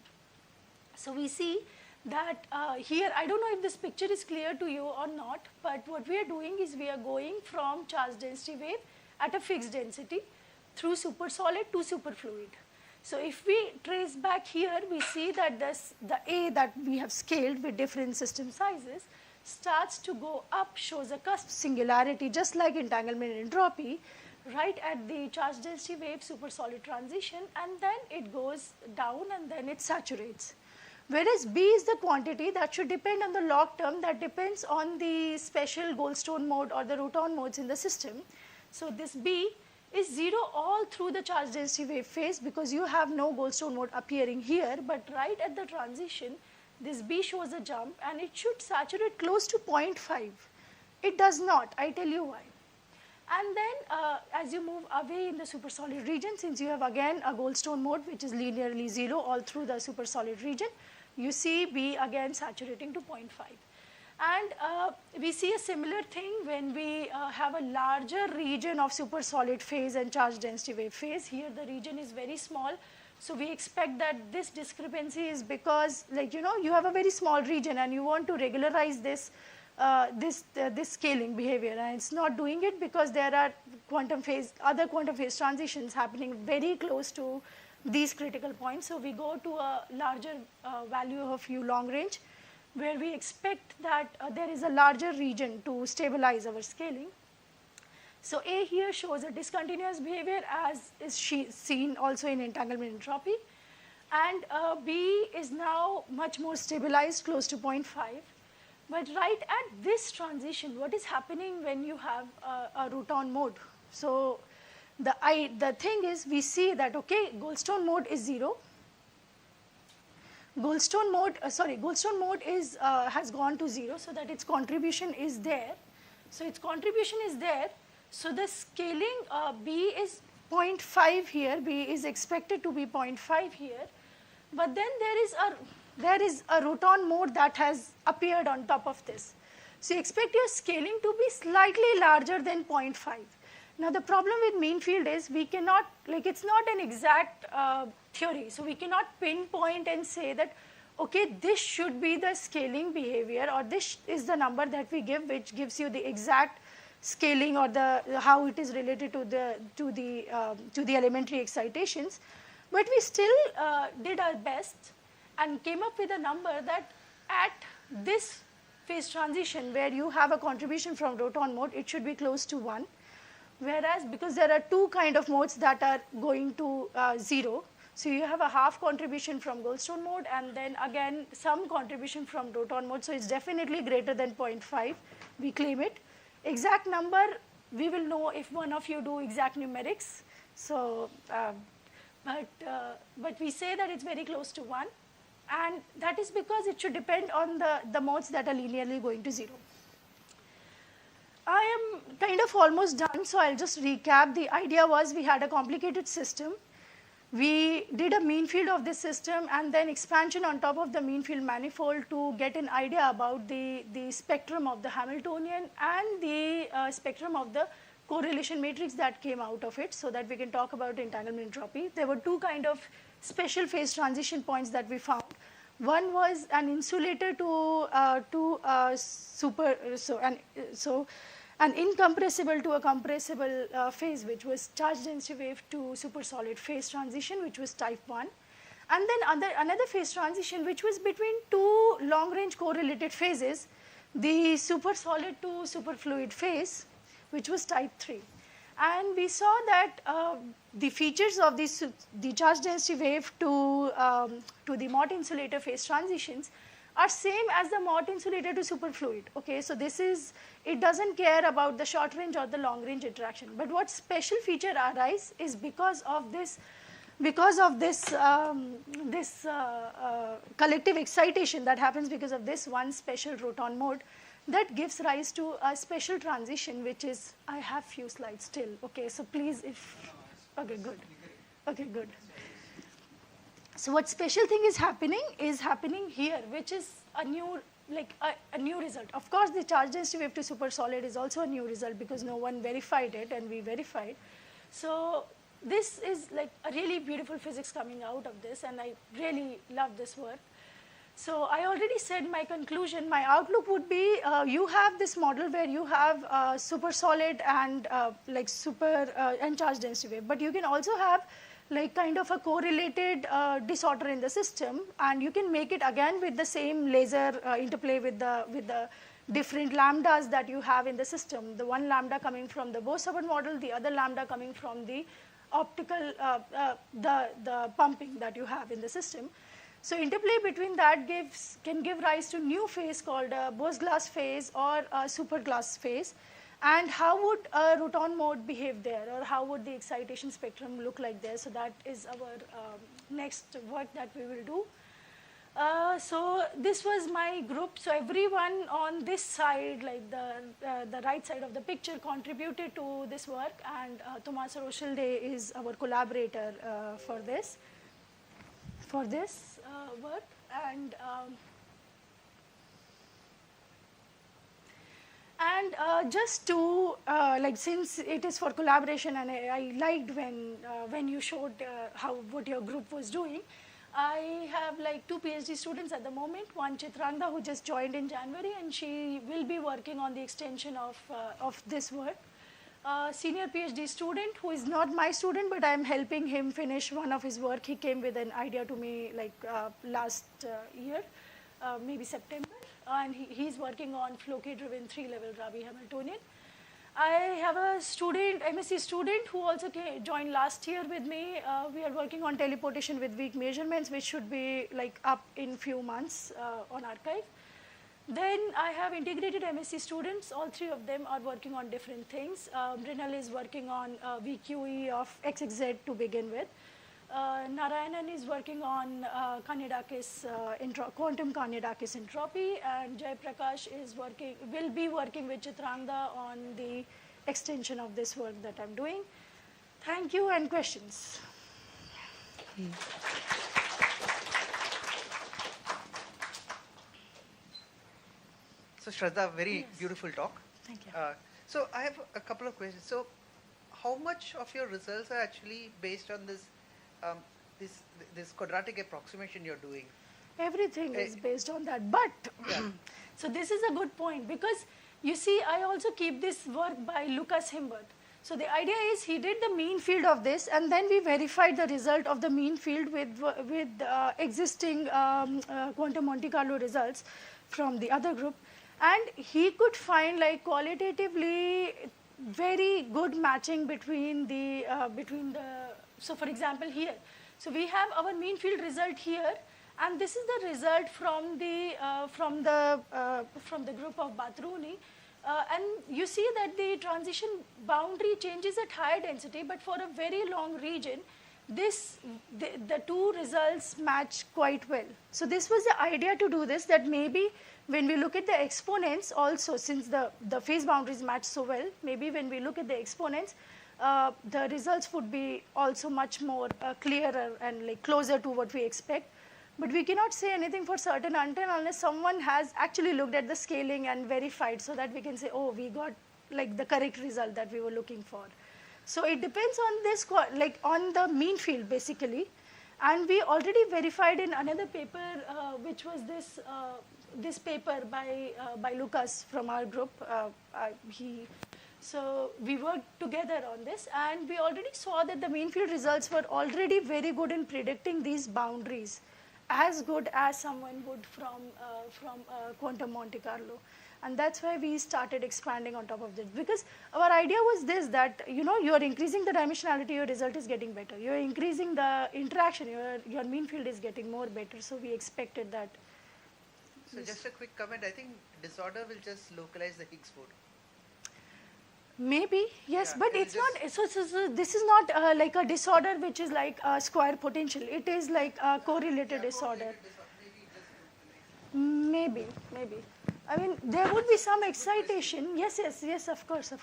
So we see that here, I don't know if this picture is clear to you or not, but what we are doing is we are going from charge density wave at a fixed density through supersolid to superfluid. So if we trace back here, we see that the A that we have scaled with different system sizes starts to go up, shows a cusp singularity, just like entanglement entropy, right at the charge density wave supersolid transition, and then it goes down and then it saturates. Whereas B is the quantity that should depend on the log term that depends on the special Goldstone mode or the Rutan modes in the system. So this B is 0 all through the charge density wave phase because you have no Goldstone mode appearing here, but right at the transition, this B shows a jump and it should saturate close to 0.5. It does not, I tell you why. And then as you move away in the supersolid region, since you have again a Goldstone mode which is linearly 0 all through the supersolid region, you see B again saturating to 0.5. And we see a similar thing when we have a larger region of supersolid phase and charge density wave phase. Here the region is very small, so we expect that this discrepancy is because, like, you have a very small region and you want to regularize this this scaling behavior, and it's not doing it because there are other quantum phase transitions happening very close to these critical points. So we go to a larger value of U long range, where we expect that there is a larger region to stabilize our scaling. So A here shows a discontinuous behavior, as is seen also in entanglement entropy, and B is now much more stabilized, close to 0.5. But right at this transition, what is happening when you have a Rutan mode? So the thing is, we see that, okay, Goldstone mode is 0. Goldstone mode has gone to 0, so that its contribution is there. So its contribution is there. So the scaling B is 0.5 here. B is expected to be 0.5 here. But then there is a Rutan mode that has appeared on top of this. So you expect your scaling to be slightly larger than 0.5. Now the problem with mean field is we cannot, it's not an exact theory. So we cannot pinpoint and say that, okay, this should be the scaling behavior, or this is the number that we give, which gives you the exact scaling or how it is related to the elementary excitations. But we still did our best and came up with a number that at this phase transition where you have a contribution from Rutan mode, it should be close to 1. Whereas because there are two kind of modes that are going to 0, so you have a half contribution from Goldstone mode and then again some contribution from Rutan mode, so it's definitely greater than 0.5, we claim it. Exact number, we will know if one of you do exact numerics. So, but we say that it's very close to 1, and that is because it should depend on the modes that are linearly going to 0. I am kind of almost done, so I'll just recap. The idea was we had a complicated system. We did a mean field of this system and then expansion on top of the mean field manifold to get an idea about the spectrum of the Hamiltonian and the spectrum of the correlation matrix that came out of it, so that we can talk about entanglement entropy. There were two kind of special phase transition points that we found. One was an insulator to an incompressible to a compressible phase, which was charge density wave to supersolid phase transition, which was type 1. And then another phase transition, which was between two long-range correlated phases, the supersolid to superfluid phase, which was type 3. And we saw that the features of the charge density wave to the Mott insulator phase transitions are same as the Mott insulator to superfluid. Okay, so it doesn't care about the short range or the long range interaction. But what special feature arise is because of this collective excitation that happens because of this one special Roton mode, that gives rise to a special transition, which is, I have few slides still. Okay, so please, okay, good. Okay, good. So what special thing is happening here, which is a new, a new result. Of course, the charge density wave to supersolid is also a new result because no one verified it, and we verified. So this is like a really beautiful physics coming out of this, and I really love this work. So I already said my conclusion. My outlook would be you have this model where you have super solid and and charge density wave, but you can also have like kind of a correlated disorder in the system, and you can make it again with the same laser interplay with the different lambdas that you have in the system. The one lambda coming from the Bose-Hubbard model, the other lambda coming from the optical the pumping that you have in the system. So interplay between that can give rise to new phase called a Bose-Glass phase or a super-glass phase. And how would a Roton mode behave there, or how would the excitation spectrum look like there? So that is our next work that we will do. So this was my group. So everyone on this side, like the right side of the picture, contributed to this work, and Tommaso Rochilde is our collaborator for this work. And just to since it is for collaboration, and I liked when you showed what your group was doing. I have like 2 PhD students at the moment. One Chitrangda, who just joined in January, and she will be working on the extension of this work. Senior PhD student who is not my student, but I am helping him finish one of his work. He came with an idea to me last year, maybe September, and he's working on flow-K-driven 3-level Rabi Hamiltonian. I have a student, MSc student, who also joined last year with me. We are working on teleportation with weak measurements, which should be up in few months on arXiv. Then I have integrated MSc students. All 3 of them are working on different things. Rinal is working on VQE of XXZ to begin with. Narayanan is working on quantum Karnadakis entropy, and Jay Prakash will be working with Chitrangda on the extension of this work that I'm doing. Thank you, and questions. So Shraddha, very beautiful talk. Thank you. So I have a couple of questions. So how much of your results are actually based on this quadratic approximation you're doing? Everything is based on that. But, so this is a good point, because you see, I also keep this work by Lucas Himbert. So the idea is he did the mean field of this, and then we verified the result of the mean field with existing quantum Monte Carlo results from the other group. And he could find qualitatively very good matching between the so for example here. So we have our mean field result here, and this is the result from the group of Batruni. And you see that the transition boundary changes at higher density, but for a very long region, the 2 results match quite well. So this was the idea to do this, that maybe when we look at the exponents also, since the phase boundaries match so well, maybe when we look at the exponents, the results would be also much more clearer and closer to what we expect. But we cannot say anything for certain unless someone has actually looked at the scaling and verified, so that we can say, oh, we got the correct result that we were looking for. So it depends on this, on the mean field basically. And we already verified in another paper, which was this paper by Lucas from our group. He So we worked together on this, and we already saw that the mean field results were already very good in predicting these boundaries, as good as someone would from quantum Monte Carlo. And that's why we started expanding on top of this, because our idea was this, that you're increasing the dimensionality, your result is getting better. You're increasing the interaction, your mean field is getting more better. So we expected that. So just a quick comment, I think disorder will just localize the Higgs boson. Maybe, yes, but it's not, so this is not like a disorder which is like a square potential. It is like a correlated disorder. Maybe. I mean, there would be some excitation. Yes, of course.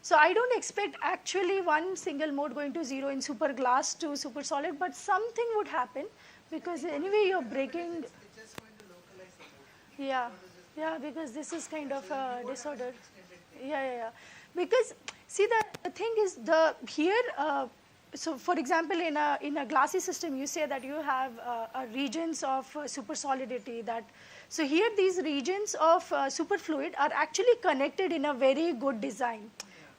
So I don't expect actually one single mode going to zero in super glass to super solid, but something would happen, because anyway you're breaking. It's just going to localize the mode. Yeah, because this is kind of a disorder. Yeah. Because see, the thing is so for example, in a glassy system, you say that you have regions of supersolidity. So here these regions of superfluid are actually connected in a very good design,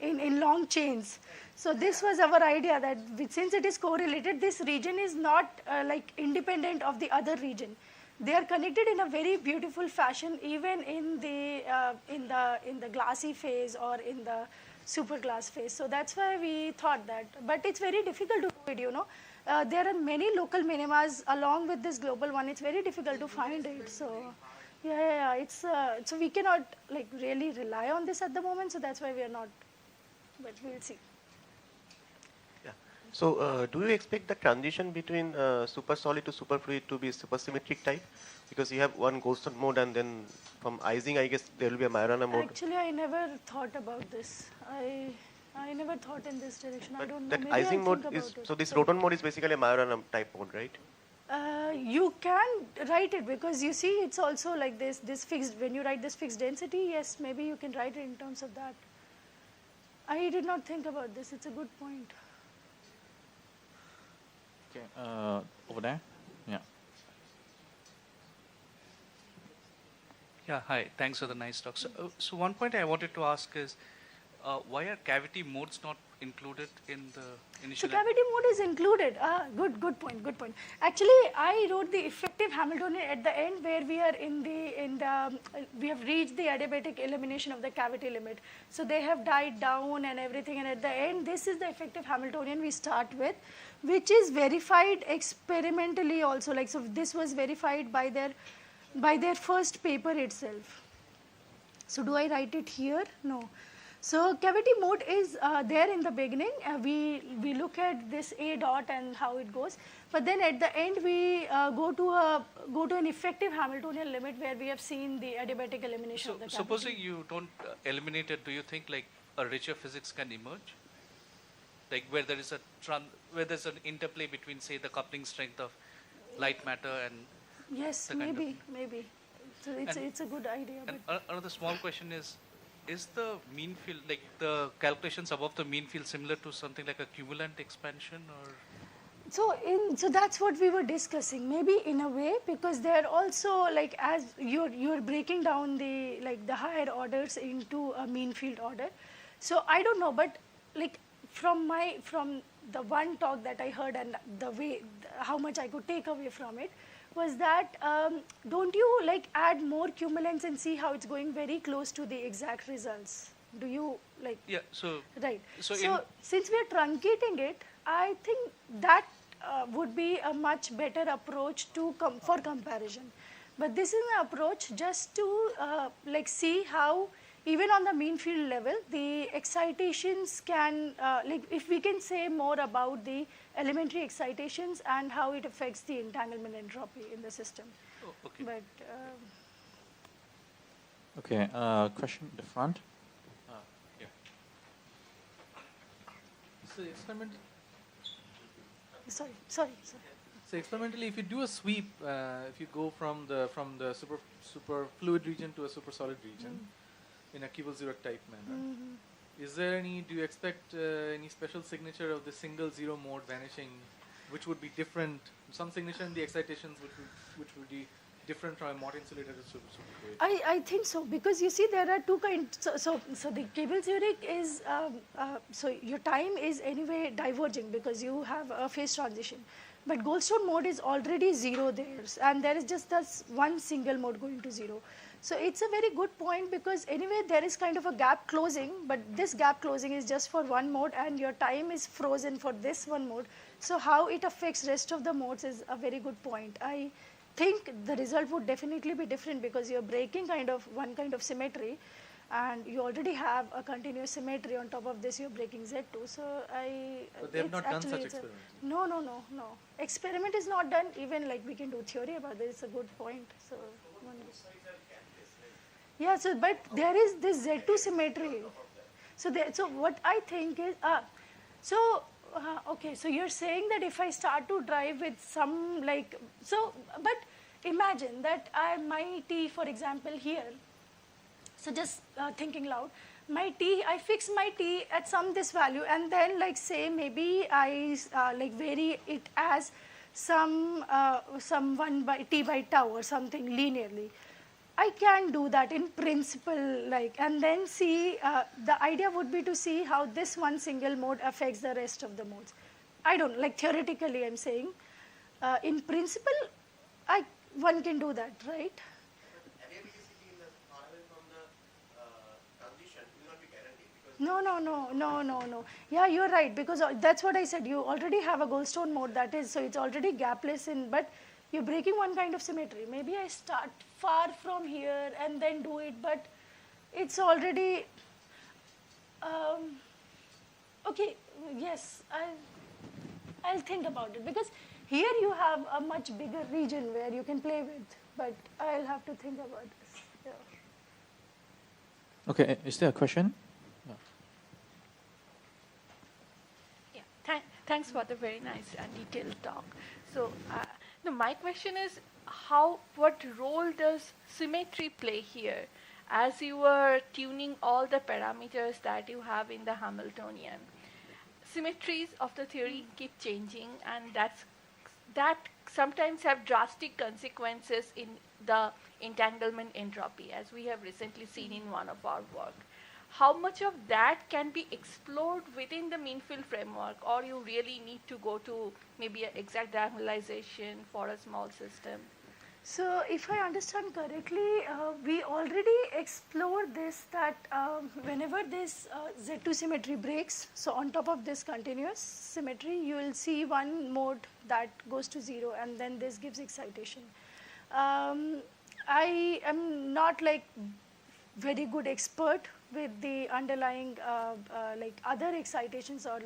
in long chains. So this was our idea, that since it is correlated, this region is not like independent of the other region. They are connected in a very beautiful fashion, even in the glassy phase or in the super glass phase. So that's why we thought that. But it's very difficult to do it, there are many local minimas along with this global one. It's very difficult to find it. So yeah. It's so we cannot like really rely on this at the moment. So that's why we are not. But we'll see. Yeah. So do you expect the transition between super solid to superfluid to be supersymmetric type? Because you have one Goldstone mode, and then from Ising, I guess there will be a Majorana mode. Actually, I never thought about this. I never thought in this direction. But I don't know. that Maybe Ising I'll mode think is, about it. so this Roton mode is basically a Majorana type mode, right? You can write it, because you see it's also like this fixed, when you write this fixed density, yes, maybe you can write it in terms of that. I did not think about this. It's a good point. Okay, over there. Yeah. Yeah, hi. Thanks for the nice talk. So one point I wanted to ask is, why are cavity modes not included in the initial? So cavity mode is included. Good point. Actually, I wrote the effective Hamiltonian at the end, where we are we have reached the adiabatic elimination of the cavity limit. So they have died down and everything, and at the end, this is the effective Hamiltonian we start with, which is verified experimentally also. Like, so this was verified by their first paper itself. So do I write it here? No. So cavity mode is there in the beginning. We look at this A dot and how it goes, but then at the end we go to an effective Hamiltonian limit, where we have seen the adiabatic elimination of the cavity. Supposing you don't eliminate it, do you think like a richer physics can emerge? Like where there is where there's an interplay between, say, the coupling strength of light matter and yes, maybe. So it's a good idea. And another small question is the mean field, like the calculations above the mean field, similar to something like a cumulant expansion, or? So that's what we were discussing. Maybe in a way, because they're also like, as you're breaking down the higher orders into a mean field order. So I don't know, but like from the one talk that I heard, and the way how much I could take away from it, was that don't you like add more cumulants and see how it's going very close to the exact results? Do you like? Yeah. So right. So since we are truncating it, I think that would be a much better approach for comparison. But this is an approach just to like see how even on the mean field level, the excitations can, like if we can say more about the elementary excitations and how it affects the entanglement entropy in the system. Oh, okay. But okay, question in the front. Yeah. So experiment. Sorry. So experimentally, if you do a sweep, if you go from the super fluid region to a super solid region in a Kibble-Zurek type manner, is there do you expect any special signature of the single zero mode vanishing, which would be different, some signature in the excitations which would be different from a Mott insulator to superfluid? I think so, because you see there are two kinds. So the cable zurich is, so your time is anyway diverging because you have a phase transition. But Goldstone mode is already 0 there, and there is just this one single mode going to 0. So it's a very good point, because anyway there is kind of a gap closing, but this gap closing is just for one mode and your time is frozen for this one mode. So how it affects rest of the modes is a very good point. I think the result would definitely be different, because you're breaking one kind of symmetry, and you already have a continuous symmetry. On top of this you're breaking Z2. So But they have not done such experiments. No. Experiment is not done. Even like we can do theory about this. It's a good point. So yeah, so but there is this Z2 symmetry. So what I think is, okay, so you're saying that if I start to drive with some but imagine that my T, for example, here, so just thinking loud, I fix my T at this value, and then say maybe I vary it as some 1 by T by tau or something linearly. I can do that in principle, and then see, the idea would be to see how this one single mode affects the rest of the modes. I don't, theoretically I'm saying, in principle, one can do that, right? No. Yeah, you're right, because that's what I said. You already have a Goldstone mode that is, so it's already gapless but you're breaking one kind of symmetry. Maybe I start far from here and then do it, but it's already, okay, yes, I'll think about it, because here you have a much bigger region where you can play with, but I'll have to think about this. Yeah. Okay, is there a question? Thanks for the very nice and detailed talk. So, my question is, what role does symmetry play here, as you were tuning all the parameters that you have in the Hamiltonian? Symmetries of the theory keep changing, and that sometimes have drastic consequences in the entanglement entropy, as we have recently seen in one of our work. How much of that can be explored within the mean field framework, or you really need to go to maybe an exact diagonalization for a small system? So if I understand correctly, we already explored this, that whenever this Z2 symmetry breaks, so on top of this continuous symmetry, you will see one mode that goes to 0, and then this gives excitation. I am not very good expert with the underlying other excitations, or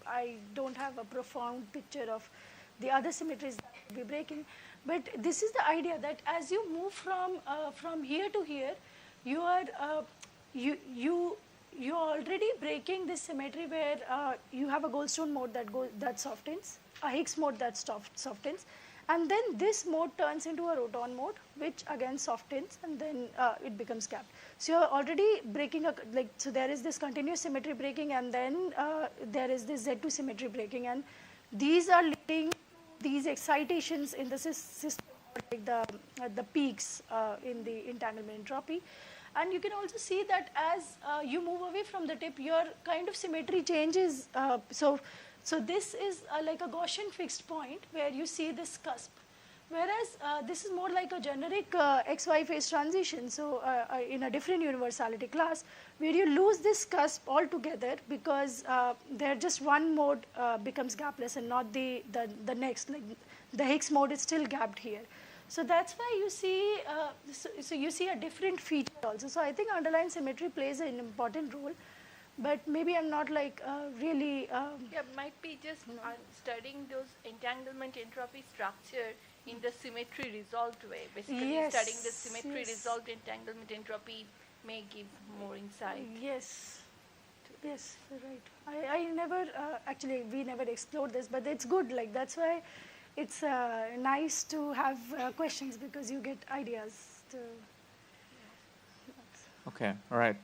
I don't have a profound picture of the other symmetries that will be breaking. But this is the idea, that as you move from here to here, you are you're already breaking this symmetry where you have a Goldstone mode that softens, a Higgs mode that softens, and then this mode turns into a Roton mode, which again softens, and then it becomes capped. So you're already breaking so there is this continuous symmetry breaking, and then there is this Z2 symmetry breaking, and these are leading to these excitations in the system, like the peaks in the entanglement entropy. And you can also see that as you move away from the tip, your kind of symmetry changes. So this is like a Gaussian fixed point where you see this cusp. Whereas this is more like a generic XY phase transition, so in a different universality class, where you lose this cusp altogether, because there just one mode becomes gapless and not the next. Like the Higgs mode is still gapped here. So that's why you see, so you see a different feature also. So I think underlying symmetry plays an important role, but maybe I'm not really. Yeah, might be just studying those entanglement entropy structure in the symmetry resolved way. Basically, studying the symmetry resolved entanglement entropy may give more insight. Yes, you're right. I never actually, we never explored this, but it's good. That's why it's nice to have questions, because you get ideas to. Okay, all right.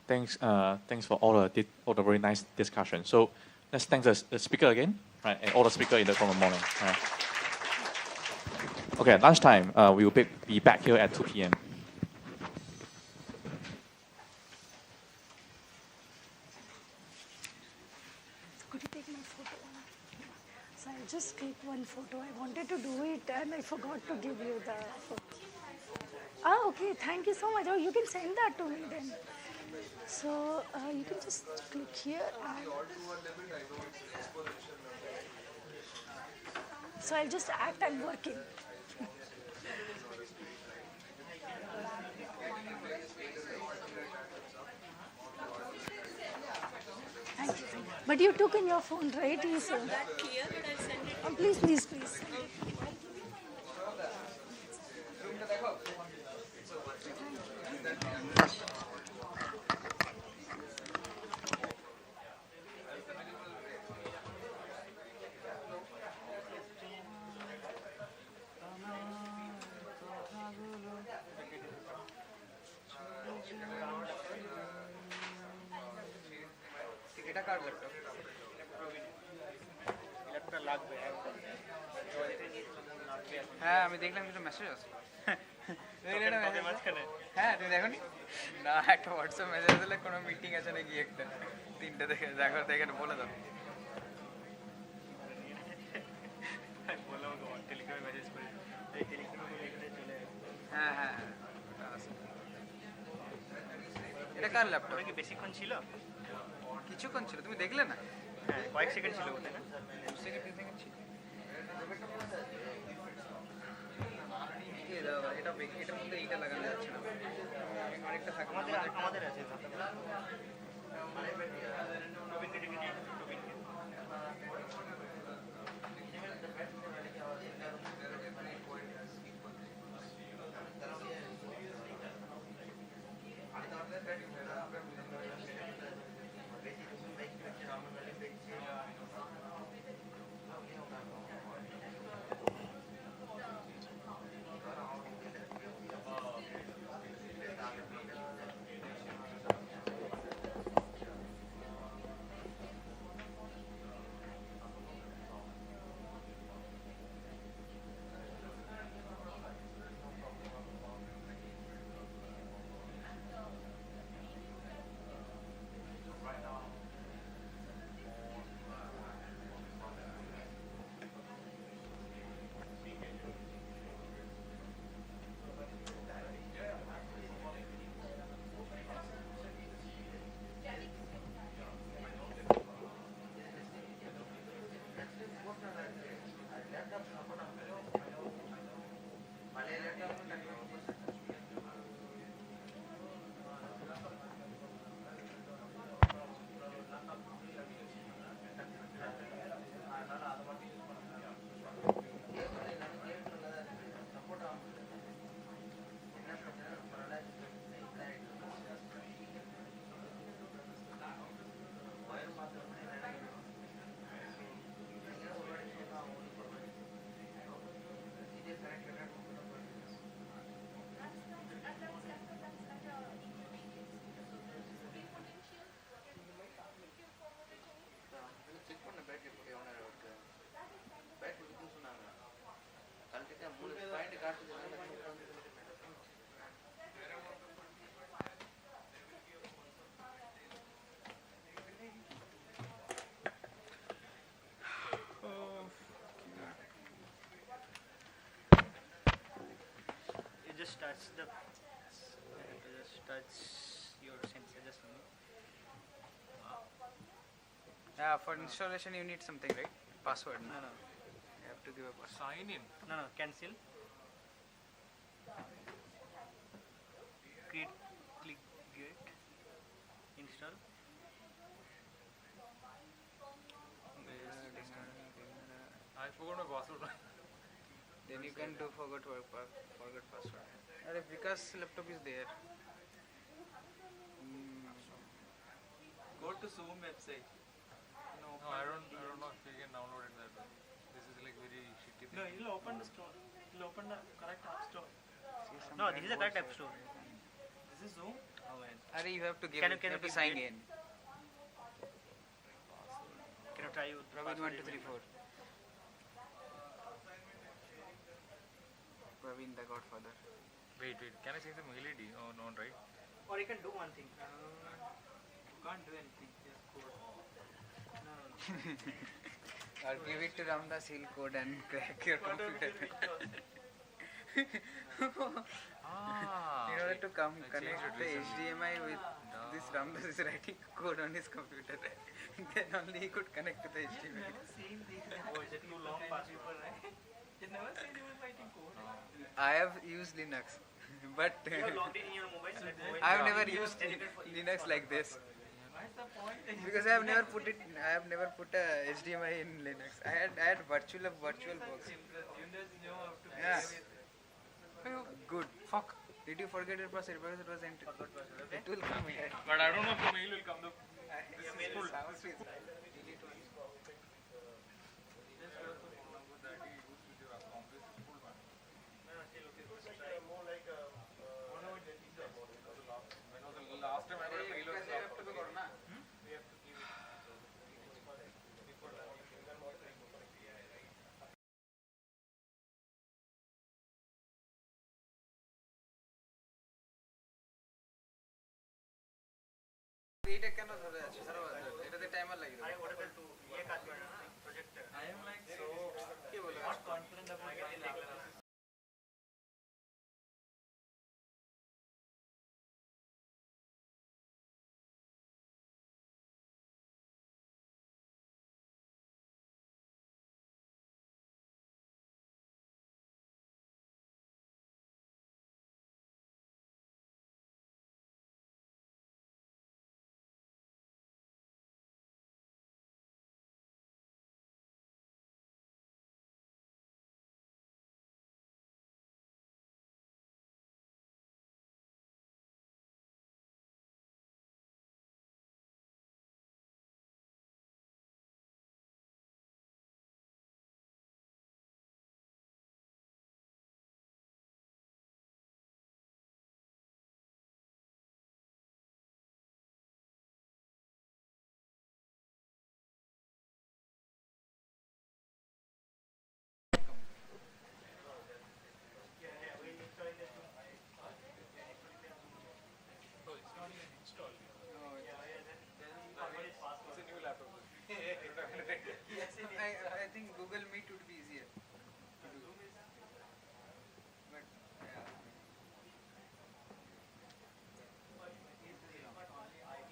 Thanks for all the very nice discussion. So let's thank the speaker again, right, and all the speakers from the morning. Right. Okay, lunchtime, we will be back here at 2 p.m. Could you take my photo? So I'll just take one photo. I wanted to do it and I forgot to give you the photo. Ah, okay. Thank you so much. Oh, you can send that to me then. So you can just click here. So I'll just act I'm working. Thank you. But you took in your phone, right? You said. That clear, but I'll send it. Oh, please, please, please. Send it. এটা কার laptop ল্যাপটপটা লাগবে হ্যাঁ আমি দেখলাম একটা message আছে হ্যাঁ তুমি দেখো নি না একটা হোয়াটসঅ্যাপ মেসেজ আসলে কোনো মিটিং আছে নাকি একটা 3টে দেখে দেখো দেখে বলে দাও বললাম টেলিগ্রামে মেসেজ করে এই টেলিগ্রামে এখানে চলে হ্যাঁ হ্যাঁ এটা কার ল্যাপটপ কি বেশিক্ষণ ছিল কিছুক্ষণ ছিল তুমি দেখলে না হ্যাঁ কয়েক সেকেন্ড ছিল ওটা না 2 সেকেন্ড 3 সেকেন্ড ছিল এটা এটার মধ্যে এইটা লাগানো যাচ্ছে না আরেকটা থাকে আমাদের আছে just touch the just touch your sensor just a minute. Yeah, for installation you need something, right? Password. No. You have to give a password. Sign in. No, cancel. Click get install. I forgot my password. Then you can do forget password. And if Vikas laptop is there. Go to Zoom website. No, I don't know if you can download it that way. This is like very shitty thing. No, you'll open the store. You'll open the correct app store. No, this is the correct app store. This is Zoom. Oh, Are you have to give? You have to sign in. Can you try your Robin 1 2 3 4? Praveen, the Godfather. Wait, can I change the mail ID? Oh, no, right? Or you can do one thing. You can't do anything. Just code. No. Or give it to Ramdas, he'll code and crack your computer. In order to connect the HDMI with this, Ramdas is writing code on his computer. Then only he could connect to the HDMI. Never seen these too long past people, right? You never seen you writing code. I have used Linux, but You have logged in your mobile, so it's mobile. I have never used Linux like this. What's the point? Because I have never put a HDMI in Linux. I had virtual box. Windows know how to Yeah. play with. Good. Fuck. Did you forget your password? Because it was entered. It will come here. But I don't know if the mail will come. This is full. Last time I got a mail was এইটা কেন ধরে আছে sir এটাতে timer লাগে আরে ওটা একটু ইয়ে কাজ করে না project I am like so কি বলে not confident about I think Google Meet would be easier to do. But yeah.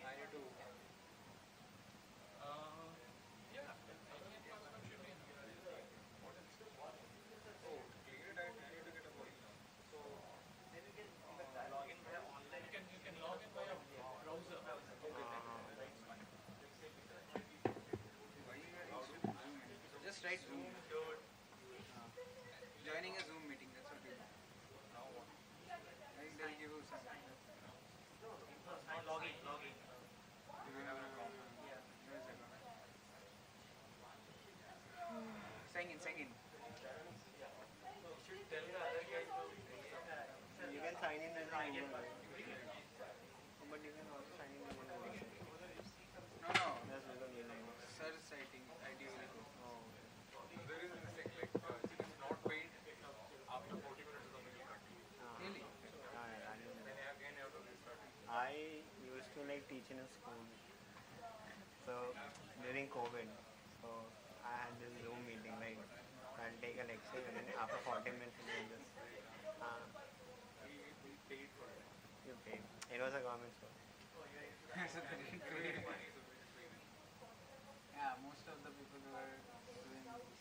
I need to. Just write Zoom. Joining a Zoom meeting, that's what you do. I think they'll give you some. Log in. You will have an account. Yeah. There is account. Sign in. You can sign in as a user. But you can also sign in as a user. No. That's Google Meet. Search citing ID will go. There is a mistake like it is not paid after 40 minutes the mail will continue. Really? Then again you have to restart. I used to like teach in a school. So during COVID, so I had this Zoom meeting, like I'll take a lecture and then after 40 minutes you do this. We paid for it. You paid. It was a government school. Yeah, most of the people who are doing this.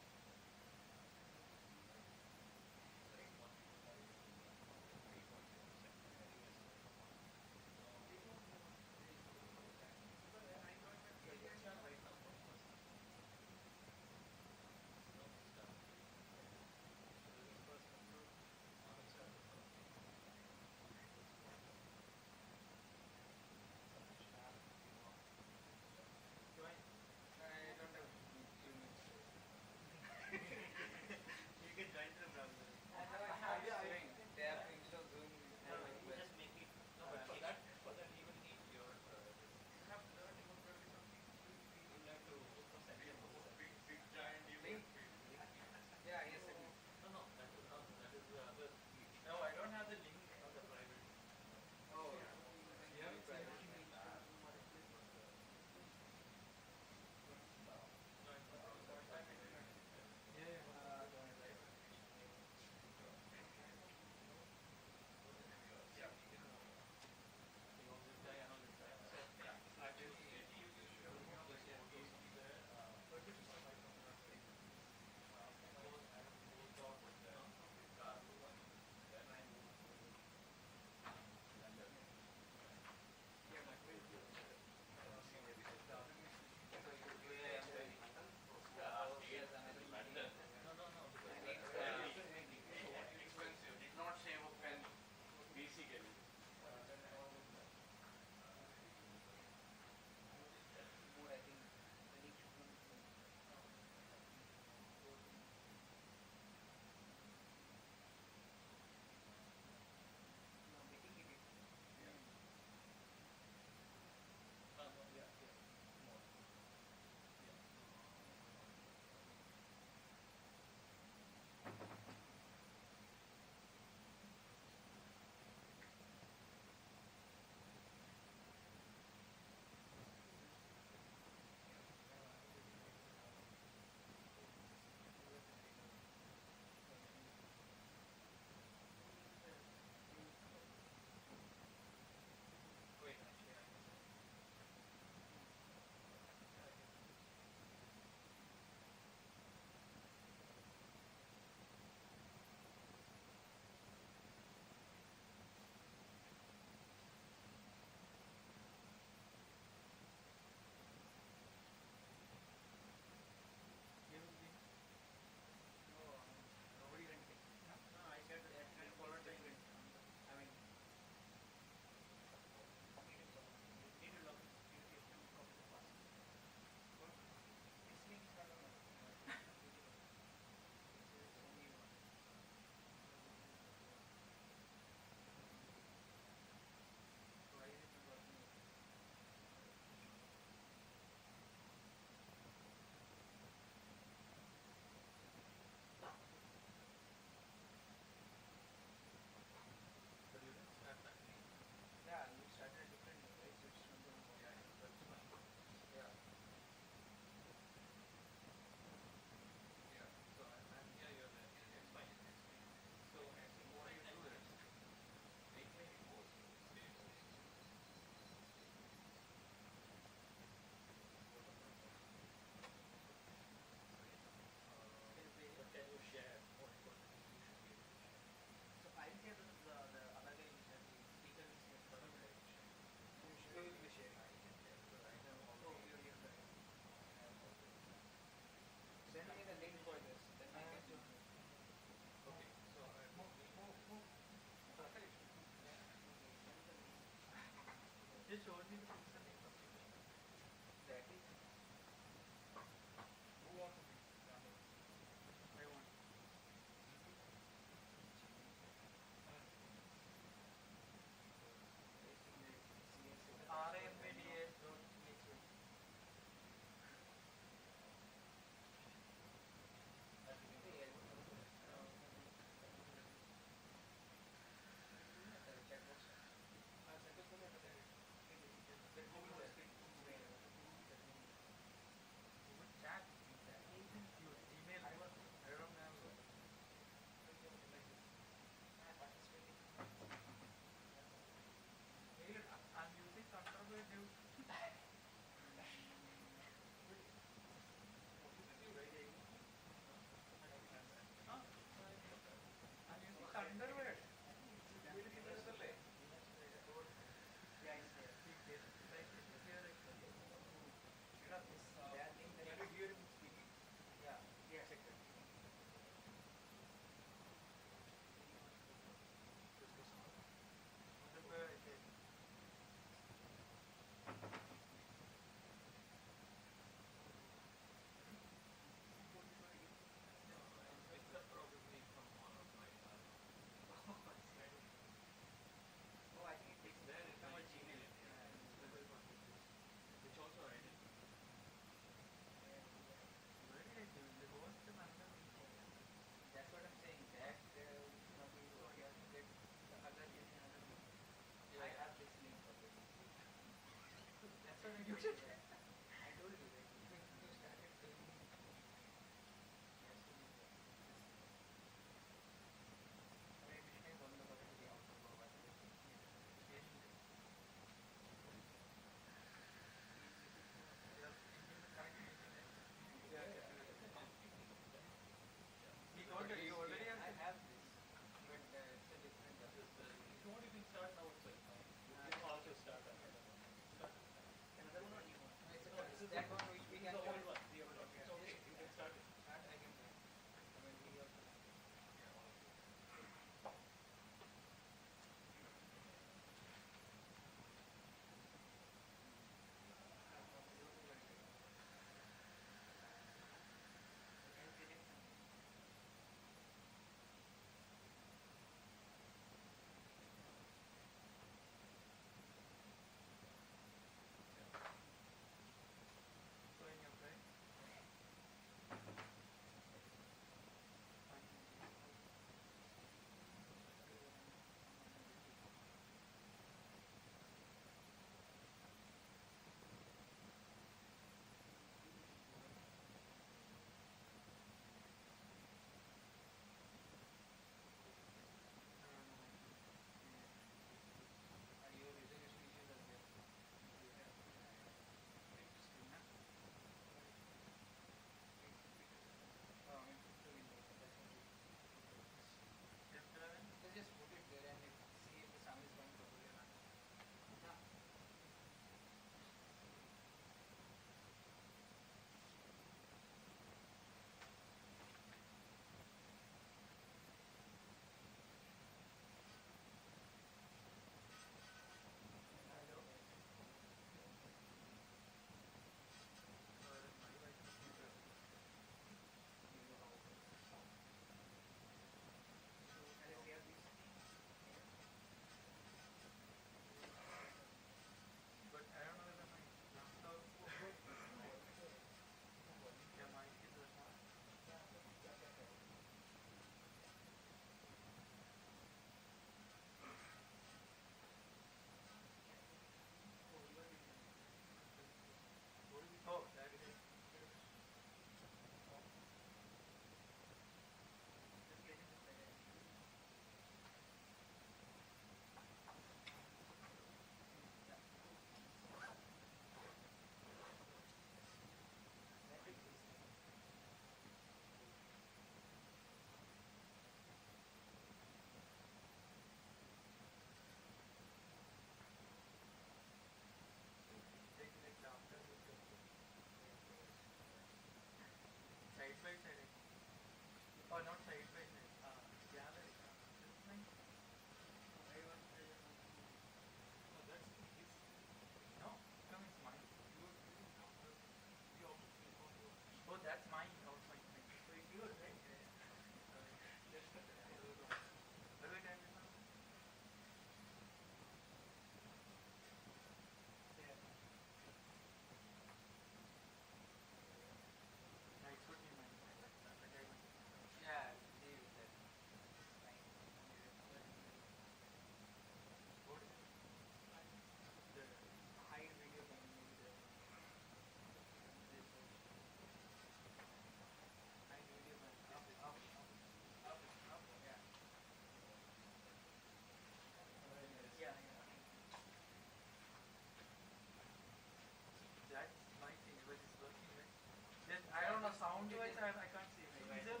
sound device I can't see. Is it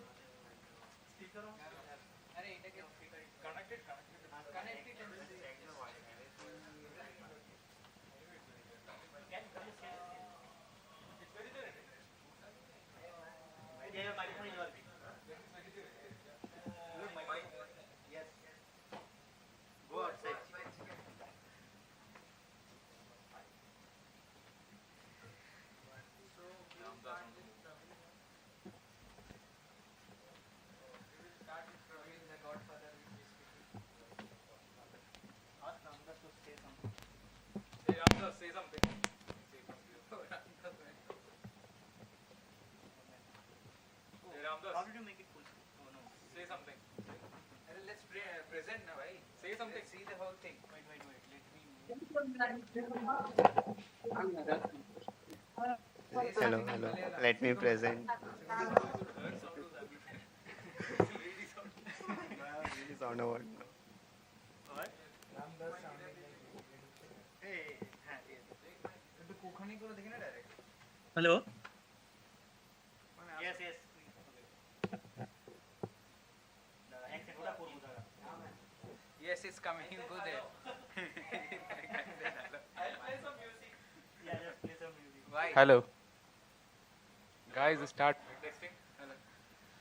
speaker on? Connected. Connected and it's very there. Yeah, microphone is working. Yes. Go outside. Say something. How did you make it full screen? Oh no. Say something. Let's present now, right? Say something. Let's see the whole thing. Wait. Let me. hello, hello. Let me present. Sound award. Hello. Yes, yes. Yes, it's coming. You go there. I'll play some music. Yeah, just play some music. Why? Hello. Guys, start testing.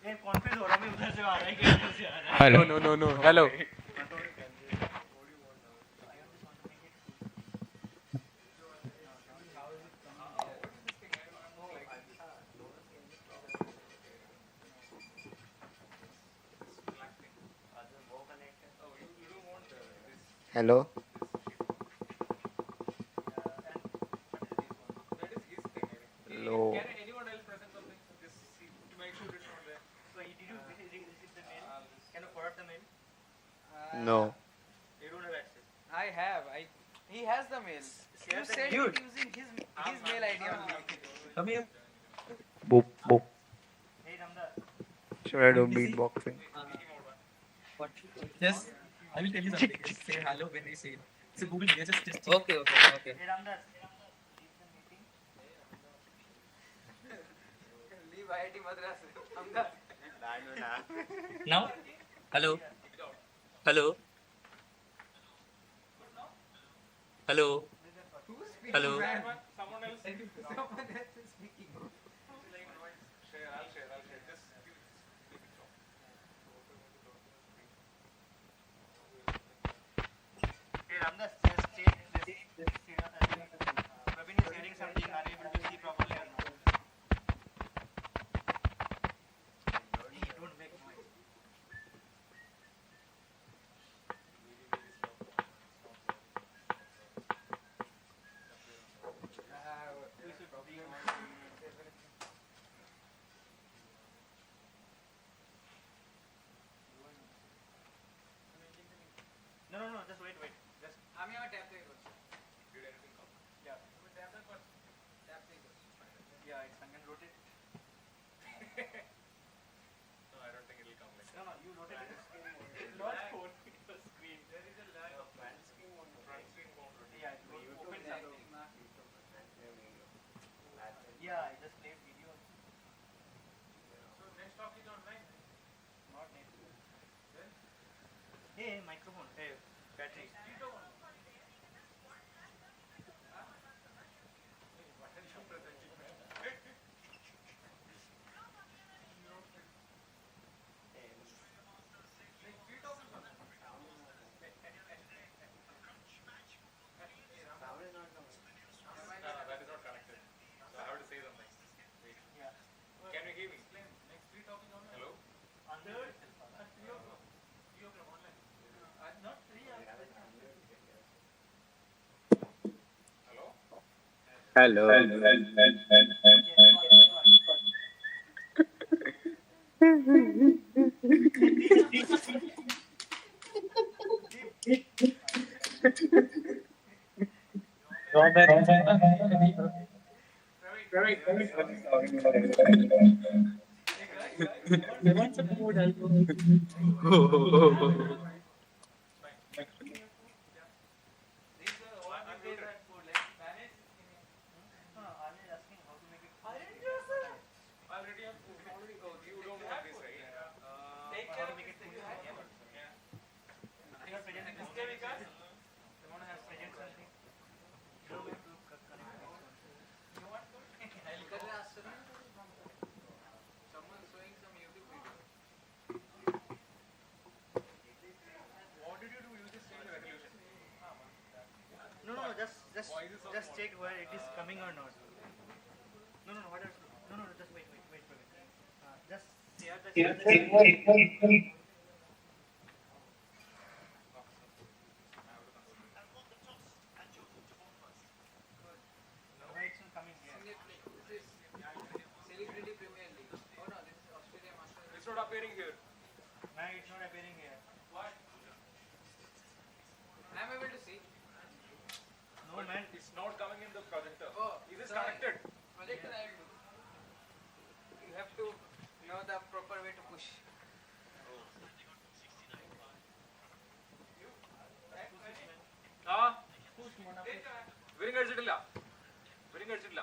ये conference हो रहा है मैं उधर से आ रहा है कि इधर से आ रहा है Hello. No. Hello. Hello. Hello. Can anyone else present something? Just see, to make sure it's not there. So did you receive the mail? Can you forward the mail? No. You don't have access. I have. He has the mail. You said it using his mail ID only. Come here. Boop, boop. Hey Ramdas. Should I do beatboxing? What? Yes. I will tell you something. Just say hello when I say it. So Google me. Just. Okay. Hey Ramdas. Leave IIT Madras. Ahmedabad. Now? Hello. Hello. Hello. Hello. Someone else. Someone else is speaking. Share. I'll share. Just Hey Ramdas, just check this. Praveen is hearing something, unable to see properly or not. Hey, don't make noise. No, just wait. Just. आम्ही आम्ही tap करू. did anything come? Yeah. Tap करू. Tap करू. Yeah, it's and then rotate. No, I don't think it'll come like No, you rotate it. It's not holding the screen. There is a lag of front screen won't rotate. Yeah, it will open something. Yeah, I just played video. So next talk is online. Not next. Then? Hey, microphone. Hey, battery. That is not connected. So I have to say something. Wait. Yeah. Can you hear me? Next free talk is online. Hello? On the At 3 o'clock. 3 o'clock online. Not 3 Hello? Someone showing some YouTube video. What did you do? You just changed the resolution. No, just check where it is coming or not. No, what else? No, just wait. Just share the. It's not coming here. This is Celebrity Premier League. Oh no, this is Australia Masters. It's not appearing here. Man, it's not appearing here. What? I'm able to see. No, man. It's not coming in the projector. Oh, Is this sorry. connected? Projector I will do. ഇവരും കഴിച്ചിട്ടില്ല. ഇവരും കഴിച്ചിട്ടില്ല.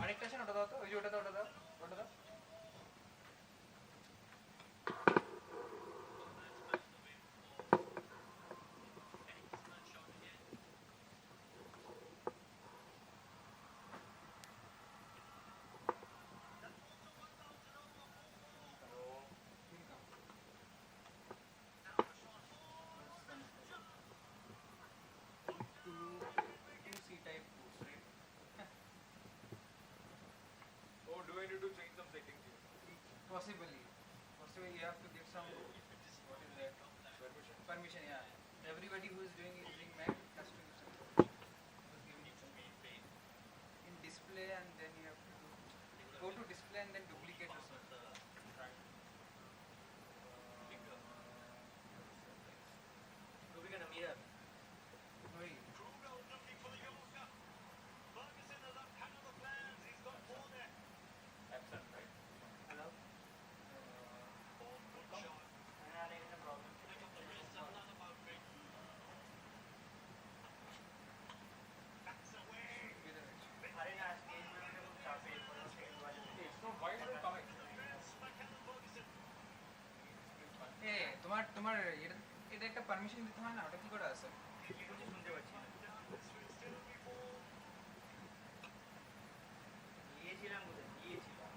আরেকটা আছে না, ওটা দাও তো, ওই যে ওটা দাও, ওটা দাও, ওটা দাও। Oh, do I need to change some settings here? Possibly you have to give some, what is that, permission, yeah. Everybody who is using Mac has to give some permission. Just give it some in display, and then you have to go to display and then duplicate yourself. Duplicate a mirror. Wait. Absent, right? Hello? তোমার এটা একটা permission দিতে হয় না, ওটা কি করে আছে? শুনতে পাচ্ছি না। গিয়েছিলাম কোথায়? গিয়েছিলাম।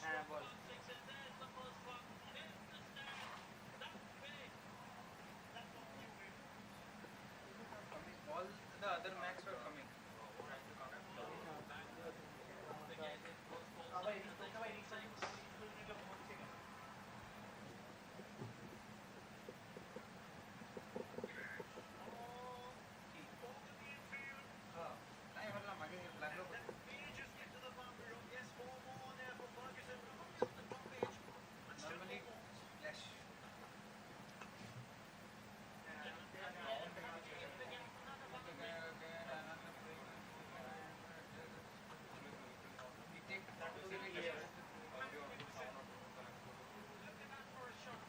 হ্যাঁ বল। All the other Macs were coming. তাই ভাবলাম আগে লাগলো। Normally flash.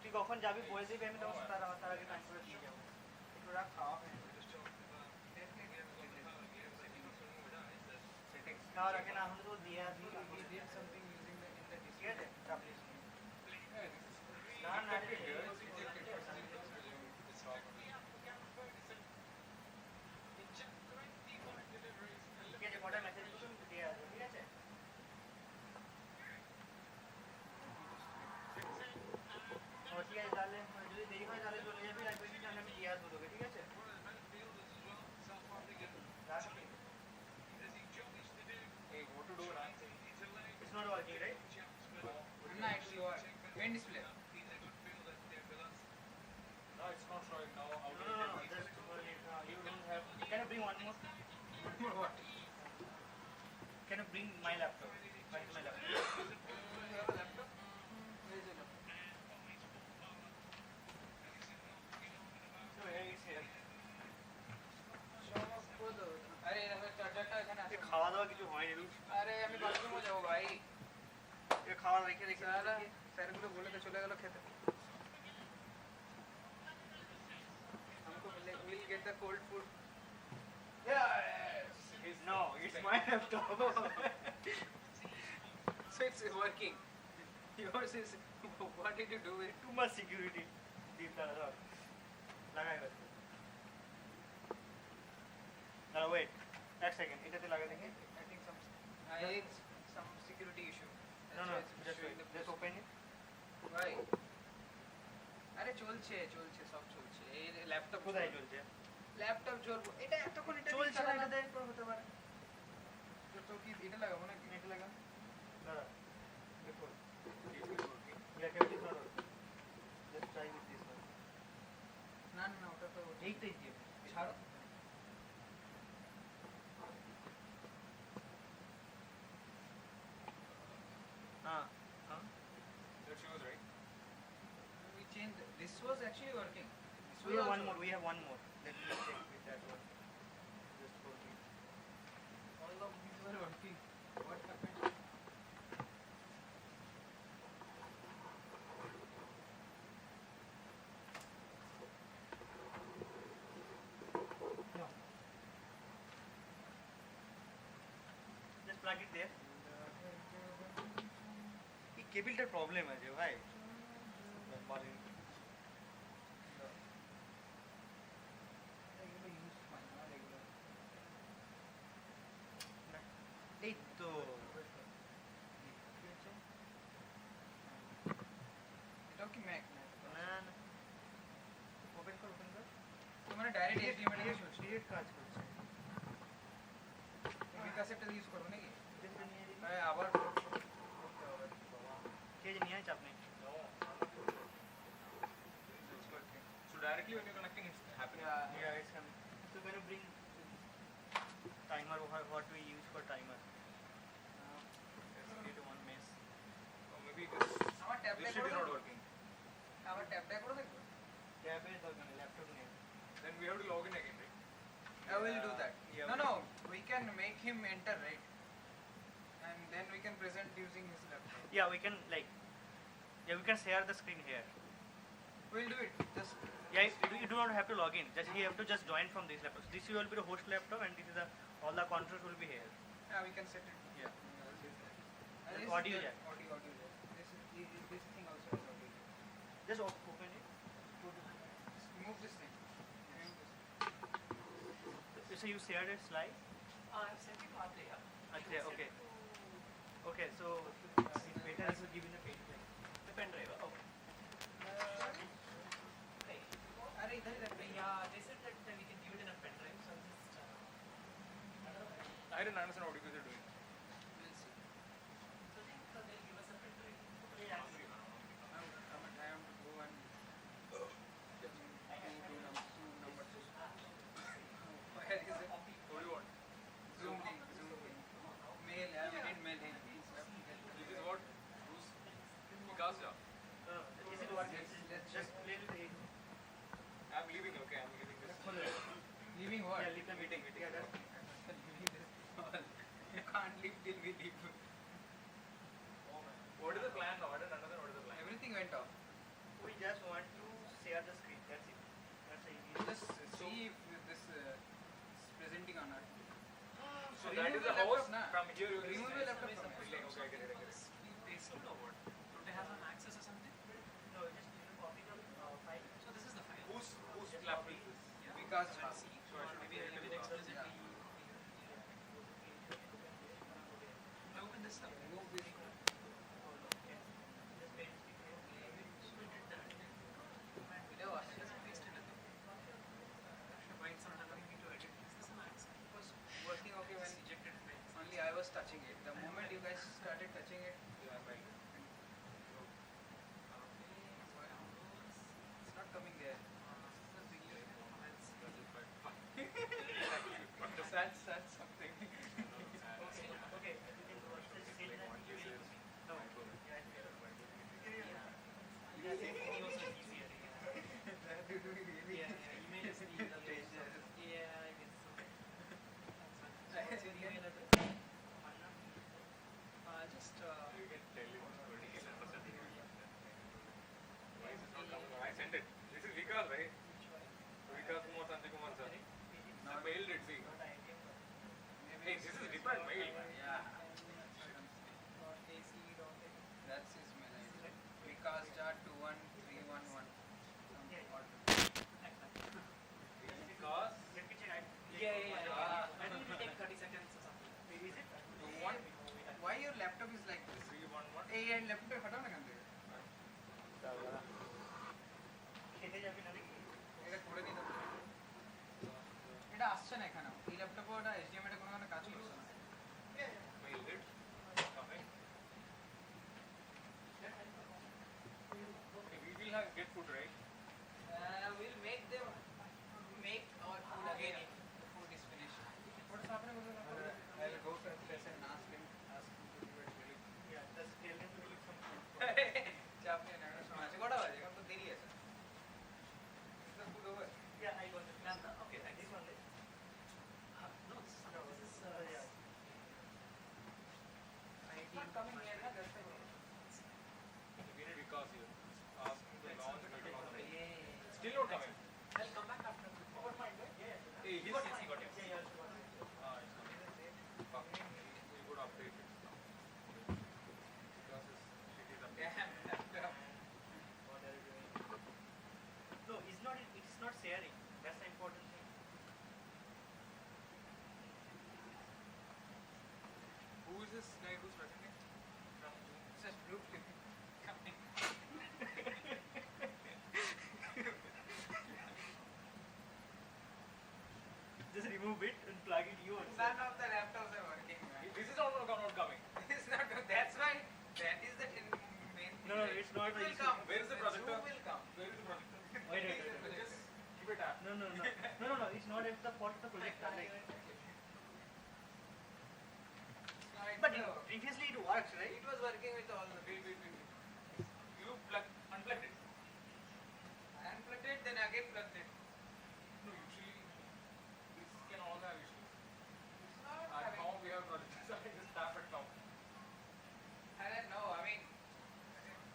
তুই কখন যাবি বলে দিবি, আমি তখন তার আগে টাইম করে দিয়ে যাবো। একটু রাখ, খাওয়া হয়। খাওয়ার আগে না হলে তো দিয়ে আসবি। ঠিক আছে, চাপ নিস না। না না ঠিক আছে, কটা মেসেজ করুন দিয়ে আসবো, ঠিক আছে? ঠিক আছে, তাহলে যদি দেরি হয় তাহলে চলে যাবি, রাখবি, আমি দিয়ে আসবো তোকে, ঠিক আছে? Hey, what to do now? It's not working, right? No, it's your main display. No, it's not showing now. No, just you don't have. Can you bring one more? One more what? Can you bring my laptop? Where is my laptop? You have a laptop? Where is your laptop? So here it's here. আরে এখানে চার্জারটা এখানে আছে। খাওয়া দাওয়া কিছু হয়নি রুশ। আরে আমি বাথরুমে যাবো ভাই। খাওয়া রেখে স্যারগুলো বলে তো চলে গেল খেতে। हमको we'll get the cold food. Yes. No, it's my laptop. So it's working. Yours is. What did you do with it? Too much security. Deep down. লাগাই গেছে। Now wait. এক সেকেন্ড, এটাতে লাগা দেখি। I think some security issue. No, just open it. Why? আরে চলছে সব চলছে। এই ল্যাপটপ কোথায় চলছে? ল্যাপটপ জ্বলবো। এটা এতক্ষণ এটা চলছে না, এটা দেখ হতে পারে। তো কি এটা লাগাবো নাকি? এটা লাগা। দাঁড়া। দেখো। Yeah, can you not? Just try with this one. না ওটা তো এইটাই দিয়ে। ছাড়ো। That shows, right? We changed. This was actually working. This We was have one also more. We have one more. Let me check with that one. Just for me. all of these were working. What happened? No. Just plug it there. ये cable का problem है जो भाई এই তো এটাও কি Mac না না ওপেন কর তো মানে ডাইরেক্ট এইচডিএমআই থেকে শুনছি ডিরেক্ট কাজ করছে বিকাশেরটা ইউজ করবো নাকি হ্যাঁ আবার কে নিয়ে চাপ নেই So directly when you're connecting, it's happening. Yeah, it's coming. So can you bring timer? What we use for timer? Let's create one mess. Or maybe this আমার ট্যাবটা this sheet is not working. আমার ট্যাবটা করে দেখো ট্যাবে দরকার নেই laptop নেই Then we have to log in again, right? I will do that. Yeah, No, we can make him enter, right? And then we can present using his laptop. Yeah, we can we can share the screen here. We'll do it. Just Yeah, you do not have to log in. Just you have to just join from this laptop. This will be the host laptop, and this is all the controls will be here. yeah, we can set it. Yeah. And this Audio is the jack. audio jack. This thing also has audio jack. Just open it. Just move this thing. So you shared a slide. I've sent it to Adriya. Okay, okay. Okay, so it's better if you give in the page. The pen drive. Okay. They said that we can give it in a pen drive. So just. I didn't understand what you guys are doing. We'll see. So they'll give us a pen drive. I have to go and do number two. Where is it? What do you want? Zoom link. Mail. We didn't mail him. This is what? Who's Vikas? Is it what? Just play with it. I'm leaving, okay, I'm leaving this. Leaving what? Yeah, leave the meeting. Yeah, that's Leaving this all. You can't leave till we leave. What is the plan now? I don't understand what is the plan. Everything went off. We just want to share the screen. That's it. That's easy. Just see if this is presenting or not. So that is the host. From here you will remove the laptop from okay, I get it. They still know what? Do they have some access or something? No, just copy the file. So this is the file. Whose laptop is this? Because So I should maybe I leave it explicitly. Open this up. Remove this. Working okay when only I was touching it. The moment you guys started touching it, it's not coming there. That's something. Okay. Email is the yeah, I guess so. What's your email address? Just You can tell it. Why is this not coming? I sent it. This is Vikas, right? Vikas Kumar Sanjay Kumar sir. I mailed it, see. Hey, this is different mail. Yeah. That's his mail ID. Vikas.21311. Vikas. Yeah. I think it will take 30 seconds or something. Is it? Why your laptop is like this? 311. Hey, your laptop hata na kande. খেতে যাবি না নাকি এটা করে দিতে হবে। এটা আসছে না এখানে। এই ল্যাপটপে ওটা HDMI এর কোনো কাজ করছে না। Mailed it. Coming. Okay, we will have get food, right? We'll make them make our food again if the food is finished. What is happening with the laptop? I will go to the place and ask him to do it really. Yeah, just tell him to No, no, it's not the issue. Where is the projector? Where is the projector? Wait. Just keep it up. No, it's not at the fault of the projector. But previously it works, right? It was working with all the. Wait. You unplugged it. I unplugged it, then again plugged it. No, usually this can all have issues. And now we have projectors. I just tap it now. I don't know. I mean,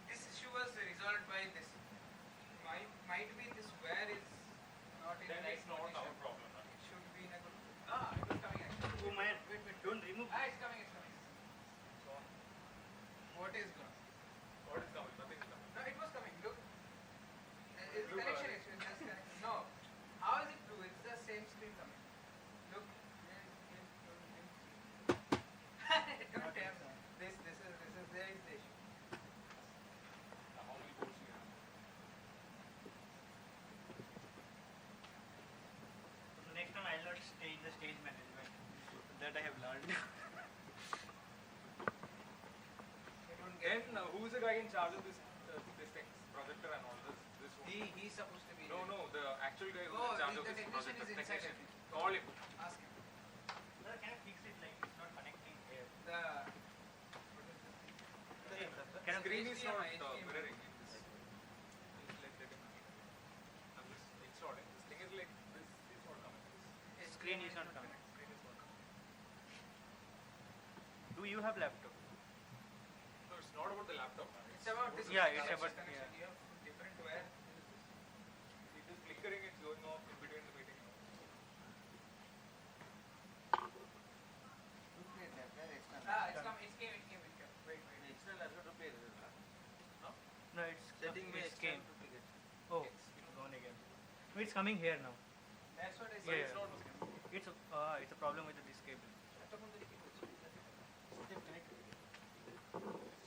this issue was resolved by this. Might be this where is not in the right position. Then it's not our problem. It should be in a good. It was coming actually. Oh man, wait, don't remove. It's coming. So what is gone? What is coming? Nothing is coming. No, it was coming. Look. It's connection issue. It's just connection. No. How is it blue? It's the same screen coming. Look. Don't tell. This is there is the issue. How many boards you have? So next time I'll not stay in the stage management. That I have learned. Then who's the guy in charge of this thing, projector and all this? He's supposed to be. No, the actual guy who's in charge of this projector. Is inside, I think. Call him. Ask him. Sir, can I fix it like it's not connecting here? The screen is not mirroring. It's like that. I'm just installing. This thing is like this is not coming. This screen is not coming. Do you have laptop? No, it's not about the laptop. It's about this. Yeah, it's about. Connection. You have different wire. It is flickering. It's going off in between the meeting. It's coming. It came. Wait. No, it's came. Oh, it's gone again. No, it's coming here now. That's what I said. Yeah, It's not. it's a problem with this cable.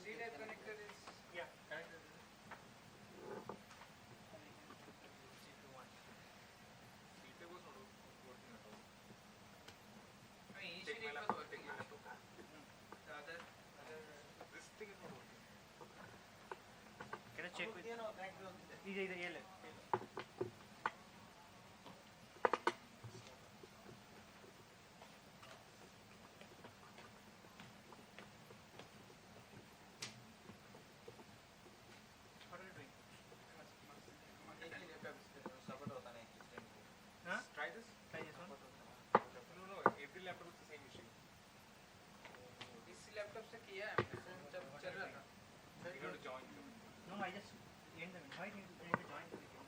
C-type connector is. Yeah. Connected. It was not working at all. I mean, Take initially my it was laptop. working. Take my laptop. The other. This thing is not working. Can I check with? either What are you doing? Huh? Try this. Try this one. No. Every laptop is the same issue. इस laptop से किया है जब चल रहा था. You have to join. No, I just end the invite you to join the meeting.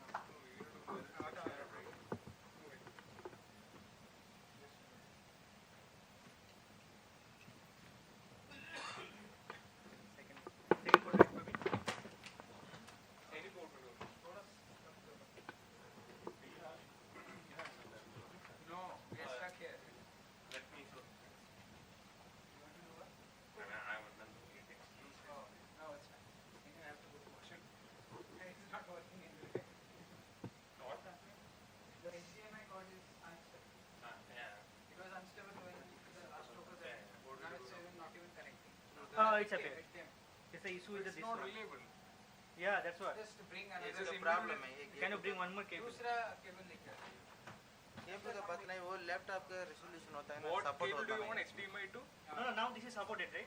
Second photo is maybe. Any port will do. No, we are stuck here. Let me show. I was done the meeting. No, it's fine. You have to go to washroom. It's not working anyway. What? The HDMI cord is unstable. Yeah. It was unstable when the last talk was there. Now it's not even connecting. It's okay. It came. It's the issue with It's this not one. reliable. Yeah, that's what. Just bring another. This is the problem. Can you bring one more cable? दूसरा cable लेकर. Cable का बात नहीं वो laptop का resolution होता है ना What सपोर्ट cable होता do you है want? HDMI to? No, now this is supported, right?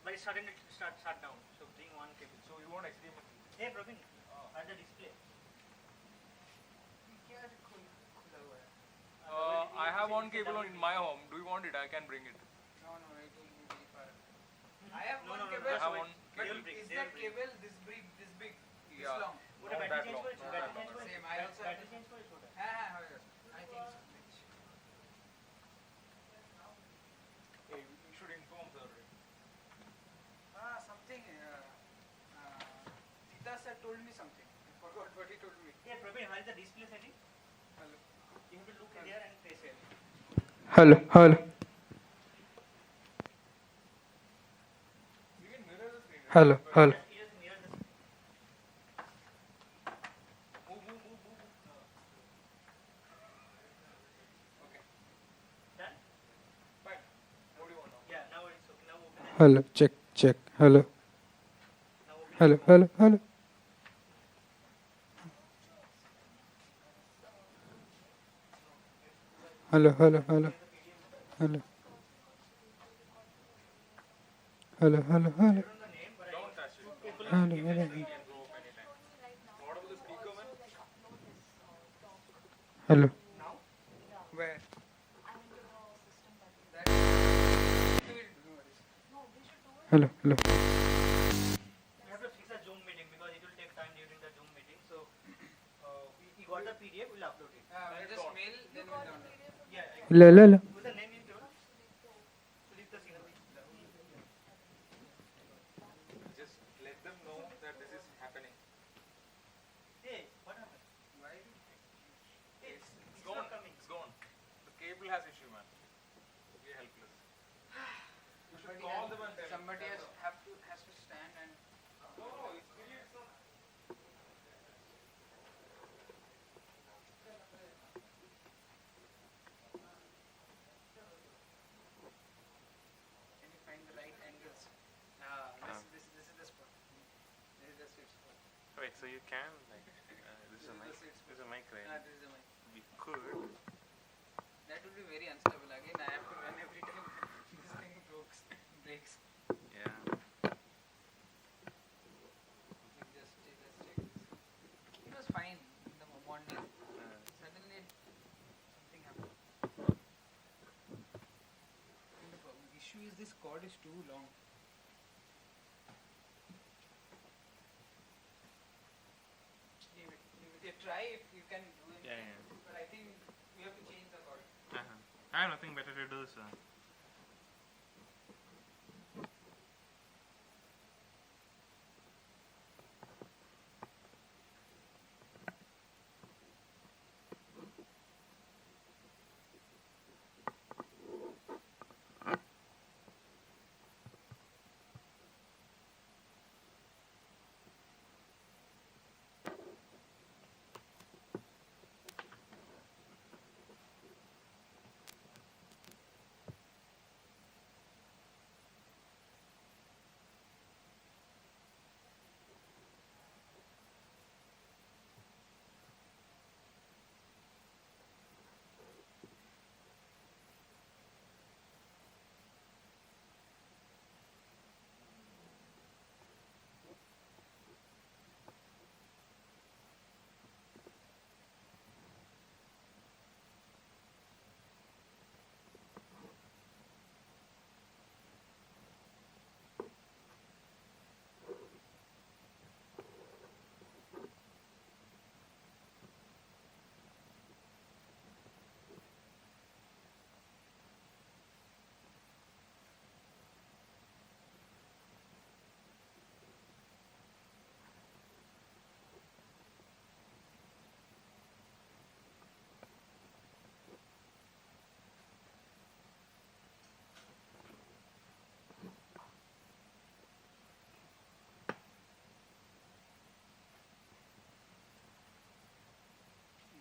But it's suddenly shut down. So bring one cable. So you want HDMI? Hey, Praveen, at the display. क्या खुला हुआ है? I have one cable in my home. Do you want it? I can bring it. No, it will be very far. I have No, one no, no, cable. I have one But cable. is that cable this big, this Yeah. long? What a Not battery that change long. for it? Not Battery that change long. for it? Same, I also Battery change for it? What? I think so. Hey, you should inform her. Something. Sita sir told me something. I forgot what he told me. Yeah, Praveen, where is the display setting? Hello. You have to look there and trace it. hello We can mirror the screen. hello Yes, near the. Move. Okay. Done? Fine. What do you want now? Yeah, now it's okay. Now open it. hello check hello Now open Hello, hello, hello. Hello, hello, hello. Hello. Hello, hello, hello. Hello, hello. Hello. Where? Hello, hello. We have to fix a Zoom meeting because it will take time during the Zoom meeting. So we got the PDF, we'll upload it. We'll just mail, then we'll download. Yeah. Hello, hello. Who's the name into? Sudipta Sinha. Just let them know that this is happening. Hey, what happened? Why? It's gone. not coming. It's gone. The cable has issue, man. We are helpless. You should call them and tell them. Somebody has to stand and. No, no, it's really it's not. Can you find the right angles? This is the spot. This is the sweet spot. Wait, so you can like this is a mic. This is a mic, right? This is the mic. We could. That would be very unstable. Again, I have to run every time this thing breaks. Yeah. Just check this. It was fine in the morning. Suddenly something happened. And the issue is this cord is too long. Leave it. You try if you can do it. Yeah, yeah. But I think we have to change the cord. I have nothing better to do, so.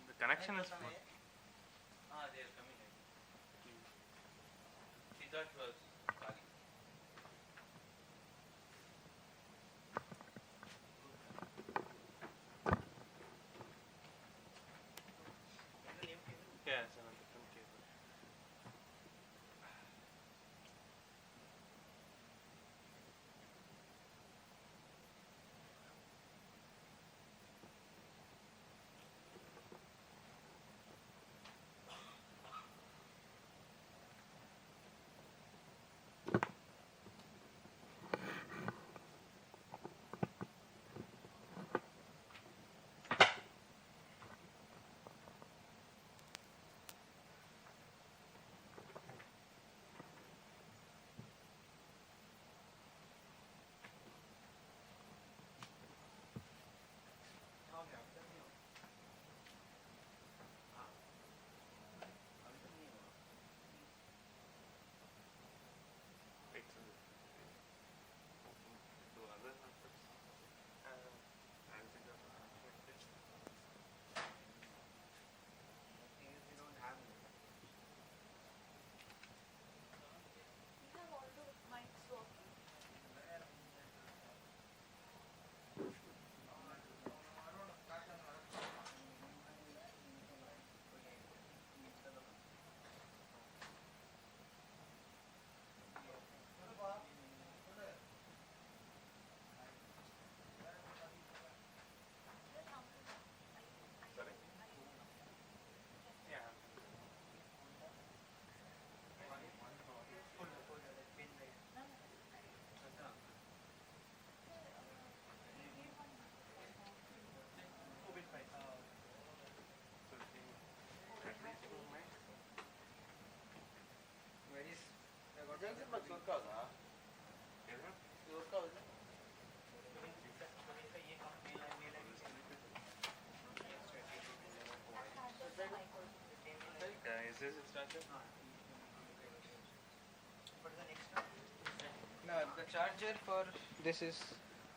The connection is good. They are coming in. She thought it was Kali. Yeah, it's on a different cable. charger for this is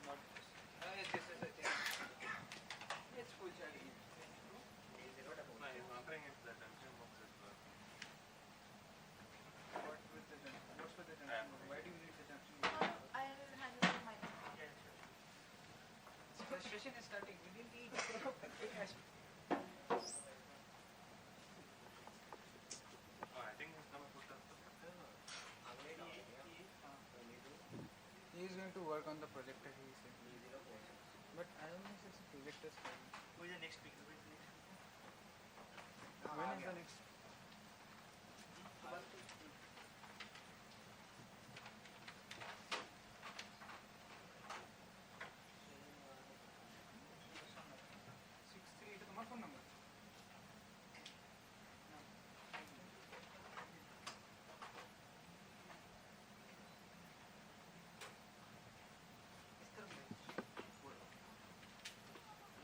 not this is I think it's full charge. I'm wondering if the junction box is working. What's with the junction? Why do you need the junction box? I'll handle my. Frustration is starting. We didn't eat. I think he's going to put up the He is going to work on the projector, he said. But I don't know if it's a projector. Who is the next speaker? When is the next? তোমার phone number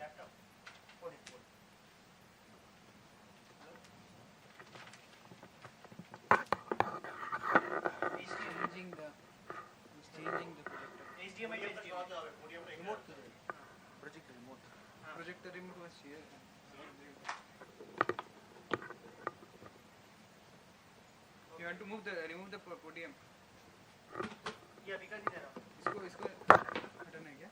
Laptop. Phone. changing the projector. HDMI to HDMI. Remote. Projector remote. Projector remote was here. You want to remove the podium. Yeah, because it's there. इसको हटाना है क्या?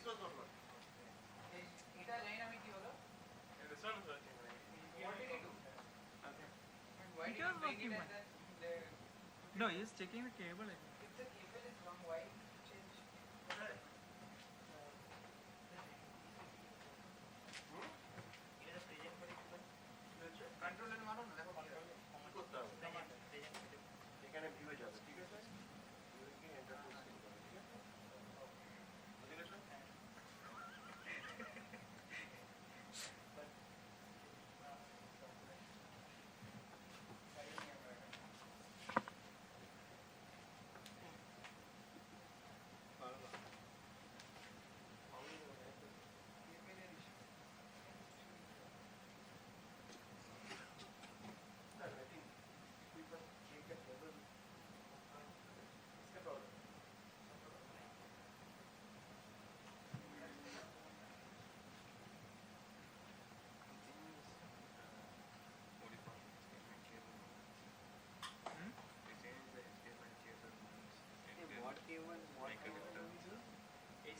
चलो. Why did you bring it and then No, he is checking the cable. if the cable is wrong, why did you change? Controller मारो ना देखो control করতে হবে এখানে ভিউ হয়ে যাবে ঠিক আছে ভিউকে এন্টার করতে হবে ঠিক আছে অধিবেশন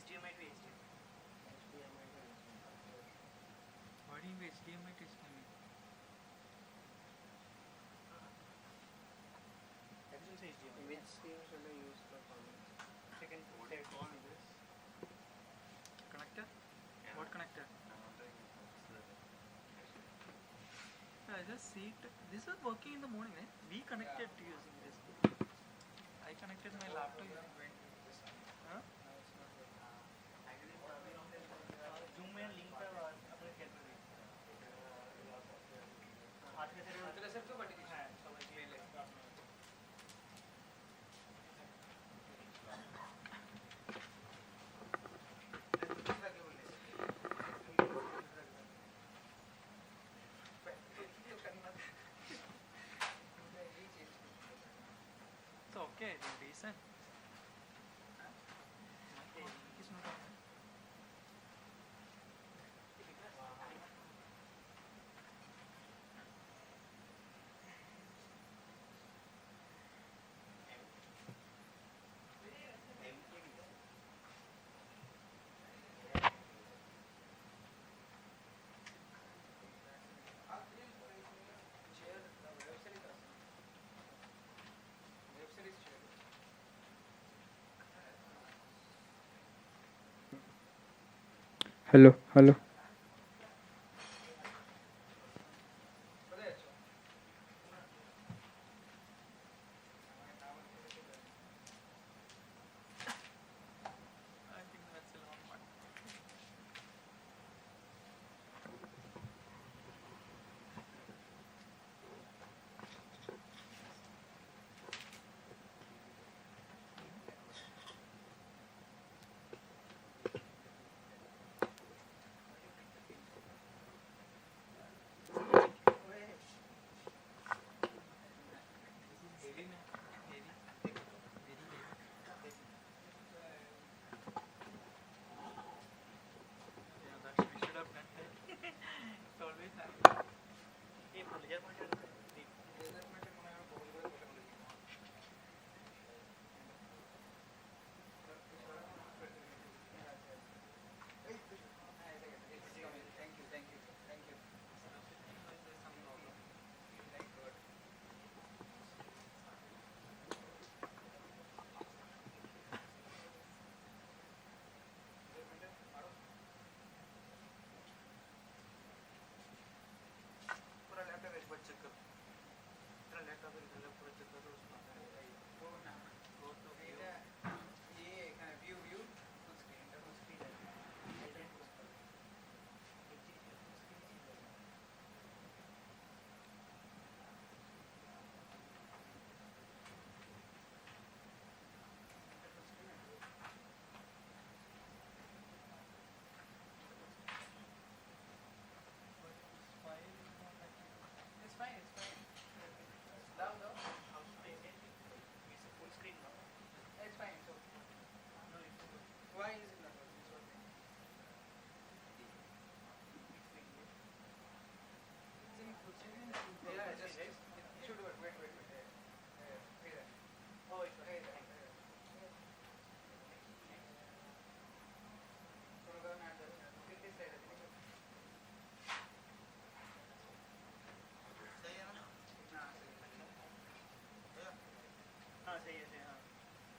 HDMI to HDMI. Why do you HDMI to HDMI? Which screen should I use for comments? Second on this. Connector? What connector? I just see it. This was working in the morning, right? We connected to using this. I connected my laptop using this. Huh? Zoom में link का अपने खेल पे आज के तेरे सिर्फ तो बटी थी हाँ समझ गए So okay, decent. Hello, hello.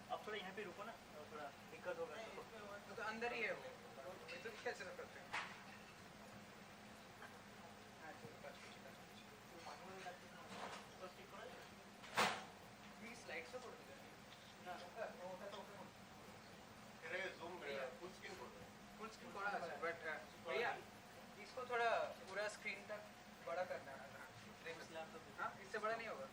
आप थोड़ा यहाँ पे रुको ना, थोड़ा दिक्कत होगा तो अंदर ही है वो तो कैसे रख सकते हैं? भैया इसको थोड़ा पूरा स्क्रीन तक बड़ा करना है, हाँ इससे बड़ा नहीं होगा।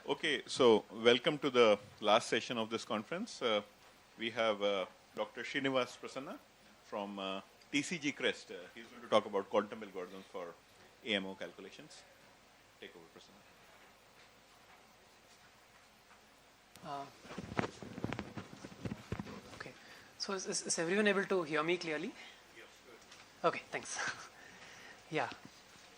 Okay, so welcome to the last session of this conference. We have Dr. Srinivas Prasanna from TCG Crest. He's going to talk about quantum algorithms for AMO calculations. Take over, Prasanna. Okay, so is everyone able to hear me clearly? Yes. Okay, thanks. Yeah.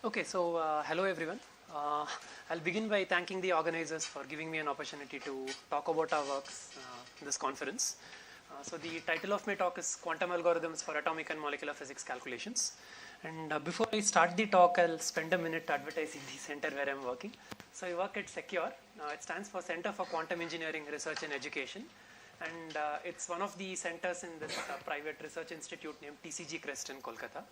Okay, so hello everyone. I'll begin by thanking the organizers for giving me an opportunity to talk about our works in this conference. So the title of my talk is Quantum Algorithms for Atomic and Molecular Physics Calculations. And before I start the talk, I'll spend a minute advertising the center where I'm working. So I work at SECURE. It stands for Center for Quantum Engineering Research and Education. And it's one of the centers in this private research institute named TCG Crest in Kolkata.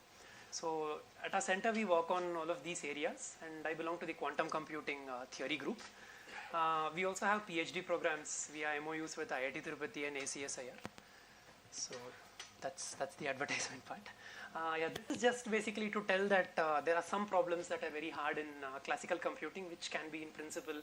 So at our center, we work on all of these areas, and I belong to the quantum computing theory group. We also have PhD programs via MOUs with IIT Tirupati and ACSIR. So that's the advertisement part. Yeah, this is just basically to tell that there are some problems that are very hard in classical computing, which can be in principle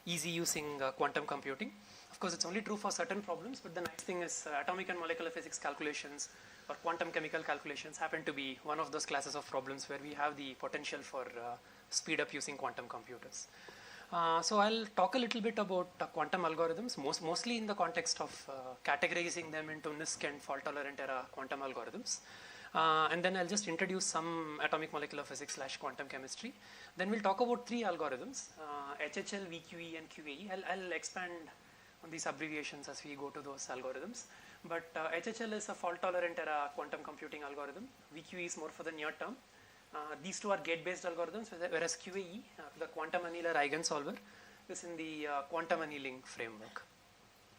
easy using quantum computing. Of course, it's only true for certain problems, but the nice thing is atomic and molecular physics calculations or quantum chemical calculations happen to be one of those classes of problems where we have the potential for speed up using quantum computers. So I'll talk a little bit about quantum algorithms, mostly in the context of categorizing them into NISQ and fault-tolerant era quantum algorithms. And then I'll just introduce some atomic molecular physics / quantum chemistry. Then we'll talk about three algorithms, HHL, VQE, and QAE. I'll expand on these abbreviations as we go to those algorithms. But HHL is a fault-tolerant era quantum computing algorithm. VQE is more for the near term. These two are gate-based algorithms, whereas QAE, the quantum annealer eigensolver, is in the quantum annealing framework.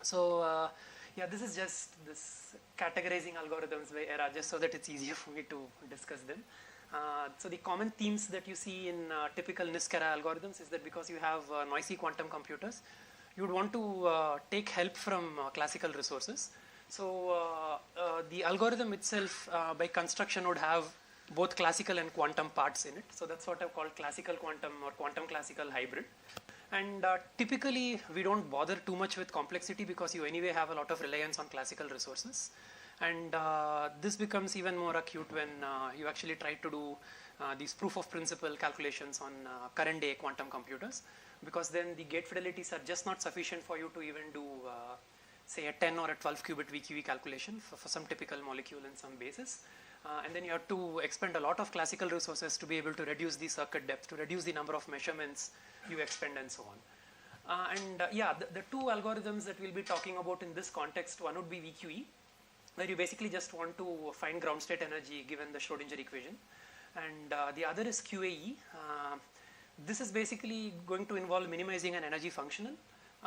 So yeah, this is just this categorizing algorithms by era, just so that it's easier for me to discuss them. So the common themes that you see in typical NISQ era algorithms is that because you have noisy quantum computers, you would want to take help from classical resources. So the algorithm itself, by construction, would have both classical and quantum parts in it. So that's what I've called classical quantum or quantum classical hybrid. And typically, we don't bother too much with complexity because you anyway have a lot of reliance on classical resources. And this becomes even more acute when you actually try to do these proof of principle calculations on current day quantum computers, because then the gate fidelities are just not sufficient for you to even do say a 10 or a 12 qubit VQE calculation for some typical molecule in some basis. And then you have to expend a lot of classical resources to be able to reduce the circuit depth, to reduce the number of measurements you expend, and so on. Yeah, the two algorithms that we'll be talking about in this context, one would be VQE, where you basically just want to find ground state energy given the Schrodinger equation. And the other is QAE. This is basically going to involve minimizing an energy functional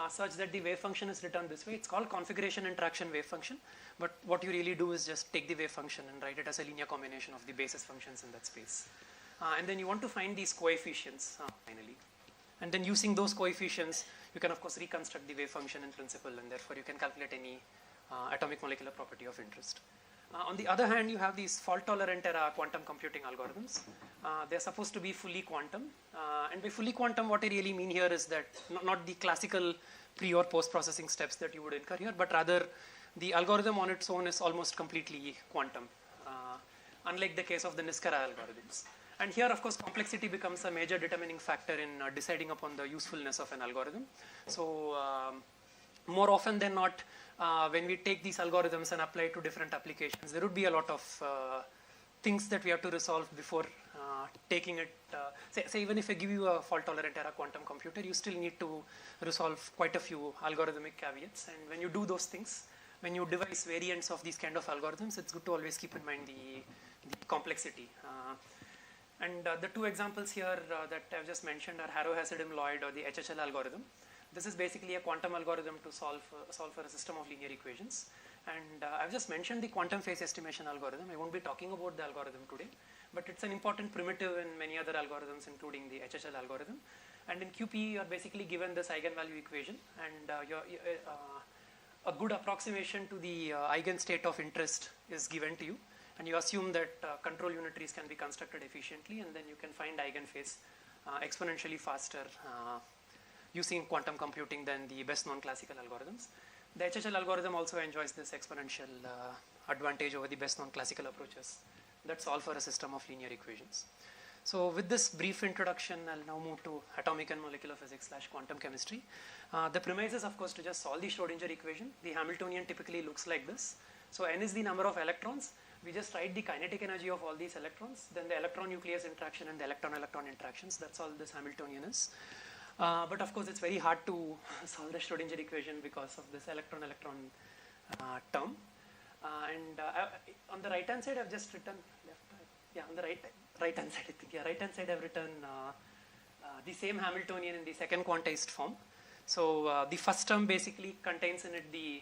such that the wave function is written this way. It's called configuration interaction wave function, but what you really do is just take the wave function and write it as a linear combination of the basis functions in that space. And then you want to find these coefficients finally. And then using those coefficients, you can of course reconstruct the wave function in principle, and therefore you can calculate any atomic molecular property of interest. On the other hand, you have these fault-tolerant era quantum computing algorithms. They're supposed to be fully quantum. And by fully quantum, what I really mean here is that not the classical pre or post-processing steps that you would incur here, but rather the algorithm on its own is almost completely quantum, unlike the case of the NISQ era algorithms. And here, of course, complexity becomes a major determining factor in deciding upon the usefulness of an algorithm. So more often than not, when we take these algorithms and apply it to different applications, there would be a lot of things that we have to resolve before taking it. Say even if I give you a fault-tolerant era quantum computer, you still need to resolve quite a few algorithmic caveats. And when you do those things, when you devise variants of these kind of algorithms, it's good to always keep in mind the complexity. And the two examples here that I've just mentioned are Harrow-Hasidim-Lloyd or the HHL algorithm. This is basically a quantum algorithm to solve for a system of linear equations. And I've just mentioned the quantum phase estimation algorithm. I won't be talking about the algorithm today, but it's an important primitive in many other algorithms, including the HHL algorithm. And in QP, you're basically given this eigenvalue equation, and a good approximation to the eigenstate of interest is given to you. And you assume that control unitaries can be constructed efficiently, and then you can find eigenphase exponentially faster using quantum computing than the best known classical algorithms. The HHL algorithm also enjoys this exponential advantage over the best known classical approaches that solve for a system of linear equations. So with this brief introduction, I'll now move to atomic and molecular physics / quantum chemistry. The premise is, of course, to just solve the Schrodinger equation. The Hamiltonian typically looks like this. So n is the number of electrons. We just write the kinetic energy of all these electrons, then the electron-nucleus interaction and the electron-electron interactions. That's all this Hamiltonian is. But of course, it's very hard to solve the Schrodinger equation because of this electron-electron term. On the right-hand side, I've just written, on the right-hand side, I think, right-hand side, I've written the same Hamiltonian in the second quantized form. So the first term basically contains in it the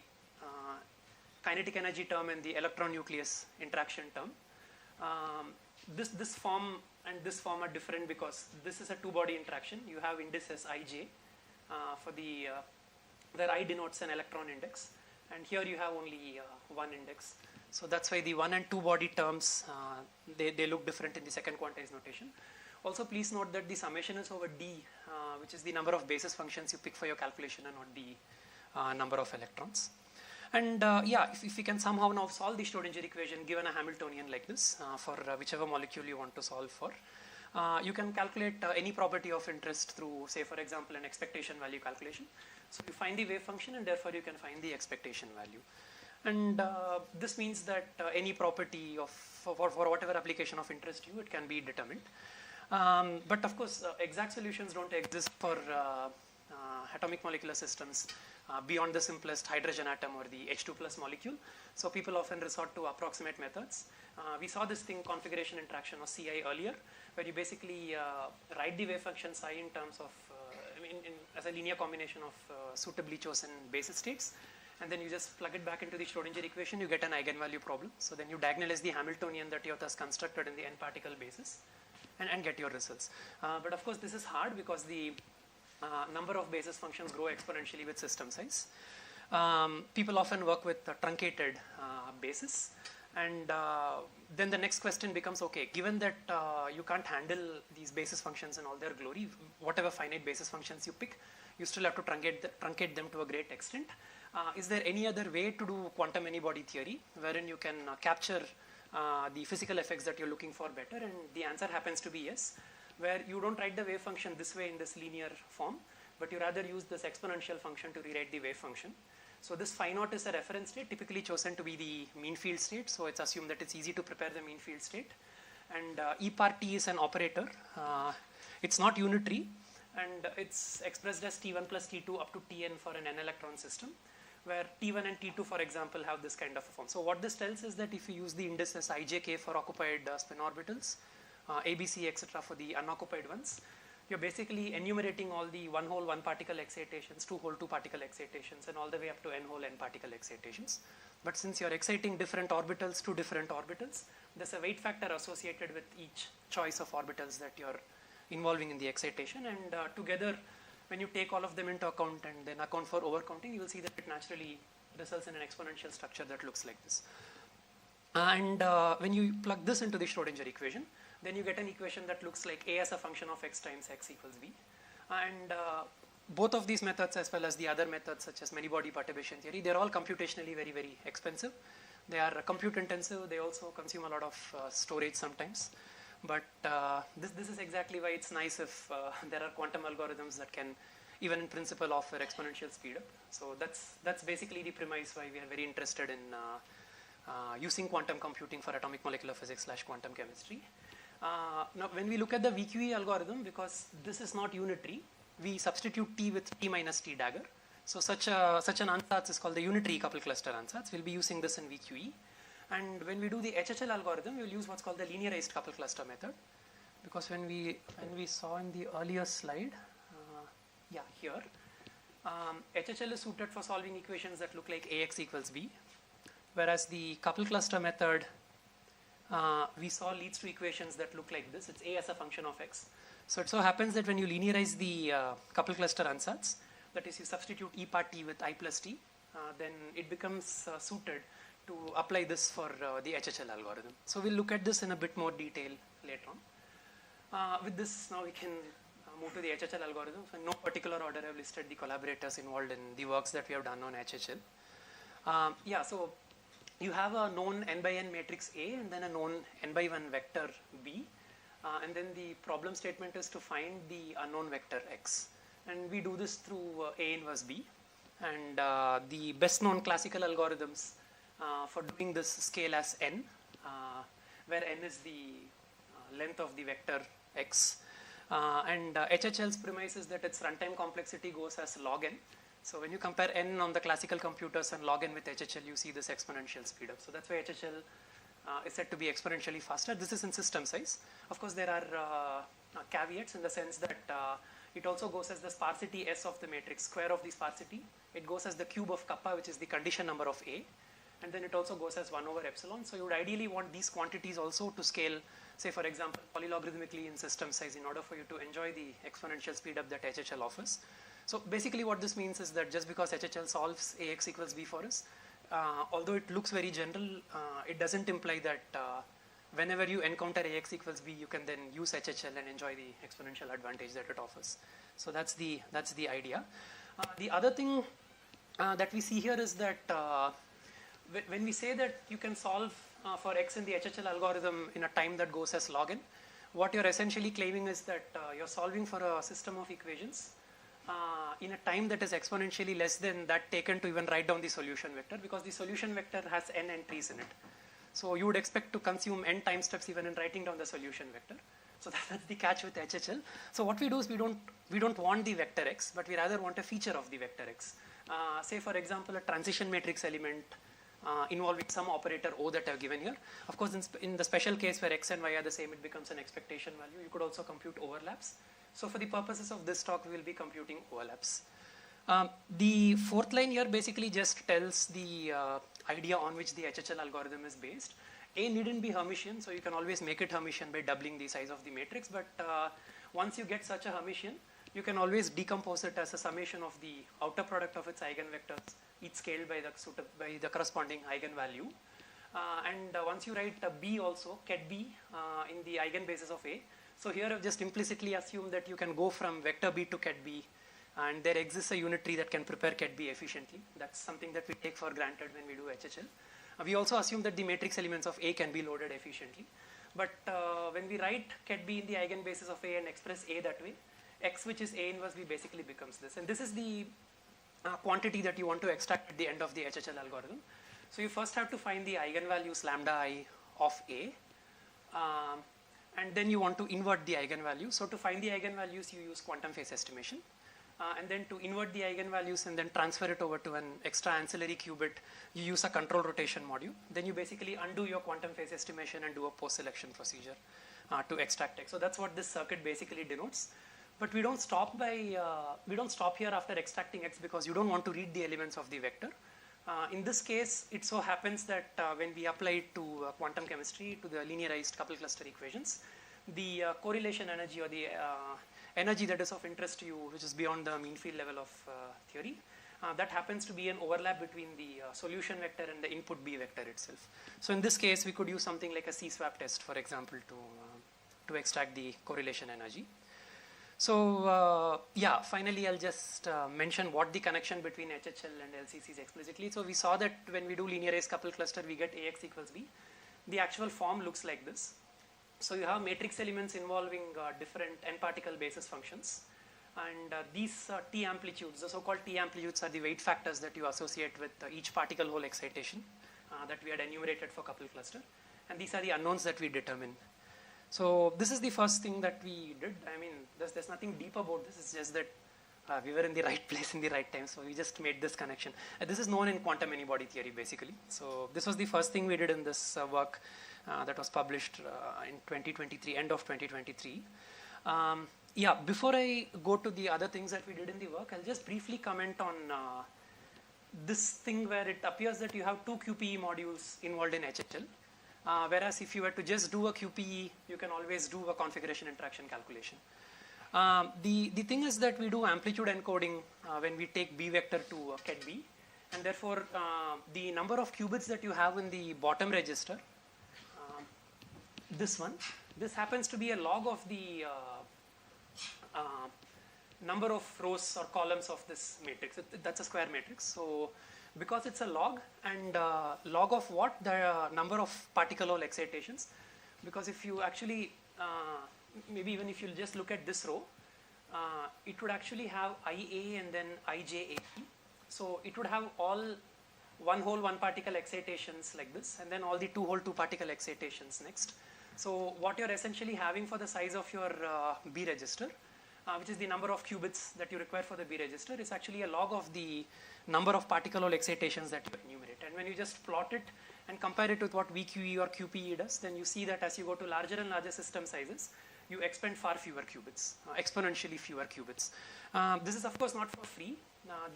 kinetic energy term and the electron-nucleus interaction term. This form and this form are different because this is a two-body interaction. You have indices ij for the where I denotes an electron index, and here you have only one index. So that's why the one and two body terms they look different in the second quantized notation. Also, please note that the summation is over d, which is the number of basis functions you pick for your calculation and not the number of electrons. And if we can somehow now solve the Schrodinger equation given a Hamiltonian like this for whichever molecule you want to solve for, you can calculate any property of interest through, say, for example, an expectation value calculation. So you find the wave function and therefore you can find the expectation value. And this means that any property of for whatever application of interest it can be determined. But of course, exact solutions don't exist for atomic molecular systems beyond the simplest hydrogen atom or the H2 plus molecule. So people often resort to approximate methods. We saw this thing configuration interaction or CI earlier, where you basically write the wave function psi in terms of as a linear combination of suitably chosen basis states, and then you just plug it back into the Schrodinger equation, you get an eigenvalue problem. So then you diagonalize the Hamiltonian that you have thus constructed in the n particle basis and get your results. But of course this is hard because the number of basis functions grow exponentially with system size. People often work with truncated basis, and then the next question becomes, okay, given that you can't handle these basis functions in all their glory, whatever finite basis functions you pick, you still have to truncate them to a great extent. Is there any other way to do quantum many-body theory wherein you can capture the physical effects that you're looking for better? And the answer happens to be yes, where you don't write the wave function this way in this linear form, but you rather use this exponential function to rewrite the wave function. So this phi naught is a reference state typically chosen to be the mean field state, so it's assumed that it's easy to prepare the mean field state. And E par T is an operator. It's not unitary, and it's expressed as T1 plus T2 up to Tn for an n electron system, where T1 and T2, for example, have this kind of a form. So what this tells is that if you use the indices ijk for occupied spin orbitals, ABC, etc. for the unoccupied ones, you're basically enumerating all the one hole one particle excitations, two hole two particle excitations, and all the way up to n hole n particle excitations. But since you're exciting different orbitals to different orbitals, there's a weight factor associated with each choice of orbitals that you're involving in the excitation, and together, when you take all of them into account and then account for overcounting, you will see that it naturally results in an exponential structure that looks like this. And when you plug this into the Schrodinger equation, then you get an equation that looks like A as a function of x times x equals b. And both of these methods, as well as the other methods such as many-body perturbation theory, they're all computationally very, very expensive. They are compute intensive. They also consume a lot of storage sometimes. But this is exactly why it's nice if there are quantum algorithms that can, even in principle, offer exponential speed up. So that's basically the premise why we are very interested in using quantum computing for atomic molecular physics / quantum chemistry. Now, when we look at the VQE algorithm, because this is not unitary, we substitute T with T minus T dagger. So such an ansatz is called the unitary coupled cluster ansatz. We'll be using this in VQE. And when we do the HHL algorithm, we'll use what's called the linearized coupled cluster method. Because when we saw in the earlier slide, here, HHL is suited for solving equations that look like AX equals B, whereas the coupled cluster method we saw leads to equations that look like this. It's A as a function of x. So it so happens that when you linearize the coupled cluster ansatz, that is, you substitute E par T with I plus T, then it becomes suited to apply this for the HHL algorithm. So we'll look at this in a bit more detail later on. With this, now we can move to the HHL algorithm. So in no particular order I have listed the collaborators involved in the works that we have done on HHL. So you have a known n by n matrix A and then a known n by 1 vector B. And then the problem statement is to find the unknown vector X. And we do this through A inverse B. And the best known classical algorithms for doing this scale as n, where n is the length of the vector X. HHL's premise is that its runtime complexity goes as log n. So when you compare n on the classical computers and log n with HHL, you see this exponential speed up. So that's why HHL is said to be exponentially faster. This is in system size. Of course, there are caveats in the sense that it also goes as the sparsity S of the matrix, square of the sparsity. It goes as the cube of kappa, which is the condition number of A. And then it also goes as 1 over epsilon. So you would ideally want these quantities also to scale, say for example, polylogarithmically in system size in order for you to enjoy the exponential speed up that HHL offers. So basically what this means is that just because HHL solves Ax equals B for us, although it looks very general, it doesn't imply that whenever you encounter Ax equals B, you can then use HHL and enjoy the exponential advantage that it offers. So that's the idea. The other thing that we see here is that when we say that you can solve for X in the HHL algorithm in a time that goes as log n, what you're essentially claiming is that you're solving for a system of equations in a time that is exponentially less than that taken to even write down the solution vector, because the solution vector has n entries in it. So you would expect to consume n time steps even in writing down the solution vector. So that's the catch with HHL. So what we do is we don't want the vector X, but we rather want a feature of the vector X. Say for example, a transition matrix element involving some operator O that I've given here. Of course, in the special case where X and Y are the same, it becomes an expectation value. You could also compute overlaps. So for the purposes of this talk, we will be computing overlaps. The fourth line here basically just tells the idea on which the HHL algorithm is based. A needn't be Hermitian, so you can always make it Hermitian by doubling the size of the matrix. But once you get such a Hermitian, you can always decompose it as a summation of the outer product of its eigenvectors, each scaled by the corresponding eigenvalue. Once you write B also, ket B in the eigenbasis of A. So here I've just implicitly assumed that you can go from vector B to ket B, and there exists a unitary that can prepare ket B efficiently. That's something that we take for granted when we do HHL. We also assume that the matrix elements of A can be loaded efficiently. But when we write ket B in the eigenbasis of A and express A that way, X, which is A inverse B, basically becomes this. And this is the quantity that you want to extract at the end of the HHL algorithm. So you first have to find the eigenvalues lambda I of A. And then you want to invert the eigenvalues. So to find the eigenvalues, you use quantum phase estimation. And then to invert the eigenvalues and then transfer it over to an extra ancillary qubit, you use a control rotation module. Then you basically undo your quantum phase estimation and do a post-selection procedure to extract X. So that's what this circuit basically denotes. But we don't stop here after extracting X because you don't want to read the elements of the vector. In this case, it so happens that when we apply it to quantum chemistry, to the linearized couple cluster equations, the correlation energy or the energy that is of interest to you, which is beyond the mean field level of theory, that happens to be an overlap between the solution vector and the input B vector itself. So in this case, we could use something like a C-swap test, for example, to extract the correlation energy. So finally I'll just mention what the connection between HHL and LCC is explicitly. So we saw that when we do linearized couple cluster, we get Ax equals B. The actual form looks like this. So you have matrix elements involving different n-particle basis functions. And these T amplitudes, the so-called T amplitudes, are the weight factors that you associate with each particle hole excitation that we had enumerated for couple cluster. And these are the unknowns that we determine. So this is the first thing that we did. I mean, there's nothing deep about this. It's just that we were in the right place in the right time. So we just made this connection. This is known in quantum many-body theory, basically. So this was the first thing we did in this work that was published in 2023, end of 2023. Before I go to the other things that we did in the work, I'll just briefly comment on this thing where it appears that you have two QPE modules involved in HHL. Whereas if you were to just do a QPE, you can always do a configuration interaction calculation. The thing is that we do amplitude encoding when we take B vector to ket B. And therefore, the number of qubits that you have in the bottom register, this one, this happens to be a log of the number of rows or columns of this matrix. That's a square matrix. So because it's a log, and log of what? The number of particle hole excitations. Because if you actually, maybe even if you just look at this row, it would actually have IA and then IJAP. So it would have all one hole, one particle excitations like this, and then all the two hole, two particle excitations next. So what you're essentially having for the size of your B register, which is the number of qubits that you require for the B register, is actually a log of the number of particle hole excitations that you enumerate. And when you just plot it and compare it with what VQE or QPE does, then you see that as you go to larger and larger system sizes, you expend far fewer qubits, exponentially fewer qubits. This is of course not for free.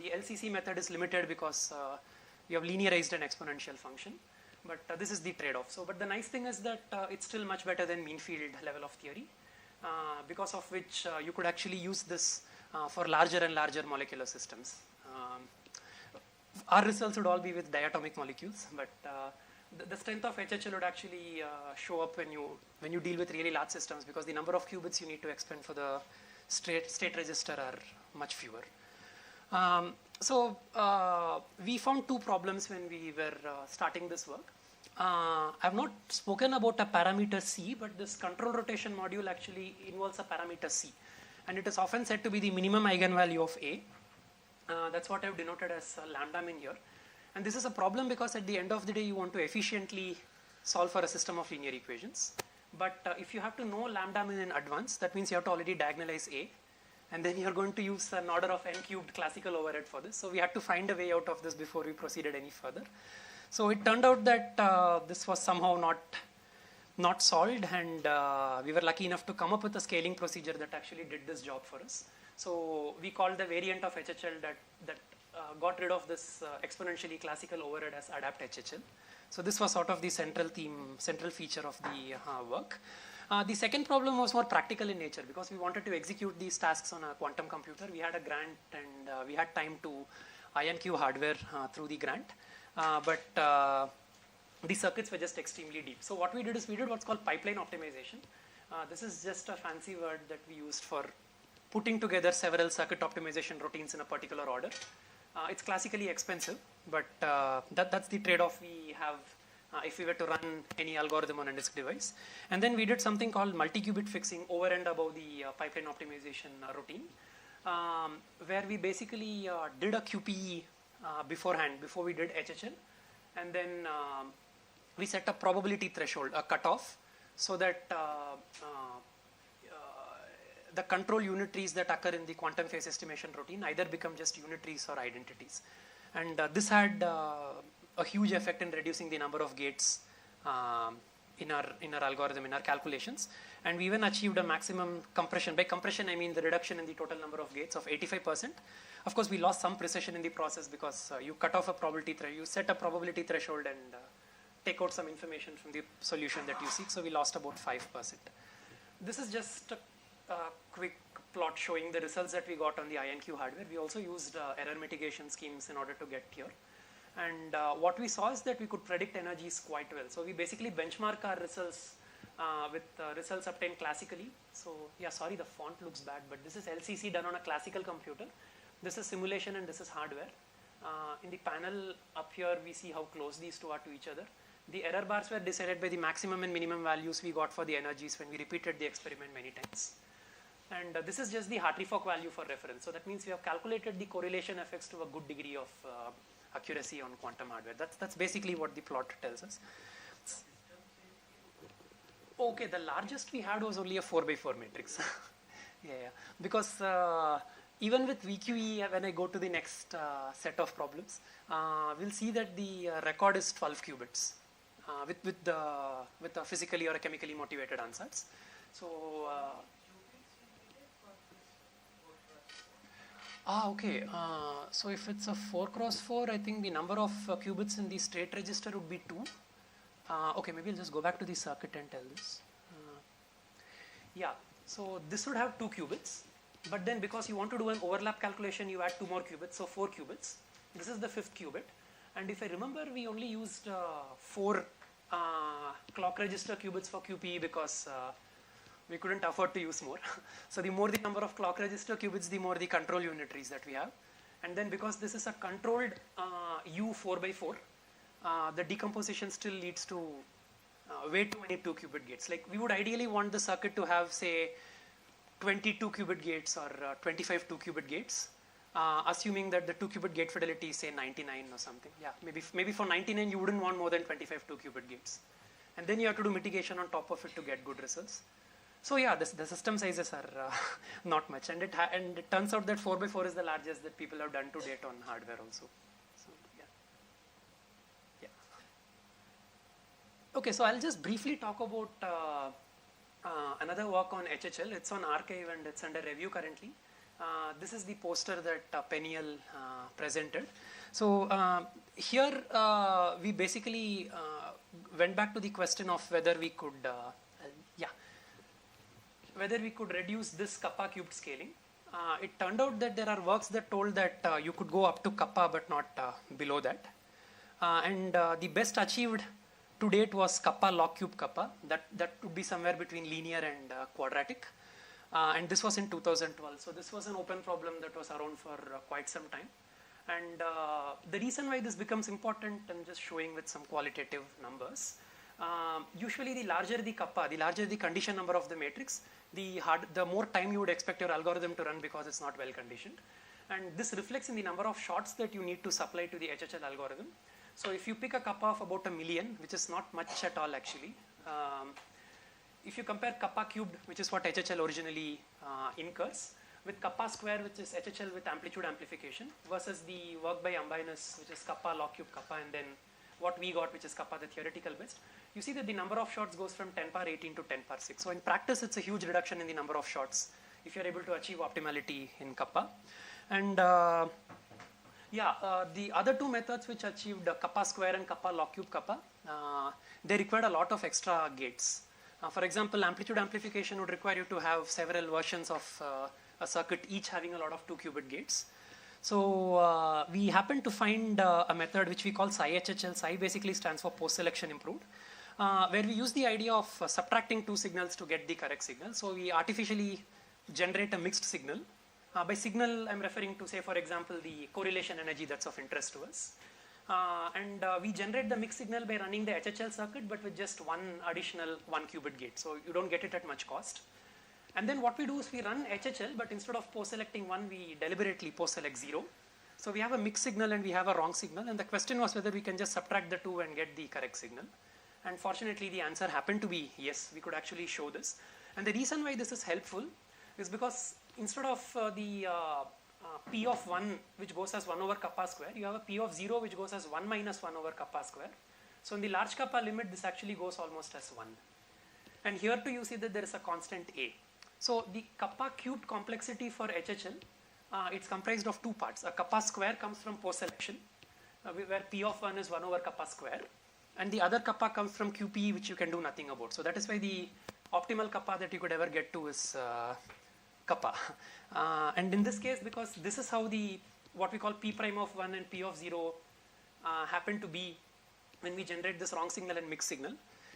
The LCC method is limited because you have linearized an exponential function, but this is the trade-off. So, but the nice thing is that it's still much better than mean field level of theory, because of which you could actually use this for larger and larger molecular systems. Our results would all be with diatomic molecules, but the strength of HHL would actually show up when you deal with really large systems, because the number of qubits you need to expend for the state register are much fewer. So we found two problems when we were starting this work. I've not spoken about a parameter C, but this control rotation module actually involves a parameter C, and it is often said to be the minimum eigenvalue of A. That's what I've denoted as lambda min here. And this is a problem because at the end of the day you want to efficiently solve for a system of linear equations. But if you have to know lambda min in advance, that means you have to already diagonalize A, and then you're going to use an order of n cubed classical overhead for this. So we had to find a way out of this before we proceeded any further. So it turned out that this was somehow not solved, and we were lucky enough to come up with a scaling procedure that actually did this job for us. So we called the variant of HHL that got rid of this exponentially classical overhead as adapt HHL. So this was sort of the central feature of the work. The second problem was more practical in nature, because we wanted to execute these tasks on a quantum computer. We had a grant, and we had time to IonQ hardware through the grant, but the circuits were just extremely deep. So what we did is we did what's called pipeline optimization. This is just a fancy word that we used for putting together several circuit optimization routines in a particular order. It's classically expensive, but that's the trade-off we have if we were to run any algorithm on a disk device. And then we did something called multi-qubit fixing over and above the pipeline optimization routine, where we basically did a QPE beforehand, before we did HHL, and then we set a probability threshold, a cutoff, so that the control unitaries that occur in the quantum phase estimation routine either become just unitaries or identities. And this had a huge effect in reducing the number of gates in our algorithm, in our calculations. And we even achieved a maximum compression. By compression, I mean the reduction in the total number of gates of 85%. Of course, we lost some precision in the process because you cut off a probability you set a probability threshold and take out some information from the solution that you seek. So we lost about 5%. This is just a quick plot showing the results that we got on the IonQ hardware. We also used error mitigation schemes in order to get here. And what we saw is that we could predict energies quite well. So we basically benchmark our results with results obtained classically. So yeah, sorry, the font looks bad, but this is LCC done on a classical computer. This is simulation and this is hardware. In the panel up here, we see how close these two are to each other. The error bars were decided by the maximum and minimum values we got for the energies when we repeated the experiment many times. And this is just the Hartree-Fock value for reference. So that means we have calculated the correlation effects to a good degree of accuracy on quantum hardware. That's basically what the plot tells us. Okay, the largest we had was only a 4x4 matrix. yeah, because even with VQE, when I go to the next set of problems, we'll see that the record is 12 qubits with the physically or chemically motivated ansatz. So okay. So if it's a 4x4, I think the number of qubits in the state register would be 2. Okay, maybe I'll just go back to the circuit and tell this. Yeah, so this would have 2 qubits, but then because you want to do an overlap calculation, you add 2 more qubits, so 4 qubits. This is the 5th qubit. And if I remember, we only used 4 clock register qubits for QPE because We couldn't afford to use more. So the more the number of clock register qubits, the more the control unitaries that we have. And then because this is a controlled U 4x4, the decomposition still leads to way too many 2-qubit gates. Like we would ideally want the circuit to have, say, 22 qubit gates or 25 2-qubit gates, assuming that the 2-qubit gate fidelity is, say, 99 or something. Yeah, maybe for 99 you wouldn't want more than 25 2-qubit gates. And then you have to do mitigation on top of it to get good results. So yeah, the system sizes are not much, and it turns out that 4x4 is the largest that people have done to date on hardware also. So yeah. Okay, so I'll just briefly talk about another work on HHL. It's on archive and it's under review currently. This is the poster that Peniel presented. So here we basically went back to the question of whether we could reduce this kappa cubed scaling. It turned out that there are works that told that you could go up to kappa but not below that. And the best achieved to date was kappa log cube kappa. That would be somewhere between linear and quadratic. And this was in 2012. So this was an open problem that was around for quite some time. And the reason why this becomes important, I'm just showing with some qualitative numbers. Usually the larger the kappa, the larger the condition number of the matrix, the more time you would expect your algorithm to run because it's not well conditioned. And this reflects in the number of shots that you need to supply to the HHL algorithm. So if you pick a kappa of about 1 million, which is not much at all actually, if you compare kappa cubed, which is what HHL originally incurs, with kappa square, which is HHL with amplitude amplification, versus the work by Ambinus, which is kappa log cube kappa, and then what we got, which is kappa the theoretical best, you see that the number of shots goes from 10 power 18 to 10 power 6. So in practice, it's a huge reduction in the number of shots if you're able to achieve optimality in kappa. And the other two methods which achieved kappa square and kappa log cube kappa, they required a lot of extra gates. For example, amplitude amplification would require you to have several versions of a circuit, each having a lot of 2-qubit gates. So we happened to find a method which we call Psi-HHL. Psi basically stands for post-selection improved, where we use the idea of subtracting 2 signals to get the correct signal. So we artificially generate a mixed signal. By signal, I'm referring to, say, for example, the correlation energy that's of interest to us. And we generate the mixed signal by running the HHL circuit, but with just one additional 1-qubit gate. So you don't get it at much cost. And then what we do is we run HHL, but instead of post-selecting 1, we deliberately post-select 0. So we have a mixed signal and we have a wrong signal. And the question was whether we can just subtract the 2 and get the correct signal. And fortunately, the answer happened to be yes, we could actually show this. And the reason why this is helpful is because instead of the P of 1, which goes as 1 over kappa square, you have a P of 0, which goes as 1 minus 1 over kappa square. So in the large kappa limit, this actually goes almost as 1. And here too, you see that there is a constant A. So the kappa cubed complexity for HHL, it's comprised of 2 parts. A kappa square comes from post-selection, where P of 1 is 1 over kappa square. And the other kappa comes from QP, which you can do nothing about. So that is why the optimal kappa that you could ever get to is kappa. And in this case, because this is how what we call P prime of 1 and P of 0 happen to be when we generate this wrong signal and mixed signal,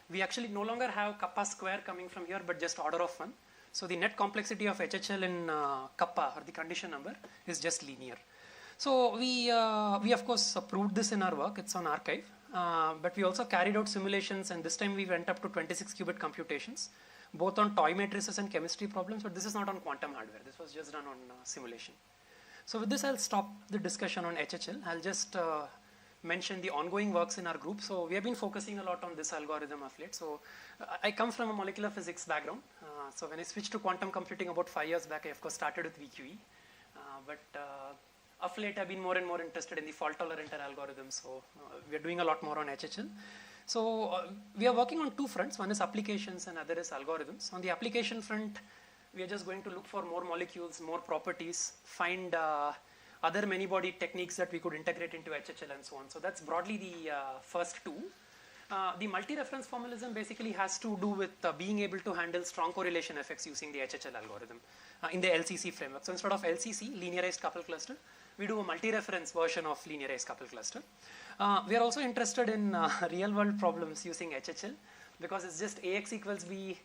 we actually no longer have kappa square coming from here, but just order of 1. So the net complexity of HHL in kappa, or the condition number, is just linear. So we of course proved this in our work. It's on archive. But we also carried out simulations, and this time we went up to 26-qubit computations, both on toy matrices and chemistry problems, but this is not on quantum hardware. This was just done on simulation. So with this, I'll stop the discussion on HHL. I'll just mention the ongoing works in our group. So we have been focusing a lot on this algorithm of late. So I come from a molecular physics background. So when I switched to quantum computing about 5 years back, I of course started with VQE. But of late, I've been more and more interested in the fault-tolerant algorithms. So we are doing a lot more on HHL. So we are working on 2 fronts. One is applications and other is algorithms. On the application front, we are just going to look for more molecules, more properties, find other many-body techniques that we could integrate into HHL and so on. So that's broadly the first 2. The multi-reference formalism basically has to do with being able to handle strong correlation effects using the HHL algorithm in the LCC framework. So instead of LCC, linearized couple cluster, we do a multi-reference version of linearized couple cluster. We are also interested in real-world problems using HHL because it's just AX equals B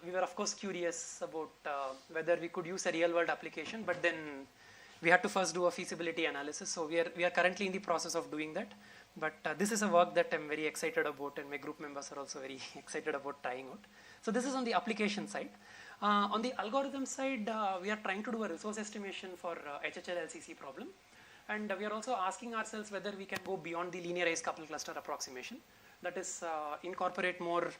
we were of course curious about whether we could use a real world application, but then we had to first do a feasibility analysis. So we are currently in the process of doing that. But this is a work that I'm very excited about, and my group members are also very excited about trying out. So this is on the application side. On the algorithm side, we are trying to do a resource estimation for HHL LCC problem. And we are also asking ourselves whether we can go beyond the linearized couple cluster approximation. That is, incorporate more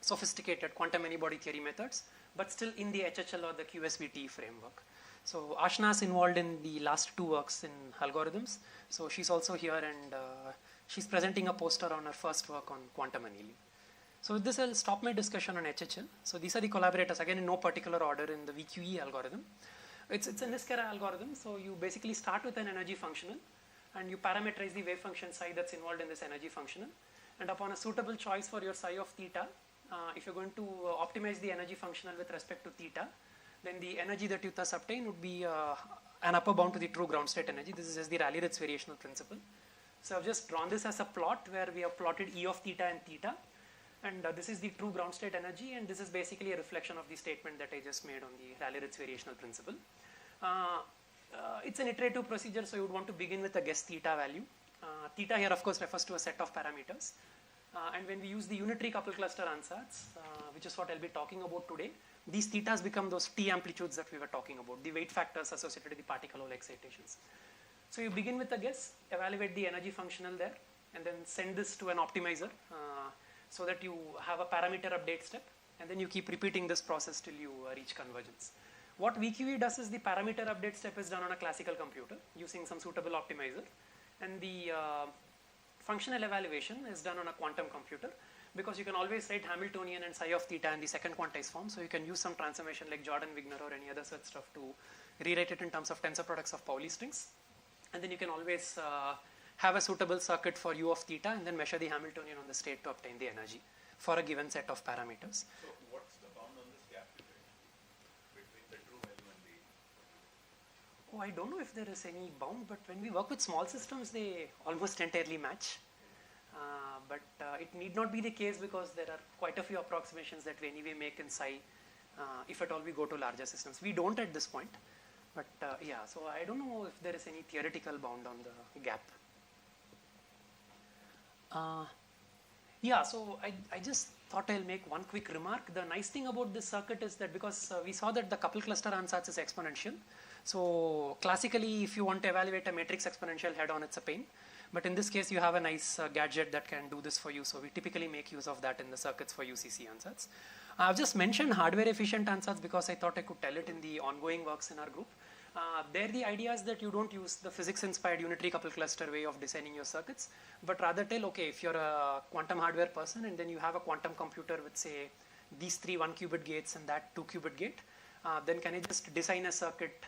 sophisticated quantum many-body theory methods, but still in the HHL or the QSBT framework. So Ashna is involved in the last 2 works in algorithms. So she's also here, and she's presenting a poster on her first work on quantum annealing. So with this, I'll stop my discussion on HHL. So these are the collaborators, again in no particular order, in the VQE algorithm. It's a Niskara algorithm. So you basically start with an energy functional, and you parameterize the wave function psi that's involved in this energy functional. And upon a suitable choice for your psi of theta, if you're going to optimize the energy functional with respect to theta, then the energy that you thus obtain would be an upper bound to the true ground state energy. This is just the Rayleigh-Ritz variational principle. So I've just drawn this as a plot where we have plotted E of theta and theta. And this is the true ground state energy, and this is basically a reflection of the statement that I just made on the Rayleigh-Ritz variational principle. It's an iterative procedure, so you would want to begin with a guess theta value. Theta here, of course, refers to a set of parameters. And when we use the unitary couple cluster ansatz, which is what I'll be talking about today, these thetas become those T amplitudes that we were talking about, the weight factors associated with the particle hole excitations. So you begin with a guess, evaluate the energy functional there, and then send this to an optimizer so that you have a parameter update step, and then you keep repeating this process till you reach convergence. What VQE does is the parameter update step is done on a classical computer using some suitable optimizer, and the functional evaluation is done on a quantum computer, because you can always write Hamiltonian and psi of theta in the second quantized form, so you can use some transformation like Jordan-Wigner or any other such stuff to rewrite it in terms of tensor products of Pauli strings. And then you can always have a suitable circuit for u of theta and then measure the Hamiltonian on the state to obtain the energy for a given set of parameters. So what's the bound on this gap between the true value and the... Oh, I don't know if there is any bound, but when we work with small systems, they almost entirely match. But it need not be the case, because there are quite a few approximations that we anyway make in psi, if at all we go to larger systems. We don't at this point, but yeah, so I don't know if there is any theoretical bound on the gap. Yeah, so I just thought I'll make one quick remark. The nice thing about this circuit is that because we saw that the couple cluster ansatz is exponential, so classically if you want to evaluate a matrix exponential head-on, it's a pain. But in this case, you have a nice gadget that can do this for you. So we typically make use of that in the circuits for UCC ansatz. I've just mentioned hardware efficient ansatz because I thought I could tell it in the ongoing works in our group. There the idea is that you don't use the physics inspired unitary couple cluster way of designing your circuits, but rather tell, okay, if you're a quantum hardware person and then you have a quantum computer with, say, these 3 1-qubit gates and that 2-qubit gate, then can I just design a circuit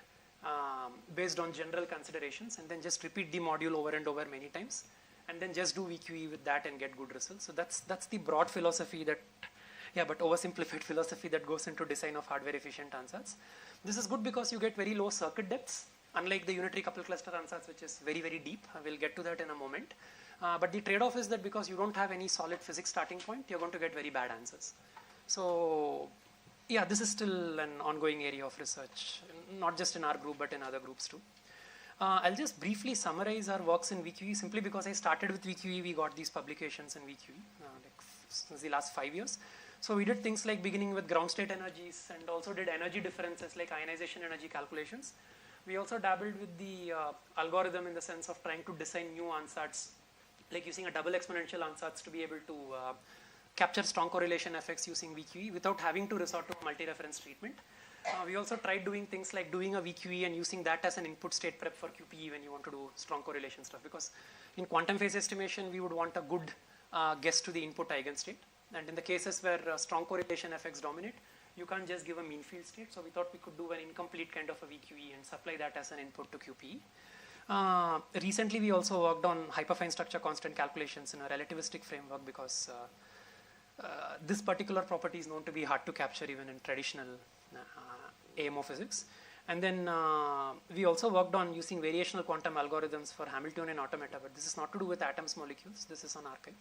based on general considerations and then just repeat the module over and over many times and then just do VQE with that and get good results. So that's the broad philosophy that, yeah, but oversimplified philosophy that goes into design of hardware efficient ansatz. This is good because you get very low circuit depths, unlike the unitary couple cluster ansatz, which is very, very deep. I will get to that in a moment. But the trade-off is that because you don't have any solid physics starting point, you're going to get very bad answers. So yeah, this is still an ongoing area of research, not just in our group, but in other groups too. I'll just briefly summarize our works in VQE. Simply because I started with VQE, we got these publications in VQE since the last 5 years. So we did things like beginning with ground state energies and also did energy differences like ionization energy calculations. We also dabbled with the algorithm in the sense of trying to design new ansatz, like using a double exponential ansatz to be able to capture strong correlation effects using VQE without having to resort to multi-reference treatment. We also tried doing things like doing a VQE and using that as an input state prep for QPE when you want to do strong correlation stuff, because in quantum phase estimation we would want a good guess to the input eigenstate. And in the cases where strong correlation effects dominate, you can't just give a mean field state. So we thought we could do an incomplete kind of a VQE and supply that as an input to QPE. Recently, we also worked on hyperfine structure constant calculations in a relativistic framework, because this particular property is known to be hard to capture even in traditional AMO physics. And then we also worked on using variational quantum algorithms for Hamiltonian automata, but this is not to do with atoms molecules. This is on archive.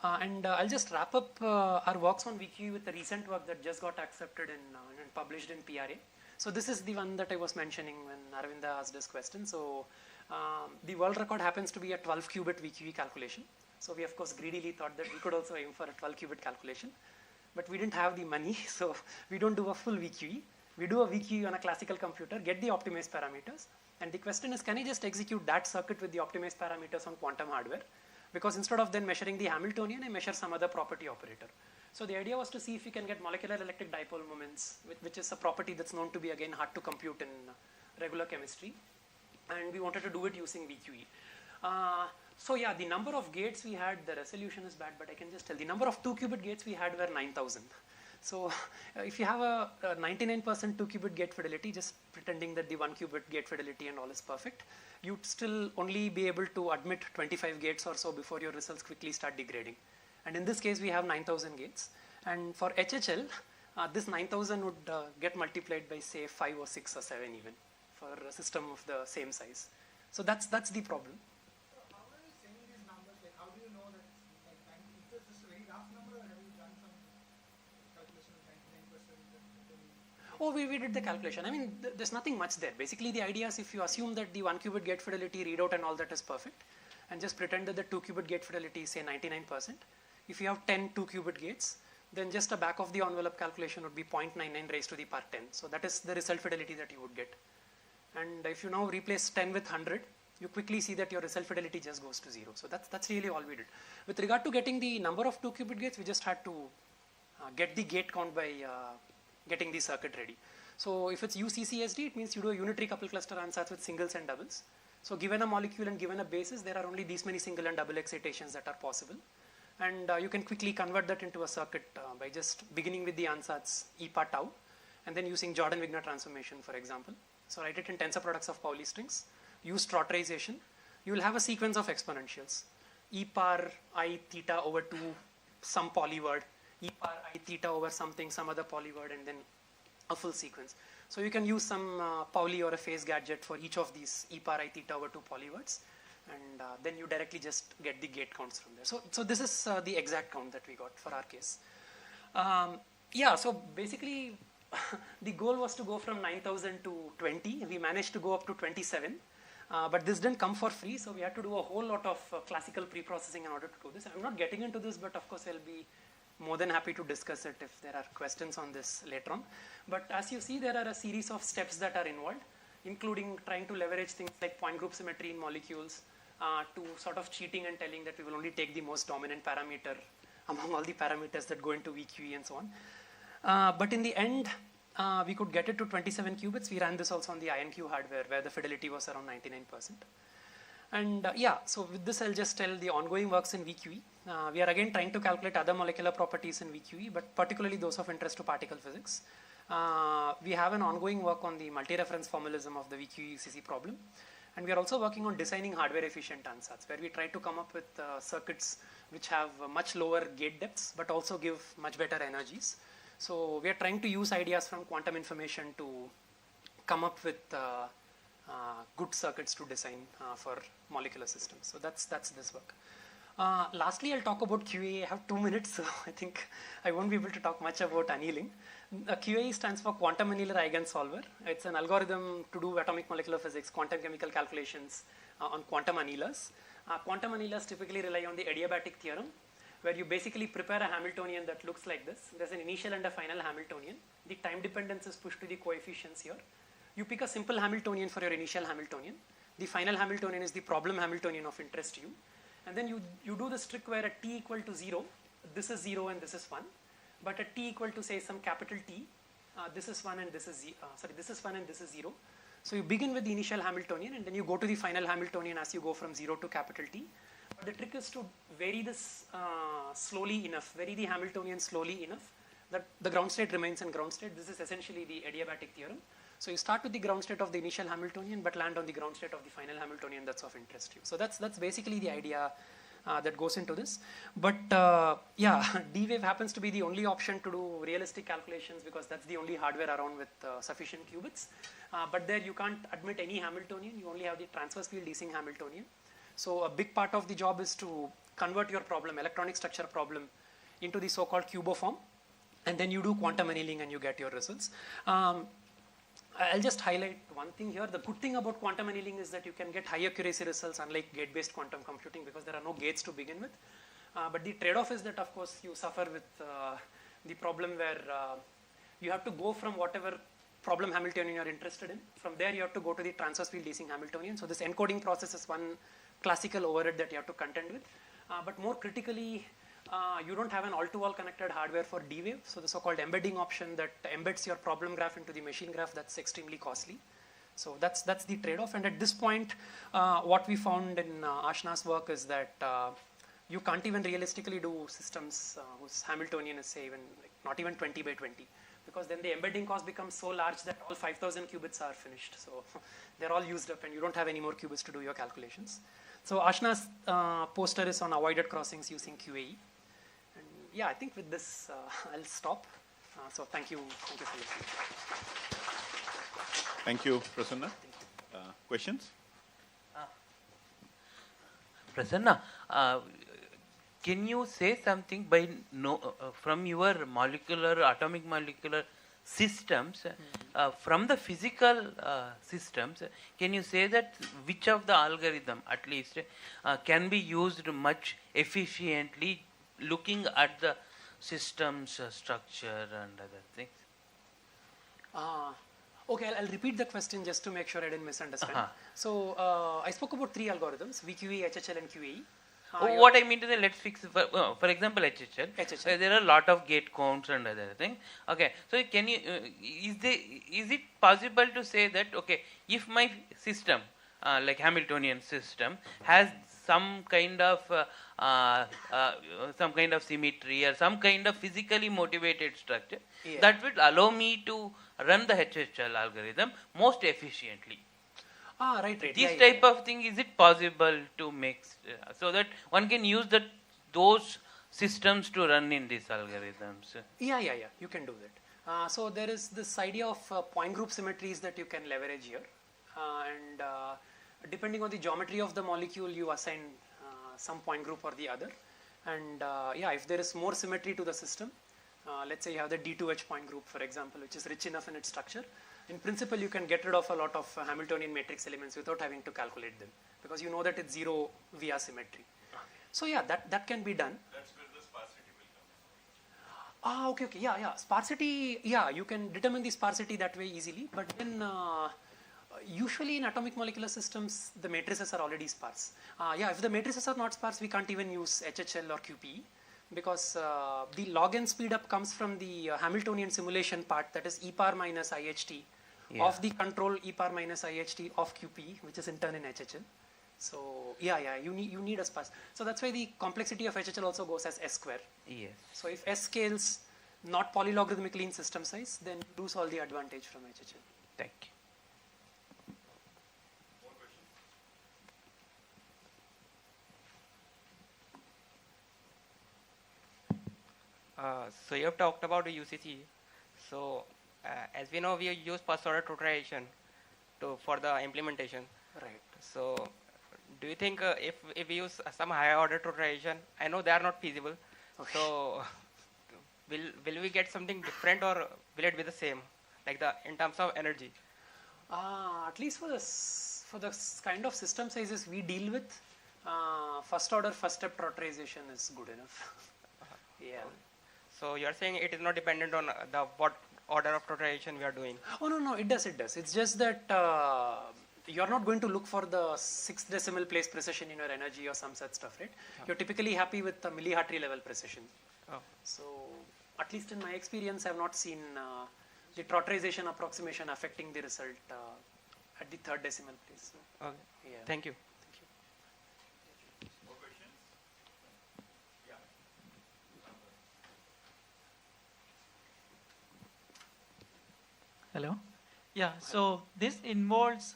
And I'll just wrap up our works on VQE with the recent work that just got accepted and published in PRA. So this is the one that I was mentioning when Aravinda asked this question. So the world record happens to be a 12-qubit VQE calculation. So we of course greedily thought that we could also aim for a 12-qubit calculation, but we didn't have the money, so we don't do a full VQE. We do a VQE on a classical computer, get the optimized parameters, and the question is, can I just execute that circuit with the optimized parameters on quantum hardware? Because instead of then measuring the Hamiltonian, I measure some other property operator. So the idea was to see if we can get molecular electric dipole moments, which is a property that's known to be again hard to compute in regular chemistry. And we wanted to do it using VQE. So yeah, the number of gates we had, the resolution is bad, but I can just tell the number of 2-qubit gates we had were 9,000. So if you have a 99% 2-qubit gate fidelity, just pretending that the 1-qubit gate fidelity and all is perfect, you'd still only be able to admit 25 gates or so before your results quickly start degrading. And in this case, we have 9,000 gates. And for HHL, this 9,000 would get multiplied by say 5 or 6 or 7 even for a system of the same size. So that's the problem. How are you saying these numbers? Like, how do you know that it's like is this just a very rough number, or have you done some calculation of 99%? Oh, we did the calculation. I mean, there's nothing much there. Basically, the idea is if you assume that the 1-qubit gate fidelity readout and all that is perfect, and just pretend that the 2-qubit gate fidelity is say 99%. If you have 10 2-qubit gates, then just a back of the envelope calculation would be 0.99 raised to the power 10. So that is the result fidelity that you would get. And if you now replace 10 with 100, you quickly see that your result fidelity just goes to 0. So that's really all we did. With regard to getting the number of 2-qubit gates, we just had to get the gate count by getting the circuit ready. So if it's UCCSD, it means you do a unitary couple cluster ansatz with singles and doubles. So given a molecule and given a basis, there are only these many single and double excitations that are possible. And you can quickly convert that into a circuit by just beginning with the ansatz EPA tau, and then using Jordan-Wigner transformation, for example. So write it in tensor products of Pauli strings, use trotterization. You will have a sequence of exponentials. E power I theta over 2, some polyword, E power I theta over something, some other polyword, and then a full sequence. So you can use some Pauli or a phase gadget for each of these E power I theta over 2 polywords, and then you directly just get the gate counts from there. So this is the exact count that we got for our case. Yeah, so basically the goal was to go from 9,000 to 20. We managed to go up to 27. But this didn't come for free, so we had to do a whole lot of classical pre-processing in order to do this. I'm not getting into this, but of course I'll be more than happy to discuss it if there are questions on this later on. But as you see, there are a series of steps that are involved, including trying to leverage things like point group symmetry in molecules, to sort of cheating and telling that we will only take the most dominant parameter among all the parameters that go into VQE and so on. But in the end, we could get it to 27 qubits. We ran this also on the IonQ hardware where the fidelity was around 99%. And yeah, so with this I'll just tell the ongoing works in VQE. We are again trying to calculate other molecular properties in VQE, but particularly those of interest to particle physics. We have an ongoing work on the multi-reference formalism of the VQE UCC problem. And we are also working on designing hardware efficient ansatz, where we try to come up with circuits which have much lower gate depths, but also give much better energies. So we are trying to use ideas from quantum information to come up with good circuits to design for molecular systems. So that's this work. Lastly, I'll talk about QAE. I have 2 minutes, so I think I won't be able to talk much about annealing. QAE stands for Quantum Annealer Eigensolver. It's an algorithm to do atomic molecular physics, quantum chemical calculations on quantum annealers. Quantum annealers typically rely on the adiabatic theorem, where you basically prepare a Hamiltonian that looks like this. There's an initial and a final Hamiltonian. The time dependence is pushed to the coefficients here. You pick a simple Hamiltonian for your initial Hamiltonian. The final Hamiltonian is the problem Hamiltonian of interest to you. And then you do this trick where at t equal to 0, this is 0 and this is 1. But at t equal to say some capital T, this is 1 and this is this is 1 and this is 0. So you begin with the initial Hamiltonian and then you go to the final Hamiltonian as you go from 0 to capital T. But the trick is to vary this slowly enough, vary the Hamiltonian slowly enough that the ground state remains in ground state. This is essentially the adiabatic theorem. So you start with the ground state of the initial Hamiltonian but land on the ground state of the final Hamiltonian that's of interest to you. So that's basically the idea that goes into this. But yeah, D-Wave happens to be the only option to do realistic calculations because that's the only hardware around with sufficient qubits. But there you can't admit any Hamiltonian, you only have the transverse field Ising Hamiltonian. So a big part of the job is to convert your problem, electronic structure problem, into the so-called cubo form, and then you do quantum annealing and you get your results. I'll just highlight one thing here. The good thing about quantum annealing is that you can get high accuracy results unlike gate-based quantum computing because there are no gates to begin with. But the trade-off is that, of course, you suffer with the problem where you have to go from whatever problem Hamiltonian you are interested in. From there, you have to go to the transverse field Ising Hamiltonian. So this encoding process is one classical overhead that you have to contend with. But more critically, you don't have an all-to-all connected hardware for D-Wave. So the so-called embedding option that embeds your problem graph into the machine graph, that's extremely costly. So that's the trade-off. And at this point, what we found in Ashna's work is that you can't even realistically do systems whose Hamiltonian is, say, even like not even 20 by 20. Because then the embedding cost becomes so large that all 5,000 qubits are finished. So they're all used up and you don't have any more qubits to do your calculations. So Ashna's poster is on avoided crossings using QAE. And yeah, I think with this, I'll stop. So thank you for listening. Thank you, Prasanna. Questions? Prasanna, can you say something by from your atomic molecular systems, from the physical systems, can you say that which of the algorithm at least can be used much efficiently looking at the system's structure and other things? Okay, I'll repeat the question just to make sure I didn't misunderstand. So I spoke about 3 algorithms, VQE, HHL and QAE. What I mean to say, let's fix, for example, HHL. There are a lot of gate counts and other things. Okay, so can you, is it possible to say that, okay, if my system, like Hamiltonian system, has some kind of symmetry or some kind of physically motivated structure, that will allow me to run the HHL algorithm most efficiently? Right. This type of thing, is it possible to make so that one can use those systems to run in these algorithms? Yeah, you can do that. So there is this idea of point group symmetries that you can leverage here. And depending on the geometry of the molecule, you assign some point group or the other. And if there is more symmetry to the system, let's say you have the D2H point group, for example, which is rich enough in its structure. In principle, you can get rid of a lot of Hamiltonian matrix elements without having to calculate them because you know that it's zero via symmetry. So yeah, that can be done. That's where the sparsity will come. Okay. Yeah. Sparsity, you can determine the sparsity that way easily. But then usually in atomic molecular systems, the matrices are already sparse. If the matrices are not sparse, we can't even use HHL or QPE. Because the log n speed up comes from the Hamiltonian simulation part, that is e power minus IHT of the control e power minus IHT of QP, which is in turn in HHL. So you need a sparse. So that's why the complexity of HHL also goes as S square. Yes. So if S scales not polylogarithmically in system size, then you lose all the advantage from HHL. Thank you. So you have talked about the UCC. So as we know, we use first order totalization for the implementation. Right. So do you think if we use some higher order totalization, I know they are not feasible. Okay. So will we get something different or will it be the same, like in terms of energy? At least for the kind of system sizes we deal with, first order first step totalization is good enough. Yeah. So you are saying it is not dependent on what order of totalization we are doing? Oh no, it does. It's just that you are not going to look for the 6th decimal place precision in your energy or some such stuff, right? You're typically happy with the millihartry level precision. So at least in my experience, I have not seen the trotterization approximation affecting the result at the 3rd decimal place. So, okay. Yeah. Thank you. More questions? Yeah. Hello. Yeah. So this involves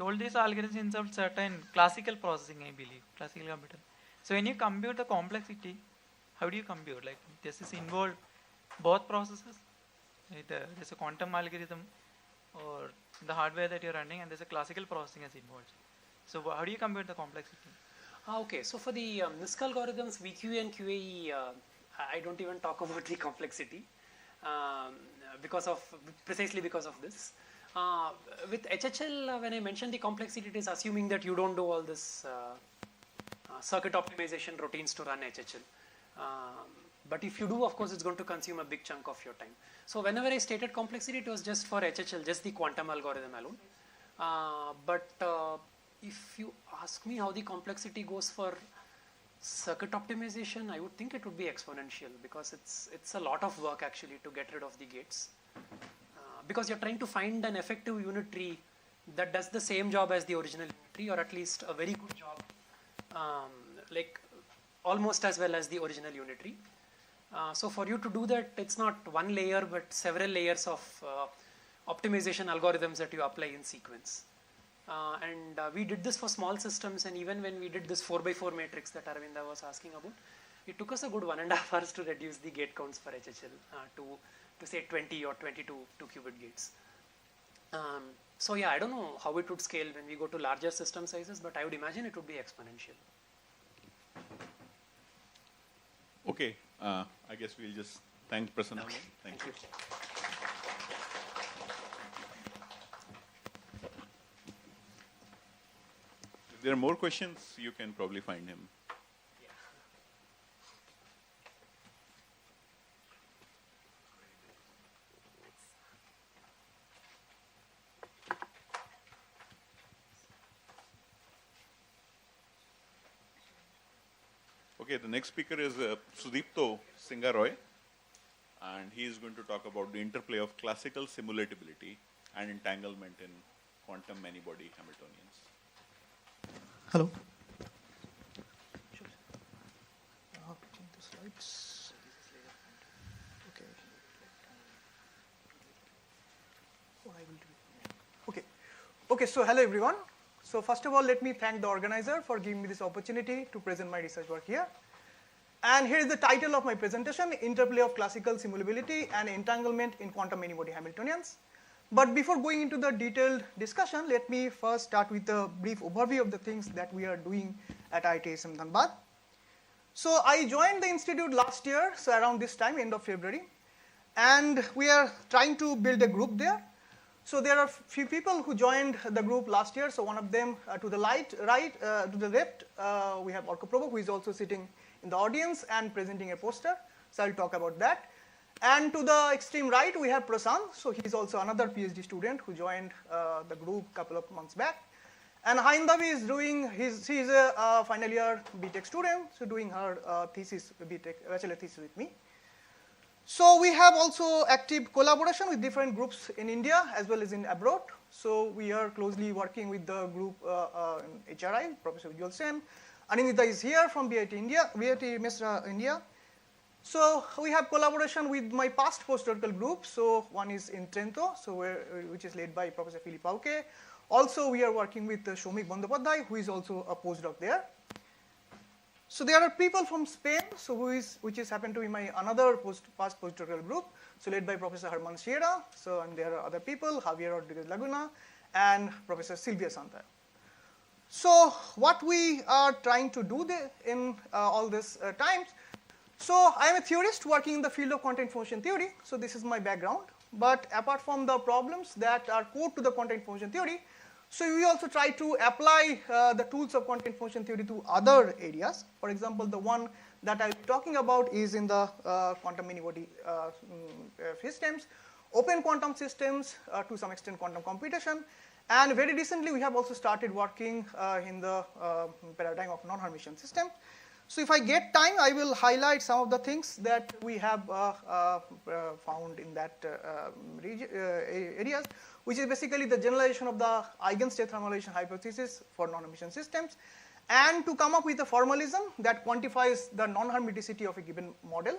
all these algorithms involve certain classical processing, I believe, classical computer. So when you compute the complexity, how do you compute? Like, does this involve both processes? There's a quantum algorithm or the hardware that you're running, and there's a classical processing as involved. So how do you compute the complexity? Okay, so for the NISC algorithms, VQA and QAE, I don't even talk about the complexity precisely because of this. With HHL, when I mention the complexity, it is assuming that you don't do all this circuit optimization routines to run HHL. But if you do, of course, it's going to consume a big chunk of your time. So whenever I stated complexity, it was just for HHL, just the quantum algorithm alone. But if you ask me how the complexity goes for circuit optimization, I would think it would be exponential, because it's a lot of work actually to get rid of the gates. Because you're trying to find an effective unit tree that does the same job as the original unit tree, or at least a very good job, like almost as well as the original unit tree. So for you to do that, it's not one layer but several layers of optimization algorithms that you apply in sequence. And we did this for small systems, and even when we did this 4x4 matrix that Aravinda was asking about, it took us a good 1.5 hours to reduce the gate counts for HHL to say 20 or 22 2-qubit gates. So yeah, I don't know how it would scale when we go to larger system sizes, but I would imagine it would be exponential. Okay, I guess we'll just thank Prasanna. Okay. Thank you. If there are more questions, you can probably find him. Okay, the next speaker is Sudipto Singaroy, and he is going to talk about the interplay of classical simulatability and entanglement in quantum many-body Hamiltonians. Hello. Change the slides. Okay. What I will do. Okay. Okay. So hello everyone. So first of all, let me thank the organizer for giving me this opportunity to present my research work here. And here is the title of my presentation: Interplay of Classical Simulability and Entanglement in Quantum Many-Body Hamiltonians. But before going into the detailed discussion, let me first start with a brief overview of the things that we are doing at IITSM Dhanbad. So I joined the institute last year, so around this time, end of February, and we are trying to build a group there. So there are few people who joined the group last year. So one of them to the left, we have Orko Prabhu, who is also sitting in the audience and presenting a poster. So I'll talk about that. And to the extreme right, we have Prasant. So he's also another PhD student who joined the group a couple of months back. And Haindavi is doing she's a final year BTech student, so doing her thesis, bachelor thesis with me. So we have also active collaboration with different groups in India as well as in abroad. So we are closely working with the group in HRI, Professor Ujjwal Sen. Anindita is here from BIT India, BIT Mesra, India. So we have collaboration with my past postdoctoral group. So one is in Trento, which is led by Professor Philip Auke. Also, we are working with Shomik Bandyopadhyay, who is also a postdoc there. So there are people from Spain, which is happened to be my another past postdoctoral group, so led by Professor Herman Sierra. So and there are other people, Javier Rodriguez Laguna and Professor Silvia Santa. So what we are trying to do in all these times. So I am a theorist working in the field of quantum information theory. So this is my background. But apart from the problems that are core to the quantum information theory, so we also try to apply the tools of quantum information theory to other areas. For example, the one that I'm talking about is in the quantum many-body systems, open quantum systems, to some extent quantum computation. And very recently, we have also started working in the paradigm of non-Hermitian systems. So if I get time, I will highlight some of the things that we have found in that areas, which is basically the generalization of the eigenstate thermalization hypothesis for non-Hermitian systems, and to come up with a formalism that quantifies the non-hermiticity of a given model.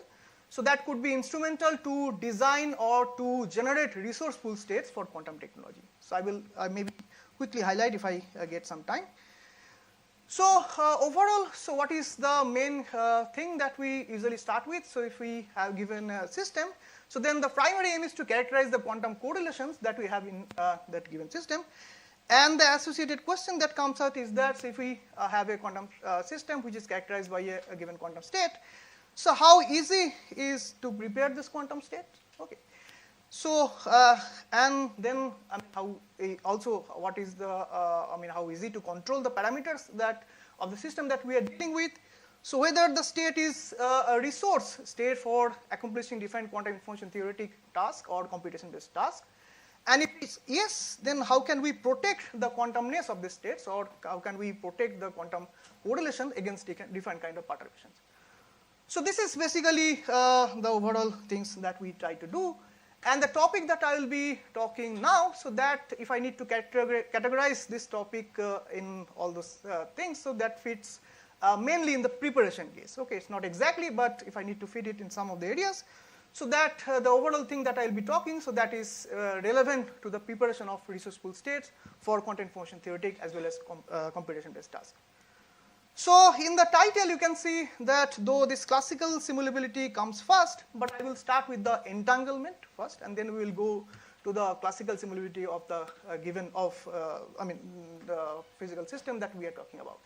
So that could be instrumental to design or to generate resource pool states for quantum technology. So I will maybe quickly highlight if I get some time. So overall, so what is the main thing that we usually start with? So if we have given a system, so then the primary aim is to characterize the quantum correlations that we have in that given system. And the associated question that comes out is that, so if we have a quantum system which is characterized by a given quantum state, so how easy is to prepare this quantum state? Okay. So, and then how also what is the how easy to control the parameters that of the system that we are dealing with. So whether the state is a resource state for accomplishing different quantum information theoretic task or computation based task. And if it's yes, then how can we protect the quantumness of the states, or how can we protect the quantum correlation against different kind of perturbations? So this is basically the overall things that we try to do. And the topic that I will be talking now, so that if I need to categorize this topic in all those things, so that fits mainly in the preparation case. Okay, it's not exactly, but if I need to fit it in some of the areas, so that the overall thing that I will be talking, so that is relevant to the preparation of resourceful states for quantum information theoretic as well as computation-based tasks. So in the title, you can see that though this classical simulability comes first, but I will start with the entanglement first, and then we will go to the classical simulability of the the physical system that we are talking about.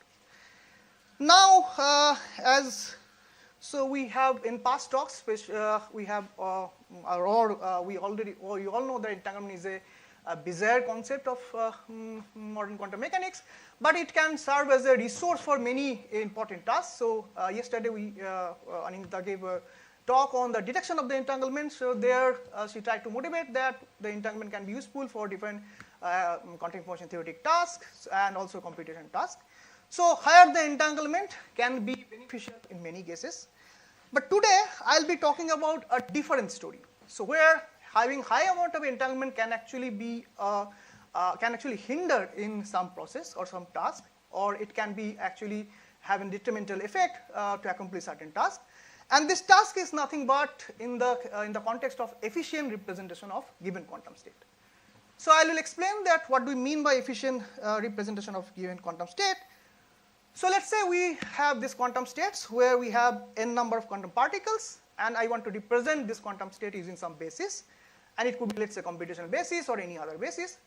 Now, so we have in past talks, which we have, we all know that entanglement is a bizarre concept of modern quantum mechanics, but it can serve as a resource for many important tasks. So yesterday Anita gave a talk on the detection of the entanglement. So there she tried to motivate that the entanglement can be useful for different quantum information theoretic tasks and also computation tasks. So here the entanglement can be beneficial in many cases. But today I'll be talking about a different story. So where having high amount of entanglement can actually be hinder in some process or some task, or it can be actually having detrimental effect to accomplish certain task. And this task is nothing but in the context of efficient representation of given quantum state. So I will explain that what do we mean by efficient representation of given quantum state. So let's say we have these quantum states where we have n number of quantum particles, and I want to represent this quantum state using some basis, and it could be, let's say, computational basis or any other basis.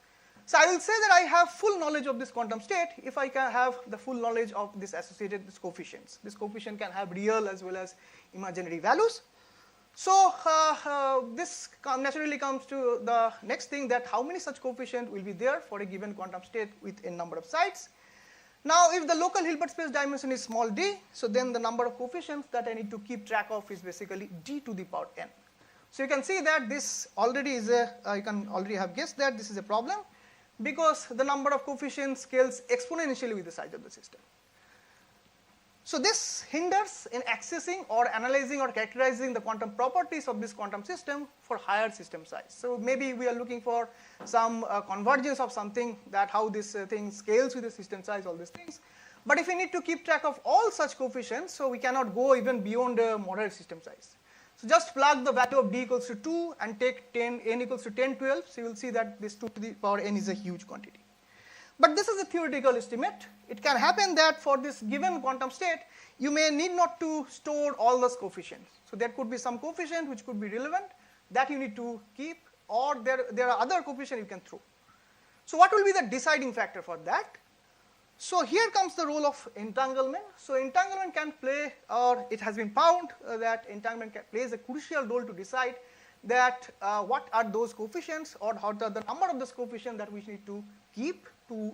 So I will say that I have full knowledge of this quantum state if I can have the full knowledge of this associated coefficients. This coefficient can have real as well as imaginary values. So this naturally comes to the next thing, that how many such coefficients will be there for a given quantum state with n number of sites. Now, if the local Hilbert space dimension is small d, so then the number of coefficients that I need to keep track of is basically d to the power n. So you can see that this already is you can already have guessed that this is a problem, because the number of coefficients scales exponentially with the size of the system. So this hinders in accessing or analyzing or characterizing the quantum properties of this quantum system for higher system size. So maybe we are looking for some convergence of something, that how this thing scales with the system size, all these things. But if we need to keep track of all such coefficients, so we cannot go even beyond a moderate system size. So just plug the value of d equals to 2 and take n equals to 10, 12. So you will see that this 2 to the power n is a huge quantity. But this is a theoretical estimate. It can happen that for this given quantum state, you may need not to store all those coefficients. So there could be some coefficient which could be relevant that you need to keep, or there are other coefficients you can throw. So what will be the deciding factor for that? So here comes the role of entanglement. So entanglement can play, or it has been found that entanglement plays a crucial role to decide that what are those coefficients, or what are the number of those coefficients that we need to keep to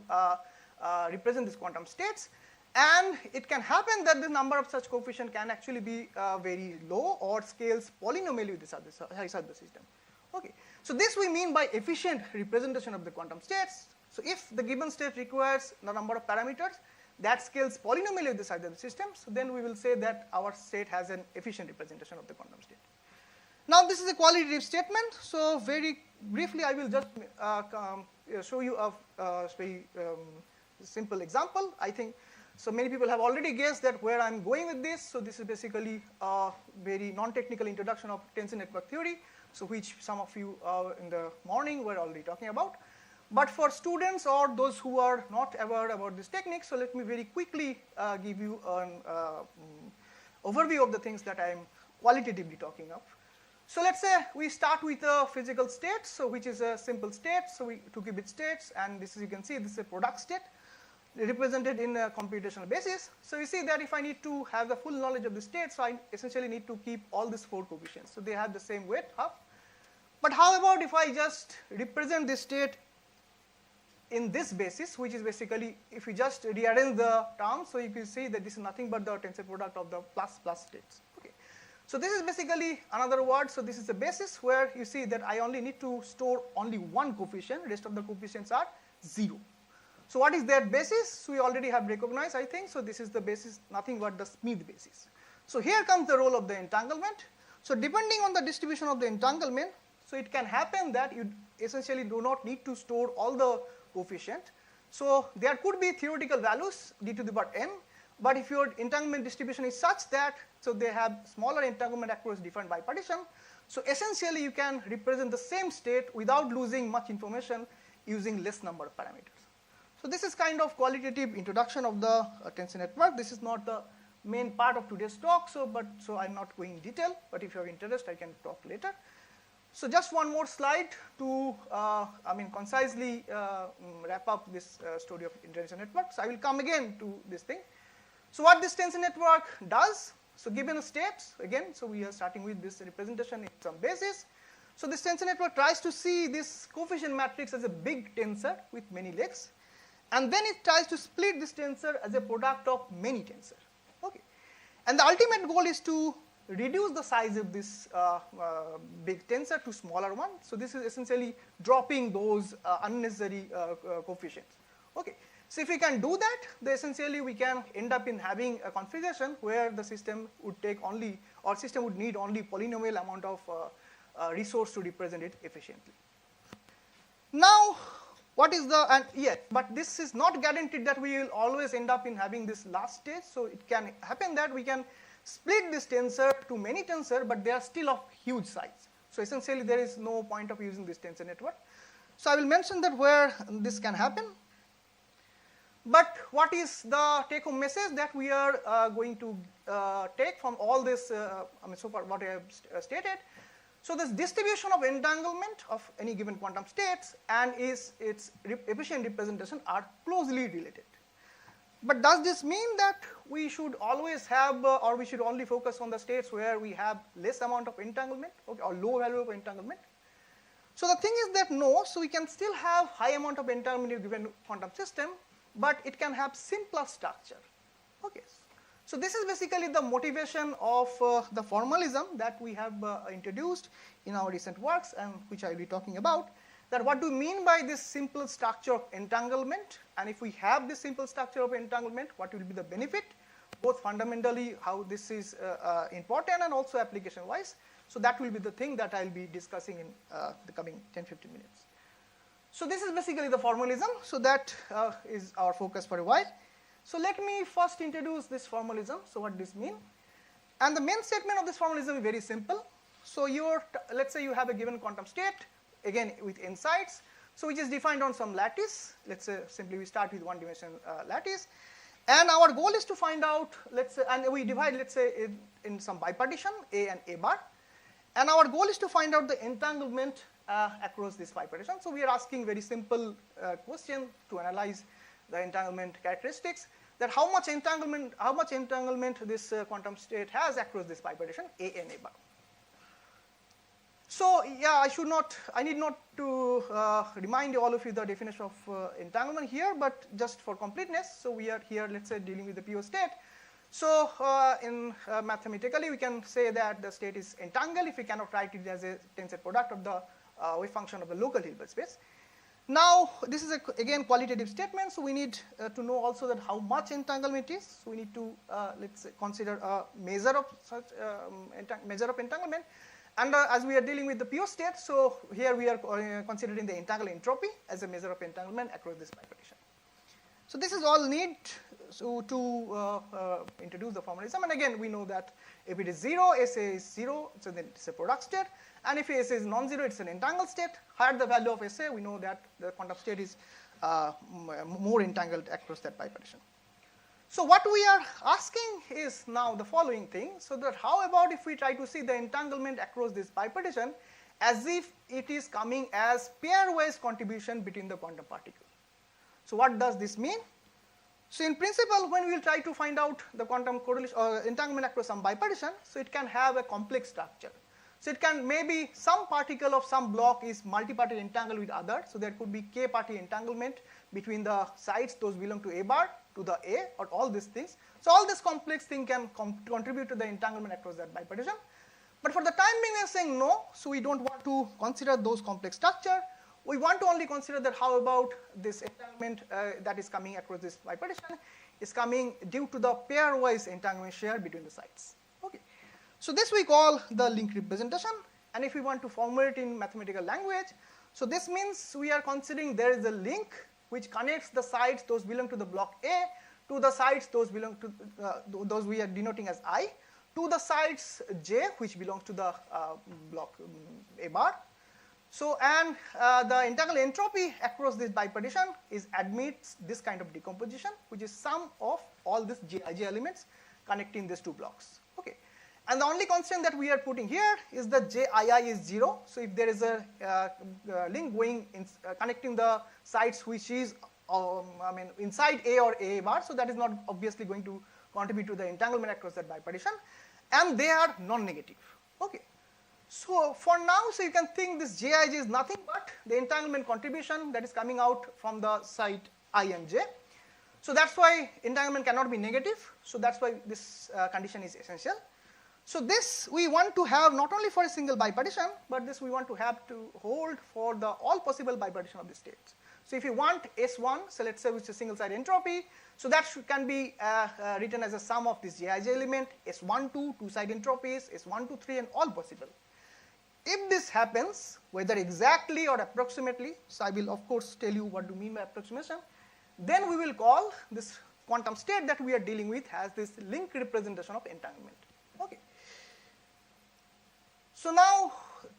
represent these quantum states. And it can happen that the number of such coefficients can actually be very low or scales polynomially with the size of the system. Okay. So this we mean by efficient representation of the quantum states. So if the given state requires the number of parameters that scales polynomially with the size of the system, so then we will say that our state has an efficient representation of the quantum state. Now this is a qualitative statement. So very briefly, I will just show you a very simple example. I think so many people have already guessed that where I'm going with this. So this is basically a very non-technical introduction of tensor network theory, so which some of you in the morning were already talking about. But for students or those who are not aware about this technique, so let me very quickly give you an overview of the things that I am qualitatively talking of. So let's say we start with a physical state, so which is a simple state, so 2-qubit states, and this is, you can see this is a product state represented in a computational basis. So you see that if I need to have the full knowledge of the state, so I essentially need to keep all these 4 coefficients. So they have the same weight, half. But how about if I just represent this state in this basis, which is basically if you just rearrange the terms, so you can see that this is nothing but the tensor product of the plus states. So this is basically another word. So this is the basis where you see that I only need to store only 1 coefficient. Rest of the coefficients are 0. So what is that basis? So we already have recognized, I think. So this is the basis, nothing but the Smith basis. So here comes the role of the entanglement. So depending on the distribution of the entanglement, so it can happen that you essentially do not need to store all the coefficient. So there could be theoretical values d to the power n. But if your entanglement distribution is such that, so they have smaller entanglement across different bipartition, so essentially you can represent the same state without losing much information using less number of parameters. So this is kind of qualitative introduction of the tensor network. This is not the main part of today's talk, so I'm not going in detail, but if you have interest, I can talk later. So just one more slide to, concisely wrap up this story of tensor networks. I will come again to this thing. So what this tensor network does, so given the states, again, so we are starting with this representation in some basis. So this tensor network tries to see this coefficient matrix as a big tensor with many legs, and then it tries to split this tensor as a product of many tensor. Okay, and the ultimate goal is to reduce the size of this big tensor to smaller one. So this is essentially dropping those unnecessary coefficients. Okay. So if we can do that, then essentially we can end up in having a configuration where the system would take only, or system would need only polynomial amount of resource to represent it efficiently. Now, what is the, but this is not guaranteed that we will always end up in having this last stage. So it can happen that we can split this tensor to many tensor, but they are still of huge size. So essentially there is no point of using this tensor network. So I will mention that where this can happen. But what is the take-home message that we are going to take from all this, so far what I have stated? So this distribution of entanglement of any given quantum states and its efficient representation are closely related. But does this mean that we should always have, or we should only focus on the states where we have less amount of entanglement, okay, or low value of entanglement? So the thing is that no, so we can still have high amount of entanglement in a given quantum system, but it can have simpler structure. Okay. So this is basically the motivation of the formalism that we have introduced in our recent works, and which I will be talking about. That what do we mean by this simple structure of entanglement, and if we have this simple structure of entanglement, what will be the benefit, both fundamentally how this is important and also application wise. So that will be the thing that I will be discussing in the coming 10-15 minutes. So this is basically the formalism. So that is our focus for a while. So let me first introduce this formalism. So what does this mean? And the main statement of this formalism is very simple. So let's say you have a given quantum state, again with n sides, so which is defined on some lattice. Let's say simply we start with one dimension lattice. And our goal is to find out, let's say, and we divide, let's say, in some bipartition, A and A bar. And our goal is to find out the entanglement across this bipartition. So we are asking very simple question to analyze the entanglement characteristics, that how much entanglement this quantum state has across this bipartition, A and A bar. So yeah, I need not to remind all of you the definition of entanglement here, but just for completeness, so we are here, let's say, dealing with the pure state. So mathematically, we can say that the state is entangled if we cannot write it as a tensor product of the wave function of the local Hilbert space. Now, this is again qualitative statement, so we need to know also that how much entanglement is. So we need to let's say consider a measure of such measure of entanglement. And as we are dealing with the pure state, so here we are considering the entangled entropy as a measure of entanglement across this bipartition. So this is all need to introduce the formalism. And again, we know that if it is 0, SA is 0, so then it's a product state. And if SA is non-zero, it's an entangled state. Higher the value of SA, we know that the quantum state is more entangled across that bipartition. So what we are asking is now the following thing. So that how about if we try to see the entanglement across this bipartition as if it is coming as pairwise contribution between the quantum particle. So what does this mean? So in principle, when we will try to find out the quantum correlation or entanglement across some bipartition, so it can have a complex structure. So it can maybe some particle of some block is multi-party entangled with other. So there could be k-party entanglement between the sides those belong to A bar to the A or all these things. So all this complex thing can contribute to the entanglement across that bipartition. But for the time being, we are saying no. So we don't want to consider those complex structure. We want to only consider that how about this entanglement that is coming across this bipartition is coming due to the pairwise entanglement share between the sides. Okay. So this we call the link representation, and if we want to formulate in mathematical language, so this means we are considering there is a link which connects the sides those belong to the block A to the sides those belong to those we are denoting as I to the sides J which belongs to the block A bar. So and the integral entropy across this bipartition admits this kind of decomposition, which is sum of all these Jij elements connecting these two blocks. Okay. And the only constant that we are putting here is the Jii is 0. So if there is a link going in, connecting the sides which is inside A or A bar, so that is not obviously going to contribute to the entanglement across that bipartition, and they are non-negative. Okay. So for now, so you can think this Jij is nothing but the entanglement contribution that is coming out from the side I and J. So that's why entanglement cannot be negative. So that's why this condition is essential. So this we want to have not only for a single bipartition, but this we want to have to hold for the all possible bipartition of the states. So if you want S1, so let's say which is a single side entropy, so that can be written as a sum of this Jij element, S12, two side entropies, S1, 2, 3, and all possible. If this happens, whether exactly or approximately, so I will of course tell you what to mean by approximation, then we will call this quantum state that we are dealing with as this link representation of entanglement. Okay. So now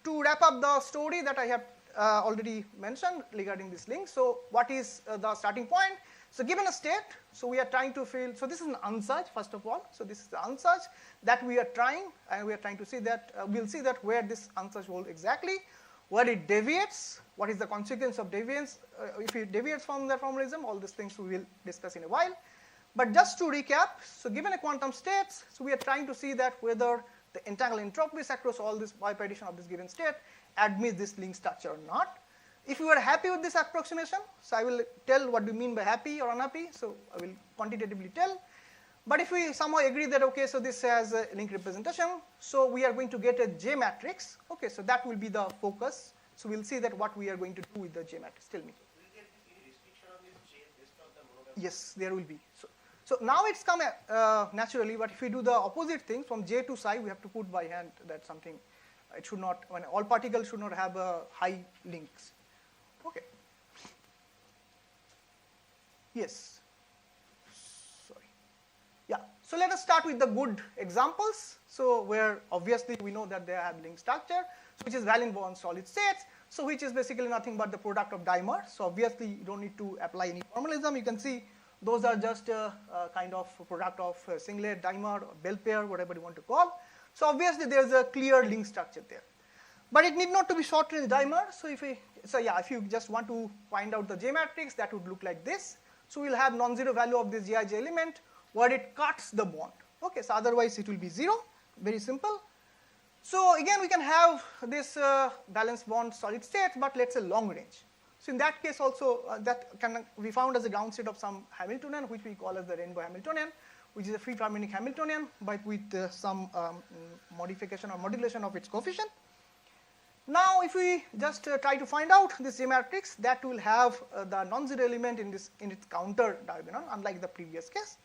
to wrap up the story that I have already mentioned regarding this link. So what is the starting point? So given a state, so we are trying to fill, so this is an unsearch first of all. So this is the unsearch that we are trying, and we are trying to see that, we'll see that where this unsearch holds exactly, where it deviates, what is the consequence of deviance, if it deviates from the formalism, all these things we will discuss in a while. But just to recap, so given a quantum states, so we are trying to see that whether the entangled entropies across all this bipartition of this given state admits this link structure or not. If you are happy with this approximation, so I will tell what do you mean by happy or unhappy, so I will quantitatively tell. But if we somehow agree that, okay, so this has a link representation, so we are going to get a J matrix, okay, so that will be the focus. So we'll see that what we are going to do with the J matrix. Tell me. Will there be any restriction on this J based on the monograph? Yes, there will be. So now it's come naturally, but if we do the opposite thing, from J to psi, we have to put by hand that something, it should not, when all particles should not have high links. Okay. Yes. Sorry. Yeah. So let us start with the good examples. So where obviously we know that they have link structure, so which is valence bond solid states. So which is basically nothing but the product of dimer. So obviously you don't need to apply any formalism. You can see those are just a kind of product of singlet, dimer, or bell pair, whatever you want to call. So obviously there is a clear link structure there. But it need not to be short range dimer. So if you just want to find out the J matrix, that would look like this. So we'll have non-zero value of this Jij element where it cuts the bond. Okay, so otherwise it will be 0. Very simple. So again we can have this valence bond solid state, but let's say long range. So in that case also that can be found as a ground state of some Hamiltonian, which we call as the rainbow Hamiltonian, which is a free harmonic Hamiltonian, but with some modification or modulation of its coefficient. Now if we just try to find out this J matrix, that will have the non-zero element in its counter diagonal, unlike the previous case.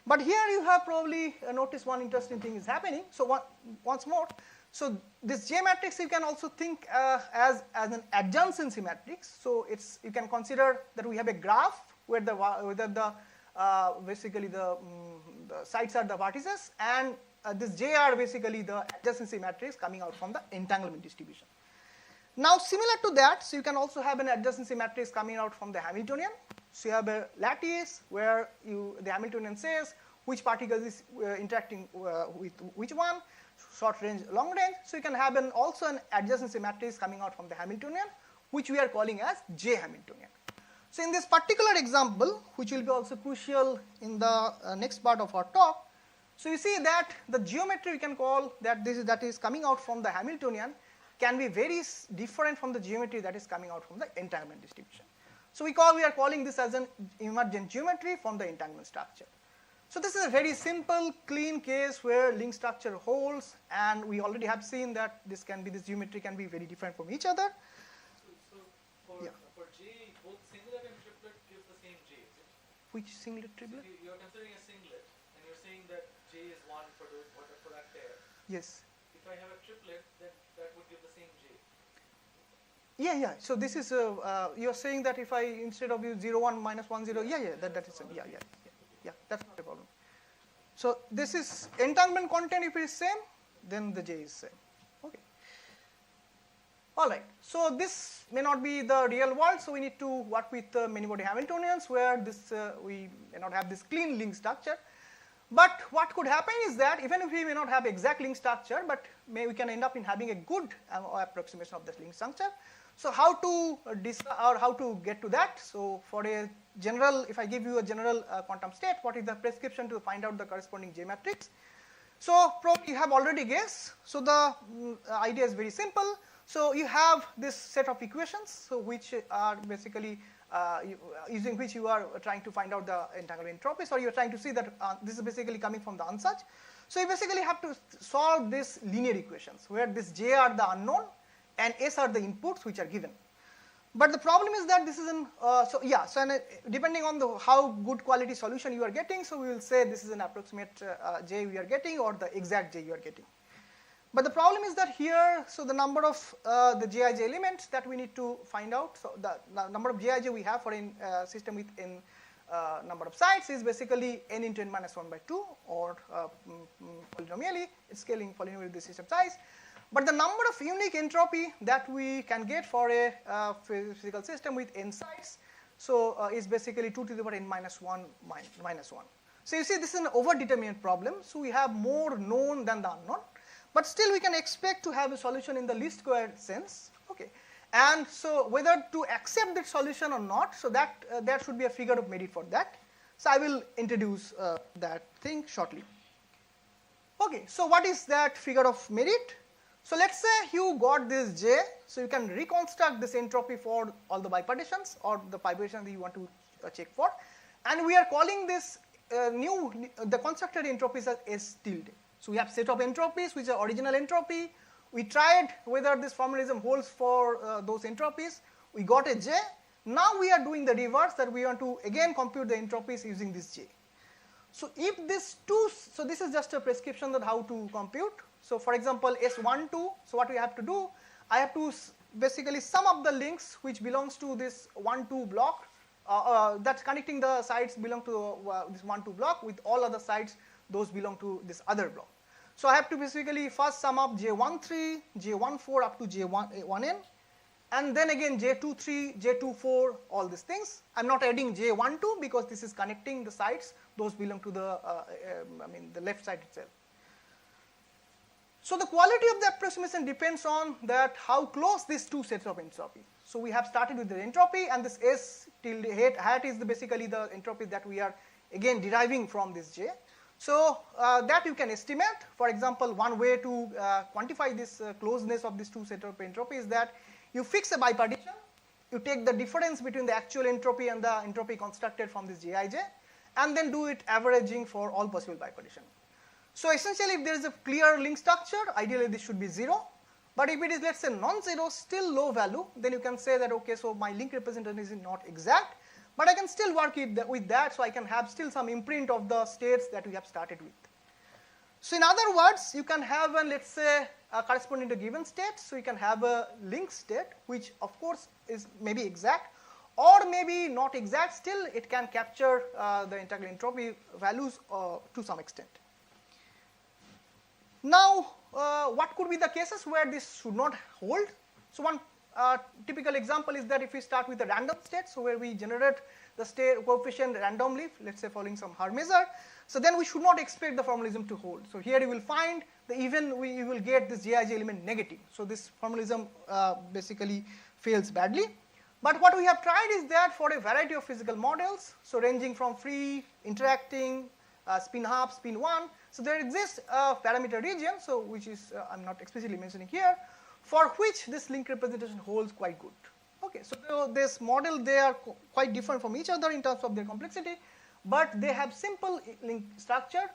But here you have probably noticed one interesting thing is happening. So once more, so this J matrix you can also think as an adjacency matrix. So you can consider that we have a graph where basically the sides are the vertices, and this J are basically the adjacency matrix coming out from the entanglement distribution. Now similar to that, so you can also have an adjacency matrix coming out from the Hamiltonian. So you have a lattice where the Hamiltonian says which particle is interacting with which one, short range, long range. So you can have also an adjacency matrix coming out from the Hamiltonian, which we are calling as J Hamiltonian. So in this particular example, which will be also crucial in the next part of our talk, so you see that the geometry we can call that that is coming out from the Hamiltonian can be very different from the geometry that is coming out from the entanglement distribution. So we are calling this as an emergent geometry from the entanglement structure. So this is a very simple, clean case where link structure holds, and we already have seen that this geometry can be very different from each other. So for J, both singlet and triplet gives the same J, is it? Which singlet, triplet? So you're considering a singlet, and you're saying that J is 1 for that pair. Yes. If I have a triplet, then that would give the same J. Yeah. So this is you're saying that if I instead of use 0, 1, minus 1, 0, that is yeah, that's not a problem. So this is entanglement content. If it is same, then the J is same. Okay. All right. So this may not be the real world. So we need to work with many-body Hamiltonians where we may not have this clean link structure. But what could happen is that even if we may not have exact link structure, but we can end up in having a good approximation of this link structure. So how to get to that? So for a general, if I give you a general quantum state, what is the prescription to find out the corresponding J matrix? So probably you have already guessed. So the idea is very simple. So you have this set of equations, so which are basically using which you are trying to find out the entanglement entropies, or you are trying to see that this is basically coming from the unsuch. So you basically have to solve these linear equations where this J are the unknown and S are the inputs which are given. But the problem is that this is depending on how good quality solution you are getting, so we will say this is an approximate J we are getting or the exact J you are getting. But the problem is that here, so the number of the Jij elements that we need to find out, so the number of Jij we have for a system with n number of sites is basically n into n minus 1 by 2 or polynomially, it's scaling polynomial with the system size. But the number of unique entropy that we can get for a physical system with n sites, so is basically 2 to the power n minus 1 minus 1. So you see this is an overdeterminate problem, so we have more known than the unknown. But still we can expect to have a solution in the least square sense, okay. And so whether to accept that solution or not, so that there should be a figure of merit for that. So I will introduce that thing shortly. Okay, so what is that figure of merit? So let's say you got this J, so you can reconstruct this entropy for all the bipartitions or the bipartition that you want to check for. And we are calling this the constructed entropies as S tilde. So we have set of entropies which are original entropy. We tried whether this formalism holds for those entropies. We got a J. Now we are doing the reverse, that we want to again compute the entropies using this J. So if so this is just a prescription that how to compute. So for example, S12, so what we have to do, I have to basically sum up the links which belongs to this 1-2 block, that's connecting the sites belong to this 1-2 block with all other sites, those belong to this other block. So I have to basically first sum up J13, J14 up to J1n, and then again J23, J24, all these things. I'm not adding J12 because this is connecting the sites, those belong to the the left side itself. So the quality of the approximation depends on that how close these two sets of entropy. So we have started with the entropy, and this S tilde hat is basically the entropy that we are again deriving from this J. So that you can estimate. For example, one way to quantify this closeness of these two sets of entropy is that you fix a bipartition, you take the difference between the actual entropy and the entropy constructed from this Jij, and then do it averaging for all possible bipartition. So essentially, if there is a clear link structure, ideally this should be 0. But if it is, let's say, non-zero, still low value, then you can say that, okay, so my link representation is not exact, but I can still work with that, so I can have still some imprint of the states that we have started with. So in other words, you can have let's say, corresponding to given state, so you can have a link state, which of course is maybe exact, or maybe not exact, still it can capture the integral entropy values to some extent. Now, what could be the cases where this should not hold? So one typical example is that if we start with a random state, so where we generate the state coefficient randomly, let's say following some Haar measure, so then we should not expect the formalism to hold. So here you will find that even you will get this Jij element negative. So this formalism basically fails badly. But what we have tried is that for a variety of physical models, so ranging from free, interacting, spin half, spin one, so there exists a parameter region, so which is I'm not explicitly mentioning here, for which this link representation holds quite good. Okay, so this model, they are quite different from each other in terms of their complexity, but they have simple link structure,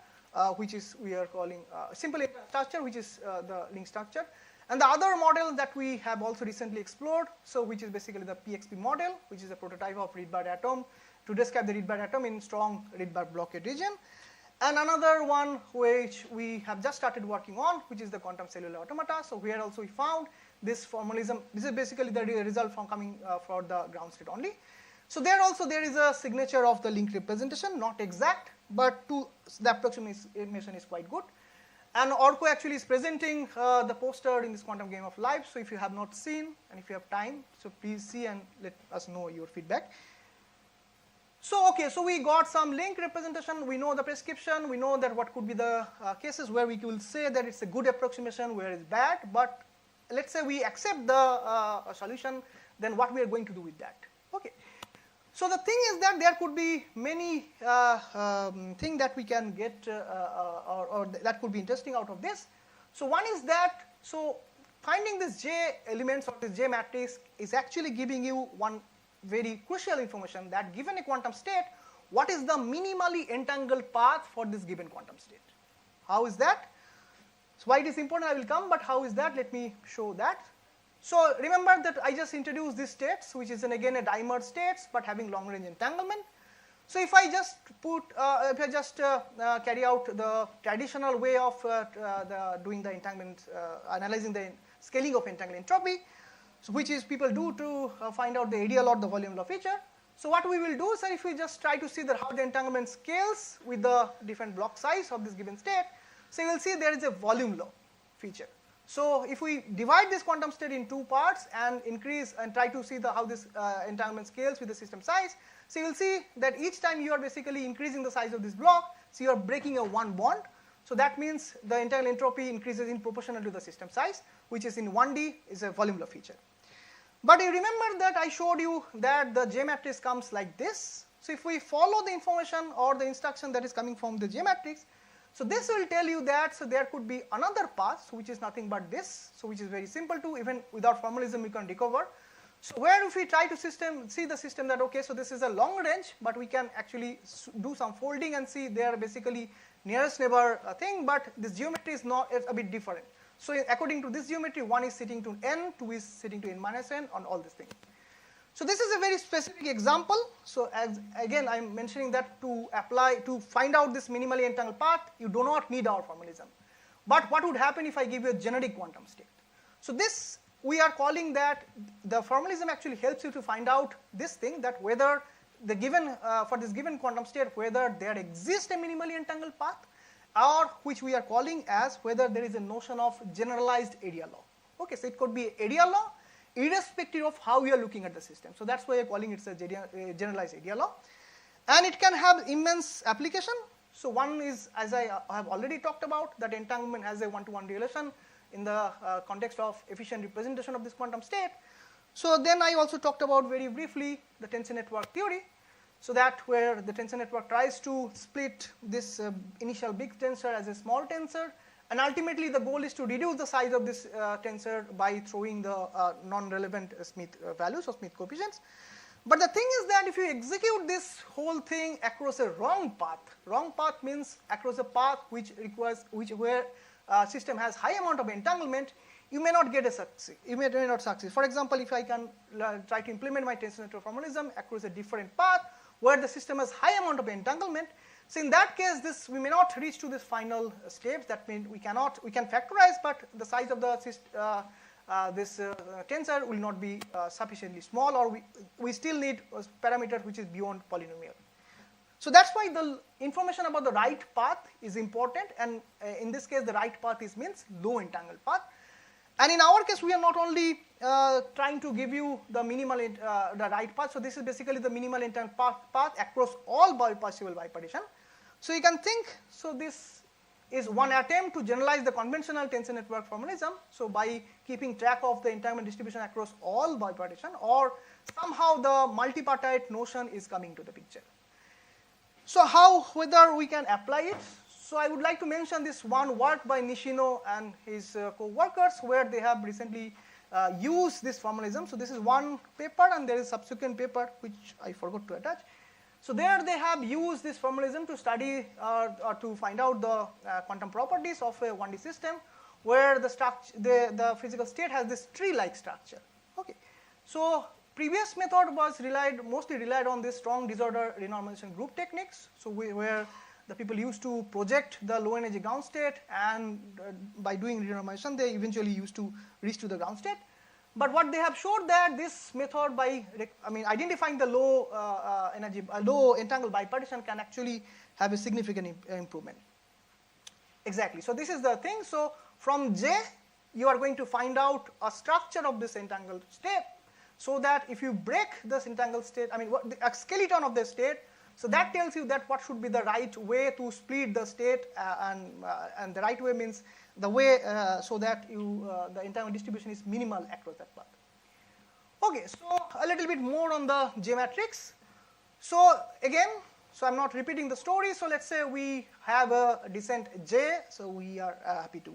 which is we are calling simple structure, which is the link structure. And the other model that we have also recently explored, so which is basically the PXP model, which is a prototype of read-bar atom to describe the read-bar atom in strong read-bar blockade region. And another one which we have just started working on, which is the quantum cellular automata. So here also we found this formalism. This is basically the result from coming for the ground state only. So there also there is a signature of the link representation, not exact, but the approximation is quite good. And Orko actually is presenting the poster in this quantum game of life. So if you have not seen and if you have time, so please see and let us know your feedback. So okay, so we got some link representation. We know the prescription. We know that what could be the cases where we will say that it's a good approximation, where it's bad. But let's say we accept the solution, then what we are going to do with that? Okay. So the thing is that there could be many things that we can get or that could be interesting out of this. So one is that, so finding this J elements or this J matrix is actually giving you one very crucial information that given a quantum state, what is the minimally entangled path for this given quantum state? How is that? So why it is important I will come, but how is that? Let me show that. So remember that I just introduced these states, which is again a dimer states, but having long range entanglement. So if I just carry out the traditional way of doing the entanglement, analyzing the scaling of entanglement entropy, so which is people do to find out the ideal or the volume law feature. So what we will do is if we just try to see how the entanglement scales with the different block size of this given state, so you will see there is a volume law feature. So if we divide this quantum state in two parts and increase and try to see how this entanglement scales with the system size, so you will see that each time you are basically increasing the size of this block, so you are breaking a one bond. So that means the entanglement entropy increases in proportional to the system size, which is in 1D is a volume law feature. But you remember that I showed you that the J matrix comes like this. So if we follow the information or the instruction that is coming from the J matrix, so this will tell you that so there could be another path which is nothing but this, so which is very simple to even without formalism we can recover. So where if we try to see the system that okay, so this is a long range, but we can actually do some folding and see they are basically nearest neighbor thing, but this geometry is not a bit different. So according to this geometry, 1 is sitting to n, 2 is sitting to n minus n on all these things. So this is a very specific example. So as again I'm mentioning that to find out this minimally entangled path, you do not need our formalism. But what would happen if I give you a generic quantum state? So this we are calling that the formalism actually helps you to find out this thing, that whether the given for this given quantum state whether there exists a minimally entangled path, or which we are calling as whether there is a notion of generalized area law. Okay, so it could be area law irrespective of how we are looking at the system. So that's why we are calling it a generalized area law. And it can have immense application. So one is, as I have already talked about, that entanglement has a one-to-one relation in the context of efficient representation of this quantum state. So then I also talked about very briefly the tensor network theory. So that where the tensor network tries to split this initial big tensor as a small tensor, and ultimately the goal is to reduce the size of this tensor by throwing the non-relevant Smith values or Smith coefficients. But the thing is that if you execute this whole thing across a wrong path means across a path where system has high amount of entanglement, you may not get a success. You may not succeed. For example, if I can try to implement my tensor network formalism across a different path where the system has high amount of entanglement, so in that case, we may not reach to this final stage. That means we can factorize, but the size of the tensor will not be sufficiently small, or we still need a parameter which is beyond polynomial. So that's why the information about the right path is important, and in this case, the right path means low entangled path. And in our case, we are not only trying to give you the minimal, the right path. So this is basically the minimal internal path across all possible bipartition. So you can think, so this is one attempt to generalize the conventional tensor network formalism. So by keeping track of the entanglement distribution across all bipartition, or somehow the multipartite notion is coming to the picture. So whether we can apply it? So I would like to mention this one work by Nishino and his co-workers, where they have recently used this formalism. So this is one paper, and there is subsequent paper which I forgot to attach. So there they have used this formalism to study or to find out the quantum properties of a 1D system, where the physical state has this tree-like structure. Okay. So previous method was mostly relied on this strong disorder renormalization group techniques. So where the people used to project the low energy ground state, and by doing renormalization, they eventually used to reach to the ground state. But what they have showed that this method, by identifying the low low entangled bipartition, can actually have a significant improvement. Exactly. So this is the thing. So from J, you are going to find out a structure of this entangled state, so that if you break this entangled state, a skeleton of the state. So that tells you that what should be the right way to split the state, and the right way means the way so that the entanglement distribution is minimal across that path. Okay, so a little bit more on the J matrix. So again, so I'm not repeating the story. So let's say we have a descent J. So we are happy to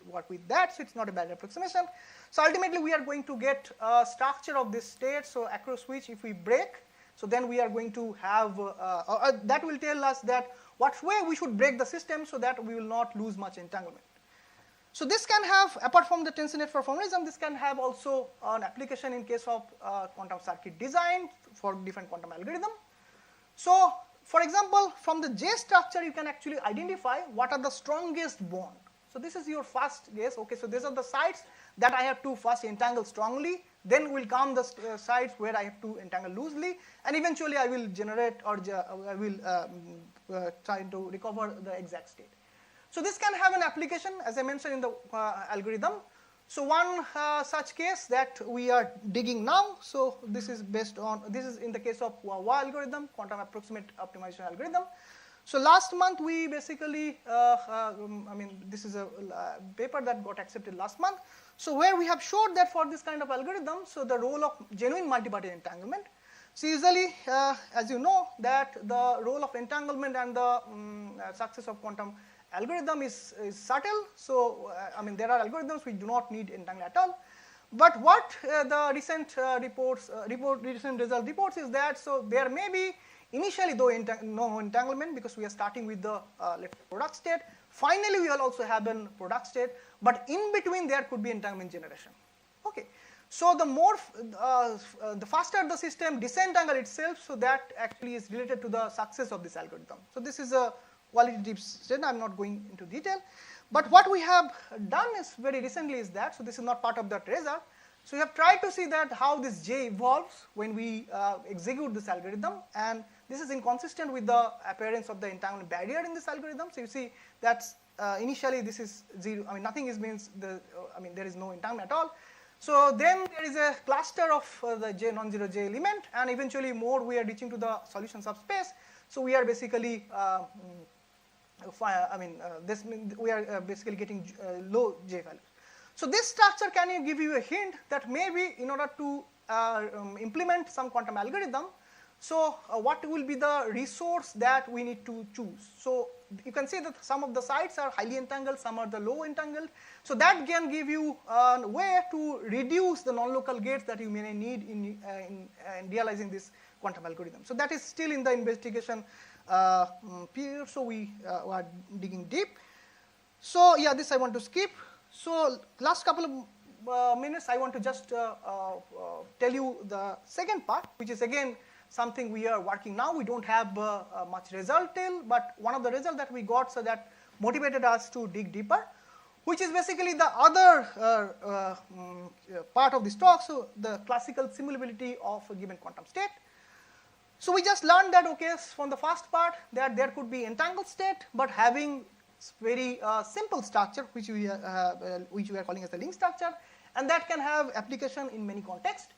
work with that. So it's not a bad approximation. So ultimately, we are going to get a structure of this state. So across which, if we break, so then we are going to have, that will tell us that what way we should break the system so that we will not lose much entanglement. So this can have, apart from the tensor network formalism, this can have also an application in case of quantum circuit design for different quantum algorithm. So for example, from the J structure, you can actually identify what are the strongest bond. So this is your first guess. Okay, so these are the sites that I have to first entangle strongly. Then will come the sites where I have to entangle loosely, and eventually I will generate, or I will try to recover the exact state. So this can have an application, as I mentioned, in the algorithm. So one such case that we are digging now. So this is based on, this is in the case of WA algorithm, quantum approximate optimization algorithm. So last month we basically, this is a paper that got accepted last month. So where we have showed that for this kind of algorithm, so the role of genuine multiparty entanglement. So usually, as you know, that the role of entanglement and the success of quantum algorithm is subtle. So there are algorithms which do not need entanglement at all. But what the recent recent result reports is that, so there may be initially though no entanglement, because we are starting with the product state. Finally, we will also have a product state, but in between there could be entanglement generation. Okay, so the more the faster the system disentangle itself, so that actually is related to the success of this algorithm. So this is a qualitative state. I'm not going into detail, but what we have done is very recently is that, so this is not part of that result. So we have tried to see that how this J evolves when we execute this algorithm, and this is inconsistent with the appearance of the entanglement barrier in this algorithm. So you see that initially this is 0. Nothing is means there is no entanglement at all. So then there is a cluster of the J non-zero J element, and eventually more we are reaching to the solution subspace. So we are basically this means we are basically getting low J values. So this structure can give you a hint that maybe in order to implement some quantum algorithm, so what will be the resource that we need to choose? So you can see that some of the sites are highly entangled, some are the low entangled. So that can give you a way to reduce the non-local gates that you may need in realizing this quantum algorithm. So that is still in the investigation period. So we are digging deep. So yeah, this I want to skip. So last couple of minutes, I want to just tell you the second part, which is again something we are working now. We don't have much result till, but one of the results that we got, so that motivated us to dig deeper, which is basically the other part of this talk. So the classical simulability of a given quantum state. So we just learned that, okay, from the first part, that there could be entangled state, but having very simple structure which we are calling as the link structure, and that can have application in many contexts.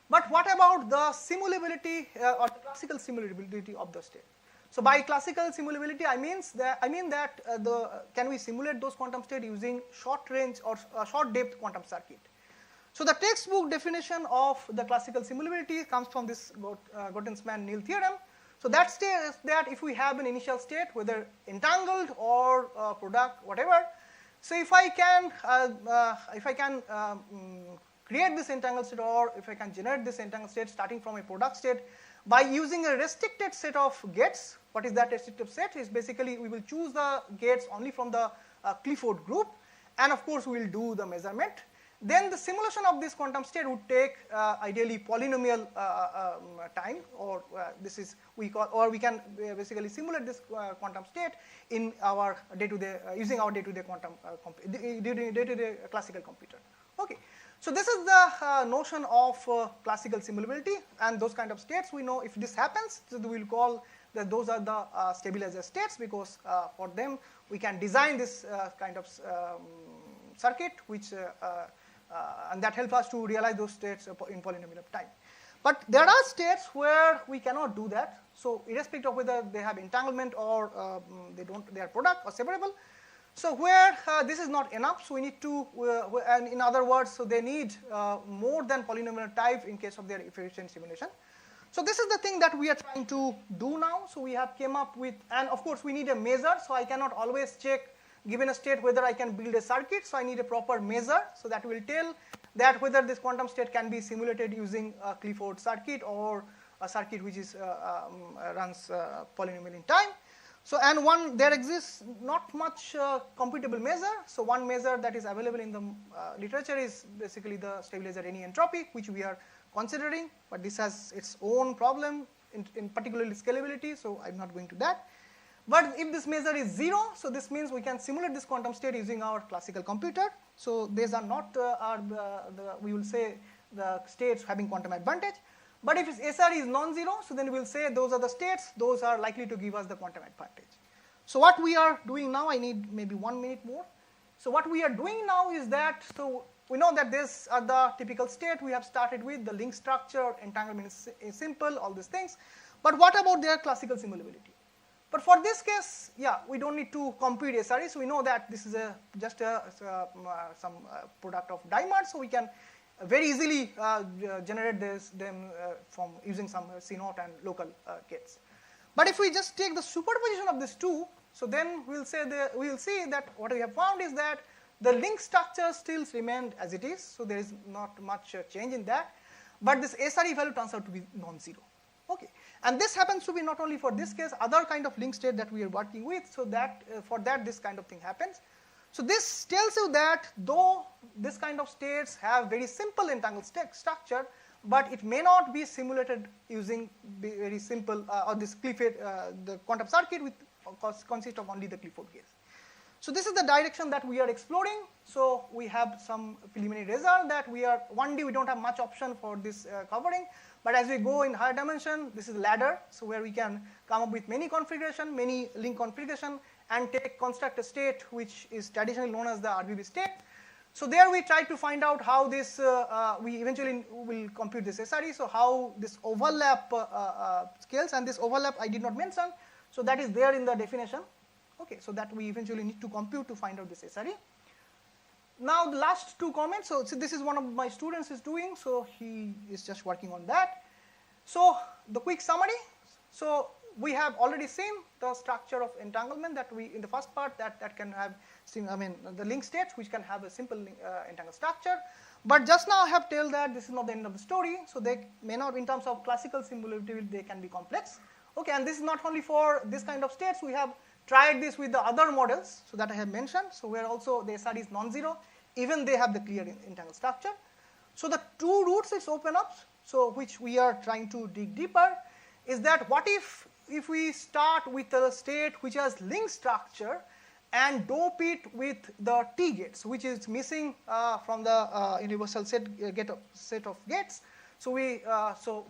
But what about the simulability or the classical simulability of the state? So by classical simulability, I mean that can we simulate those quantum state using short range or short depth quantum circuit? So the textbook definition of the classical simulability comes from this Gottesman-Neal theorem. So that states that if we have an initial state, whether entangled or product, whatever, so if I can create this entangled state, or if I can generate this entangled state starting from a product state by using a restricted set of gates. What is that restricted set? Is basically we will choose the gates only from the Clifford group, and of course we will do the measurement. Then the simulation of this quantum state would take ideally polynomial time, or we can basically simulate this quantum state in our day-to-day using our day-to-day quantum day-to-day classical computer. Okay, so this is the notion of classical simulability, and those kind of states we know if this happens, so we will call that those are the stabilizer states, because for them we can design this kind of circuit which and that helps us to realize those states in polynomial of time. But there are states where we cannot do that. So irrespective of whether they have entanglement or they are product or separable. So where this is not enough, so we need to, and in other words, so they need more than polynomial type in case of their efficient simulation. So this is the thing that we are trying to do now. So we have came up with, and of course we need a measure. So I cannot always check given a state whether I can build a circuit, so I need a proper measure, so that will tell that whether this quantum state can be simulated using a Clifford circuit or a circuit which is runs polynomial in time. So and there exists not much computable measure. So one measure that is available in the literature is basically the stabilizer any entropy, which we are considering, but this has its own problem in particularly scalability, so I'm not going to that. But if this measure is 0, so this means we can simulate this quantum state using our classical computer. So these are not we will say the states having quantum advantage. But if its SR is non-zero, so then we will say those are the states, those are likely to give us the quantum advantage. So what we are doing now, I need maybe 1 minute more. So what we are doing now is that, so we know that these are the typical state we have started with, the link structure, entanglement is simple, all these things. But what about their classical simulability? But for this case, yeah, we don't need to compute SRE, so we know that this is just some product of dimers, so we can very easily generate them from using some C0 and local gates. But if we just take the superposition of these two, so then we will see that what we have found is that the link structure still remained as it is, so there is not much change in that, but this SRE value turns out to be non-zero. Okay, and this happens to be not only for this case, other kind of link state that we are working with, so that for that this kind of thing happens. So this tells you that though this kind of states have very simple entangled structure, but it may not be simulated using very simple or this Clifford, the quantum circuit with consists of only the Clifford gates. So this is the direction that we are exploring. So we have some preliminary result that we are 1D we don't have much option for this covering, but as we go in higher dimension, this is ladder, so where we can come up with many configuration, many link configuration, and construct a state which is traditionally known as the RBB state. So there we try to find out how this, we eventually will compute this SRE, so how this overlap scales, and this overlap I did not mention, so that is there in the definition. Okay, so that we eventually need to compute to find out this SRE. Now the last two comments, so this is one of my students is doing, so he is just working on that. So the quick summary, so we have already seen the structure of entanglement that we, in the first part, that can have, the link states which can have a simple entangled structure. But just now I have told that this is not the end of the story, so they may not, in terms of classical simulability, they can be complex. Okay, and this is not only for this kind of states, we have tried this with the other models, so that I have mentioned, so where also the SRE is non-zero, even they have the clear entangled structure. So the two routes is open up, so which we are trying to dig deeper, is that what if we start with a state which has link structure and dope it with the T gates, which is missing from the universal set of gates. So we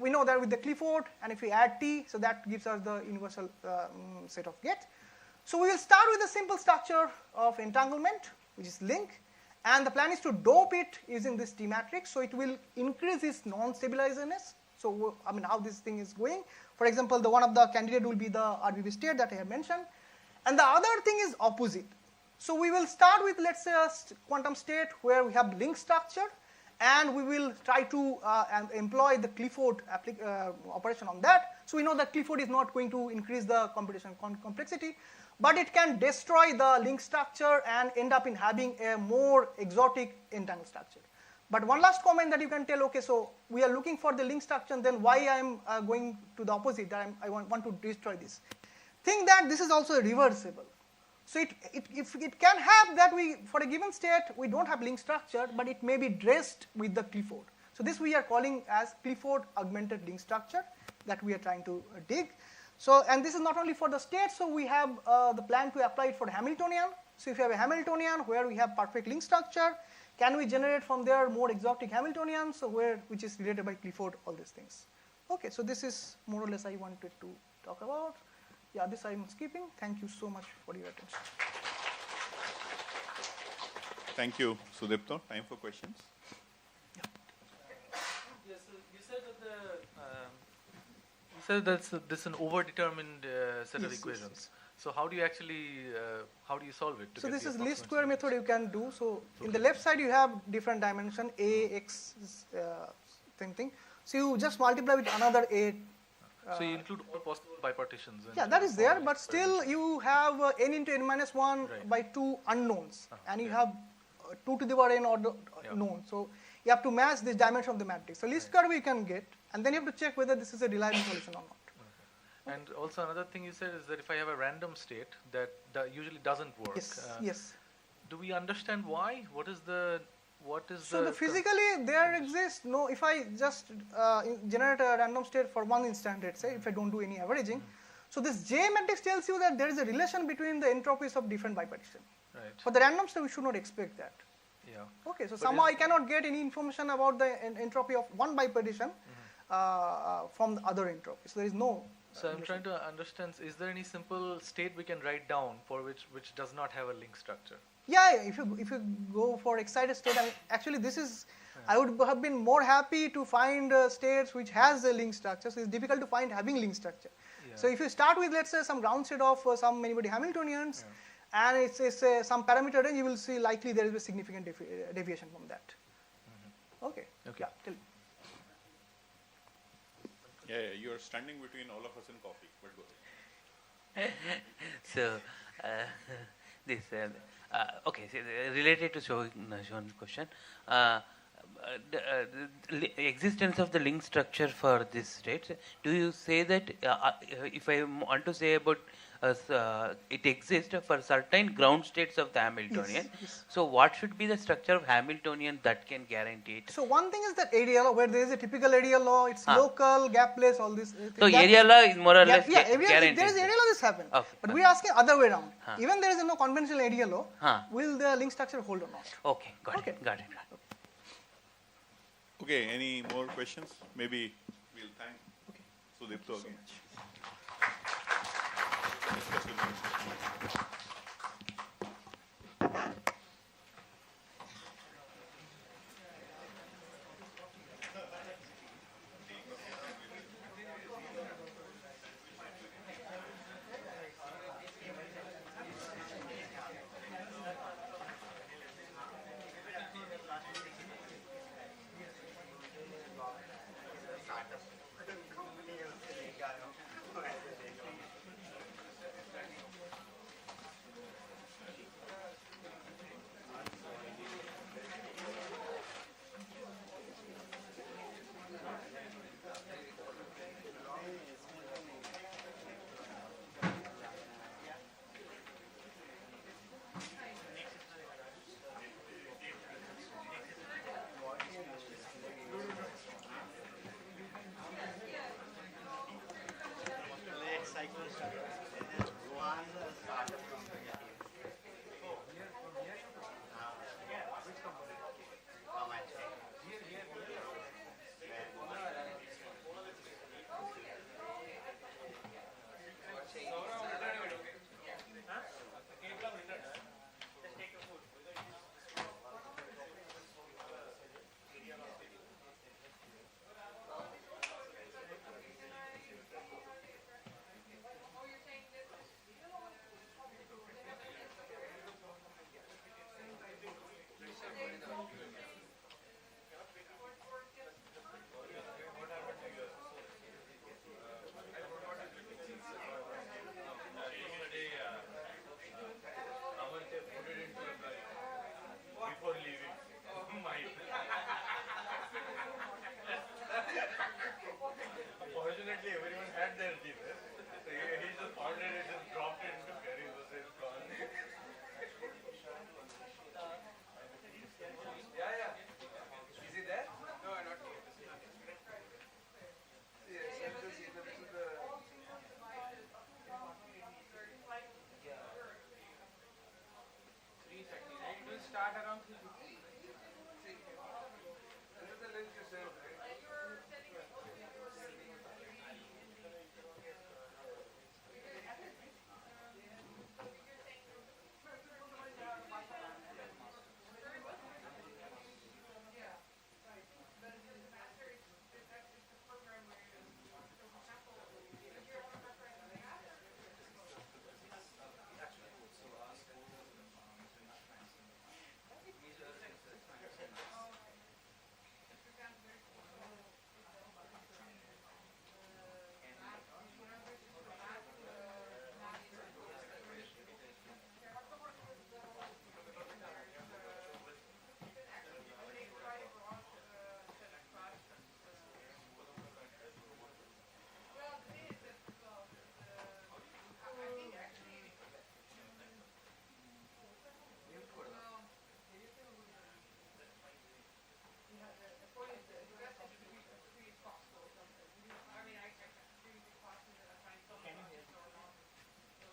know that with the Clifford, and if we add T, so that gives us the universal set of gates. So we will start with a simple structure of entanglement, which is link, and the plan is to dope it using this T matrix, so it will increase its non-stabilizerness. So I mean, how this thing is going. For example, the one of the candidate will be the RBB state that I have mentioned, and the other thing is opposite. So we will start with, let's say, a quantum state where we have link structure, and we will try to employ the Clifford operation on that. So we know that Clifford is not going to increase the computation complexity, but it can destroy the link structure and end up in having a more exotic entangled structure. But one last comment that you can tell, okay, so we are looking for the link structure, then why I am going to the opposite, that I want to destroy this. Think that this is also reversible. So if it can have that for a given state, we don't have link structure, but it may be dressed with the Clifford. So this we are calling as Clifford augmented link structure that we are trying to dig. So, and this is not only for the state, so we have the plan to apply it for Hamiltonian. So if you have a Hamiltonian where we have perfect link structure, can we generate from there more exotic Hamiltonians, so which is related by Clifford, all these things. Okay, so this is more or less I wanted to talk about. Yeah, this I am skipping. Thank you so much for your attention. Thank you, Sudipto. Time for questions. Yes, so you said that this is an overdetermined set of equations. Yes. So how do you actually how do you solve it? So this is least square method you can do. So in the left side you have different dimension a, x, thing. So you just multiply with another a. So you include all possible bipartitions. Yeah, that is there, but still you have n into n minus 1 by 2 unknowns, and you have 2 to the power n order known. So you have to match this dimension of the matrix. So least square you can get, and then you have to check whether this is a reliable solution or not. And also another thing you said is that if I have a random state that usually doesn't work. Yes. Yes. Do we understand why? What is the So physically there exists no. If I just generate a random state for one instant, let's say, if I don't do any averaging, so this J matrix tells you that there is a relation between the entropies of different bipartition. Right. For the random state, we should not expect that. Yeah. Okay. So somehow I cannot get any information about the entropy of one bipartition from the other entropy. So there is no. So I'm trying to understand: is there any simple state we can write down for which does not have a link structure? Yeah, if you go for excited state, actually this is, I would have been more happy to find states which has a link structure. So it's difficult to find having link structure. Yeah. So if you start with, let's say, some ground state of some many-body Hamiltonians, and it's some parameter range, you will see likely there is a significant deviation from that. Okay. Okay. Yeah. Tell me. Yeah, you are standing between all of us and coffee, but go ahead. So this. Okay, so related to Sean's question, the existence of the link structure for this state, do you say that if I want to say about it exists for certain ground states of the Hamiltonian, so what should be the structure of Hamiltonian that can guarantee it? So one thing is that area law, where there is a typical area law, it's local, gapless, all this. So area law is more or less guaranteed. There is area law, this happens. Okay. But we are asking other way around. Even there is no conventional area law, will the link structure hold or not? Okay, got it. Okay, any more questions? Maybe we'll thank Sudipto again. Discuss with him.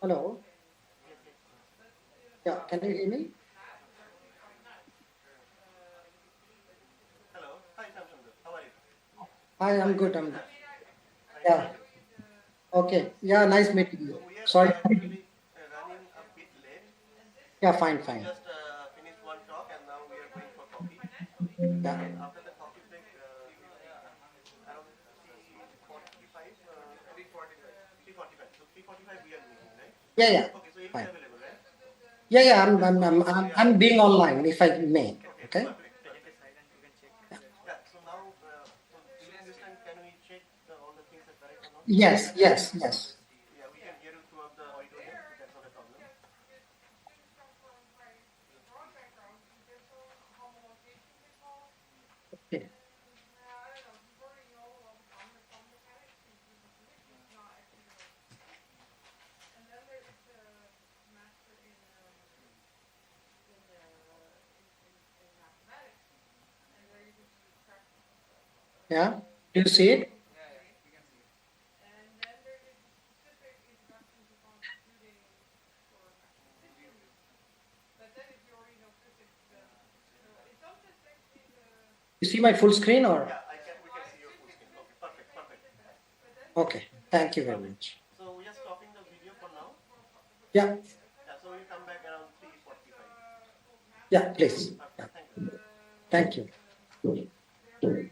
Hello. Yeah, can you hear me? Hello. Hi, Samsung. How are you? Hi, I'm good. I'm good. Yeah. Okay. Yeah, nice meeting you. Sorry. Actually running a bit late. Yeah, fine, fine. Just finished one talk and now we are going for coffee. Yeah. And after the coffee break, around 3:45, 3:45. So 3:45 we are meeting, right? Yeah, yeah. Okay, so you'll be Fine. available, right? Yeah, yeah. I'm being online if I may. Okay. Yeah. So now, so during this time, can we check all the things are correct or not? Yes, yes, yes. Yeah, we can hear you throughout the auditorium. So that's not a problem. Okay. Yeah. Do you see it? You see my full screen or? Yeah, we can see your full screen. Okay, perfect, perfect. Okay. Thank you very much. So we're just stopping the video for now. Yeah. Yeah, so we'll come back around 3:45. Yeah, please. Yeah. Thank you. Thank you.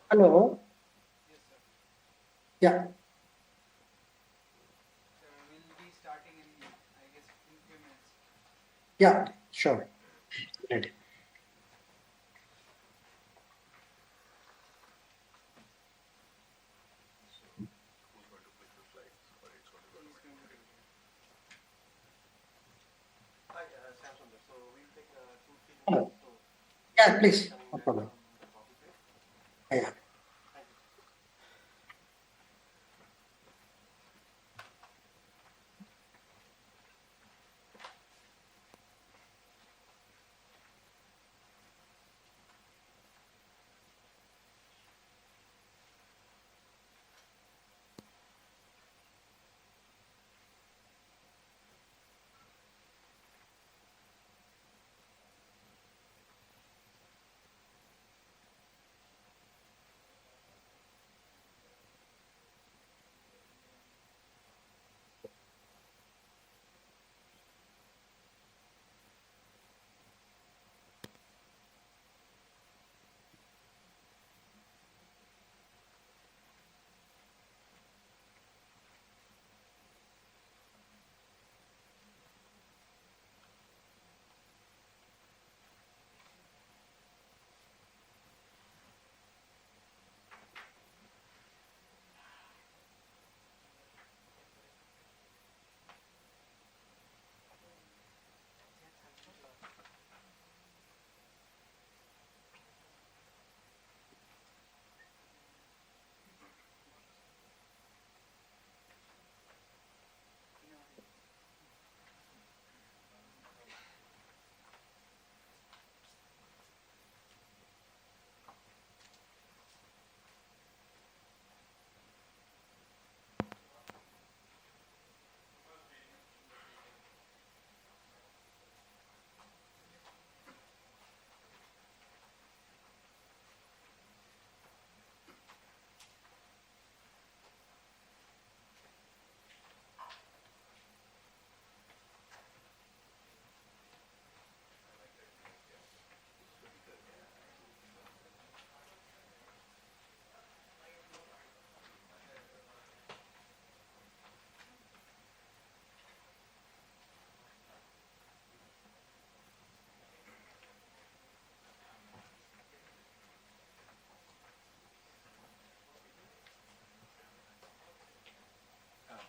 Hello. Yeah. We'll be starting in, I guess, in few minutes. Yeah. Sure. Right. Hi, Sam Sundar. So we'll take 2-3 Hello. minutes to Yeah, please. No problem. the topic, right? Yeah. Thank you.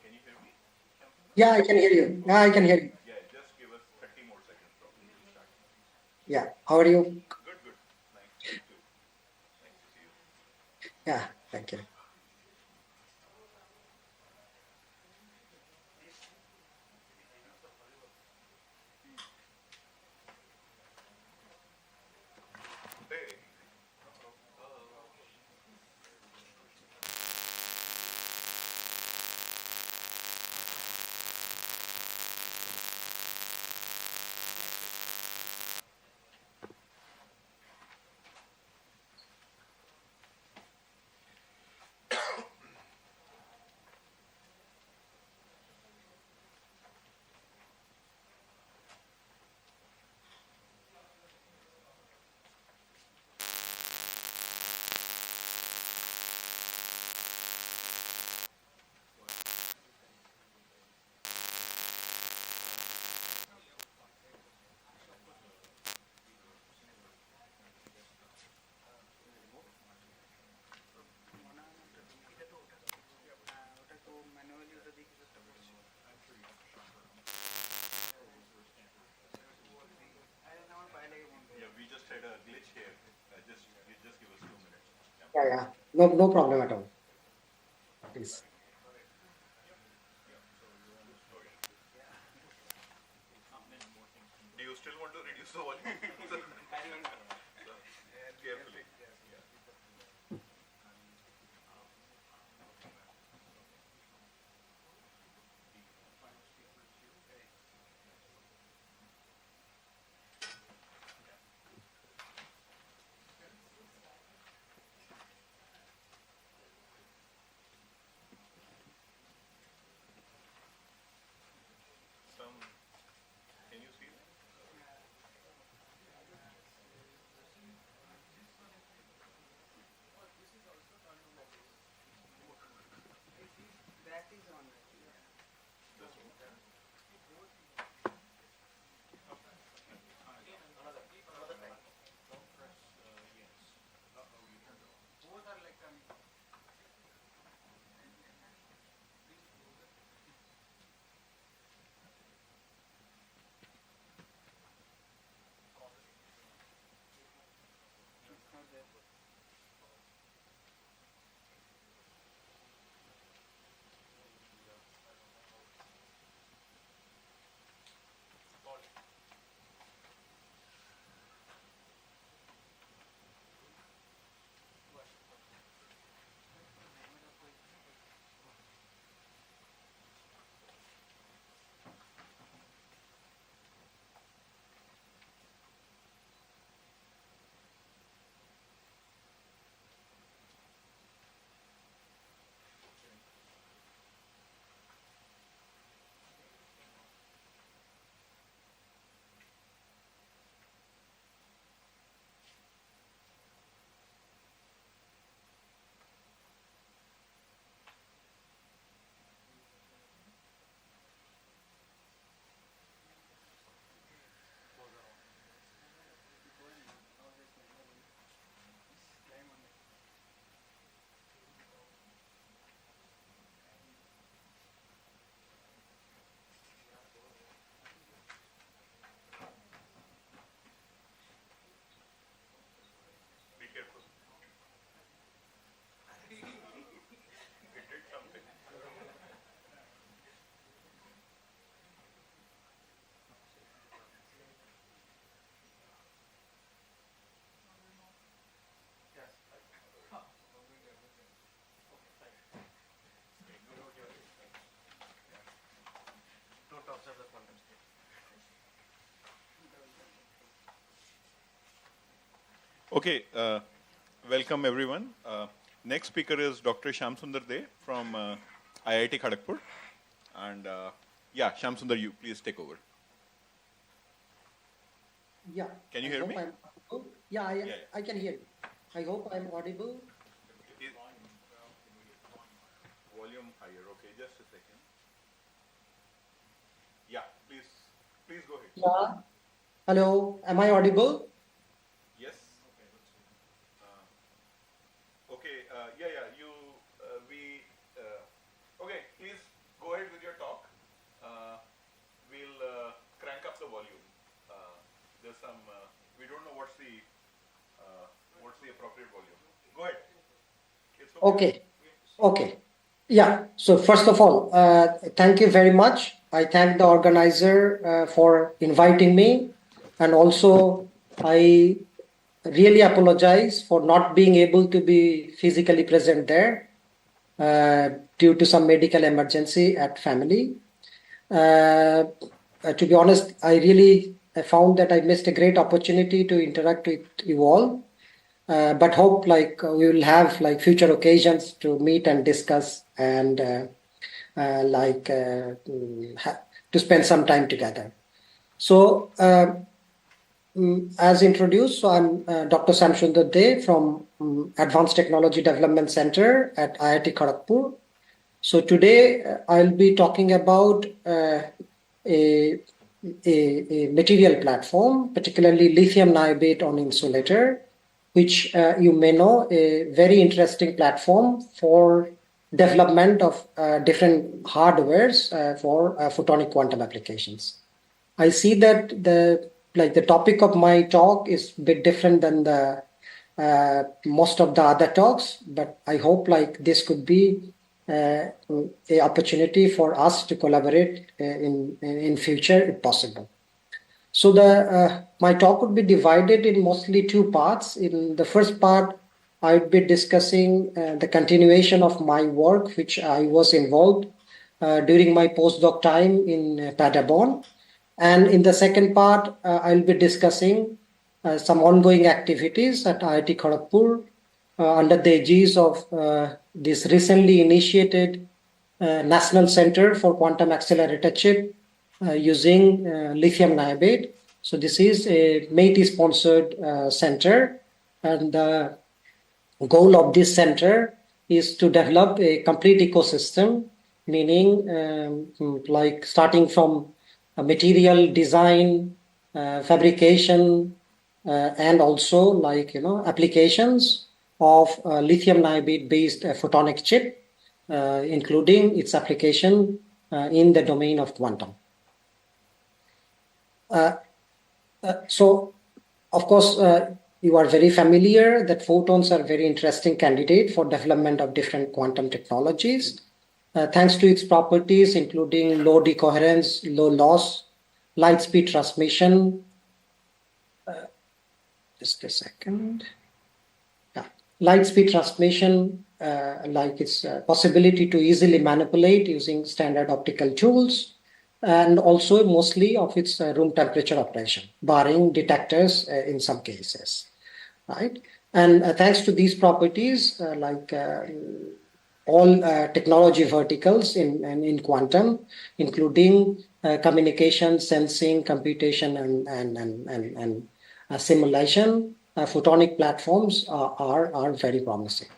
Can you hear me? Yeah, I can hear you. Yeah, I can hear you. Yeah, just give us 30 more seconds probably to start. Yeah. How are you? Good, good. Nice to meet you. Nice to see you. Yeah. Thank you. Hey. Yeah, we just had a glitch here. Just give us 2 minutes. Yeah, yeah. No, no problem at all. Please. Do you still want to reduce the volume? Carefully. Some, can you see that? Okay, welcome everyone. Next speaker is Dr. Shamsundar De from IIT Kharagpur. And yeah, Shamsundar, you please take over. Yeah. Can you hear me? Yeah, I can hear you. I hope I'm audible. Volume higher. Okay, just a second. Yeah, please go ahead. Yeah. Hello, am I audible? Yes. Okay. Yeah. Okay. Please go ahead with your talk. We'll crank up the volume. There's some. We don't know what's the appropriate volume. Go ahead. It's Okay. Okay. Yeah. So first of all, thank you very much. I thank the organizer for inviting me, and also I really apologize for not being able to be physically present there due to some medical emergency at family. To be honest, I found that I missed a great opportunity to interact with you all. But hope we will have future occasions to meet and discuss and to spend some time together. So as introduced, so I'm Dr. Shamsundar De from Advanced Technology Development Center at IIT Kharagpur. So today I'll be talking about a material platform, particularly lithium niobate on insulator, which you may know, a very interesting platform for development of different hardwares for photonic quantum applications. I see that the topic of my talk is a bit different than the most of the other talks, but I hope this could be a opportunity for us to collaborate in future if possible. So my talk would be divided in mostly two parts. In the first part, I would be discussing the continuation of my work, which I was involved during my postdoc time in Paderborn. And in the second part, I'll be discussing some ongoing activities at IIT Kharagpur under the aegis of this recently initiated National Center for Quantum Accelerator Chip using lithium niobate. So this is a MAITI-sponsored center, and the goal of this center is to develop a complete ecosystem, meaning starting from material design, fabrication, and also applications of lithium niobate based photonic chip, including its application in the domain of quantum. So, of course, you are very familiar that photons are very interesting candidate for development of different quantum technologies. Thanks to its properties, including low decoherence, low loss, light speed transmission. Just a second. Yeah. Light speed transmission, its possibility to easily manipulate using standard optical tools, and also mostly of its room temperature operation, barring detectors in some cases, right? And thanks to these properties, all technology verticals in quantum, including communication, sensing, computation, and simulation, photonic platforms are very promising.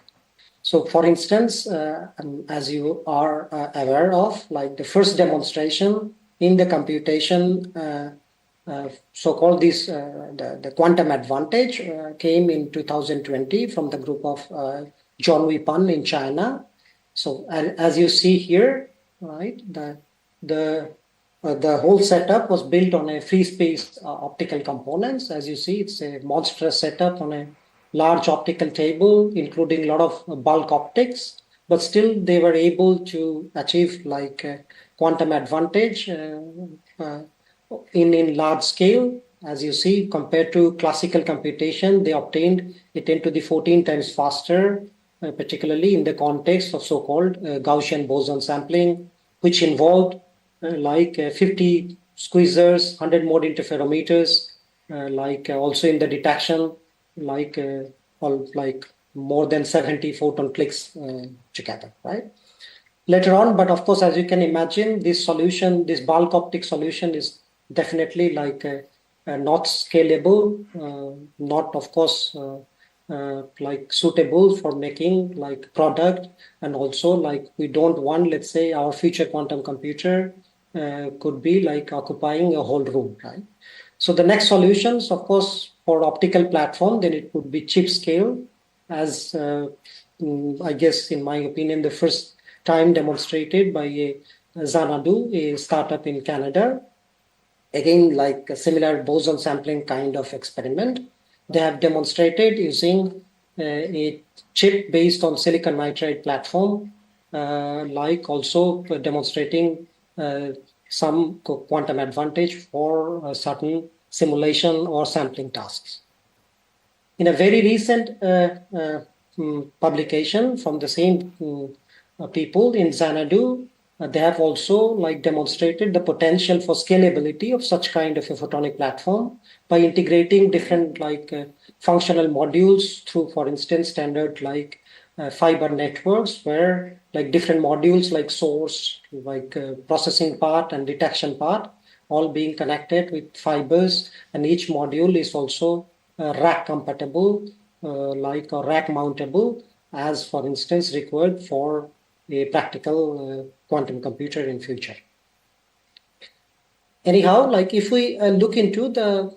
So, for instance, as you are aware of, the first demonstration in the computation, so-called the quantum advantage, came in 2020 from the group of John Wei Pan in China. So, as you see here, right, the whole setup was built on a free space optical components. As you see, it's a monstrous setup on a large optical table, including a lot of bulk optics, but still they were able to achieve quantum advantage in large scale. As you see, compared to classical computation, they obtained it 10 to the 14 times faster, particularly in the context of so-called Gaussian boson sampling, which involved 50 squeezers, 100 mode interferometers, also in the detection, like more than 70 photon clicks together, right? Later on, but of course, as you can imagine, this solution, this bulk optic solution is definitely not scalable, not of course like suitable for making like product, and also like we don't want, let's say, our future quantum computer could be like occupying a whole room, right? So the next solutions, of course, for optical platform, then it would be chip scale, as I guess, in my opinion, the first time demonstrated by Xanadu, a startup in Canada. Again, like a similar boson sampling kind of experiment. They have demonstrated using a chip based on silicon nitride platform, like also demonstrating some quantum advantage for certain simulation or sampling tasks. In a very recent publication from the same people in Xanadu, they have also like demonstrated the potential for scalability of such kind of a photonic platform by integrating different functional modules through, for instance, standard fiber networks, where like different modules like source, processing part and detection part, all being connected with fibers, and each module is also rack compatible, or rack mountable, as for instance required for a practical quantum computer in future. Anyhow, like if we look into the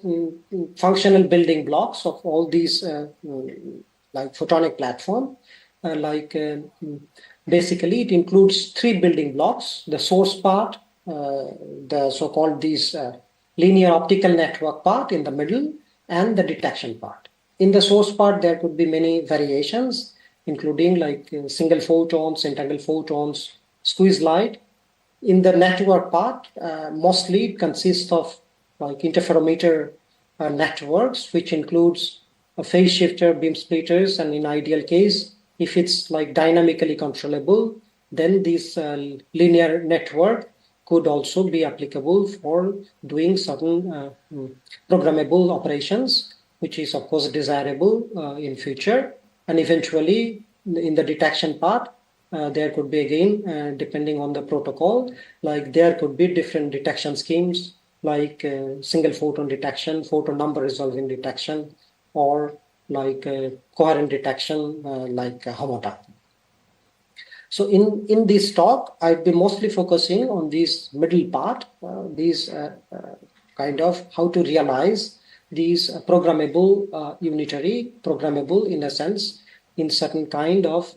functional building blocks of all these like photonic platform, basically it includes three building blocks: the source part, the so-called these linear optical network part in the middle, and the detection part. In the source part, there could be many variations, including single photons, entangled photons, squeeze light. In the network part, mostly it consists of interferometer networks, which includes a phase shifter, beam splitters, and in ideal case, if it's dynamically controllable, then this linear network could also be applicable for doing certain programmable operations, which is of course desirable in future. And eventually, in the detection part, there could be again, depending on the protocol, there could be different detection schemes, single photon detection, photon number resolving detection, or coherent detection, homota. So in this talk, I'd be mostly focusing on this middle part, these kind of how to realize these programmable unitary, programmable in a sense, in certain kind of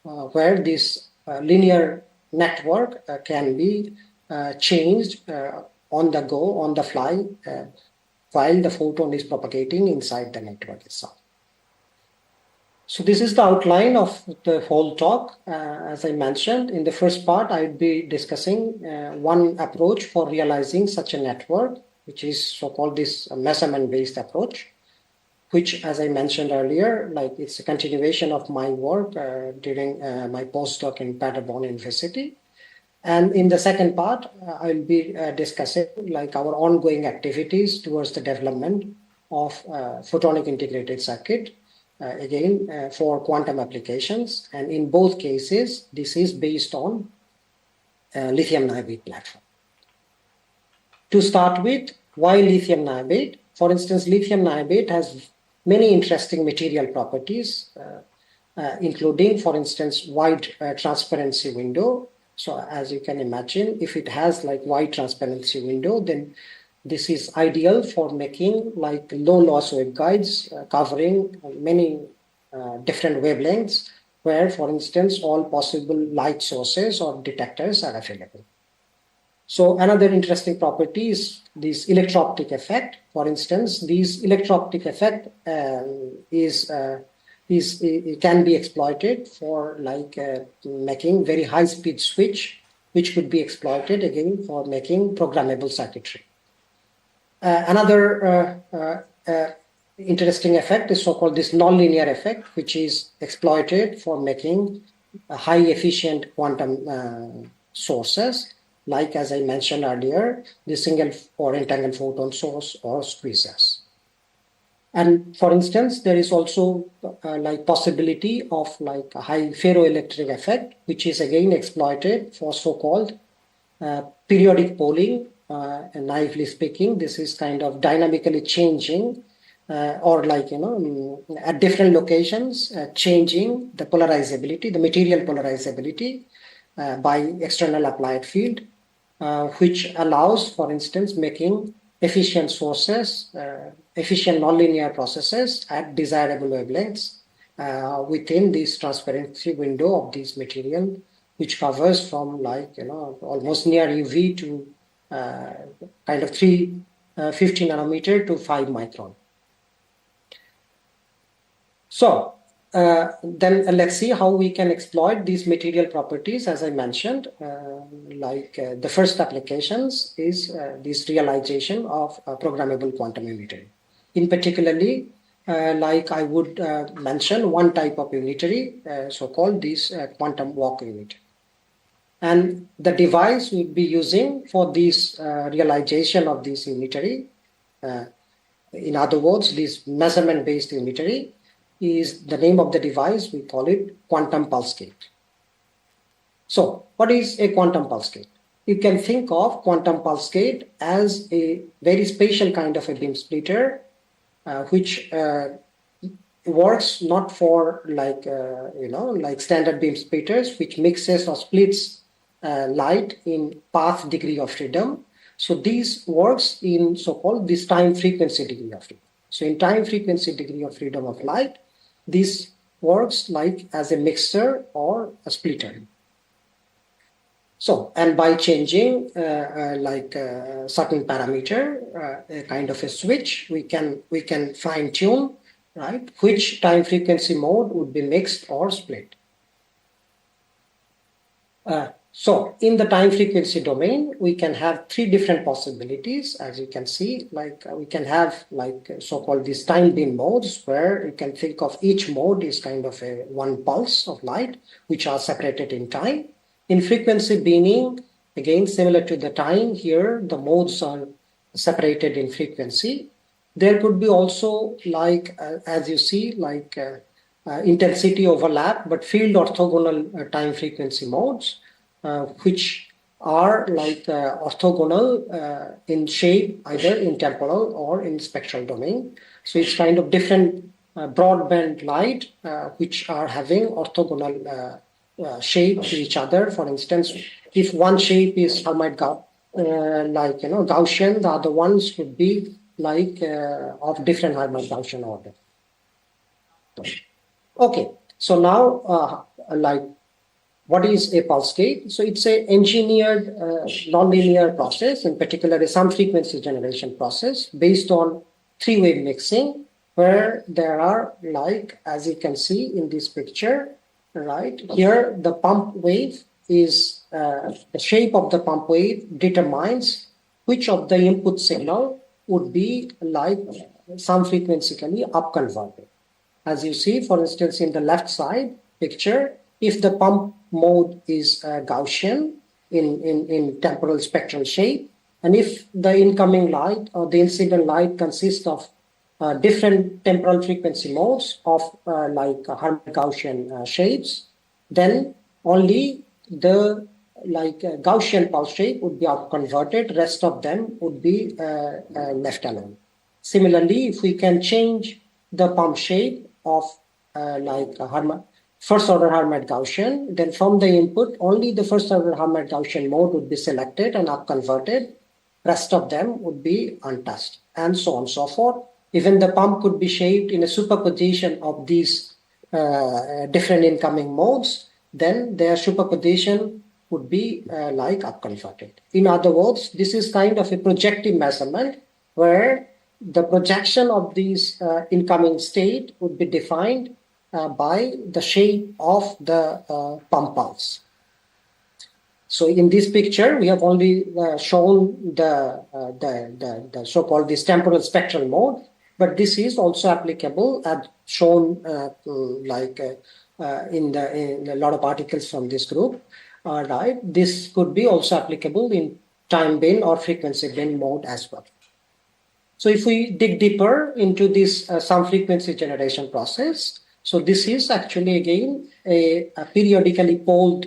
where this linear network can be changed on the go, on the fly, while the photon is propagating inside the network itself. So this is the outline of the whole talk. As I mentioned, in the first part, I'd be discussing one approach for realizing such a network, which is so-called this measurement-based approach, which, as I mentioned earlier, it's a continuation of my work during my postdoc in Paderborn University. And in the second part, I'll be discussing our ongoing activities towards the development of photonic integrated circuit, again, for quantum applications. And in both cases, this is based on lithium niobate platform. To start with, why lithium niobate? For instance, lithium niobate has many interesting material properties, including, for instance, wide transparency window. So as you can imagine, if it has wide transparency window, then this is ideal for making low loss waveguides covering many different wavelengths, where, for instance, all possible light sources or detectors are available. So another interesting property is this electro-optic effect. For instance, this electro-optic effect can be exploited for making very high-speed switch, which could be exploited again for making programmable circuitry. Another interesting effect is so-called this nonlinear effect, which is exploited for making high-efficient quantum sources, as I mentioned earlier, the single or entangled photon source or squeezers. And for instance, there is also like possibility of like a high ferroelectric effect, which is again exploited for so-called periodic polling. And naively speaking, this is kind of dynamically changing or like, at different locations, changing the polarizability, the material polarizability by external applied field, which allows, for instance, making efficient sources, efficient nonlinear processes at desirable wavelengths within this transparency window of this material, which covers from like, almost near UV to kind of 350 nanometer to 5 micron. So then let's see how we can exploit these material properties. As I mentioned, the first applications is this realization of programmable quantum unitary. In particularly, like I would mention one type of unitary, so-called this quantum walk unitary. And the device we'll be using for this realization of this unitary, in other words, this measurement-based unitary, is the name of the device. We call it quantum pulse gate. So what is a quantum pulse gate? You can think of quantum pulse gate as a very special kind of a beam splitter, which works not for like, like standard beam splitters, which mixes or splits light in path degree of freedom. So this works in so-called this time frequency degree of freedom. So in time frequency degree of freedom of light, this works like as a mixer or a splitter. So, and by changing certain parameter, a kind of a switch, we can fine tune, right, which time frequency mode would be mixed or split. So in the time frequency domain, we can have three different possibilities. As you can see, like we can have like so-called these time beam modes, where you can think of each mode is kind of a one pulse of light, which are separated in time. In frequency binning, again, similar to the time here, the modes are separated in frequency. There could be also like, as you see, like intensity overlap, but field orthogonal time frequency modes, which are like orthogonal in shape, either in temporal or in spectral domain. So it's kind of different broadband light, which are having orthogonal shape to each other. For instance, if one shape is Gaussian, the other ones could be like of different Hermite-Gaussian order. Okay, so now like what is a pulse gate? So it's a engineered nonlinear process, in particular a some frequency generation process based on three-wave mixing, where there are, like as you can see in this picture, right here, the pump wave is the shape of the pump wave determines which of the input signal would be like some frequentically upconverted. As you see, for instance, in the left side picture, if the pump mode is Gaussian in temporal spectral shape, and if the incoming light or the incident light consists of different temporal frequency modes of like Hermite-Gaussian shapes, then only the Gaussian pulse shape would be upconverted, rest of them would be left alone. Similarly, if we can change the pump shape of first order Hermite-Gaussian, then from the input, only the first order Hermite-Gaussian mode would be selected and upconverted, rest of them would be untouched, and so on and so forth. Even the pump could be shaped in a superposition of these different incoming modes, then their superposition would be like upconverted. In other words, this is kind of a projective measurement where the projection of these incoming state would be defined by the shape of the pump pulse. So in this picture, we have only shown the so-called this temporal spectral mode, but this is also applicable as shown in a lot of articles from this group. Right, this could be also applicable in time bin or frequency bin mode as well. So if we dig deeper into this some frequency generation process, so this is actually again a periodically poled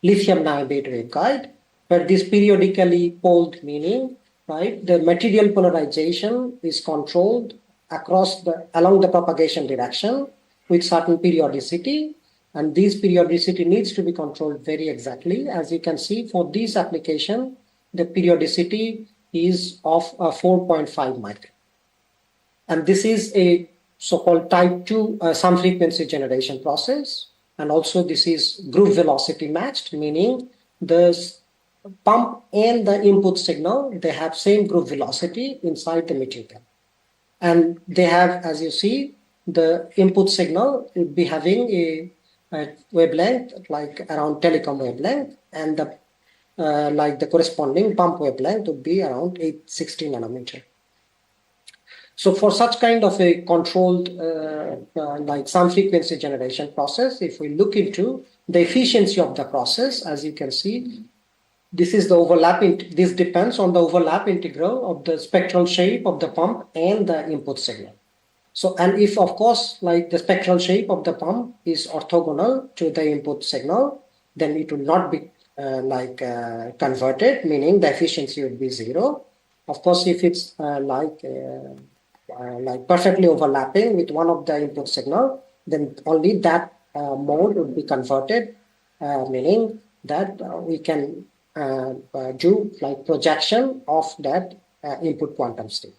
lithium niobate waveguide, where this periodically poled meaning, right, the material polarization is controlled along the propagation direction with certain periodicity, and this periodicity needs to be controlled very exactly. As you can see, for this application, the periodicity is of 4.5 micron. And this is a so-called type 2 some frequency generation process. And also this is group velocity matched, meaning the pump and the input signal, they have same group velocity inside the material. And they have, as you see, the input signal would be having a wavelength like around telecom wavelength, and the like the corresponding pump wavelength would be around 860 nanometer. So for such kind of a controlled like some frequency generation process, if we look into the efficiency of the process, as you can see, this is the overlapping, this depends on the overlap integral of the spectral shape of the pump and the input signal. So, and if of course, like the spectral shape of the pump is orthogonal to the input signal, then it will not be converted, meaning the efficiency would be 0. Of course, if it's like perfectly overlapping with one of the input signal, then only that mode would be converted, meaning that we can do like projection of that input quantum state.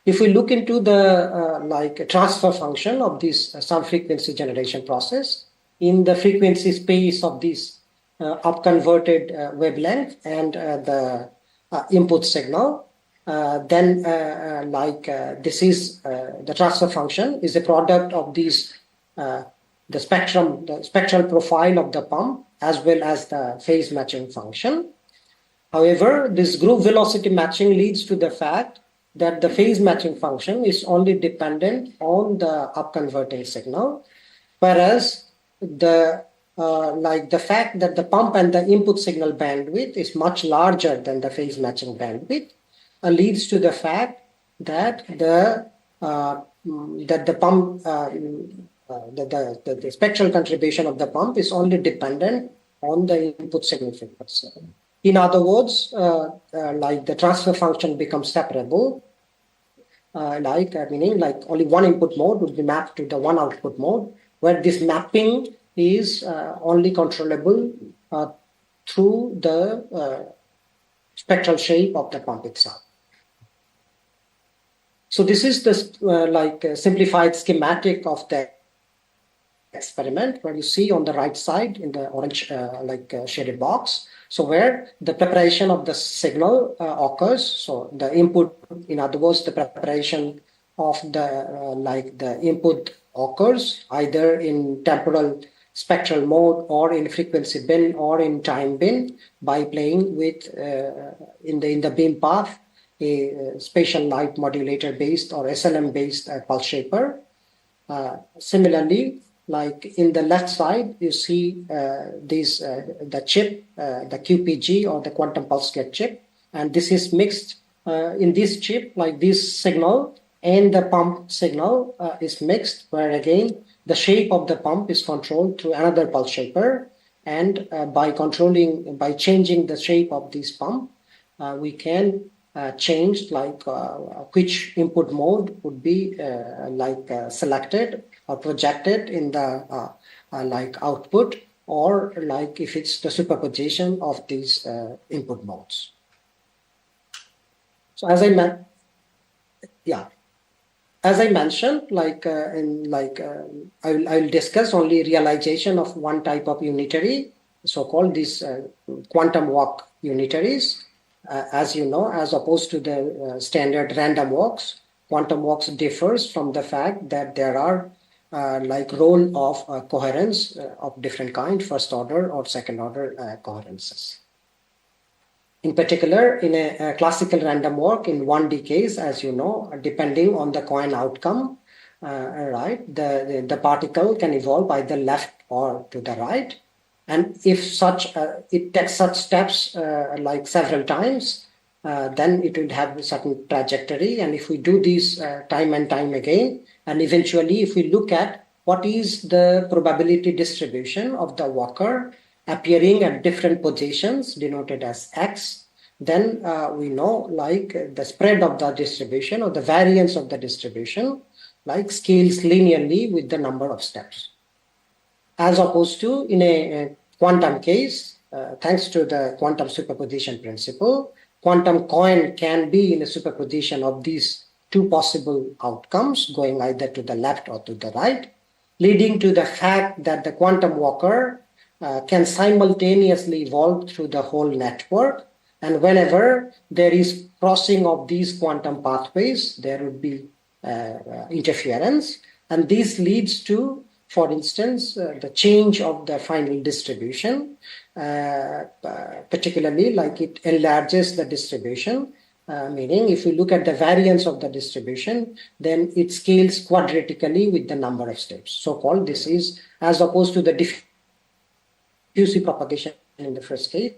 If we look into the like transfer function of this some frequency generation process in the frequency space of this upconverted wavelength and the input signal, then this is the transfer function is a product of these the spectral profile of the pump as well as the phase matching function. However, this group velocity matching leads to the fact that the phase matching function is only dependent on the upconverting signal, whereas the the fact that the pump and the input signal bandwidth is much larger than the phase matching bandwidth leads to the fact that the pump the spectral contribution of the pump is only dependent on the input signal frequency. In other words, like the transfer function becomes separable, meaning like only one input mode would be mapped to the one output mode, where this mapping is only controllable through the spectral shape of the pump itself. So this is the simplified schematic of the experiment, where you see on the right side in the orange shaded box. So where the preparation of the signal occurs. So the input, in other words, the preparation of the the input occurs either in temporal spectral mode or in frequency bin or in time bin by playing with in the beam path a spatial light modulator based or SLM based pulse shaper. Similarly, like in the left side, you see the chip, the QPG or the quantum pulse gate chip, and this is mixed in this chip. Like this signal and the pump signal is mixed, where again the shape of the pump is controlled through another pulse shaper, and by changing the shape of this pump, we can change which input mode would be selected or projected in the output, or like if it's the superposition of these input modes. So as I mentioned, I'll discuss only realization of one type of unitary, so-called these quantum walk unitaries. As you know, as opposed to the standard random walks, quantum walks differs from the fact that there are role of coherence of different kind, first order or second order coherences. In particular, in a classical random walk in 1D case, as you know, depending on the coin outcome, the particle can evolve either left or to the right. And if it takes such steps several times, then it would have a certain trajectory. And if we do this time and time again, and eventually if we look at what is the probability distribution of the walker appearing at different positions denoted as X, then we know like the spread of the distribution or the variance of the distribution like scales linearly with the number of steps. As opposed to in a quantum case, thanks to the quantum superposition principle, quantum coin can be in a superposition of these two possible outcomes going either to the left or to the right, leading to the fact that the quantum walker can simultaneously evolve through the whole network. And whenever there is crossing of these quantum pathways, there would be interference. And this leads to, for instance, the change of the final distribution, particularly like it enlarges the distribution, meaning if you look at the variance of the distribution, then it scales quadratically with the number of steps. So-called this is, as opposed to the diffusive propagation in the first case,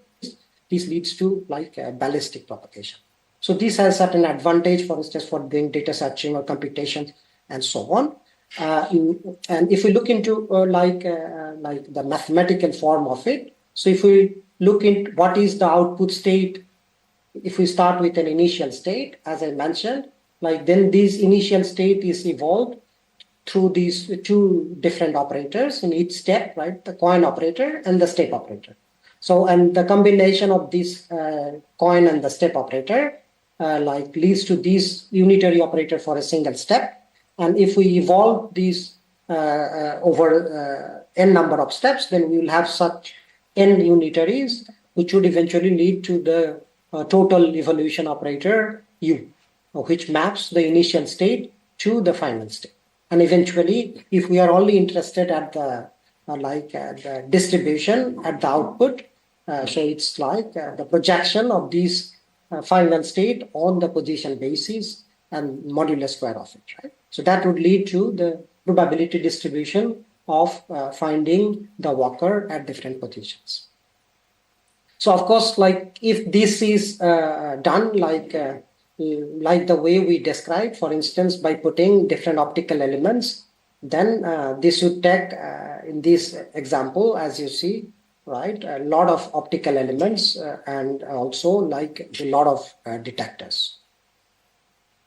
this leads to like a ballistic propagation. So this has certain advantage, for instance, for doing data searching or computation and so on. And if we look into like the mathematical form of it, so if we look into what is the output state, if we start with an initial state, as I mentioned, like then this initial state is evolved through these two different operators in each step, right? The coin operator and the step operator. So, and the combination of this coin and the step operator like leads to this unitary operator for a single step. And if we evolve these over n number of steps, then we will have such n unitaries, which would eventually lead to the total evolution operator U, which maps the initial state to the final state. And eventually, if we are only interested at the the distribution at the output, so it's like the projection of these final state on the position basis and modulus square of it, right? So that would lead to the probability distribution of finding the walker at different positions. So of course, like if this is done like the way we described, for instance, by putting different optical elements, then this would take, in this example, as you see, right, a lot of optical elements and also like a lot of detectors.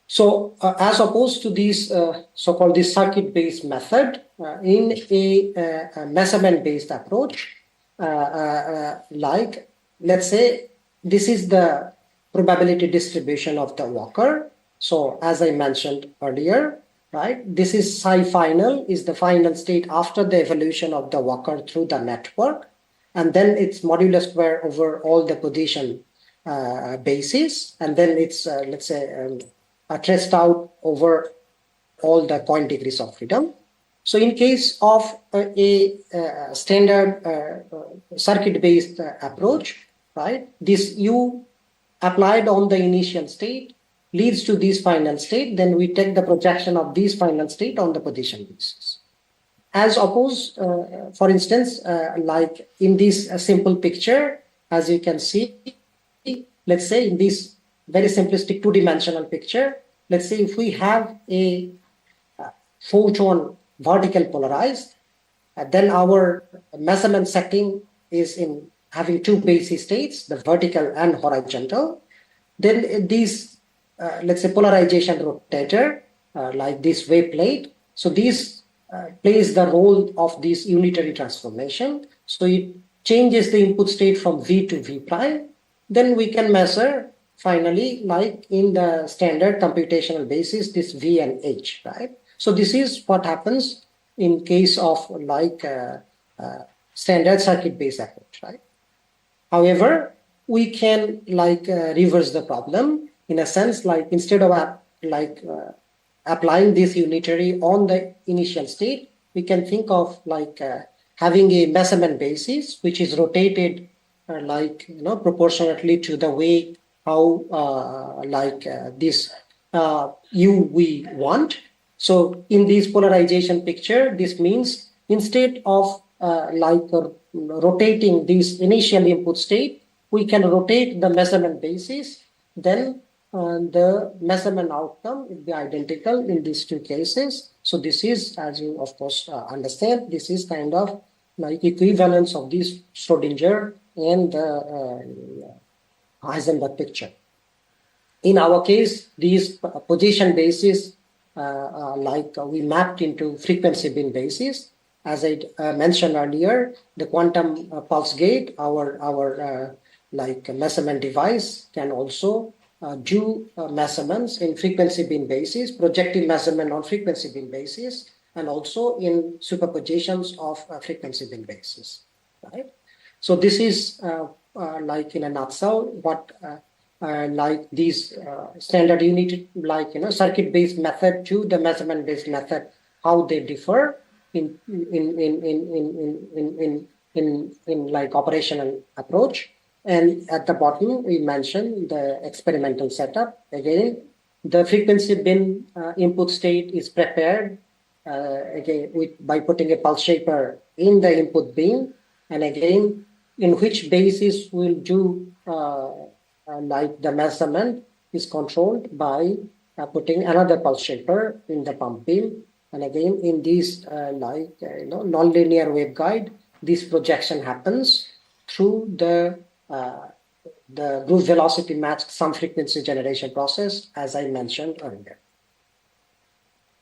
So as opposed to this so-called this circuit-based method, in a measurement-based approach, like let's say this is the probability distribution of the walker. So as I mentioned earlier, right, this is psi final is the final state after the evolution of the walker through the network. And then it's modulus square over all the position bases. And then it's, let's say, traced out over all the coin degrees of freedom. So in case of a standard circuit-based approach, right, this U applied on the initial state leads to this final state, then we take the projection of this final state on the position basis. As opposed, for instance, like in this simple picture, as you can see, let's say in this very simplistic two-dimensional picture, let's say if we have a photon vertical polarized, then our measurement setting is in having two basis states, the vertical and horizontal. Then these, let's say, polarization rotator, like this wave plate. So these plays the role of this unitary transformation. So it changes the input state from V to V prime. Then we can measure finally, like in the standard computational basis, this V and H, right? So this is what happens in case of like standard circuit-based approach, right? However, we can like reverse the problem in a sense, like instead of applying this unitary on the initial state, we can think of like having a measurement basis which is rotated like proportionately to the way how this U we want. So in this polarization picture, this means instead of rotating this initial input state, we can rotate the measurement basis then the measurement outcome will be identical in these two cases. So this is, as you of course understand, this is kind of like equivalence of this Schrodinger and the Heisenberg picture. In our case, these position bases we mapped into frequency bin basis. As I mentioned earlier, the quantum pulse gate, our measurement device, can also do measurements in frequency bin basis, projective measurement on frequency bin basis, and also in superpositions of frequency bin basis. Right. So this is like in a nutshell what like these standard unit, like circuit-based method to the measurement-based method, how they differ in like operational approach. And at the bottom, we mentioned the experimental setup. Again, the frequency bin input state is prepared again by putting a pulse shaper in the input bin, and again, in which basis we'll do like the measurement is controlled by putting another pulse shaper in the pump bin. And again, in this non-linear waveguide, this projection happens through the group velocity matched sum frequency generation process, as I mentioned earlier.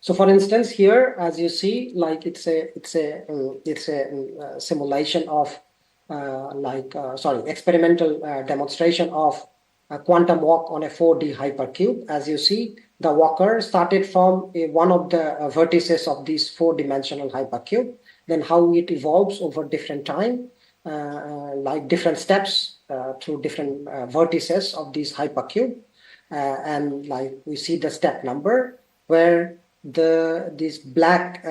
So, for instance, here, as you see, like it's a simulation of experimental demonstration of a quantum walk on a 4D hypercube. As you see, the walker started from one of the vertices of this 4-dimensional hypercube, then how it evolves over different time, like different steps through different vertices of this hypercube. And like we see the step number where these black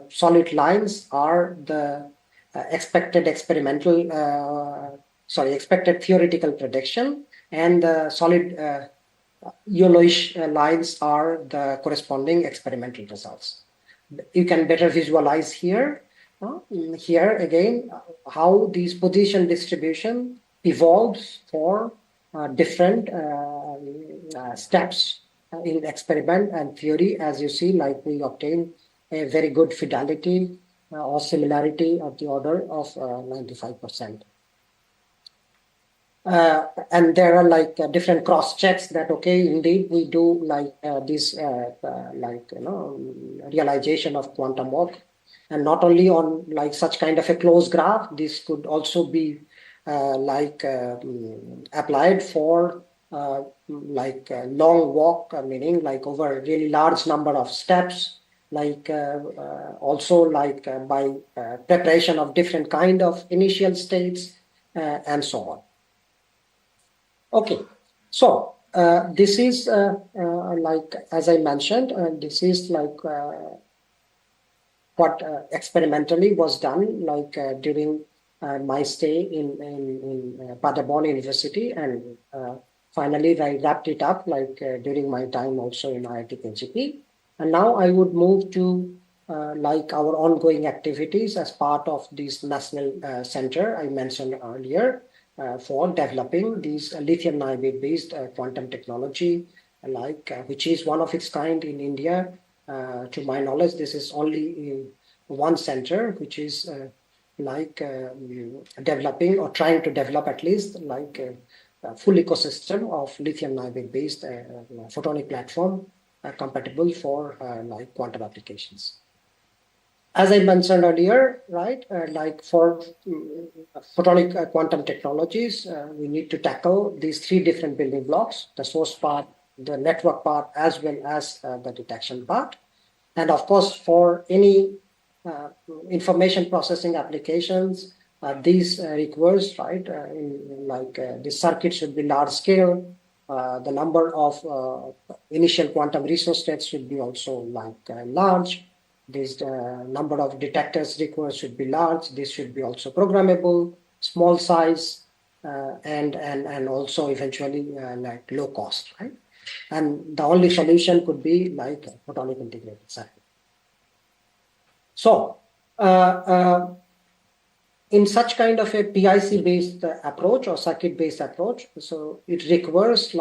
solid lines are the expected theoretical prediction, and the solid yellowish lines are the corresponding experimental results. You can better visualize here. Here again, how this position distribution evolves for different steps in experiment and theory. As you see, like we obtain a very good fidelity or similarity of the order of 95%. And there are like different cross checks that, okay, indeed we do like this realization of quantum walk, and not only on like such kind of a closed graph. This could also be applied for long walk, meaning like over a really large number of steps, like also like by preparation of different kind of initial states and so on. Okay, so this is like, as I mentioned, this is like what experimentally was done like during my stay in Paderborn University, and finally I wrapped it up like during my time also in IIT KGP. And now I would move to like our ongoing activities as part of this national center I mentioned earlier for developing these lithium niobate based quantum technology, like which is one of its kind in India. To my knowledge, this is only one center which is developing or trying to develop at least like a full ecosystem of lithium niobate based photonic platform compatible for like quantum applications. As I mentioned earlier, right, like for photonic quantum technologies, we need to tackle these three different building blocks: the source part, the network part, as well as the detection part. And of course, for any information processing applications, these requires, right, the circuit should be large scale. The number of initial quantum resource states should be also like large. This number of detectors required should be large. This should be also programmable, small size, and also eventually like low cost, right? And the only solution could be like a photonic integrated circuit. So in such kind of a PIC-based approach or circuit-based approach, so it requires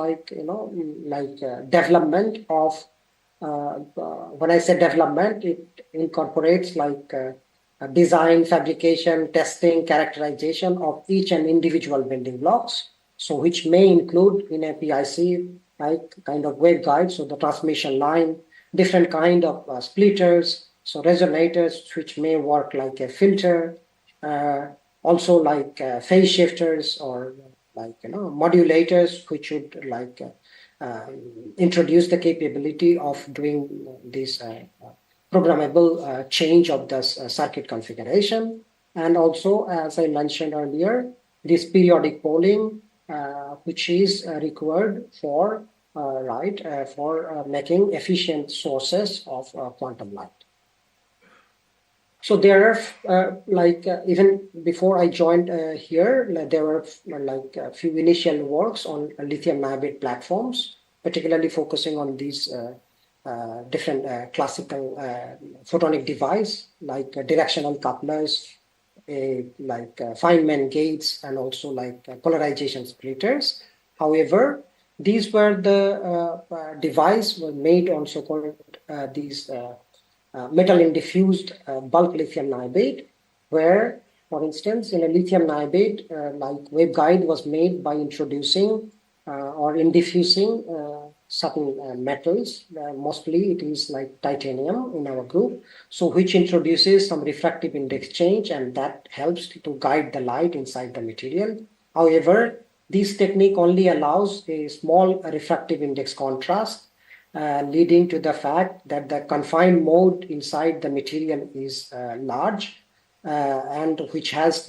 development of. When I say development, it incorporates design, fabrication, testing, characterization of each and individual building blocks. So which may include in a PIC kind of waveguide, so the transmission line, different kind of splitters, so resonators which may work like a filter, also phase shifters or modulators which would introduce the capability of doing this programmable change of the circuit configuration. And also, as I mentioned earlier, this periodic polling, which is required for making efficient sources of quantum light. So there are even before I joined here, there were a few initial works on lithium niobate platforms, particularly focusing on these different classical photonic device like directional couplers, Feynman gates, and also polarization splitters. However, these were the device were made on so-called these metal diffused bulk lithium niobate, where, for instance, in a lithium niobate, waveguide was made by introducing or in diffusing certain metals. Mostly it is like titanium in our group, so which introduces some refractive index change, and that helps to guide the light inside the material. However, this technique only allows a small refractive index contrast, leading to the fact that the confined mode inside the material is large, and which has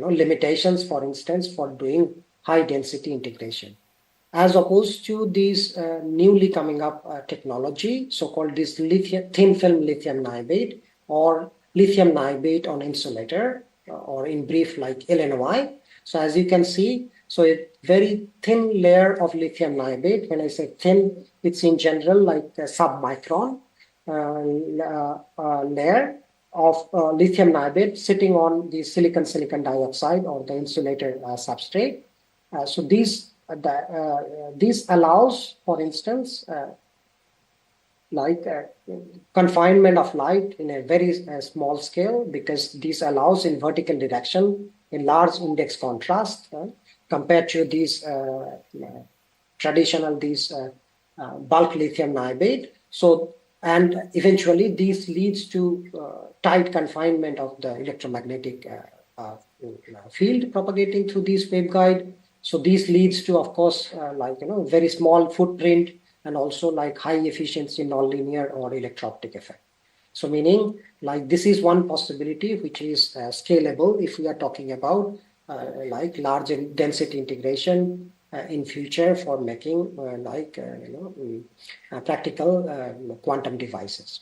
limitations, for instance, for doing high density integration, as opposed to these newly coming up technology, so-called this thin film lithium niobate or lithium niobate on insulator, or in brief like LNOI. So as you can see, so a very thin layer of lithium niobate. When I say thin, it's in general like a sub-micron layer of lithium niobate sitting on the silicon dioxide or the insulator substrate. So this allows, for instance, confinement of light in a very small scale, because this allows in vertical direction in large index contrast compared to these traditional bulk lithium niobate. So, and eventually this leads to tight confinement of the electromagnetic field propagating through this waveguide. So this leads to, of course, very small footprint, and also high efficiency nonlinear or electro-optic effect. So meaning this is one possibility which is scalable if we are talking about large density integration in future for making practical quantum devices.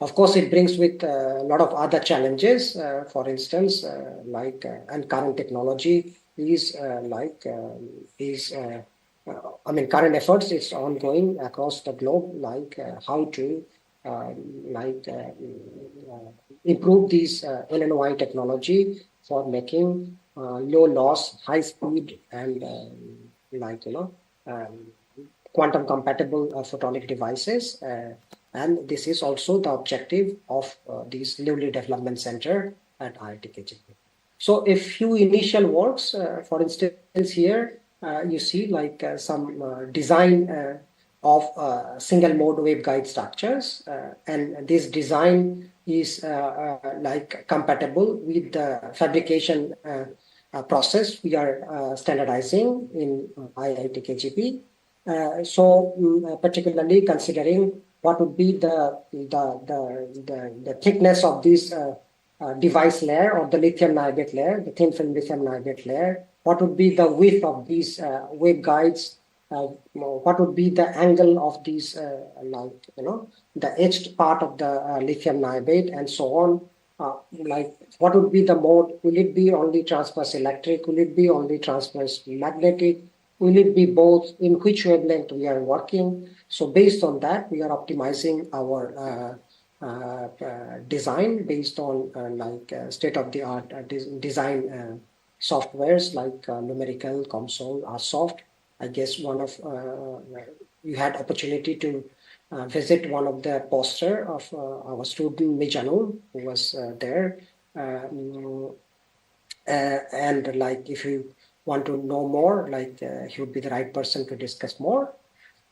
Of course, it brings with a lot of other challenges. For instance, and current technology is current efforts is ongoing across the globe, how to improve these LNOI technology for making low loss, high speed, and quantum compatible photonic devices. And this is also the objective of this newly development center at IIT KGP. So a few initial works, for instance, here you see some design of single mode waveguide structures, and this design is compatible with the fabrication process we are standardizing in IIT KGP. Particularly considering what would be the thickness of this device layer or the lithium niobate layer, the thin film lithium niobate layer, what would be the width of these waveguides, what would be the angle of these, the etched part of the lithium niobate, and so on. What would be the mode? Will it be only transverse electric? Will it be only transverse magnetic? Will it be both? In which wavelength we are working? So based on that, we are optimizing our design based on state-of-the-art design softwares like Numerical, COMSOL, RSoft. I guess you had opportunity to visit one of the poster of our student Mijanu, who was there. And if you want to know more, he would be the right person to discuss more.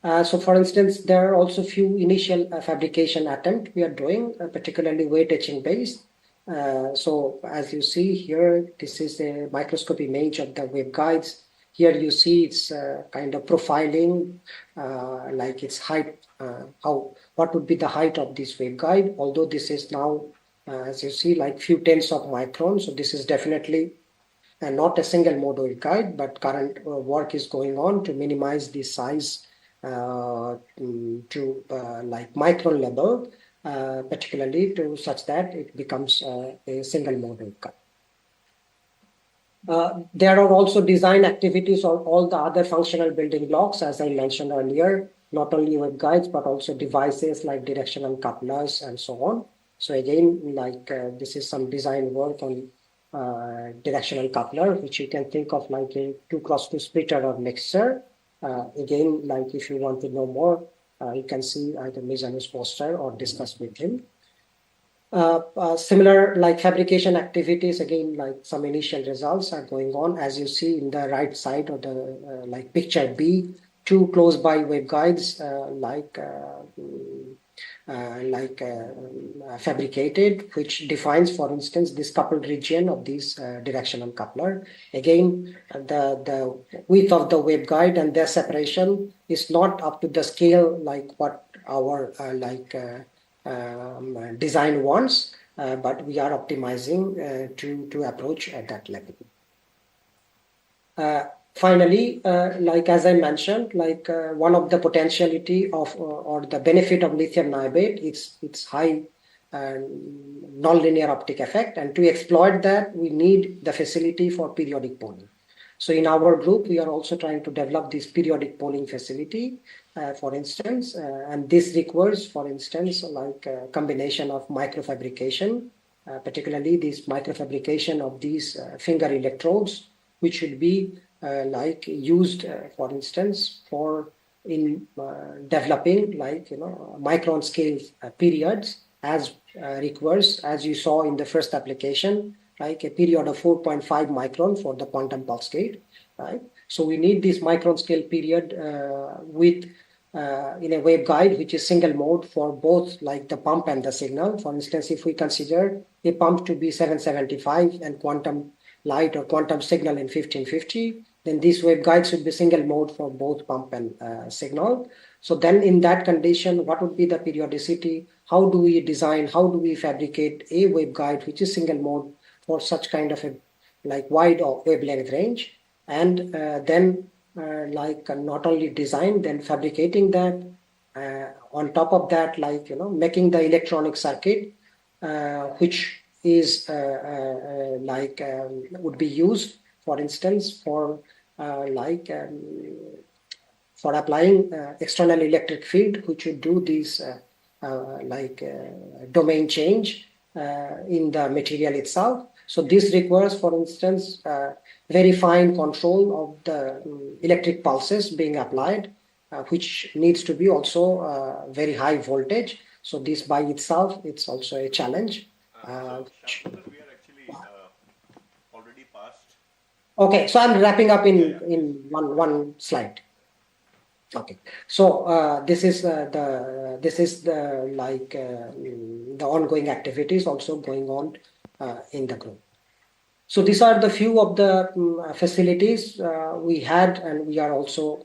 So for instance, there are also few initial fabrication attempts we are doing, particularly weight etching based. So as you see here, this is a microscope image of the waveguides. Here you see it's kind of profiling, its height, what would be the height of this waveguide, although this is now, as you see, few tenths of microns. So this is definitely not a single mode waveguide, but current work is going on to minimize the size to micron level, particularly to such that it becomes a single mode waveguide. There are also design activities on all the other functional building blocks, as I mentioned earlier, not only waveguides, but also devices like directional couplers and so on. So again, this is some design work on directional coupler, which you can think of like a 2x2 splitter or mixer. Again, if you want to know more, you can see either Mizanu's poster or discuss with him. Similar fabrication activities, again, some initial results are going on. As you see in the right side of the picture B, two close by waveguides fabricated, which defines, for instance, this coupled region of this directional coupler. Again, the width of the waveguide and their separation is not up to the scale what our design wants, but we are optimizing to approach at that level. Finally, as I mentioned, one of the potentiality of or the benefit of lithium niobate is its high nonlinear optic effect, and to exploit that, we need the facility for periodic polling. So in our group, we are also trying to develop this periodic polling facility, for instance, and this requires, for instance, a combination of microfabrication, particularly this microfabrication of these finger electrodes, which should be used, for instance, for developing micron scale periods as requires, as you saw in the first application, a period of 4.5 micron for the quantum pulse gate, right? So we need this micron scale period with in a waveguide which is single mode for both the pump and the signal. For instance, if we consider a pump to be 775 and quantum light or quantum signal in 1550, then these waveguides should be single mode for both pump and signal. So then in that condition, what would be the periodicity? How do we design, how do we fabricate a waveguide which is single mode for such kind of a wide wavelength range? And then not only design, then fabricating that. On top of that, making the electronic circuit, which is would be used, for instance, for applying external electric field, which would do this domain change in the material itself. So this requires, for instance, very fine control of the electric pulses being applied, which needs to be also very high voltage. So this by itself, it's also a challenge. We are actually already past. Okay, so I'm wrapping up in one slide. Okay, so this is the ongoing activities also going on in the group. So these are the few of the facilities we had, and we are also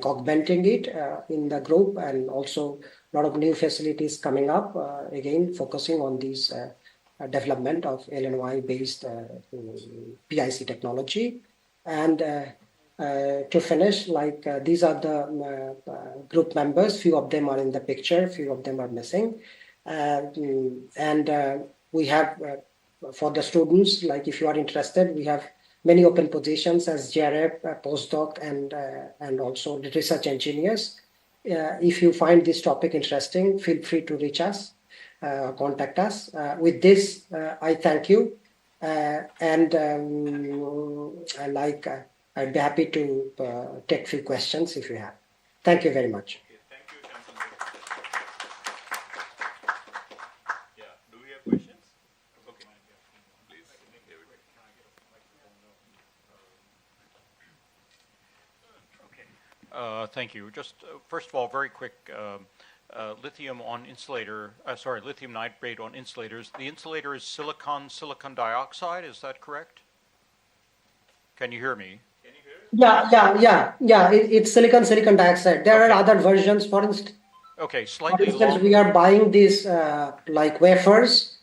augmenting it in the group, and also a lot of new facilities coming up. Again, focusing on these development of LNY based PIC technology, and to finish, these are the group members. Few of them are in the picture, few of them are missing, and we have. For the students, if you are interested, we have many open positions as JRF, postdoc, and also the research engineers. if you find this topic interesting, feel free to reach us, contact us. With this, I thank you, and I'd be happy to take few questions if you have. Thank you very much. Yeah, do we have questions? Okay, please. Thank you. Just first of all, very quick, lithium on insulator, lithium nitrate on insulators. The insulator is silicon dioxide, is that correct? Can you hear me? Yeah. It's silicon dioxide. There are other versions. For instance, we are buying these like wafers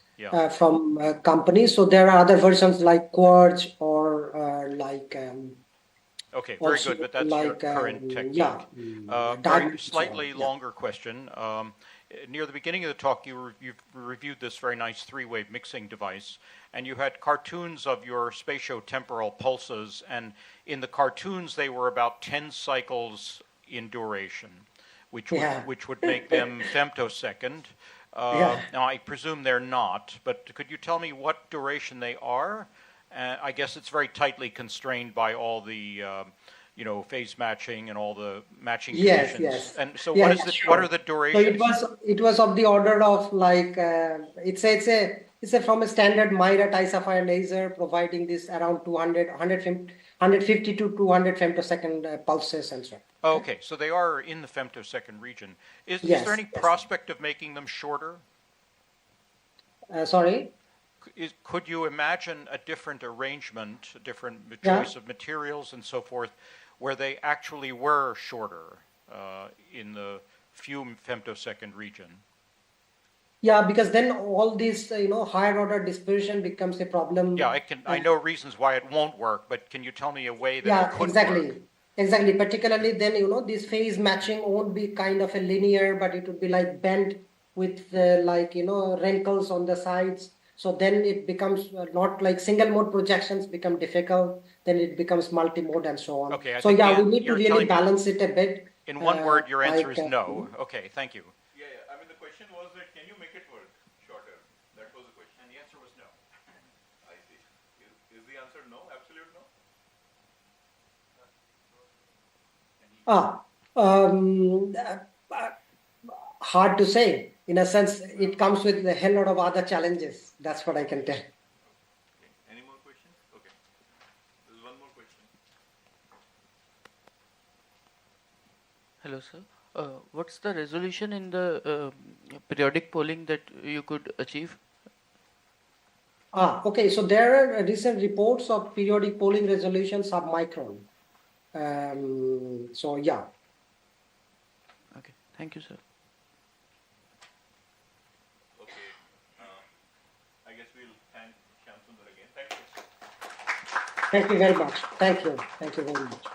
from companies. So there are other versions like quartz or Okay, very good, but that's your current technique. Very slightly longer question. Near the beginning of the talk, you reviewed this very nice three-wave mixing device, and you had cartoons of your spatiotemporal pulses, and in the cartoons they were about 10 cycles in duration, which would make them femtosecond. Now, I presume they're not, but could you tell me what duration they are? I guess it's very tightly constrained by all the phase matching and all the matching conditions. Yes. And so what are the durations? So it was of the order of like it's a from a standard Myra Sapphire laser providing this around 150 to 200 femtosecond pulses and so on. Okay, so they are in the femtosecond region. Is there any prospect of making them shorter? Sorry? Could you imagine a different arrangement, a different choice of materials and so forth, where they actually were shorter in the few femtosecond region? Yeah, because then all this higher order dispersion becomes a problem. Yeah, I know reasons why it won't work, but can you tell me a way that it could work? Exactly. Particularly then this phase matching won't be kind of a linear, but it would be like bent with wrinkles on the sides. So then it becomes not like single mode projections become difficult. Then it becomes multi-mode and so on. Okay, so we need to really balance it a bit. In one word, your answer is no. Okay, thank you. Yeah. I mean, the question was that can you make it work shorter? That was the question. And the answer was no. I see. Is the answer no? Absolute no? Hard to say. In a sense, it comes with a hell lot of other challenges. That's what I can tell. Okay. Any more questions? Okay. There's one more question. Hello, sir. What's the resolution in the periodic polling that you could achieve? Okay. So there are recent reports of periodic polling resolution sub-micron. So yeah. Okay. Thank you, sir. Thank you very much. Thank you. Thank you very much.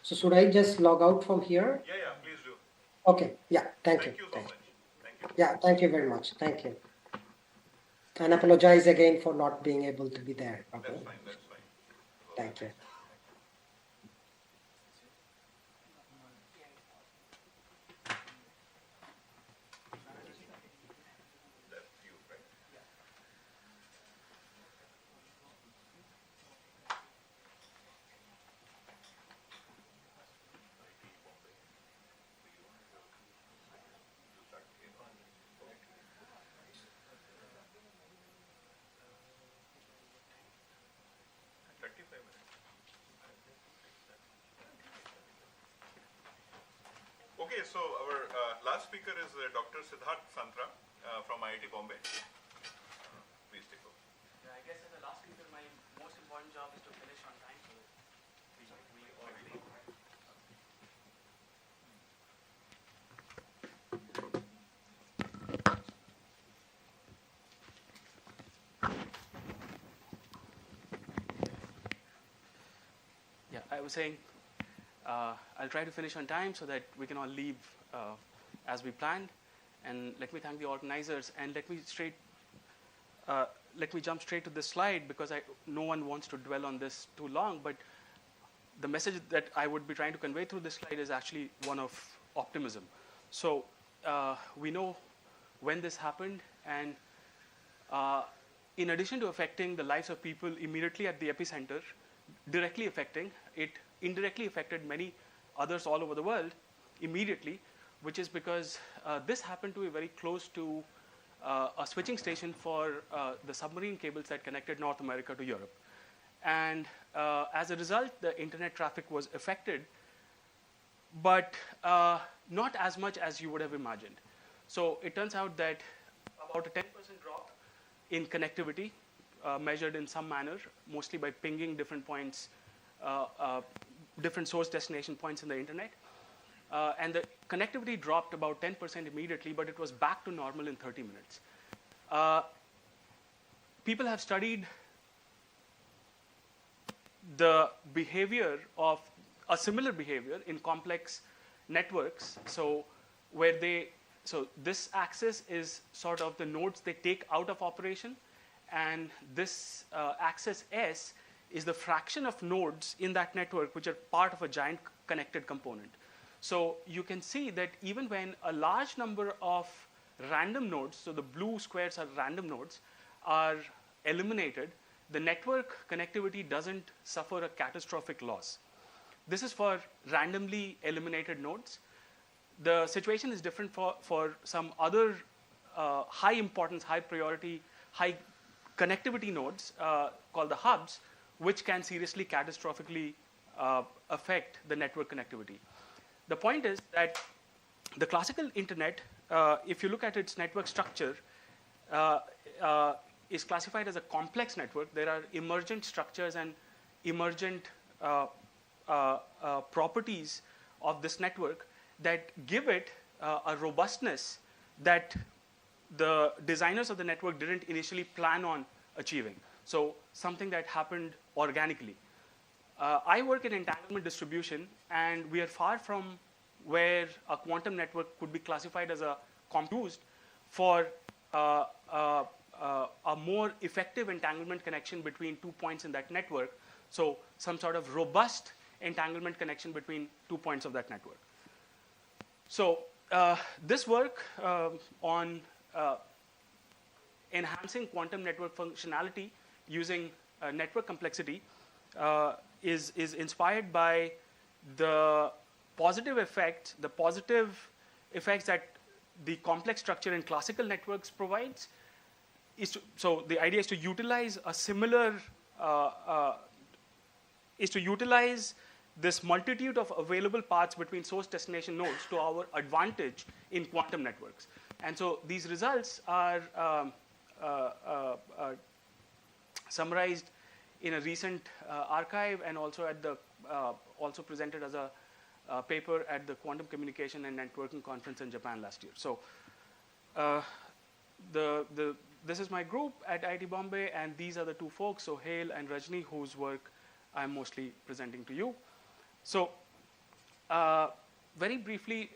So should I just log out from here? Yeah, please do. Okay. Yeah. Thank you. Thank you so much. Thank you. Yeah. Thank you very much. Thank you. And apologize again for not being able to be there. Okay. That's fine. Thank you. Okay, so our last speaker is Dr. Siddharth Santra from IIT Bombay. Please take over. Yeah, I guess as the last speaker, my most important job is to finish on time. So we all leave. Yeah, I was saying I'll try to finish on time so that we can all leave as we planned. And let me thank the organizers, and let me jump straight to this slide, because no one wants to dwell on this too long, but the message that I would be trying to convey through this slide is actually one of optimism. So we know when this happened, and in addition to affecting the lives of people immediately at the epicenter, directly affecting, it indirectly affected many others all over the world immediately, which is because this happened to be very close to a switching station for the submarine cables that connected North America to Europe. And as a result, the internet traffic was affected, but not as much as you would have imagined. So it turns out that about a 10% drop in connectivity, measured in some manner, mostly by pinging different points, different source destination points in the internet. And the connectivity dropped about 10% immediately, but it was back to normal in 30 minutes. People have studied the behavior of a similar behavior in complex networks. So this axis is sort of the nodes they take out of operation, and this axis S is the fraction of nodes in that network which are part of a giant connected component. So you can see that even when a large number of random nodes, so the blue squares are random nodes, are eliminated, the network connectivity doesn't suffer a catastrophic loss. This is for randomly eliminated nodes. The situation is different for some other high importance, high priority, high connectivity nodes called the hubs, which can seriously, catastrophically affect the network connectivity. The point is that the classical internet, if you look at its network structure, is classified as a complex network. There are emergent structures and emergent properties of this network that give it a robustness that the designers of the network didn't initially plan on achieving. So something that happened organically. I work in entanglement distribution, and we are far from where a quantum network could be classified as a used for a more effective entanglement connection between 2 points in that network. So some sort of robust entanglement connection between 2 points of that network. So this work on enhancing quantum network functionality using network complexity is inspired by the positive effects that the complex structure in classical networks provides. So the idea is to utilize a similar, this multitude of available paths between source destination nodes to our advantage in quantum networks. And so these results are summarized in a recent archive, and also at the also presented as a paper at the Quantum Communication and Networking Conference in Japan last year. So this is my group at IIT Bombay, and these are the two folks, so Hale and Rajni, whose work I'm mostly presenting to you. So very briefly,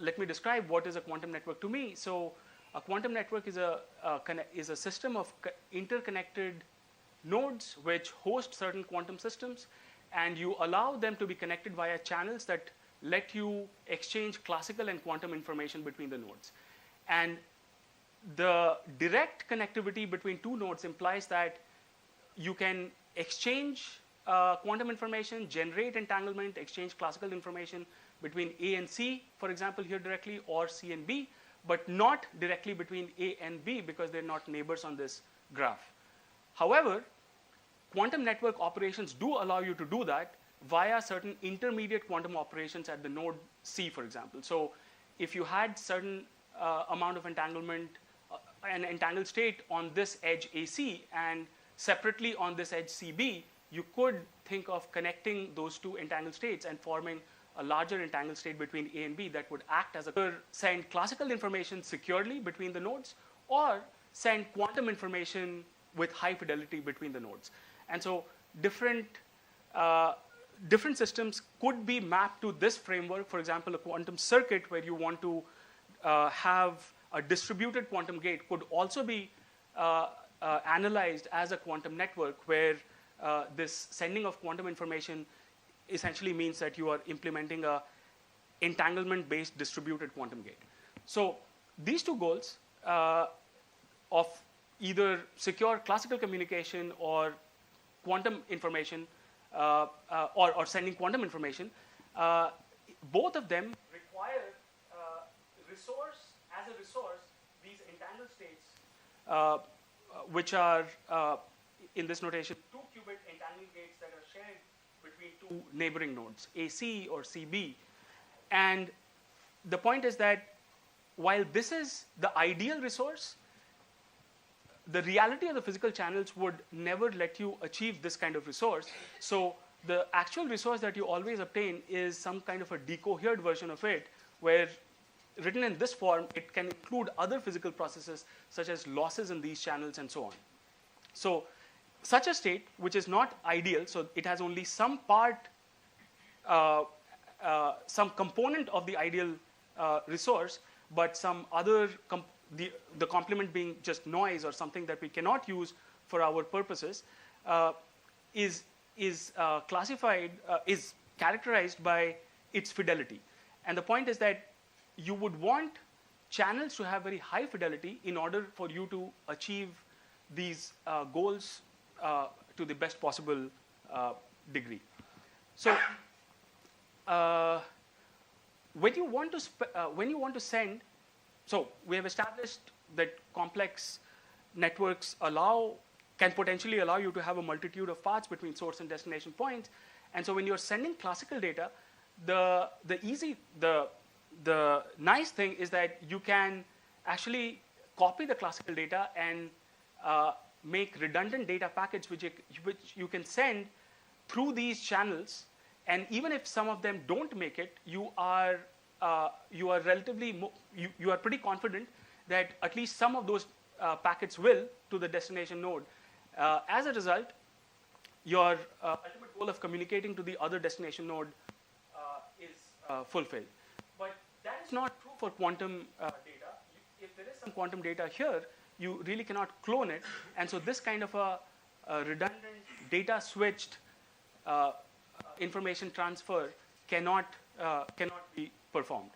let me describe what is a quantum network to me. So a quantum network is a system of interconnected nodes which host certain quantum systems, and you allow them to be connected via channels that let you exchange classical and quantum information between the nodes. And the direct connectivity between two nodes implies that you can exchange quantum information, generate entanglement, exchange classical information between A and C, for example, here directly, or C and B, but not directly between A and B because they're not neighbors on this graph. However, quantum network operations do allow you to do that via certain intermediate quantum operations at the node C, for example. So if you had certain amount of entanglement, an entangled state on this edge AC and separately on this edge CB, you could think of connecting those two entangled states and forming a larger entangled state between A and B that would act as send classical information securely between the nodes, or send quantum information with high fidelity between the nodes. And so different different systems could be mapped to this framework. For example, a quantum circuit where you want to have a distributed quantum gate could also be analyzed as a quantum network, where this sending of quantum information essentially means that you are implementing a entanglement-based distributed quantum gate. So these two goals of either secure classical communication or quantum information or sending quantum information, both of them require as a resource these entangled states, which are in this notation 2-qubit entangling gates that are shared between two neighboring nodes, AC or CB. And the point is that while this is the ideal resource, the reality of the physical channels would never let you achieve this kind of resource. So the actual resource that you always obtain is some kind of a decohered version of it, where written in this form, it can include other physical processes such as losses in these channels and so on. So such a state, which is not ideal, so it has only some part, some component of the ideal resource, but some other, the complement being just noise or something that we cannot use for our purposes, is characterized by its fidelity. And the point is that you would want channels to have very high fidelity in order for you to achieve these goals to the best possible degree. So when you want to send, so we have established that complex networks can potentially allow you to have a multitude of paths between source and destination points. And so when you're sending classical data, the nice thing is that you can actually copy the classical data and make redundant data packets which you can send through these channels. And even if some of them don't make it, you are pretty confident that at least some of those packets will to the destination node. As a result, your ultimate goal of communicating to the other destination node is fulfilled. But that is not true for quantum data. If there is some quantum data here, you really cannot clone it. And so this kind of a redundant data switched information transfer cannot be performed.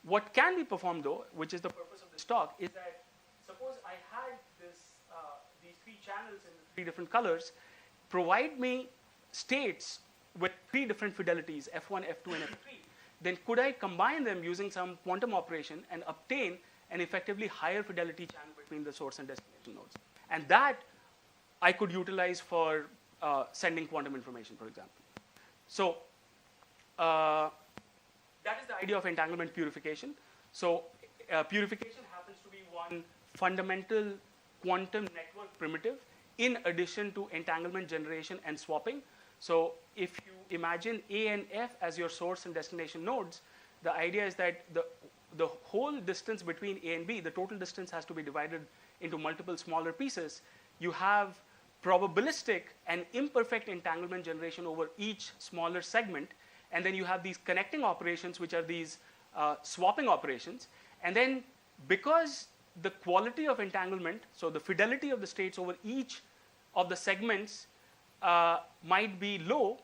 What can be performed, though, which is the purpose of this talk, is that suppose I had these three channels in three different colors, provide me states with three different fidelities, F1, F2, and F3, then could I combine them using some quantum operation and obtain an effectively higher fidelity channel between the source and destination nodes? And that I could utilize for sending quantum information, for example. So that is the idea of entanglement purification. So purification happens to be one fundamental quantum network primitive in addition to entanglement generation and swapping. So if you imagine A and F as your source and destination nodes, the idea is that the whole distance between A and B, the total distance has to be divided into multiple smaller pieces. You have probabilistic and imperfect entanglement generation over each smaller segment. And then you have these connecting operations, which are these swapping operations. And then because the quality of entanglement, so the fidelity of the states over each of the segments might be low,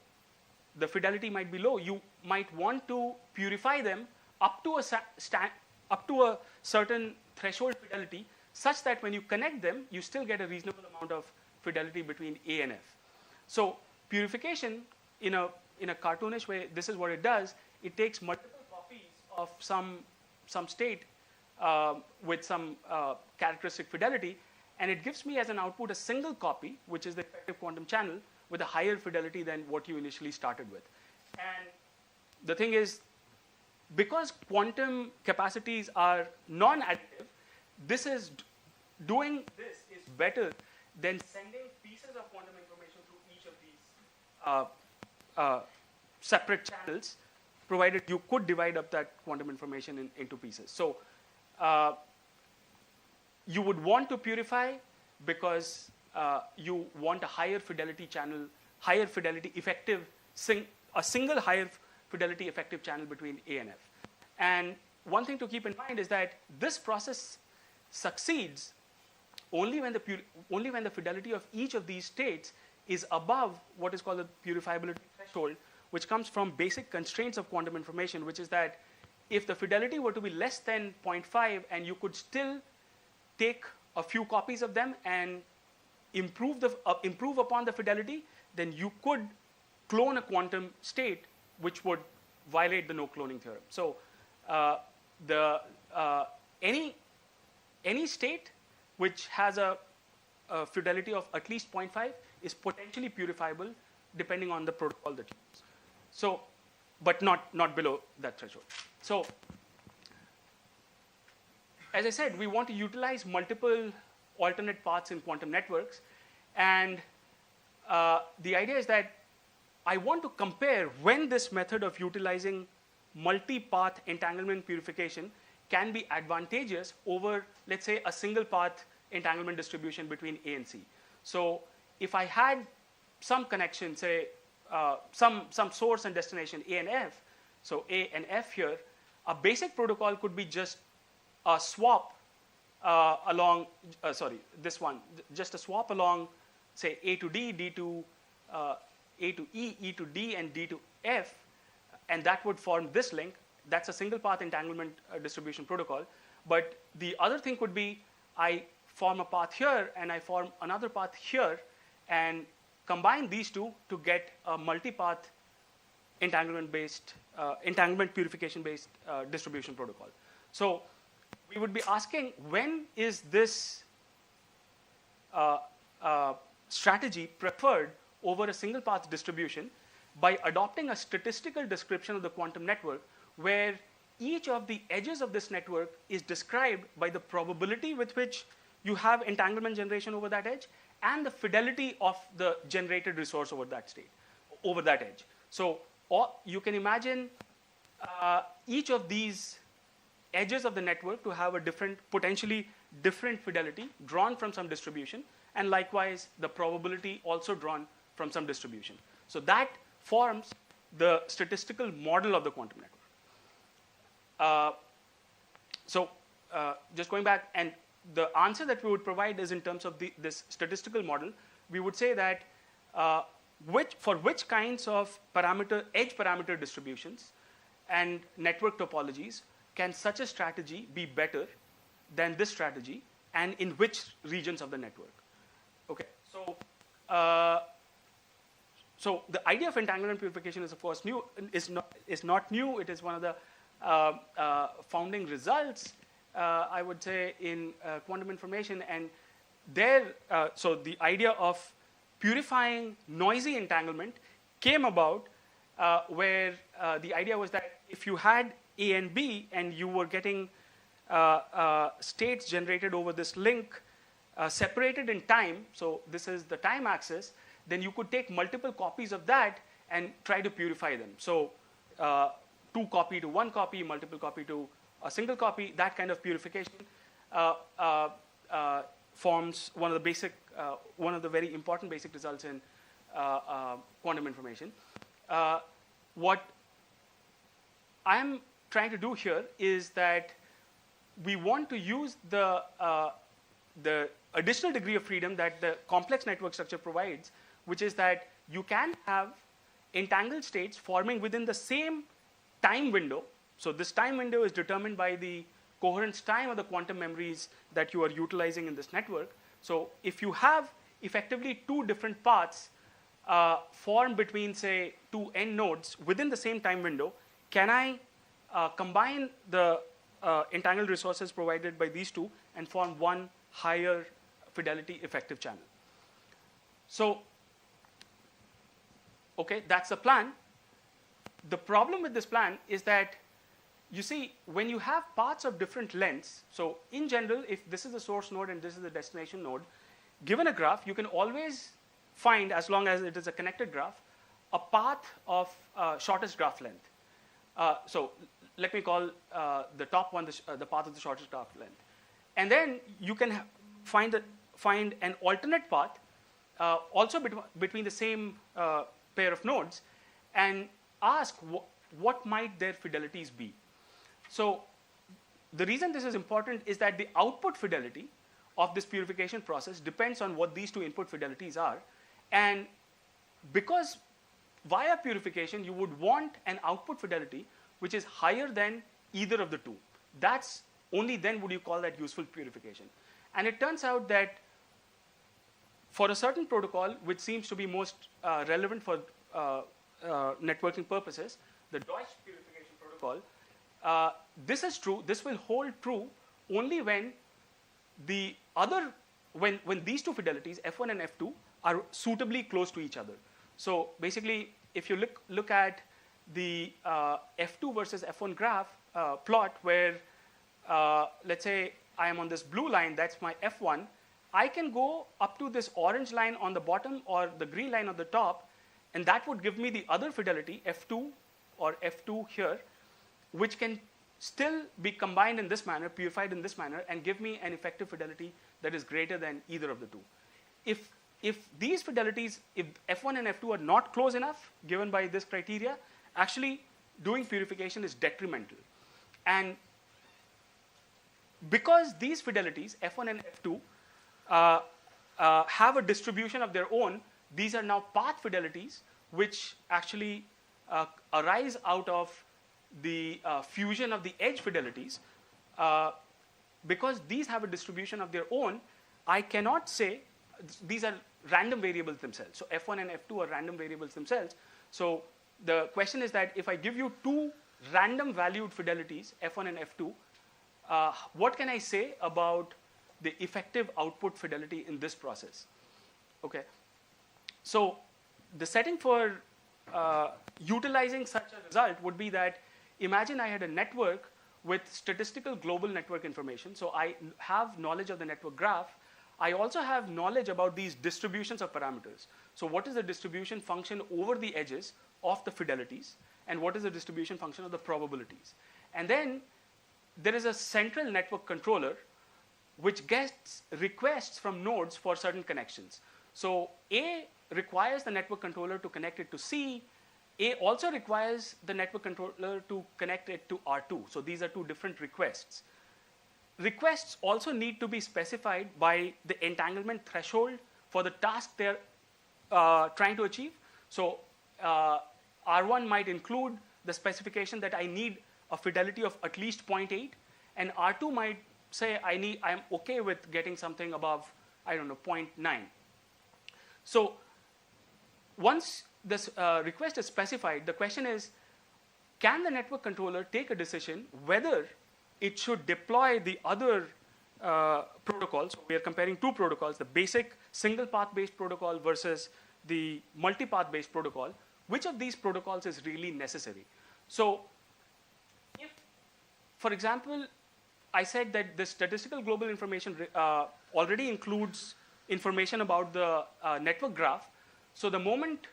the fidelity might be low, you might want to purify them up to a certain threshold fidelity, such that when you connect them, you still get a reasonable amount of fidelity between A and F. So purification, in a cartoonish way, this is what it does. It takes multiple copies of some state with some characteristic fidelity, and it gives me as an output a single copy, which is the effective quantum channel, with a higher fidelity than what you initially started with. And the thing is, because quantum capacities are non-additive, doing this is better than sending pieces of quantum information through each of these separate channels, provided you could divide up that quantum information into pieces. So you would want to purify because you want a higher fidelity channel, higher fidelity effective a single higher fidelity effective channel between A and F. And one thing to keep in mind is that this process succeeds only when the fidelity of each of these states is above what is called the purifiability threshold, which comes from basic constraints of quantum information, which is that if the fidelity were to be less than 0.5 and you could still take a few copies of them and improve upon the fidelity, then you could clone a quantum state which would violate the no cloning theorem. So any state which has a fidelity of at least 0.5 is potentially purifiable depending on the protocol that you use. So, but not below that threshold. So, as I said, we want to utilize multiple alternate paths in quantum networks, and the idea is that I want to compare when this method of utilizing multi-path entanglement purification can be advantageous over, let's say, a single path entanglement distribution between A and C. So if I had some connection, say some source and destination A and F, so A and F here, a basic protocol could be just a swap along, this one, just a swap along, say, A to D, D to A to E, E to D, and D to F, and that would form this link. That's a single path entanglement distribution protocol. But the other thing could be I form a path here and I form another path here and combine these two to get a multi-path entanglement purification-based distribution protocol. So we would be asking, when is this strategy preferred over a single path distribution? By adopting a statistical description of the quantum network where each of the edges of this network is described by the probability with which you have entanglement generation over that edge and the fidelity of the generated resource over that state, over that edge. So you can imagine each of these edges of the network to have a potentially different fidelity drawn from some distribution, and likewise the probability also drawn from some distribution. So that forms the statistical model of the quantum network. Just going back, and the answer that we would provide is in terms of this statistical model. We would say that for which kinds of edge parameter distributions and network topologies can such a strategy be better than this strategy, and in which regions of the network. Okay, so the idea of entanglement purification is, of course, is not new. It is one of the founding results, I would say, in quantum information. And so the idea of purifying noisy entanglement came about where the idea was that if you had A and B and you were getting states generated over this link separated in time, so this is the time axis, then you could take multiple copies of that and try to purify them. So 2 copy to 1 copy, multiple copy to a single copy, that kind of purification forms one of the very important basic results in quantum information. What I'm trying to do here is that we want to use the additional degree of freedom that the complex network structure provides, which is that you can have entangled states forming within the same time window. So this time window is determined by the coherence time of the quantum memories that you are utilizing in this network. So if you have effectively 2 different paths formed between, say, 2 end nodes within the same time window, can I combine the entangled resources provided by these 2 and form one higher fidelity effective channel? So, okay, that's the plan. The problem with this plan is that, you see, when you have paths of different lengths, so in general, if this is the source node and this is the destination node, given a graph, you can always find, as long as it is a connected graph, a path of shortest graph length. So let me call the top one the path of the shortest graph length. And then you can find an alternate path also between the same pair of nodes, and ask what might their fidelities be. So the reason this is important is that the output fidelity of this purification process depends on what these two input fidelities are. And because via purification, you would want an output fidelity which is higher than either of the two. That's only then would you call that useful purification. And it turns out that for a certain protocol, which seems to be most relevant for networking purposes, the Deutsch purification protocol, this is true. This will hold true only when when these two fidelities, F1 and F2, are suitably close to each other. So basically, if you look at the F2 versus F1 graph plot, where let's say I am on this blue line, that's my F1, I can go up to this orange line on the bottom or the green line on the top, and that would give me the other fidelity, F2 or F2 here, which can still be combined in this manner, purified in this manner, and give me an effective fidelity that is greater than either of the two. If these fidelities, if F1 and F2 are not close enough, given by this criteria, actually doing purification is detrimental. And because these fidelities, F1 and F2, have a distribution of their own, these are now path fidelities, which actually arise out of the fusion of the edge fidelities. Because these have a distribution of their own, I cannot say these are random variables themselves. So F1 and F2 are random variables themselves. So the question is that if I give you two random valued fidelities, F1 and F2, what can I say about the effective output fidelity in this process? Okay. So the setting for utilizing such a result would be that imagine I had a network with statistical global network information. So I have knowledge of the network graph. I also have knowledge about these distributions of parameters. So what is the distribution function over the edges of the fidelities, and what is the distribution function of the probabilities? And then there is a central network controller which gets requests from nodes for certain connections. So A requires the network controller to connect it to C. A also requires the network controller to connect it to R2. So these are two different requests. Requests also need to be specified by the entanglement threshold for the task they're trying to achieve. So R1 might include the specification that I need a fidelity of at least 0.8, and R2 might say I'm okay with getting something above, I don't know, 0.9. So once this request is specified, the question is, can the network controller take a decision whether it should deploy the other protocols? So we are comparing two protocols, the basic single path based protocol versus the multi-path based protocol. Which of these protocols is really necessary? So if, for example, I said that the statistical global information already includes information about the network graph. So the moment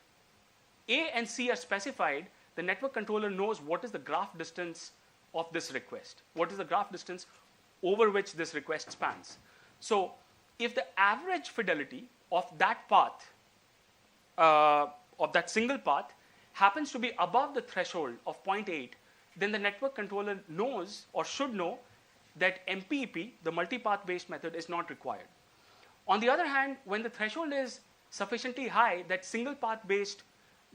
A and C are specified, the network controller knows what is the graph distance of this request. What is the graph distance over which this request spans? So if the average fidelity of that path, of that single path, happens to be above the threshold of 0.8, then the network controller knows or should know that MPEP, the multi-path based method, is not required. On the other hand, when the threshold is sufficiently high that single path based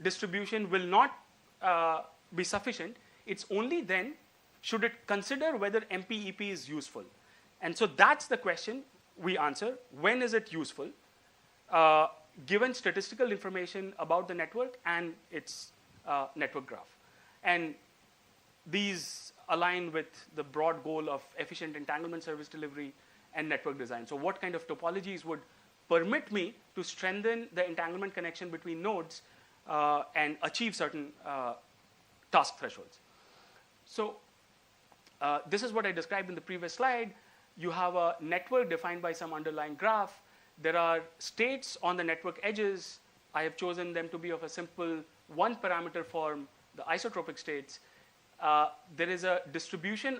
distribution will not be sufficient, it's only then should it consider whether MPEP is useful. And so that's the question we answer. When is it useful? Given statistical information about the network and its network graph. And these align with the broad goal of efficient entanglement service delivery and network design. So what kind of topologies would permit me to strengthen the entanglement connection between nodes and achieve certain task thresholds? So this is what I described in the previous slide. You have a network defined by some underlying graph. There are states on the network edges. I have chosen them to be of a simple one parameter form, the isotropic states. There is a distribution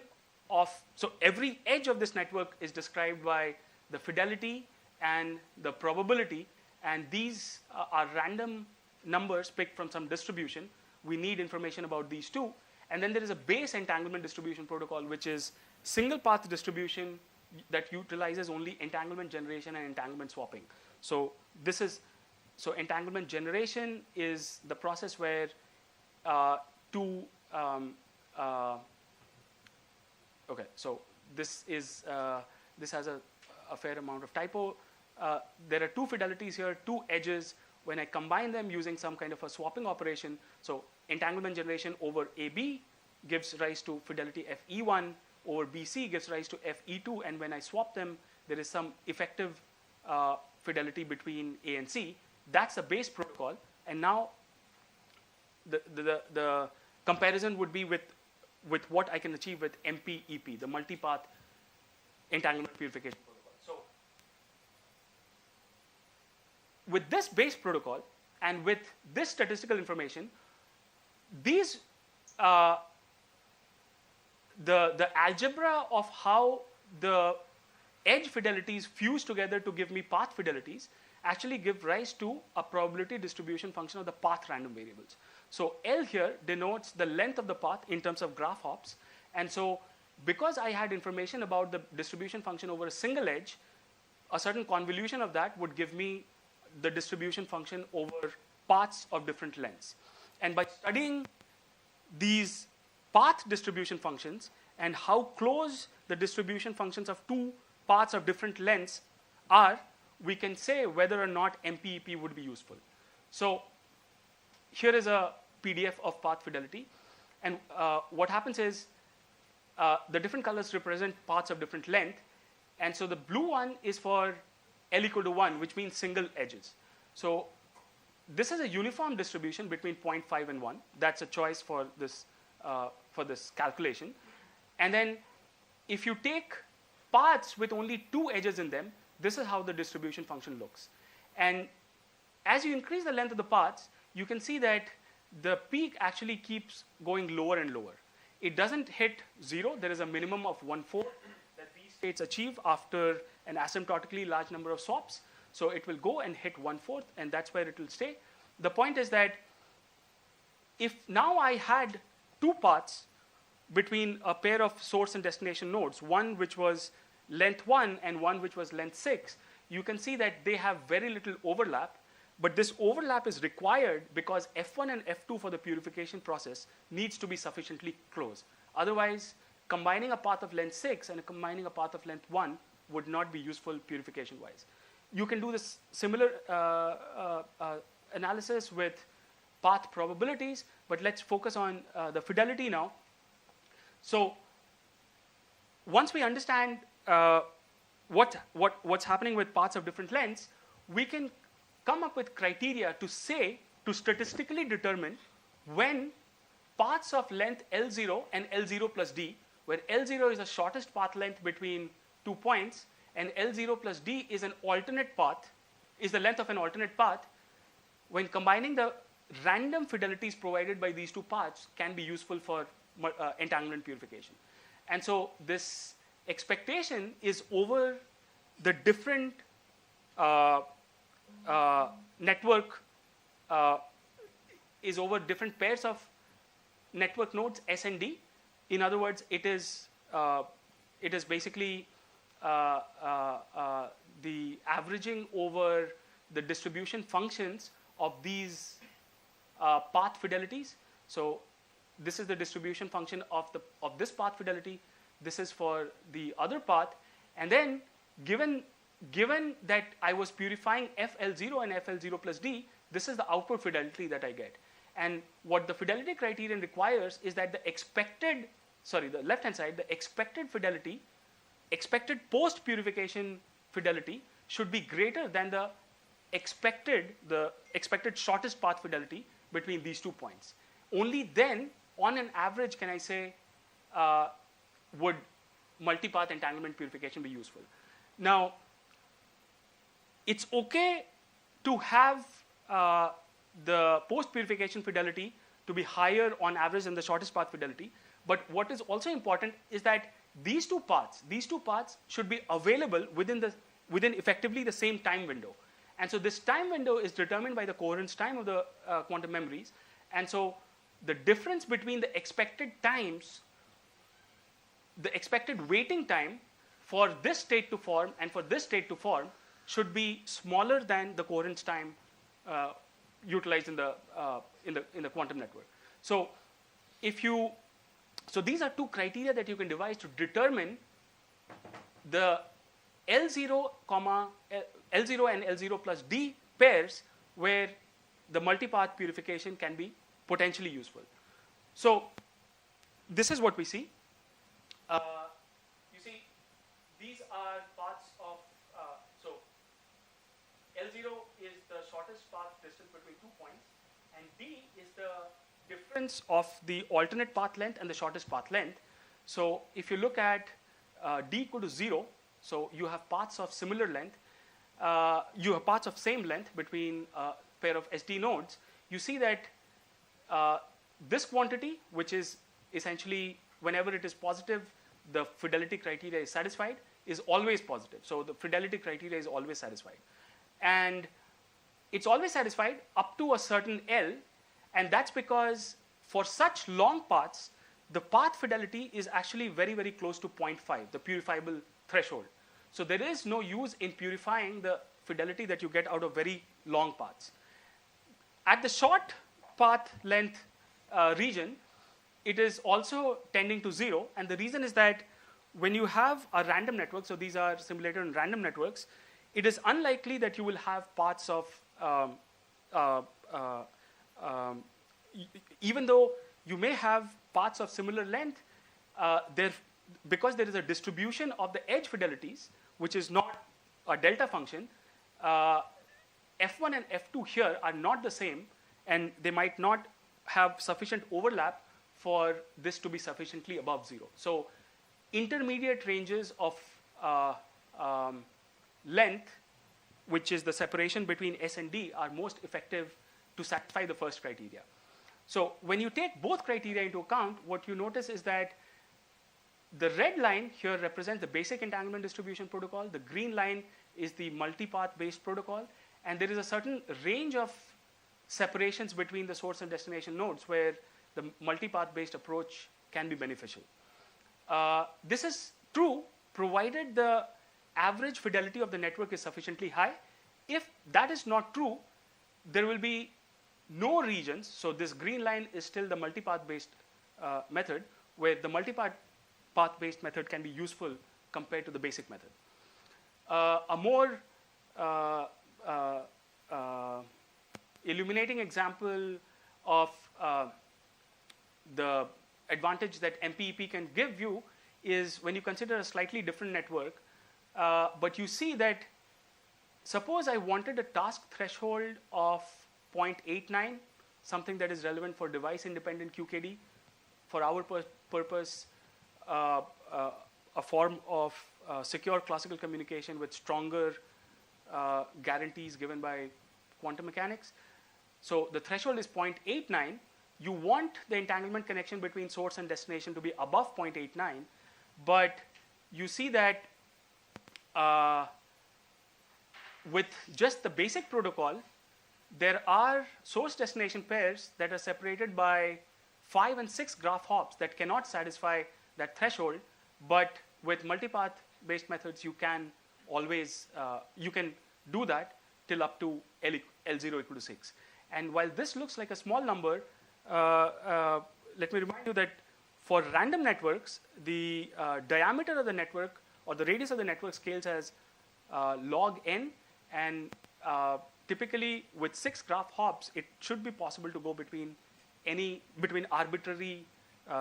of, so every edge of this network is described by the fidelity and the probability, and these are random numbers picked from some distribution, we need information about these two. And then there is a base entanglement distribution protocol, which is single path distribution that utilizes only entanglement generation and entanglement swapping. So entanglement generation is the process where okay, so this has a fair amount of typo. There are two fidelities here, two edges. When I combine them using some kind of a swapping operation, so entanglement generation over AB gives rise to fidelity FE1, over BC gives rise to FE2, and when I swap them, there is some effective fidelity between A and C. That's the base protocol, and now the comparison would be with what I can achieve with MPEP, the multipath entanglement purification protocol. So with this base protocol and with this statistical information, these the algebra of how the edge fidelities fuse together to give me path fidelities actually give rise to a probability distribution function of the path random variables. So L here denotes the length of the path in terms of graph hops, and so because I had information about the distribution function over a single edge, a certain convolution of that would give me the distribution function over paths of different lengths. And by studying these path distribution functions and how close the distribution functions of two paths of different lengths are, we can say whether or not MPEP would be useful. So here is a PDF of path fidelity, and what happens is the different colors represent paths of different length, and so the blue one is for L equal to 1, which means single edges. So this is a uniform distribution between 0.5 and 1. That's a choice for this calculation. And then if you take paths with only two edges in them, this is how the distribution function looks. And as you increase the length of the paths, you can see that the peak actually keeps going lower and lower. It doesn't hit 0. There is a minimum of 1/4 that these states achieve after an asymptotically large number of swaps. So it will go and hit 1/4, and that's where it will stay. The point is that if now I had two paths between a pair of source and destination nodes, one which was length 1 and one which was length 6, you can see that they have very little overlap, but this overlap is required because F1 and F2 for the purification process needs to be sufficiently close. Otherwise, combining a path of length 6 and combining a path of length 1 would not be useful purification-wise. You can do this similar analysis with path probabilities, but let's focus on the fidelity now. So once we understand what's happening with paths of different lengths, we can come up with criteria to statistically determine when paths of length L0 and L0 plus D, where L0 is the shortest path length between 2 points, and L0 plus D is an alternate path, is the length of an alternate path, when combining the random fidelities provided by these two paths can be useful for entanglement purification. And so this expectation is over the different network, is over different pairs of network nodes S and D. In other words, it is basically the averaging over the distribution functions of these path fidelities. So this is the distribution function of this path fidelity. This is for the other path, and then given that I was purifying FL0 and FL0 plus D, this is the output fidelity that I get. And what the fidelity criterion requires is that the left-hand side, the expected fidelity, expected post-purification fidelity should be greater than the expected shortest path fidelity between these 2 points. Only then, on an average, can I say, would multipath entanglement purification be useful. Now, it's okay to have the post-purification fidelity to be higher on average than the shortest path fidelity, but what is also important is that these two paths should be available within effectively the same time window. And so this time window is determined by the coherence time of the quantum memories. And so the difference between the expected times, the expected waiting time for this state to form and for this state to form should be smaller than the coherence time utilized in the quantum network. So these are two criteria that you can devise to determine the L0, L0 and L0 plus D pairs where the multipath purification can be potentially useful. So this is what we see. You see, these are paths of, so L0 is the shortest path distance between 2 points, and D is the difference of the alternate path length and the shortest path length. So if you look at D equal to 0, so you have paths of similar length, you have paths of same length between a pair of SD nodes. You see that this quantity, which is essentially whenever it is positive, the fidelity criteria is satisfied, is always positive. So the fidelity criteria is always satisfied. And it's always satisfied up to a certain L, and that's because for such long paths, the path fidelity is actually very, very close to 0.5, the purifiable threshold. So there is no use in purifying the fidelity that you get out of very long paths. At the short path length region, it is also tending to 0, and the reason is that when you have a random network, so these are simulated in random networks, it is unlikely that you will have paths of, even though you may have paths of similar length, because there is a distribution of the edge fidelities, which is not a delta function, F1 and F2 here are not the same, and they might not have sufficient overlap for this to be sufficiently above 0. So intermediate ranges of length, which is the separation between S and D, are most effective to satisfy the first criteria. So when you take both criteria into account, what you notice is that the red line here represents the basic entanglement distribution protocol. The green line is the multipath based protocol. And there is a certain range of separations between the source and destination nodes where the multipath based approach can be beneficial. This is true provided the average fidelity of the network is sufficiently high. If that is not true, there will be no regions. So this green line is still the multipath based method, where the multipath based method can be useful compared to the basic method. A more illuminating example of the advantage that MPEP can give you is when you consider a slightly different network, but you see that suppose I wanted a task threshold of 0.89, something that is relevant for device independent QKD. For our purpose, a form of secure classical communication with stronger guarantees given by quantum mechanics. So the threshold is 0.89. You want the entanglement connection between source and destination to be above 0.89, but you see that with just the basic protocol, there are source destination pairs that are separated by 5 and 6 graph hops that cannot satisfy that threshold, but with multipath based methods you can always you can do that till up to L0 equal to 6. And while this looks like a small number, let me remind you that for random networks, the diameter of the network or the radius of the network scales as log n, and typically with 6 graph hops, it should be possible to go between arbitrary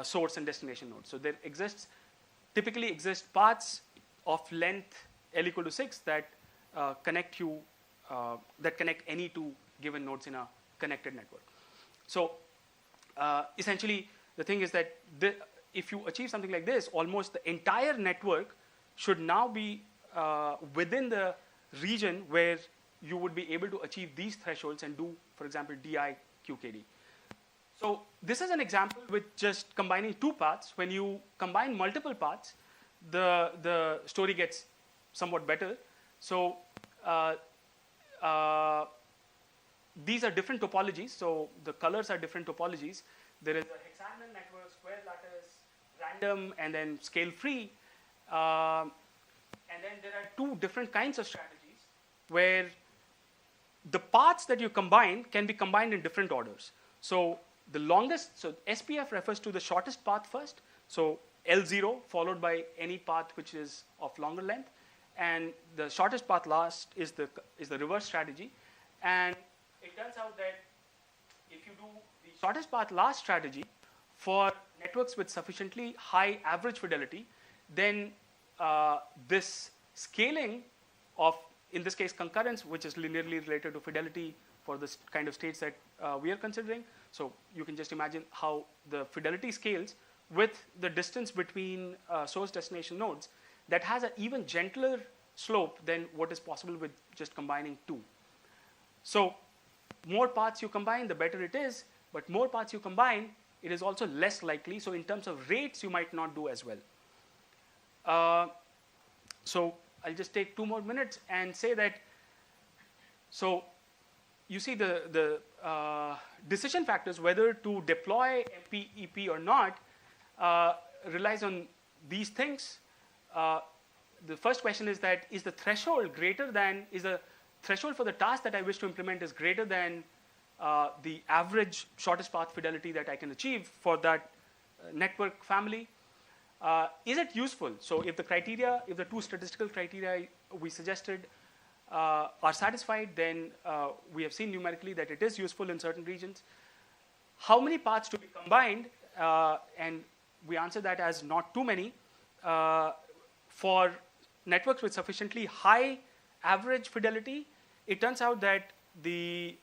source and destination nodes. So there typically exist paths of length L equal to 6 that connect any two given nodes in a connected network. So essentially, the thing is that if you achieve something like this, almost the entire network should now be within the region where you would be able to achieve these thresholds and do, for example, DI QKD. So this is an example with just combining two paths. When you combine multiple paths, the story gets somewhat better. So these are different topologies. So the colors are different topologies. There is a hexagonal network, square lattice, random, and then scale free. And then there are two different kinds of strategies where the paths that you combine can be combined in different orders. So the longest, so SPF refers to the shortest path first. So L0 followed by any path which is of longer length. And the shortest path last is the reverse strategy. And it turns out that if you do the shortest path last strategy for networks with sufficiently high average fidelity, then this scaling of, in this case, concurrence, which is linearly related to fidelity for the kind of states that we are considering. So you can just imagine how the fidelity scales with the distance between source destination nodes that has an even gentler slope than what is possible with just combining two. So more paths you combine, the better it is, but more paths you combine, it is also less likely. So in terms of rates, you might not do as well. So I'll just take 2 more minutes and say that, so you see the decision factors, whether to deploy MPEP or not, relies on these things. The first question is that, is the threshold greater than, is the threshold for the task that I wish to implement is greater than the average shortest path fidelity that I can achieve for that network family? Is it useful? So if the criteria, if the two statistical criteria we suggested are satisfied, then we have seen numerically that it is useful in certain regions. How many paths to be combined? And we answer that as not too many. For networks with sufficiently high average fidelity, it turns out that the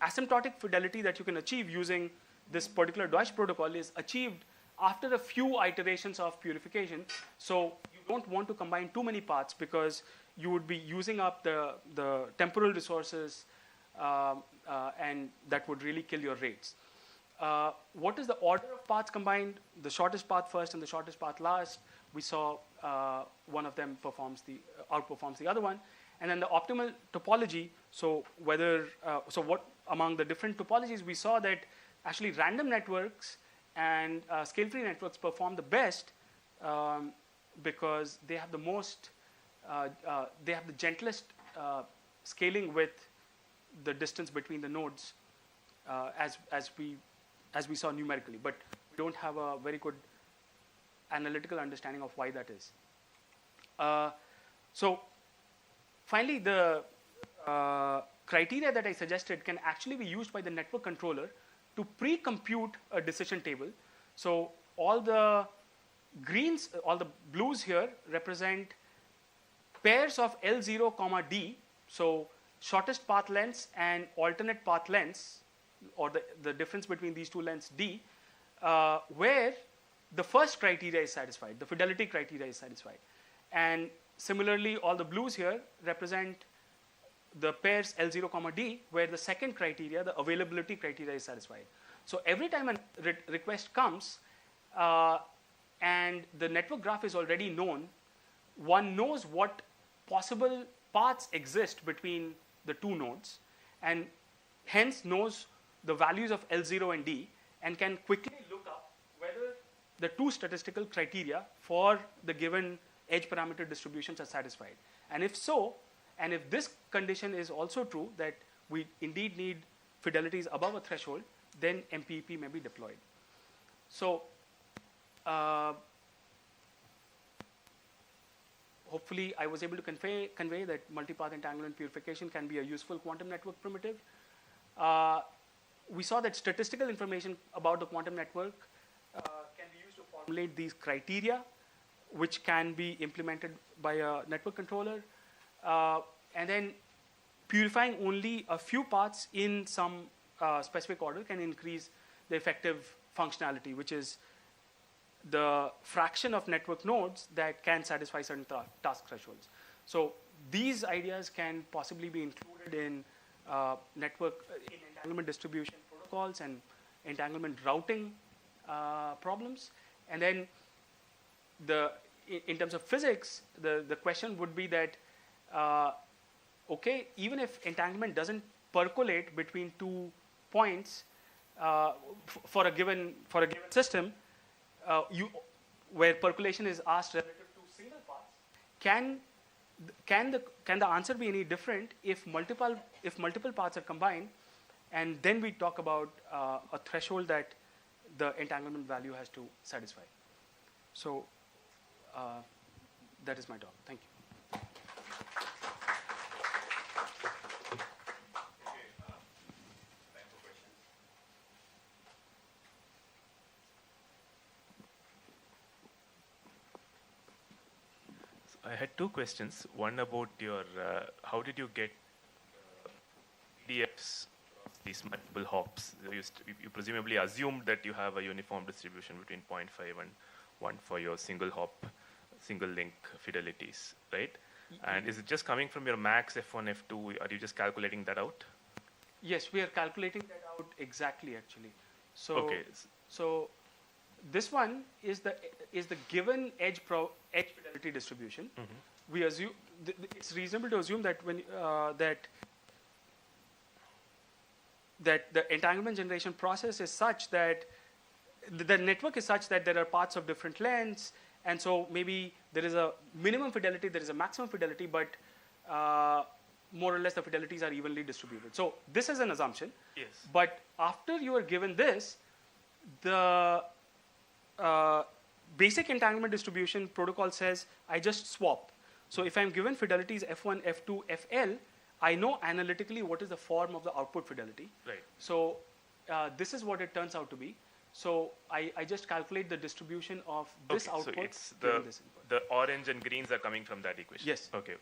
asymptotic fidelity that you can achieve using this particular Deutsch protocol is achieved after a few iterations of purification. So you don't want to combine too many paths because you would be using up the temporal resources and that would really kill your rates. What is the order of paths combined? The shortest path first and the shortest path last. We saw one of them outperforms the other one. And then the optimal topology, so whether, so what among the different topologies, we saw that actually random networks and scale-free networks perform the best because they have the most, they have the gentlest scaling with the distance between the nodes as we saw numerically. But we don't have a very good analytical understanding of why that is. So finally, the criteria that I suggested can actually be used by the network controller to pre-compute a decision table. So all the greens, all the blues here represent pairs of L0, D, so shortest path lengths and alternate path lengths, or the difference between these two lengths D, where the first criteria is satisfied, the fidelity criteria is satisfied. And similarly, all the blues here represent the pairs L0, D, where the second criteria, the availability criteria, is satisfied. So every time a request comes and the network graph is already known, one knows what possible paths exist between the two nodes and hence knows the values of L0 and D and can quickly look up whether the two statistical criteria for the given edge parameter distributions are satisfied. And if so, and if this condition is also true, that we indeed need fidelities above a threshold, then MPEP may be deployed. So hopefully I was able to convey that multipath entanglement purification can be a useful quantum network primitive. We saw that statistical information about the quantum network can be used to formulate these criteria, which can be implemented by a network controller. And then purifying only a few paths in some specific order can increase the effective functionality, which is the fraction of network nodes that can satisfy certain task thresholds. So these ideas can possibly be included in in entanglement distribution protocols and entanglement routing problems. And then in terms of physics, the question would be that, okay, even if entanglement doesn't percolate between 2 points for a given system, where percolation is asked relative to single paths, can the answer be any different if multiple paths are combined, and then we talk about a threshold that the entanglement value has to satisfy. So that is my talk. Thank you. I had two questions. One about your, how did you get PDFs, these multiple hops? You presumably assumed that you have a uniform distribution between 0.5 and 1 for your single hop, single link fidelities, right? And is it just coming from your max F1, F2? Are you just calculating that out? Yes, we are calculating that out exactly, actually. So, okay. So this one is the given edge fidelity distribution. Mm-hmm. We assume it's reasonable to assume that when that the entanglement generation process is such that the network is such that there are paths of different lengths, and so maybe there is a minimum fidelity, there is a maximum fidelity, but more or less the fidelities are evenly distributed. So this is an assumption. Yes. But after you are given this, the basic entanglement distribution protocol says I just swap. So if I'm given fidelities F1, F2, FL, I know analytically what is the form of the output fidelity. Right. So this is what it turns out to be. So I just calculate the distribution of this output. So it's this the orange and greens are coming from that equation. Yes. Okay.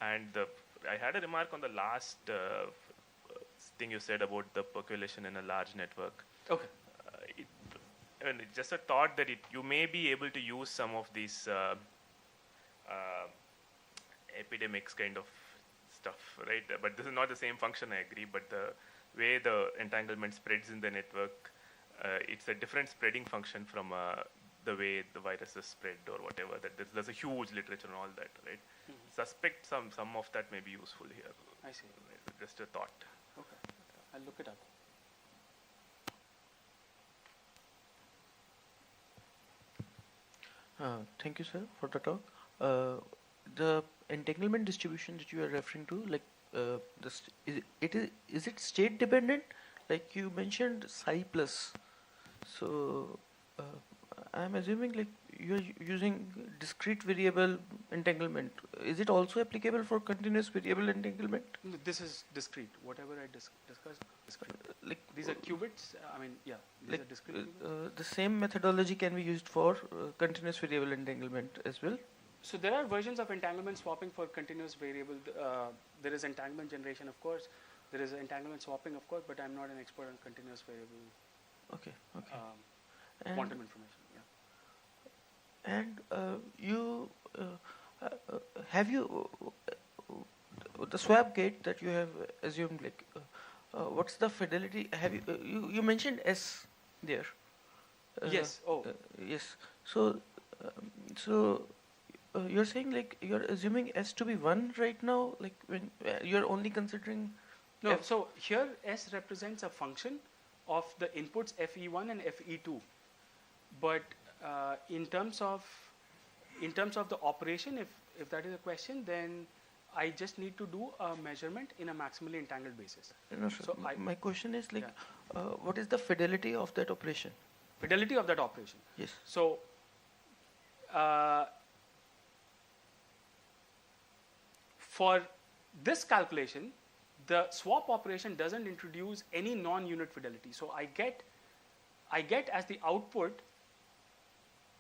And I had a remark on the last thing you said about the percolation in a large network. Okay. It's just a thought that you may be able to use some of these epidemics kind of stuff, right? But this is not the same function, I agree, but the way the entanglement spreads in the network, it's a different spreading function from the way the viruses spread or whatever. That there's a huge literature on all that, right? Mm-hmm. Suspect some of that may be useful here. I see. Just a thought. Okay. I'll look it up. Thank you, sir, for the talk. The entanglement distribution that you are referring to, like, is it state dependent? Like you mentioned psi plus. So I'm assuming like you're using discrete variable entanglement. Is it also applicable for continuous variable entanglement? This is discrete. Whatever I discussed, discrete. Like these are qubits. I mean, yeah, these are discrete qubits. The same methodology can be used for continuous variable entanglement as well. So there are versions of entanglement swapping for continuous variable. There is entanglement generation, of course. There is entanglement swapping, of course, but I'm not an expert on continuous variable. Okay. Quantum information. Yeah. And you have you the swap gate that you have assumed, like what's the fidelity? Have you mentioned S there? Yes. Yes. So you're saying like you're assuming S to be 1 right now, like when you're only considering. No. So here S represents a function of the inputs FE1 and FE2, but in terms of the operation, if that is a question, then I just need to do a measurement in a maximally entangled basis. No, sir. So my question is like, what is the fidelity of that operation? Fidelity of that operation. Yes. So for this calculation, the swap operation doesn't introduce any non-unit fidelity. So I get as the output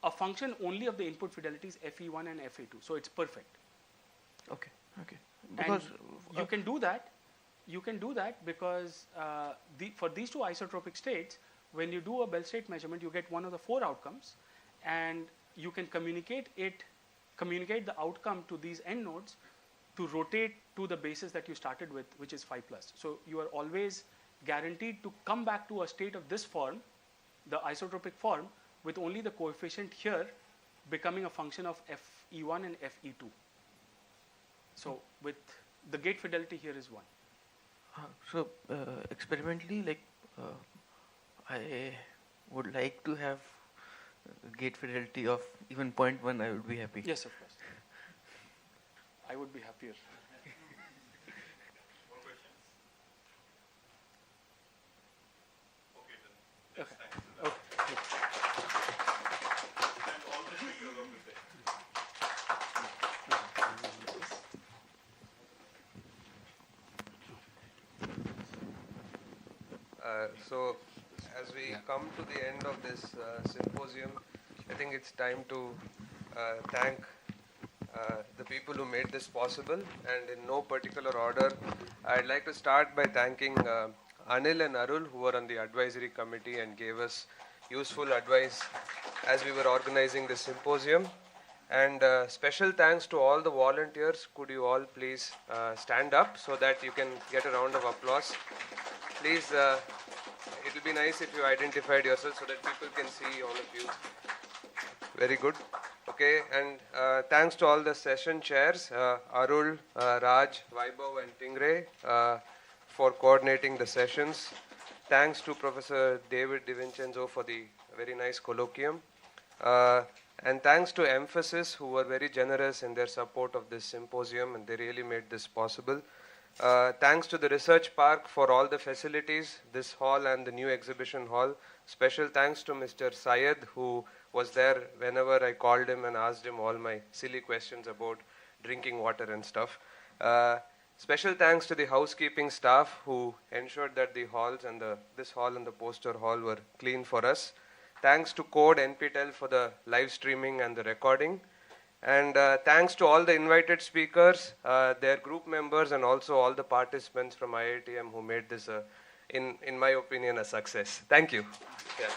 a function only of the input fidelities FE1 and FE2. So it's perfect. Okay. Because you can do that. You can do that because for these two isotropic states, when you do a Bell state measurement, you get one of the 4 outcomes, and you can communicate the outcome to these end nodes to rotate to the basis that you started with, which is phi plus. So you are always guaranteed to come back to a state of this form, the isotropic form, with only the coefficient here becoming a function of FE1 and FE2. So with the gate fidelity here is 1. Experimentally, like I would like to have gate fidelity of even 0.1. I would be happy. Yes, of course. I would be happier. More questions? Okay, then. Okay. Thanks. Okay. And all the speakers of the session. So, as we come to the end of this symposium, I think it's time to thank the people who made this possible, and in no particular order. I'd like to start by thanking Anil and Arul, who were on the advisory committee and gave us useful advice as we were organizing this symposium. And special thanks to all the volunteers. Could you all please stand up so that you can get a round of applause? Please, it will be nice if you identified yourself so that people can see all of you. Very good. Okay, and thanks to all the session chairs, Arul, Raj, Vaibhav, and Tingray for coordinating the sessions. Thanks to Professor David DiVincenzo for the very nice colloquium. And thanks to Emphasis, who were very generous in their support of this symposium, and they really made this possible. Thanks to the Research Park for all the facilities, this hall and the new exhibition hall. Special thanks to Mr. Syed, who was there whenever I called him and asked him all my silly questions about drinking water and stuff. Special thanks to the housekeeping staff who ensured that the halls and this hall and the poster hall were clean for us. Thanks to Code NPTEL for the live streaming and the recording. And thanks to all the invited speakers, their group members, and also all the participants from IITM who made this, in my opinion, a success. Thank you. Yeah.